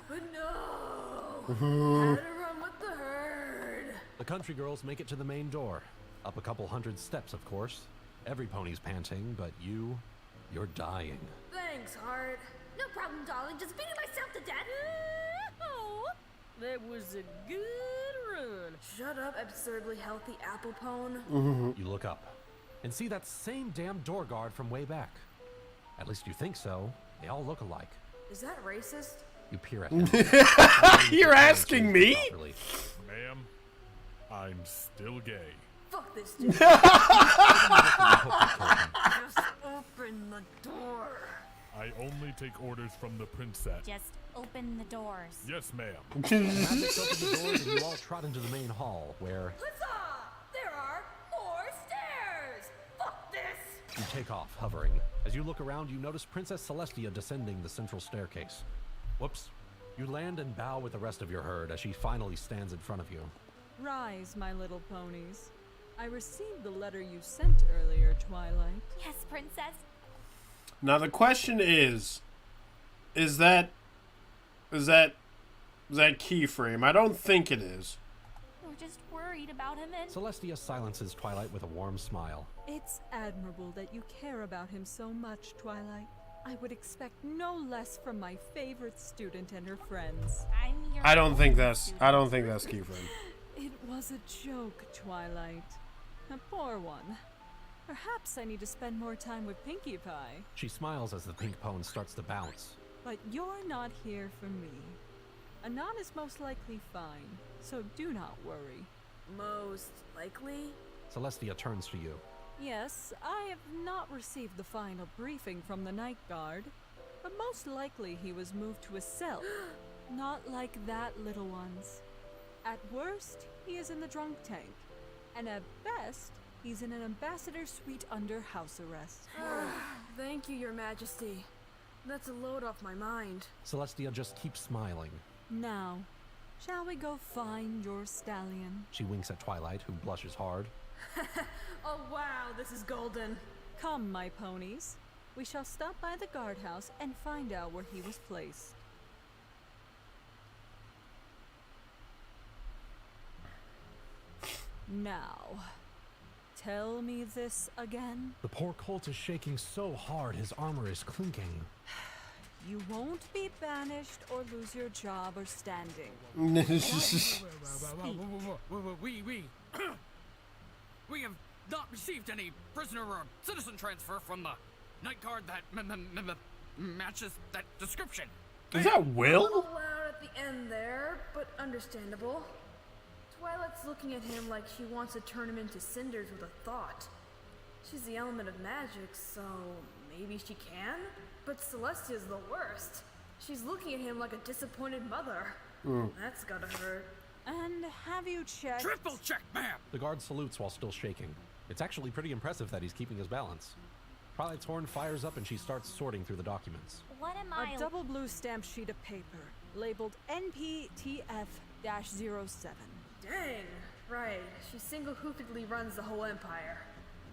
But no, had to run with the herd. The country girls make it to the main door. Up a couple hundred steps, of course. Every pony's panting, but you're dying. Thanks, Heart. No problem, darling. Just beating myself to death. Oh, that was a good run. Shut up, absurdly healthy apple pone. You look up and see that same damn door guard from way back. At least you think so. They all look alike. Is that racist? You peer at him. You're asking me? Ma'am, I'm still gay. Fuck this dude. Just open the door. I only take orders from the princess. Just open the doors. Yes, ma'am. Magic opens the doors and you all trot into the main hall, where Huzzah! There are more stairs! Fuck this! you take off, hovering. As you look around, you notice Princess Celestia descending the central staircase. Whoops. You land and bow with the rest of your herd as she finally stands in front of you. Rise, my little ponies. I received the letter you sent earlier, Twilight. Yes, princess. Now the question is that keyframe? I don't think it is. We're just worried about him and... Celestia silences Twilight with a warm smile. It's admirable that you care about him so much, Twilight. I would expect no less from my favorite student and her friends. I don't think that's keyframe. It was a joke, Twilight. A poor one. Perhaps I need to spend more time with Pinkie Pie. She smiles as the pink pone starts to bounce. But you're not here for me. Anon is most likely fine, so do not worry. Most likely? Celestia turns to you. Yes, I have not received the final briefing from the Night Guard, but most likely he was moved to a cell. Not like that, little ones. At worst, he is in the drunk tank, and at best, He's in an ambassador suite under house arrest. Thank you, Your Majesty. That's a load off my mind. Celestia just keeps smiling. Now, shall we go find your stallion? She winks at Twilight, who blushes hard. Oh wow, this is golden. Come, my ponies. We shall stop by the guardhouse and find out where he was placed. Now, tell me this again. The poor colt is shaking so hard his armor is clinking. You won't be banished or lose your job or standing. We have not received any prisoner or citizen transfer from the night guard that matches that description. Is that A Will? little loud at the end there, but understandable. Twilight's looking at him like she wants to turn him into cinders with a thought. She's the element of magic, so maybe she can? But Celestia's the worst. She's looking at him like a disappointed mother. That's gotta hurt. And have you checked? Triple check, ma'am! The guard salutes while still shaking. It's actually pretty impressive that he's keeping his balance. Twilight's horn fires up and she starts sorting through the documents. What am I? A double blue stamped sheet of paper, labeled NPTF-07. Dang, right. She single-hoofedly runs the whole empire.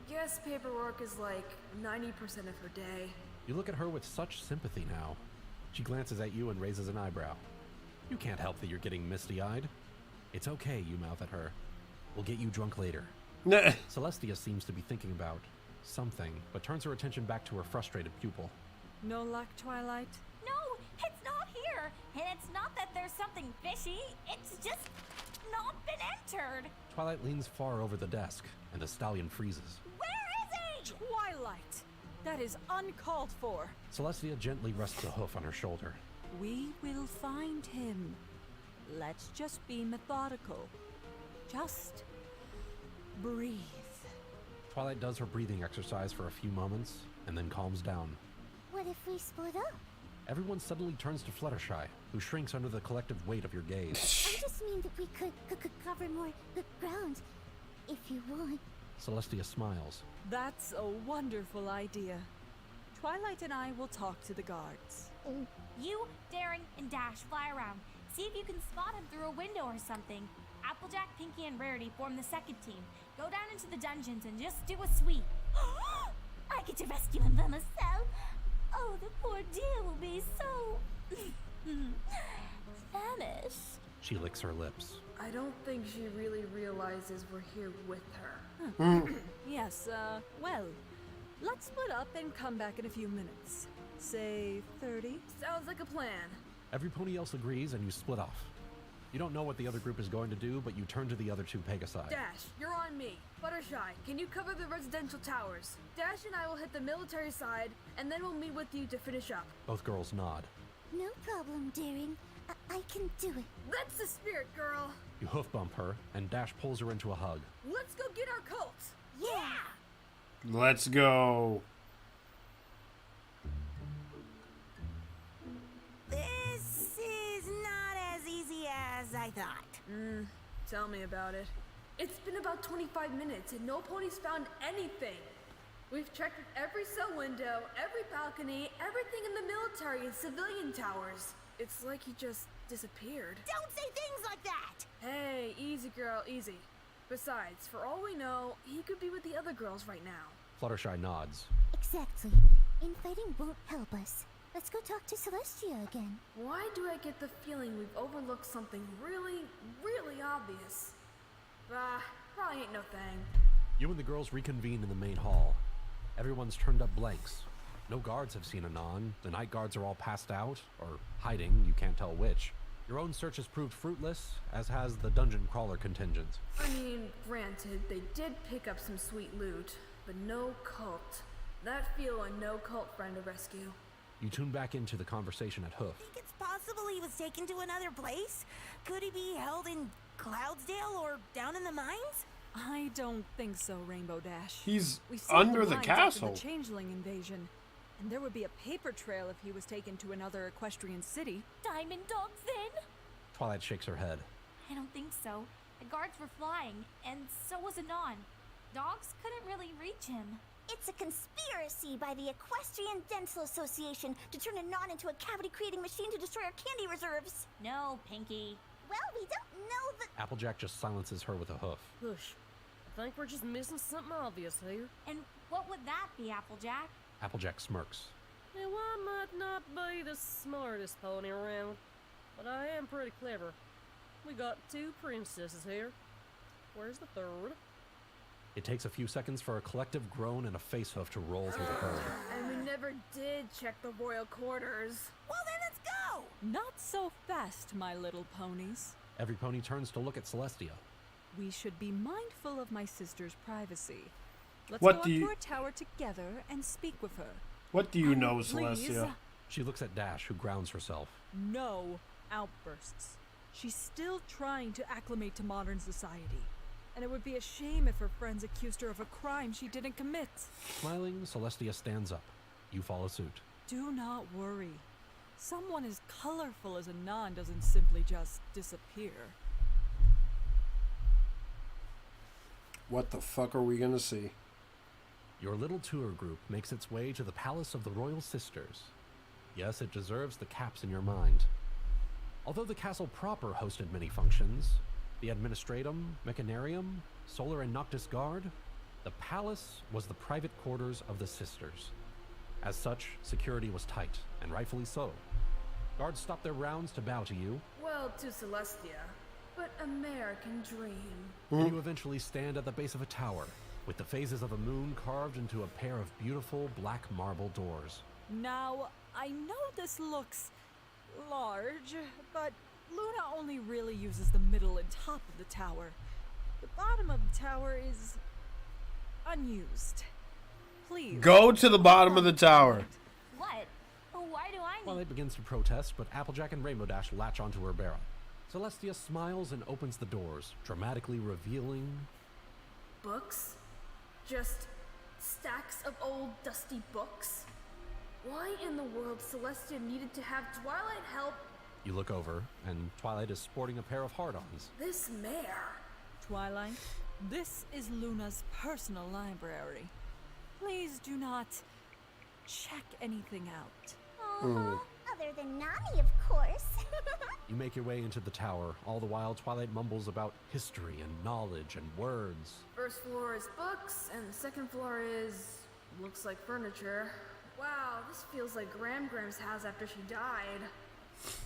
Guess paperwork is like 90% of her day. You look at her with such sympathy now. She glances at you and raises an eyebrow. You can't help that you're getting misty-eyed. It's okay, you mouth at her. We'll get you drunk later. Celestia seems to be thinking about something, but turns her attention back to her frustrated pupil. No luck, Twilight? No, it's not here. And it's not that there's something fishy. It's just not been entered. Twilight leans far over the desk, and the stallion freezes. Where is he? Twilight! That is uncalled for. Celestia gently rests a hoof on her shoulder. We will find him. Let's just be methodical. Just breathe. Twilight does her breathing exercise for a few moments, and then calms down. What if we split up? Everyone suddenly turns to Fluttershy, who shrinks under the collective weight of your gaze. I just mean that we could cover more ground, if you want. Celestia smiles. That's a wonderful idea. Twilight and I will talk to the guards. You, Daring, and Dash fly around. See if you can spot him through a window or something. Applejack, Pinky, and Rarity form the second team. Go down into the dungeons and just do a sweep. I get to rescue him by myself. Oh, the poor dear will be so famished. She licks her lips. I don't think she really realizes we're here with her. Yes, well, let's split up and come back in a few minutes. Say 30? Sounds like a plan. Every pony else agrees, and you split off. You don't know what the other group is going to do, but you turn to the other two Pegasi. Dash, you're on me. Fluttershy, can you cover the residential towers? Dash and I will hit the military side, and then we'll meet with you to finish up. Both girls nod. No problem, Daring. I can do it. That's the spirit, girl. You hoof bump her, and Dash pulls her into a hug. Let's go get our coats. Yeah! Let's go. This is not as easy as I thought. Tell me about it. It's been about 25 minutes and no ponies found anything. We've checked every cell window, every balcony, everything in the military and civilian towers. It's like he just disappeared. Don't say things like that! Hey, easy girl, easy. Besides, for all we know, he could be with the other girls right now. Fluttershy nods. Exactly. Infighting won't help us. Let's go talk to Celestia again. Why do I get the feeling we've overlooked something really, really obvious? Probably ain't no thing. You and the girls reconvene in the main hall. Everyone's turned up blanks. No guards have seen Anon. The night guards are all passed out, or hiding, you can't tell which. Your own search has proved fruitless, as has the dungeon crawler contingent. I mean, granted, they did pick up some sweet loot, but no cult. That feel a no cult friend to rescue. You tune back into the conversation at Hoof. Think it's possible he was taken to another place? Could he be held in Cloudsdale or down in the mines? I don't think so, Rainbow Dash. He's We saved under the mines after castle. the Changeling invasion, and there would be a paper trail if he was taken to another equestrian city. Diamond Dogs then? Twilight shakes her head. I don't think so. The guards were flying, and so was Anon. Dogs couldn't really reach him. It's a conspiracy by the Equestrian Dental Association to turn a non into a cavity-creating machine to destroy our candy reserves. No, Pinky. Well, we don't know the— Applejack just silences her with a hoof. Push. I think we're just missing something obvious here. And what would that be, Applejack? Applejack smirks. Now, I might not be the smartest pony around, but I am pretty clever. We got 2 princesses here. Where's the third? It takes a few seconds for a collective groan and a face hoof to roll through the herd. And we never did check the royal quarters. Well, then let's go! Not so fast, my little ponies. Every pony turns to look at Celestia. We should be mindful of my sister's privacy. Let's What go up do you- to her tower together and speak with her. What do you And know, please, Celestia? She looks at Dash, who grounds herself. No outbursts. She's still trying to acclimate to modern society. And it would be a shame if her friends accused her of a crime she didn't commit. Smiling, Celestia stands up. You follow suit. Do not worry. Someone as colorful as Anon doesn't simply just disappear. What the fuck are we gonna see? Your little tour group makes its way to the Palace of the Royal Sisters. Yes, it deserves the caps in your mind. Although the castle proper hosted many functions, the Administratum, Mechanarium, Solar and Noctis Guard, the palace was the private quarters of the sisters. As such, security was tight, and rightfully so. Guards stopped their rounds to bow to you, Well, to Celestia, but American dream. and you eventually stand at the base of a tower, with the phases of a moon carved into a pair of beautiful black marble doors. Now, I know this looks large, but Luna only really uses the middle and top of the tower. The bottom of the tower is unused. Please. Go to the bottom of the tower. What? Why do I need... Twilight begins to protest, but Applejack and Rainbow Dash latch onto her barrel. Celestia smiles and opens the doors, dramatically revealing... Books? Just stacks of old dusty books? Why in the world Celestia needed to have Twilight help? You look over, and Twilight is sporting a pair of hard-ons. This mare. Twilight, this is Luna's personal library. Please do not check anything out. Other than Nani, of course. You make your way into the tower, all the while Twilight mumbles about history and knowledge and words. First floor is books, and the second floor is... looks like furniture. Wow, this feels like Gram's house after she died.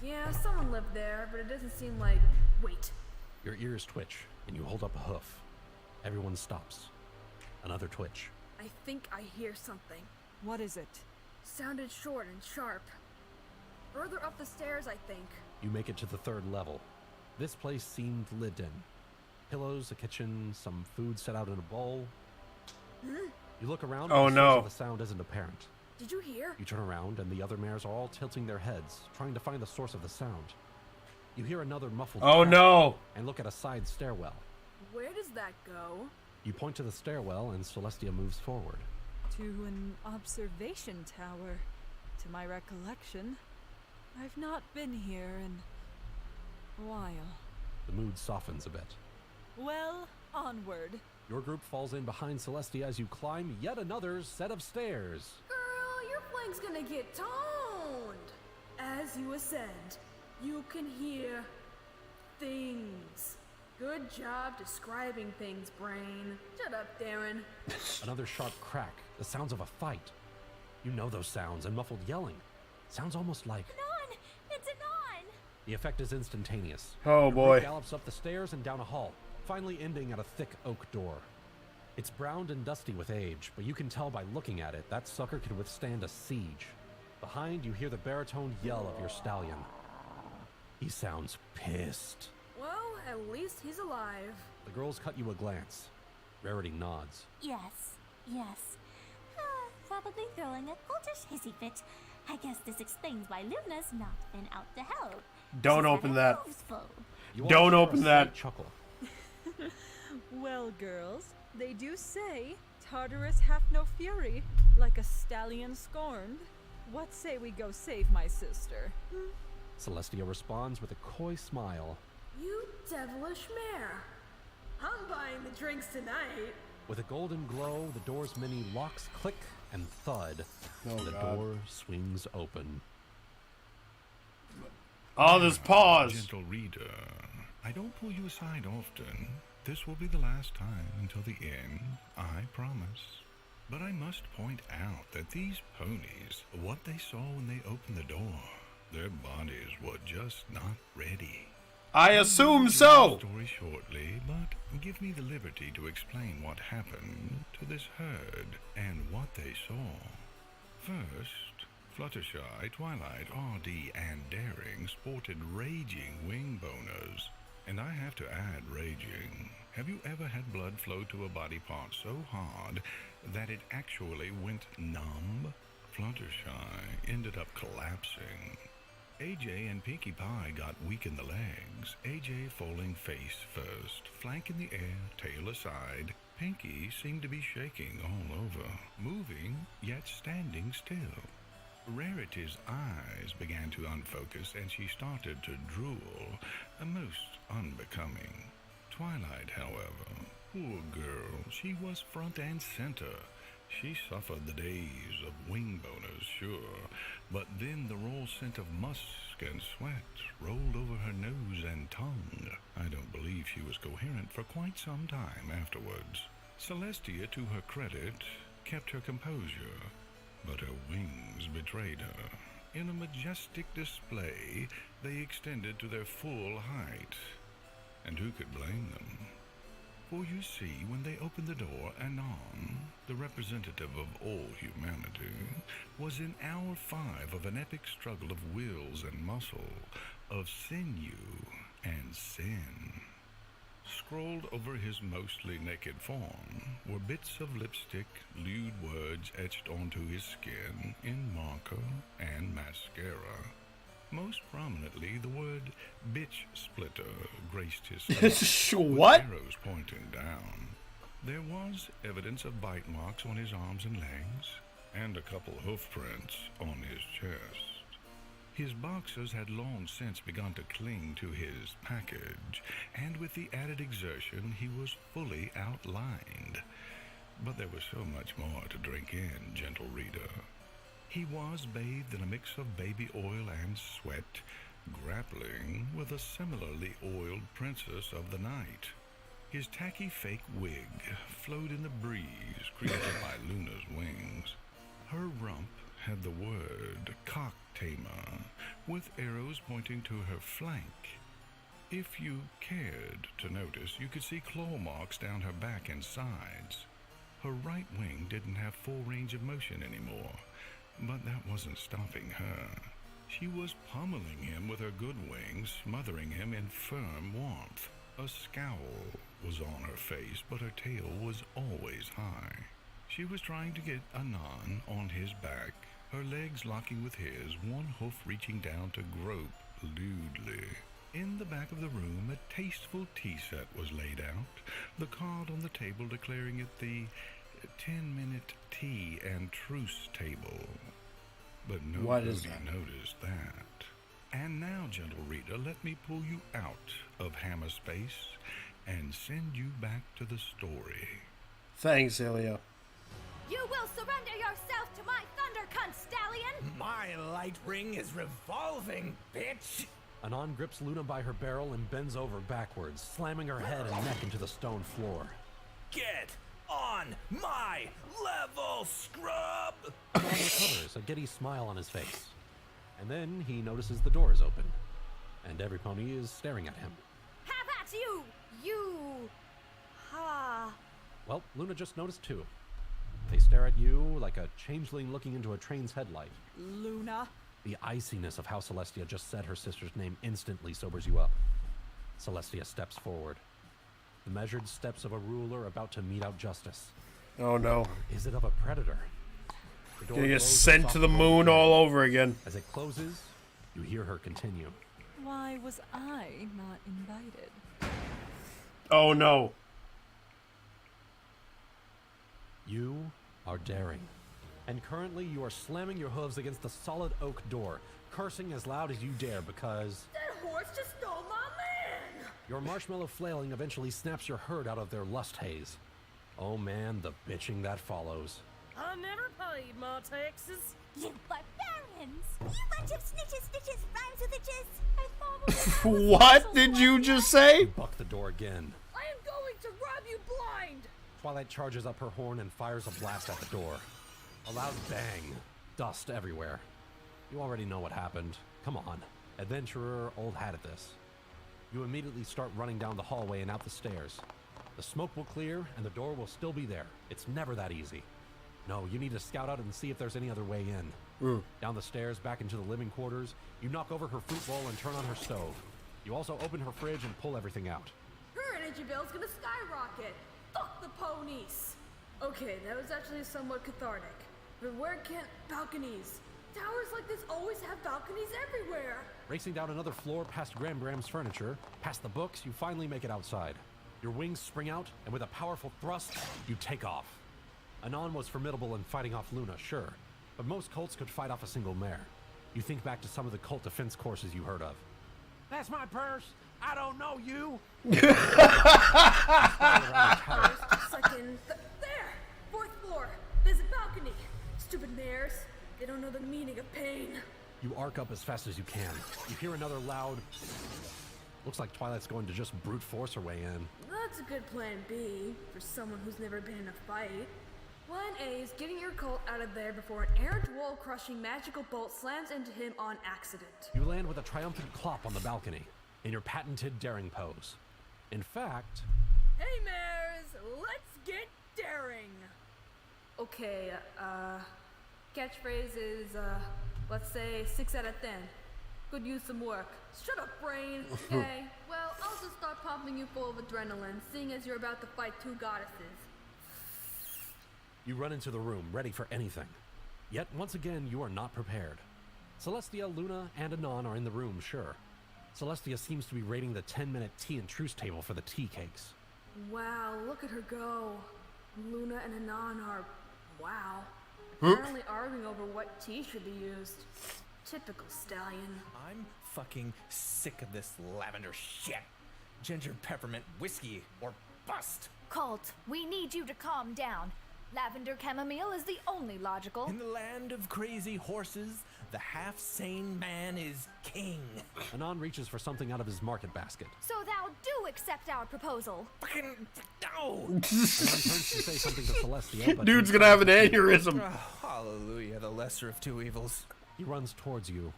Yeah, someone lived there, but it doesn't seem like... Wait. Your ears twitch, and you hold up a hoof. Everyone stops. Another twitch. I think I hear something. What is it? Sounded short and sharp. Further up the stairs, I think. You make it to the 3rd level. This place seemed lived in. Pillows, a kitchen, some food set out in a bowl. You look around, Oh, and the source no. of the sound isn't apparent. Did you hear? You turn around, and the other mares are all tilting their heads, trying to find the source of the sound. You hear another muffled Oh, crack no. and look at a side stairwell. Where does that go? You point to the stairwell, and Celestia moves forward. To an observation tower. To my recollection, I've not been here in a while. The mood softens a bit. Well, onward. Your group falls in behind Celestia as you climb yet another set of stairs. Girl, your flank's gonna get toned! As you ascend, you can hear... things. Good job describing things, Brain. Shut up, Darren. Another sharp crack, the sounds of a fight. You know those sounds, and muffled yelling. Sounds almost like... Anon! It's Anon! The effect is instantaneous. Oh, Your boy. group gallops up the stairs and down a hall, finally ending at a thick oak door. It's browned and dusty with age, but you can tell by looking at it that sucker could withstand a siege. Behind, you hear the baritone yell of your stallion. He sounds pissed. Well, at least he's alive. The girls cut you a glance. Rarity nods. Yes. Probably throwing a cultish hissy fit. I guess this explains why Luna's not been out to help. Don't She's open had that. her hooves full. You all Don't share a open slight that. Chuckle. Well, girls, they do say Tartarus hath no fury, like a stallion scorned. What say we go save my sister? Celestia responds with a coy smile. You devilish mare. I'm buying the drinks tonight. With a golden glow, the door's many locks click and thud, and the door swings open. Oh, this pause. Gentle reader, I don't pull you aside often. This will be the last time until the end, I promise. But I must point out that these ponies, what they saw when they opened the door, their bodies were just not ready. I assume so. Story shortly, but give me the liberty to explain what happened to this herd and what they saw. First, Fluttershy, Twilight, RD, and Daring sported raging wing boners. And I have to add raging. Have you ever had blood flow to a body part so hard that it actually went numb? Fluttershy ended up collapsing. AJ and Pinkie Pie got weak in the legs, AJ falling face first, flank in the air, tail aside. Pinkie seemed to be shaking all over, moving yet standing still. Rarity's eyes began to unfocus and she started to drool, most unbecoming. Twilight, however, poor girl, she was front and center. She suffered the days of wing boners, sure, but then the raw scent of musk and sweat rolled over her nose and tongue. I don't believe she was coherent for quite some time afterwards. Celestia, to her credit, kept her composure, but her wings betrayed her. In a majestic display, they extended to their full height. And who could blame them? For you see, when they opened the door, Anon, the representative of all humanity, was in hour 5 of an epic struggle of wills and muscle, of sinew and sin. Scrawled over his mostly naked form were bits of lipstick, lewd words etched onto his skin in marker and mascara. Most prominently, the word bitch splitter graced his face, What? with arrows pointing down. There was evidence of bite marks on his arms and legs, and a couple hoof prints on his chest. His boxers had long since begun to cling to his package, and with the added exertion, he was fully outlined. But there was so much more to drink in, gentle reader. He was bathed in a mix of baby oil and sweat, grappling with a similarly oiled princess of the night. His tacky fake wig flowed in the breeze created by Luna's wings. Her rump had the word cock tamer, with arrows pointing to her flank. If you cared to notice, you could see claw marks down her back and sides. Her right wing didn't have full range of motion anymore, but that wasn't stopping her. She was pummeling him with her good wings, smothering him in firm warmth. A scowl was on her face, but her tail was always high. She was trying to get Anon on his back, her legs locking with his, one hoof reaching down to grope lewdly. In the back of the room, a tasteful tea set was laid out, the card on the table declaring it the 10-minute tea and truce table. But nobody noticed that. And now, gentle reader, let me pull you out of hammer space and send you back to the story. Thanks, Ilya. You will surrender yourself to my thunder cunt, stallion! My light ring is revolving, bitch! Anon grips Luna by her barrel and bends over backwards, slamming her head and neck into the stone floor. Get on my level, scrub! Anon recovers, a giddy smile on his face. And then he notices the door is open, and every pony is staring at him. Have at you! You... Ha... Well, Luna just noticed too. They stare at you like a changeling looking into a train's headlight. Luna? The iciness of how Celestia just said her sister's name instantly sobers you up. Celestia steps forward. The measured steps of a ruler about to mete out justice. Oh no. Is it of a predator? The door Gonna get closes sent to the softly moon again. all over again. As it closes, you hear her continue. Why was I not invited? Oh no. You are daring. And currently you are slamming your hooves against the solid oak door, cursing as loud as you dare because... That horse just stole my man! Your marshmallow flailing eventually snaps your herd out of their lust haze. Oh man, the bitching that follows. I never paid my taxes. You barbarians! You bunch of snitches, stitches, rhymes with itches! I thought What did you just say? You buck the door again. I am going to rob you blind! Twilight charges up her horn and fires a blast at the door. A loud bang. Dust everywhere. You already know what happened. Come on. Adventurer, old hat at this. You immediately start running down the hallway and out the stairs. The smoke will clear and the door will still be there. It's never that easy. No, you need to scout out and see if there's any other way in. Down the stairs, back into the living quarters, you knock over her fruit bowl and turn on her stove. You also open her fridge and pull everything out. Her energy bill's gonna skyrocket. Fuck the ponies. Okay, that was actually somewhat cathartic. But where can't balconies? Towers like this always have balconies everywhere. Racing down another floor past Gram's furniture, past the books, you finally make it outside. Your wings spring out, and with a powerful thrust, you take off. Anon was formidable in fighting off Luna, sure, but most cults could fight off a single mare. You think back to some of the cult defense courses you heard of. That's my purse. I don't know you. Second, there! 4th floor. There's a balcony. Stupid mares. They don't know the meaning of pain. You arc up as fast as you can. You hear another loud... Looks like Twilight's going to just brute force her way in. That's a good plan B for someone who's never been in a fight. Plan A is getting your cult out of there before an errant wall-crushing magical bolt slams into him on accident. You land with a triumphant clop on the balcony, in your patented daring pose. In fact... Hey, mares, let's get daring! Okay, catchphrase is, let's say 6 out of 10. Could use some work. Shut up, brain. Okay, well, I'll just start pumping you full of adrenaline, seeing as you're about to fight 2 goddesses. You run into the room, ready for anything. Yet, once again, you are not prepared. Celestia, Luna, and Anon are in the room, sure. Celestia seems to be raiding the 10-minute tea and truce table for the tea cakes. Wow, look at her go. Luna and Anon are... wow. Apparently arguing over what tea should be used. Typical stallion. I'm fucking sick of this lavender shit. Ginger peppermint whiskey or bust. Colt, we need you to calm down. Lavender chamomile is the only logical. In the land of crazy horses, the half-sane man is king. Anon reaches for something out of his market basket. So thou do accept our proposal. Fucking no! Anon turns to say something to Celestia, but... Dude's gonna have an aneurysm. Oh, hallelujah, the lesser of 2 evils. He runs towards you,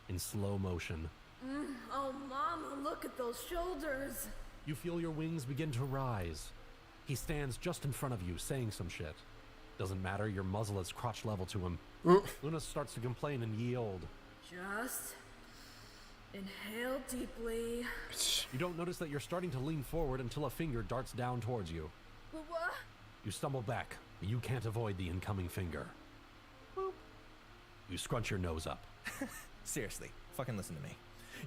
in slow motion. Oh, mama, look at those shoulders. You feel your wings begin to rise. He stands just in front of you, saying some shit. Doesn't matter, your muzzle is crotch level to him. Luna starts to complain in ye olde. Just inhale deeply. You don't notice that you're starting to lean forward until a finger darts down towards you. What? You stumble back, but you can't avoid the incoming finger. Boop. You scrunch your nose up. Seriously, fucking listen to me.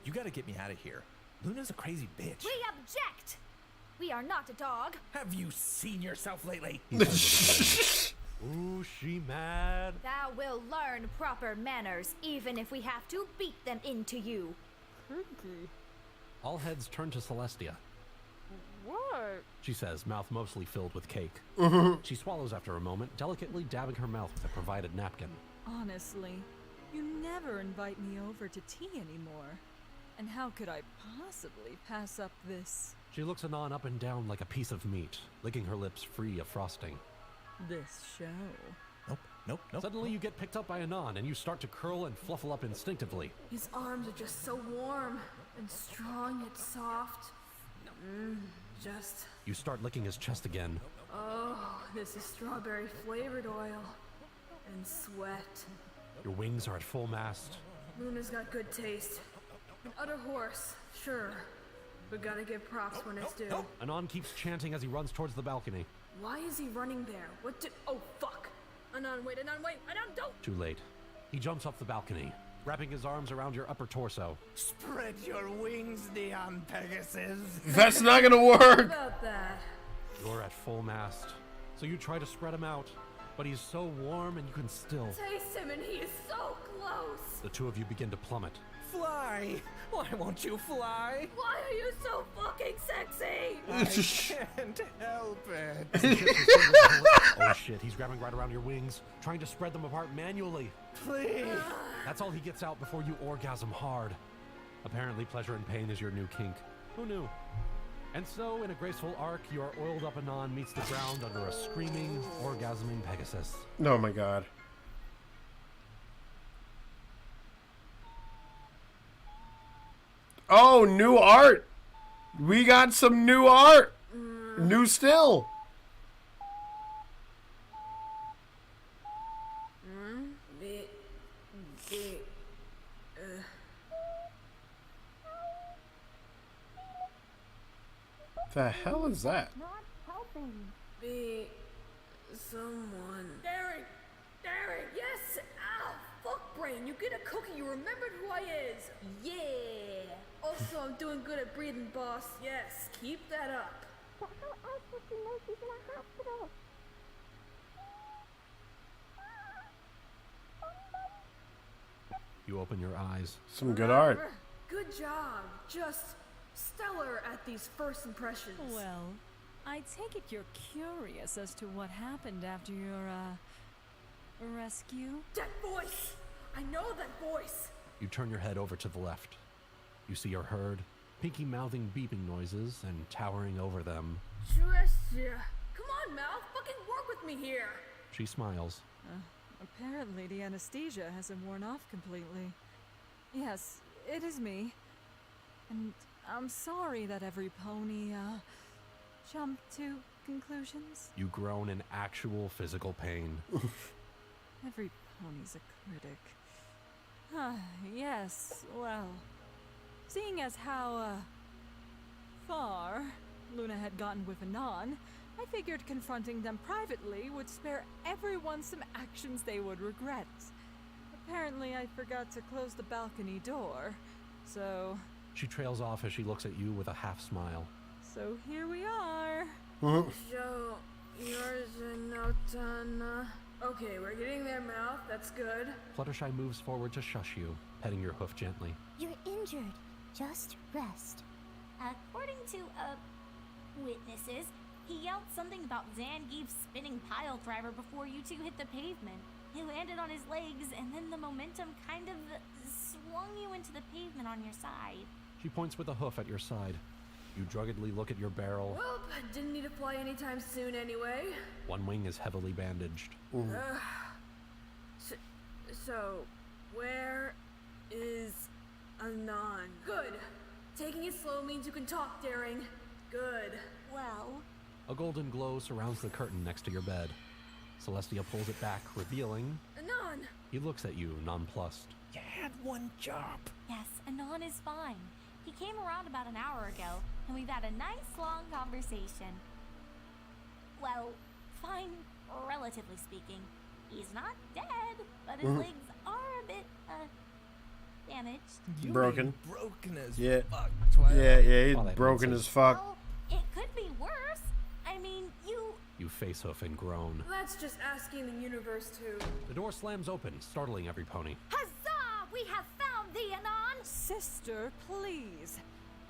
You gotta get me out of here. Luna's a crazy bitch. We object! We are not a dog. Have you seen yourself lately? Ooh, she mad. Thou will learn proper manners, even if we have to beat them into you. All heads turn to Celestia. What? She says, mouth mostly filled with cake. She swallows after a moment, delicately dabbing her mouth with a provided napkin. Honestly, you never invite me over to tea anymore. And how could I possibly pass up this? She looks Anon up and down like a piece of meat, licking her lips free of frosting. This show. Nope. Suddenly you get picked up by Anon and you start to curl and fluffle up instinctively. His arms are just so warm and strong yet soft. You start licking his chest again. Oh, this is strawberry flavored oil. And sweat. Your wings are at full mast. Luna's got good taste. An utter horse, sure. But gotta give props when it's due. Anon keeps chanting as he runs towards the balcony. Why is he running there? Oh, fuck! Anon, wait, don't! Too late. He jumps off the balcony, wrapping his arms around your upper torso. Spread your wings, Neon Pegasus. That's not gonna work. About that. You're at full mast, so you try to spread him out, but he's so warm and you can still... Taste him and he is so close. The two of you begin to plummet. Fly! Why won't you fly? Why are you so fucking sexy? I can't help it. Oh shit, he's grabbing right around your wings, trying to spread them apart manually. Please. That's all he gets out before you orgasm hard. Apparently pleasure and pain is your new kink. Who knew? And so, in a graceful arc, your oiled up Anon meets the ground under a screaming, orgasming Pegasus. Oh my god. Oh, new art! We got some new art! New still! The hell is that? Not helping. Be someone. Derek! Derek! Yes! Ow! Fuck brain! You get a cookie, you remembered who I is! Yeah! Also, I'm doing good at breathing, boss. Yes, keep that up. But how else would she know she's in a hospital? You open your eyes. Some good art. Good job. Just stellar at these first impressions. Well, I take it you're curious as to what happened after your, rescue? That voice! I know that voice! You turn your head over to the left. You see your herd, pinky mouthing beeping noises, and towering over them. Tricia! Come on, Mal! Fucking work with me here! She smiles. Apparently the anesthesia hasn't worn off completely. Yes, it is me. And I'm sorry that every pony, jumped to conclusions. You groan in actual physical pain. Every pony's a critic. Yes, well, seeing as how, far Luna had gotten with Anon, I figured confronting them privately would spare everyone some actions they would regret. Apparently I forgot to close the balcony door, so... She trails off as she looks at you with a half smile. So here we are. Show yours and no ton. Okay, we're getting there, Mouth. That's good. Fluttershy moves forward to shush you, petting your hoof gently. You're injured. Just rest. According to, witnesses, he yelled something about Zangief's spinning pile driver before you two hit the pavement. He landed on his legs, and then the momentum kind of swung you into the pavement on your side. She points with a hoof at your side. You druggedly look at your barrel. Well, I didn't need to fly anytime soon anyway. One wing is heavily bandaged. So, where is Anon? Good. Taking it slow means you can talk, Daring. Good. Well... A golden glow surrounds the curtain next to your bed. Celestia pulls it back, revealing... Anon! He looks at you, nonplussed. You had one job. Yes, Anon is fine. He came around about an hour ago, and we've had a nice long conversation. Well, fine, relatively speaking. He's not dead, but his legs are a bit, damaged. Broken. Broken as fuck. Twilight. Yeah, he's broken as fuck. Well, it could be worse. I mean, You face hoof and groan. That's just asking the universe to... The door slams open, startling every pony. Huzzah! We have found thee, Anon! Sister, please.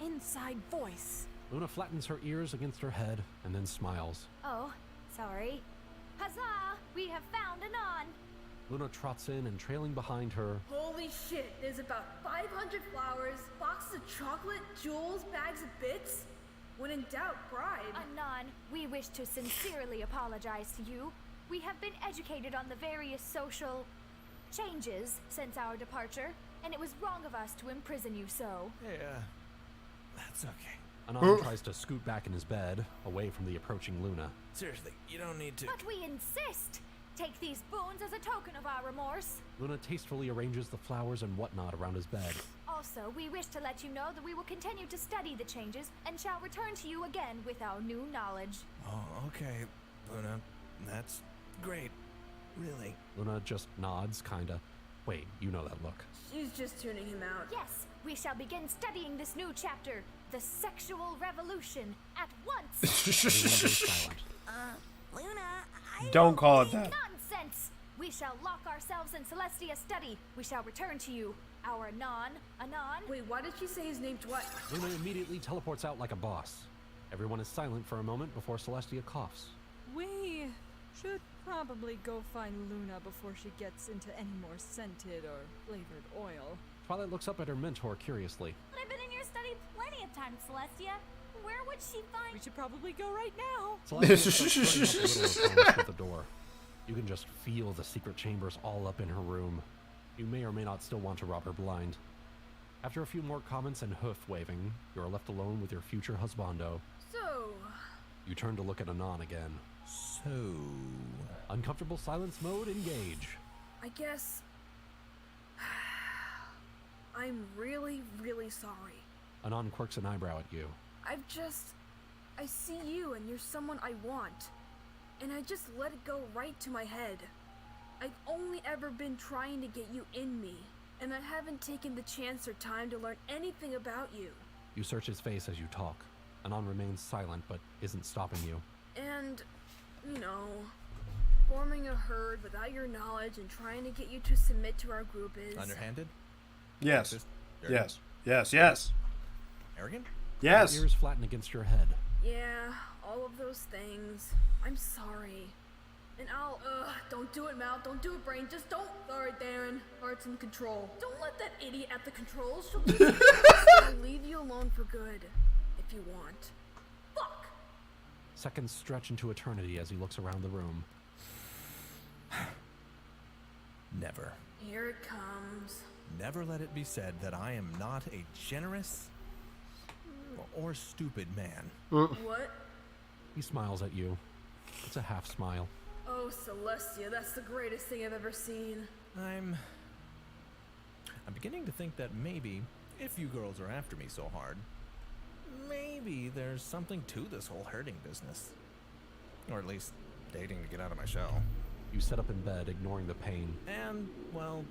Inside voice. Luna flattens her ears against her head and then smiles. Oh, sorry. Huzzah! We have found Anon! Luna trots in and trailing behind her. Holy shit, there's about 500 flowers, boxes of chocolate, jewels, bags of bits. When in doubt, bribe. Anon, we wish to sincerely apologize to you. We have been educated on the various social changes since our departure, and it was wrong of us to imprison you so. Yeah, that's okay. Anon tries to scoot back in his bed, away from the approaching Luna. Seriously, you don't need to... But we insist! Take these boons as a token of our remorse. Luna tastefully arranges the flowers and whatnot around his bed. Also, we wish to let you know that we will continue to study the changes and shall return to you again with our new knowledge. Oh, okay, Luna. That's great. Really. Luna just nods, kinda. Wait, you know that look. She's just tuning him out. Yes, we shall begin studying this new chapter, the sexual revolution, at once. Everyone goes silent. Luna, Don't call it that. Nonsense! We shall lock ourselves in Celestia's study. We shall return to you, our Anon. Wait, why did she say his name twice? Luna immediately teleports out like a boss. Everyone is silent for a moment before Celestia coughs. We should probably go find Luna before she gets into any more scented or flavored oil. Twilight looks up at her mentor curiously. But I've been in your study plenty of times, Celestia. Where would she find? We should probably go right now. Celestia starts turning up the little at the door. You can just feel the secret chambers all up in her room. You may or may not still want to rob her blind. After a few more comments and hoof waving, you are left alone with your future husbando. So... You turn to look at Anon again. So... Uncomfortable silence mode, engage. I guess... I'm really, really sorry. Anon quirks an eyebrow at you. I see you and you're someone I want. And I just let it go right to my head. I've only ever been trying to get you in me, and I haven't taken the chance or time to learn anything about you. You search his face as you talk. Anon remains silent, but isn't stopping you. And, you know, forming a herd without your knowledge and trying to get you to submit to our group is... Underhanded? Yes. Arrogant? Yes. Arrogant? Yes. Your ears flatten against your head. Yeah, all of those things. I'm sorry. And don't do it, Mal. Don't do it, Brain. Just don't. Sorry, Darren. Heart's in control. Don't let that idiot at the controls. She'll do I'll leave you alone for good, if you want. Fuck! Seconds stretch into eternity as he looks around the room. Never. Here it comes. Never let it be said that I am not a generous or stupid man. What? He smiles at you. It's a half smile. Oh, Celestia, that's the greatest thing I've ever seen. I'm beginning to think that maybe, if you girls are after me so hard, maybe there's something to this whole herding business. Or at least dating to get out of my shell. You sit up in bed, ignoring the pain. And, well,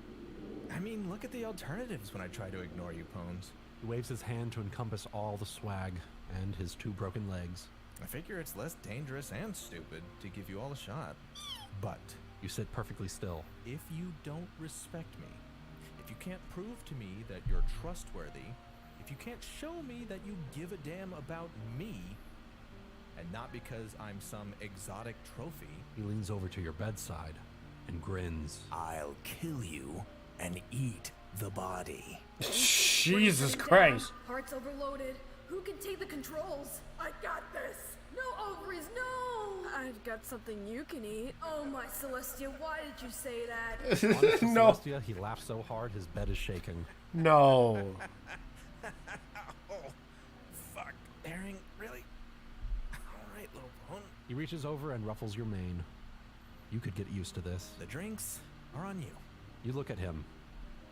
I mean, look at the alternatives when I try to ignore you, Pones. He waves his hand to encompass all the swag and his 2 broken legs. I figure it's less dangerous and stupid to give you all a shot. But you sit perfectly still. If you don't respect me, if you can't prove to me that you're trustworthy, if you can't show me that you give a damn about me, and not because I'm some exotic trophy... He leans over to your bedside and grins. I'll kill you and eat the body. Jesus Christ. Heart's overloaded. Who can take the controls? I got this. No ovaries, no! I've got something you can eat. Oh my Celestia, why did you say that? No. Celestia, he laughs so hard his bed is shaking. No. Oh, fuck. Herring, really? Alright, little pone. He reaches over and ruffles your mane. You could get used to this. The drinks are on you. You look at him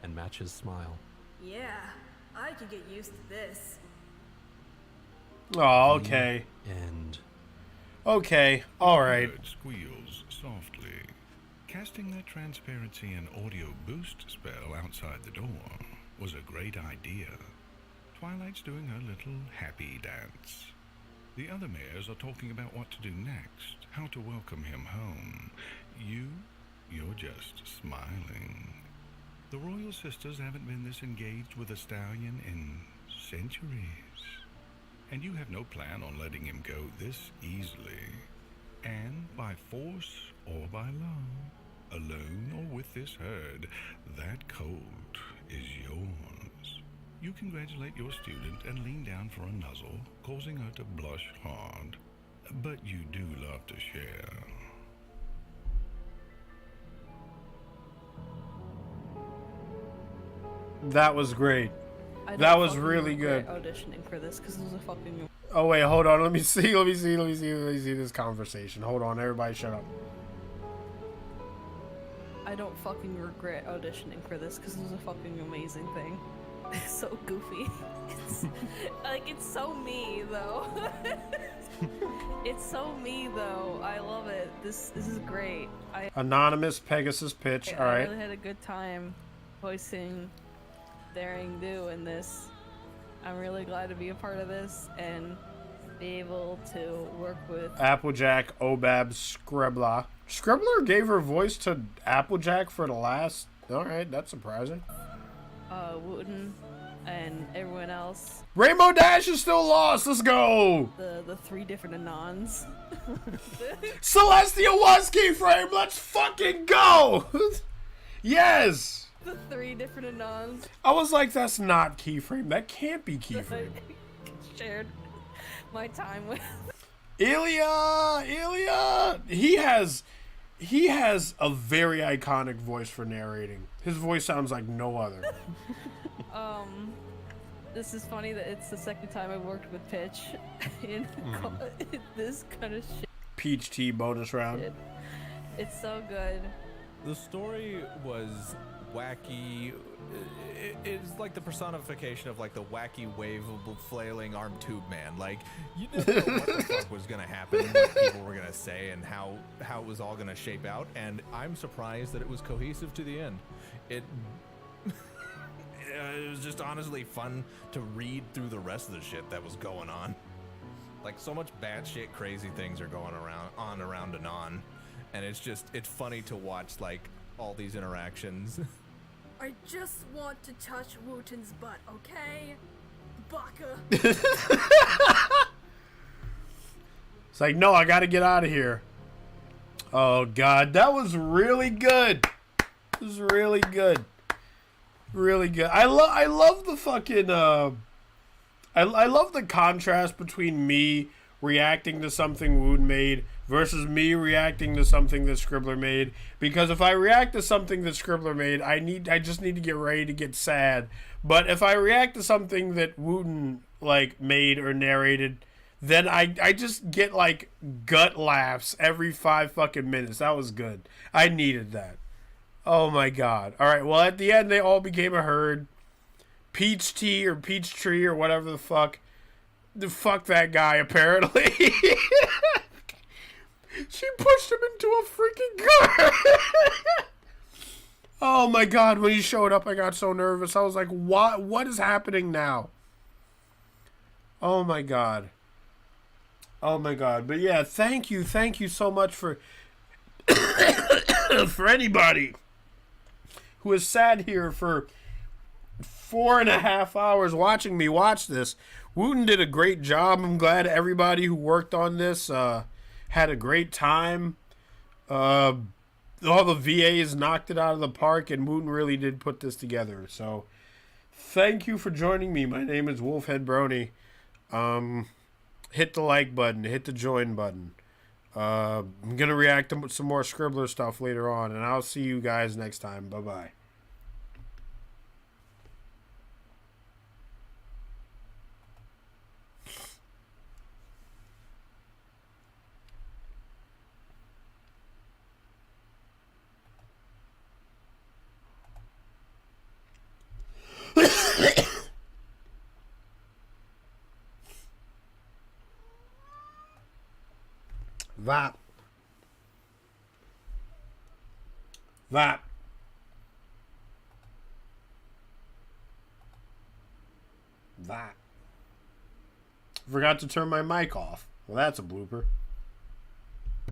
and match his smile. Yeah, I could get used to this. Oh, okay. And okay, alright. The bird squeals softly. Casting that transparency and audio boost spell outside the door was a great idea. Twilight's doing her little happy dance. The other mayors are talking about what to do next, how to welcome him home. You're just smiling. The royal sisters haven't been this engaged with a stallion in centuries. And you have no plan on letting him go this easily. And by force or by love, alone or with this herd, that colt is yours. You congratulate your student and lean down for a nuzzle, causing her to blush hard. But you do love to share. That was great. That was really good. Auditioning for this because it was a fucking. Oh wait, hold on. Let me see this conversation. Hold on, everybody, shut up. I don't fucking regret auditioning for this because it was a fucking amazing thing. It's so goofy. It's like it's so me though. It's so me though. I love it. This is great. Anonymous Pegasus pitch. All I right. really had a good time voicing Daring Do in this. I'm really glad to be a part of this, and be able to work with Applejack, Obab, Scribbler. Scribbler gave her voice to Applejack for the last... Alright, that's surprising. Wuten and everyone else. Rainbow Dash is still lost. Let's go. The 3 different Anons. Celestia was keyframe. Let's fucking go. Yes. The 3 different Anons. I was like, that's not keyframe. That can't be keyframe. Shared my time with. Ilya. He has a very iconic voice for narrating. His voice sounds like no other. This is funny that it's the second time I've worked with Pitch in this kind of shit. Peach Tea bonus round. It's so good. The story was wacky. It's like the personification of like the wacky waveable flailing arm tube man. Like you didn't know what the fuck was gonna happen, what people were gonna say, and how it was all gonna shape out. And I'm surprised that it was cohesive to the end. It was just honestly fun to read through the rest of the shit that was going on. Like so much batshit crazy things are going around and on, and it's funny to watch like all these interactions. I just want to touch Wuten's butt, okay? Baka. It's like, no, I gotta get out of here. Oh god, that was really good. It was really good. Really good. I love the fucking I love the contrast between me reacting to something Wuten made versus me reacting to something that Scribbler made. Because if I react to something that Scribbler made, I just need to get ready to get sad. But if I react to something that Wuten like made or narrated, then I just get like gut laughs every 5 fucking minutes. That was good. I needed that. Oh my god. Alright, well at the end they all became a herd. Peach Tea or Peach Tree or whatever the fuck. Fuck that guy apparently. She pushed him into a freaking car. Oh my god, when he showed up I got so nervous. I was like, what is happening now? Oh my god. Oh my god. But yeah, thank you so much for for anybody who has sat here for 4.5 hours watching me watch this. Wuten did a great job. I'm glad everybody who worked on this had a great time. All the VAs knocked it out of the park, and Wuten really did put this together. So, thank you for joining me. My name is Wolfhead Brony. Hit the like button. Hit the join button. I'm going to react to some more Scribbler stuff later on, and I'll see you guys next time. Bye-bye. Vap. Vap. Vap. Forgot to turn my mic off. Well, that's a blooper.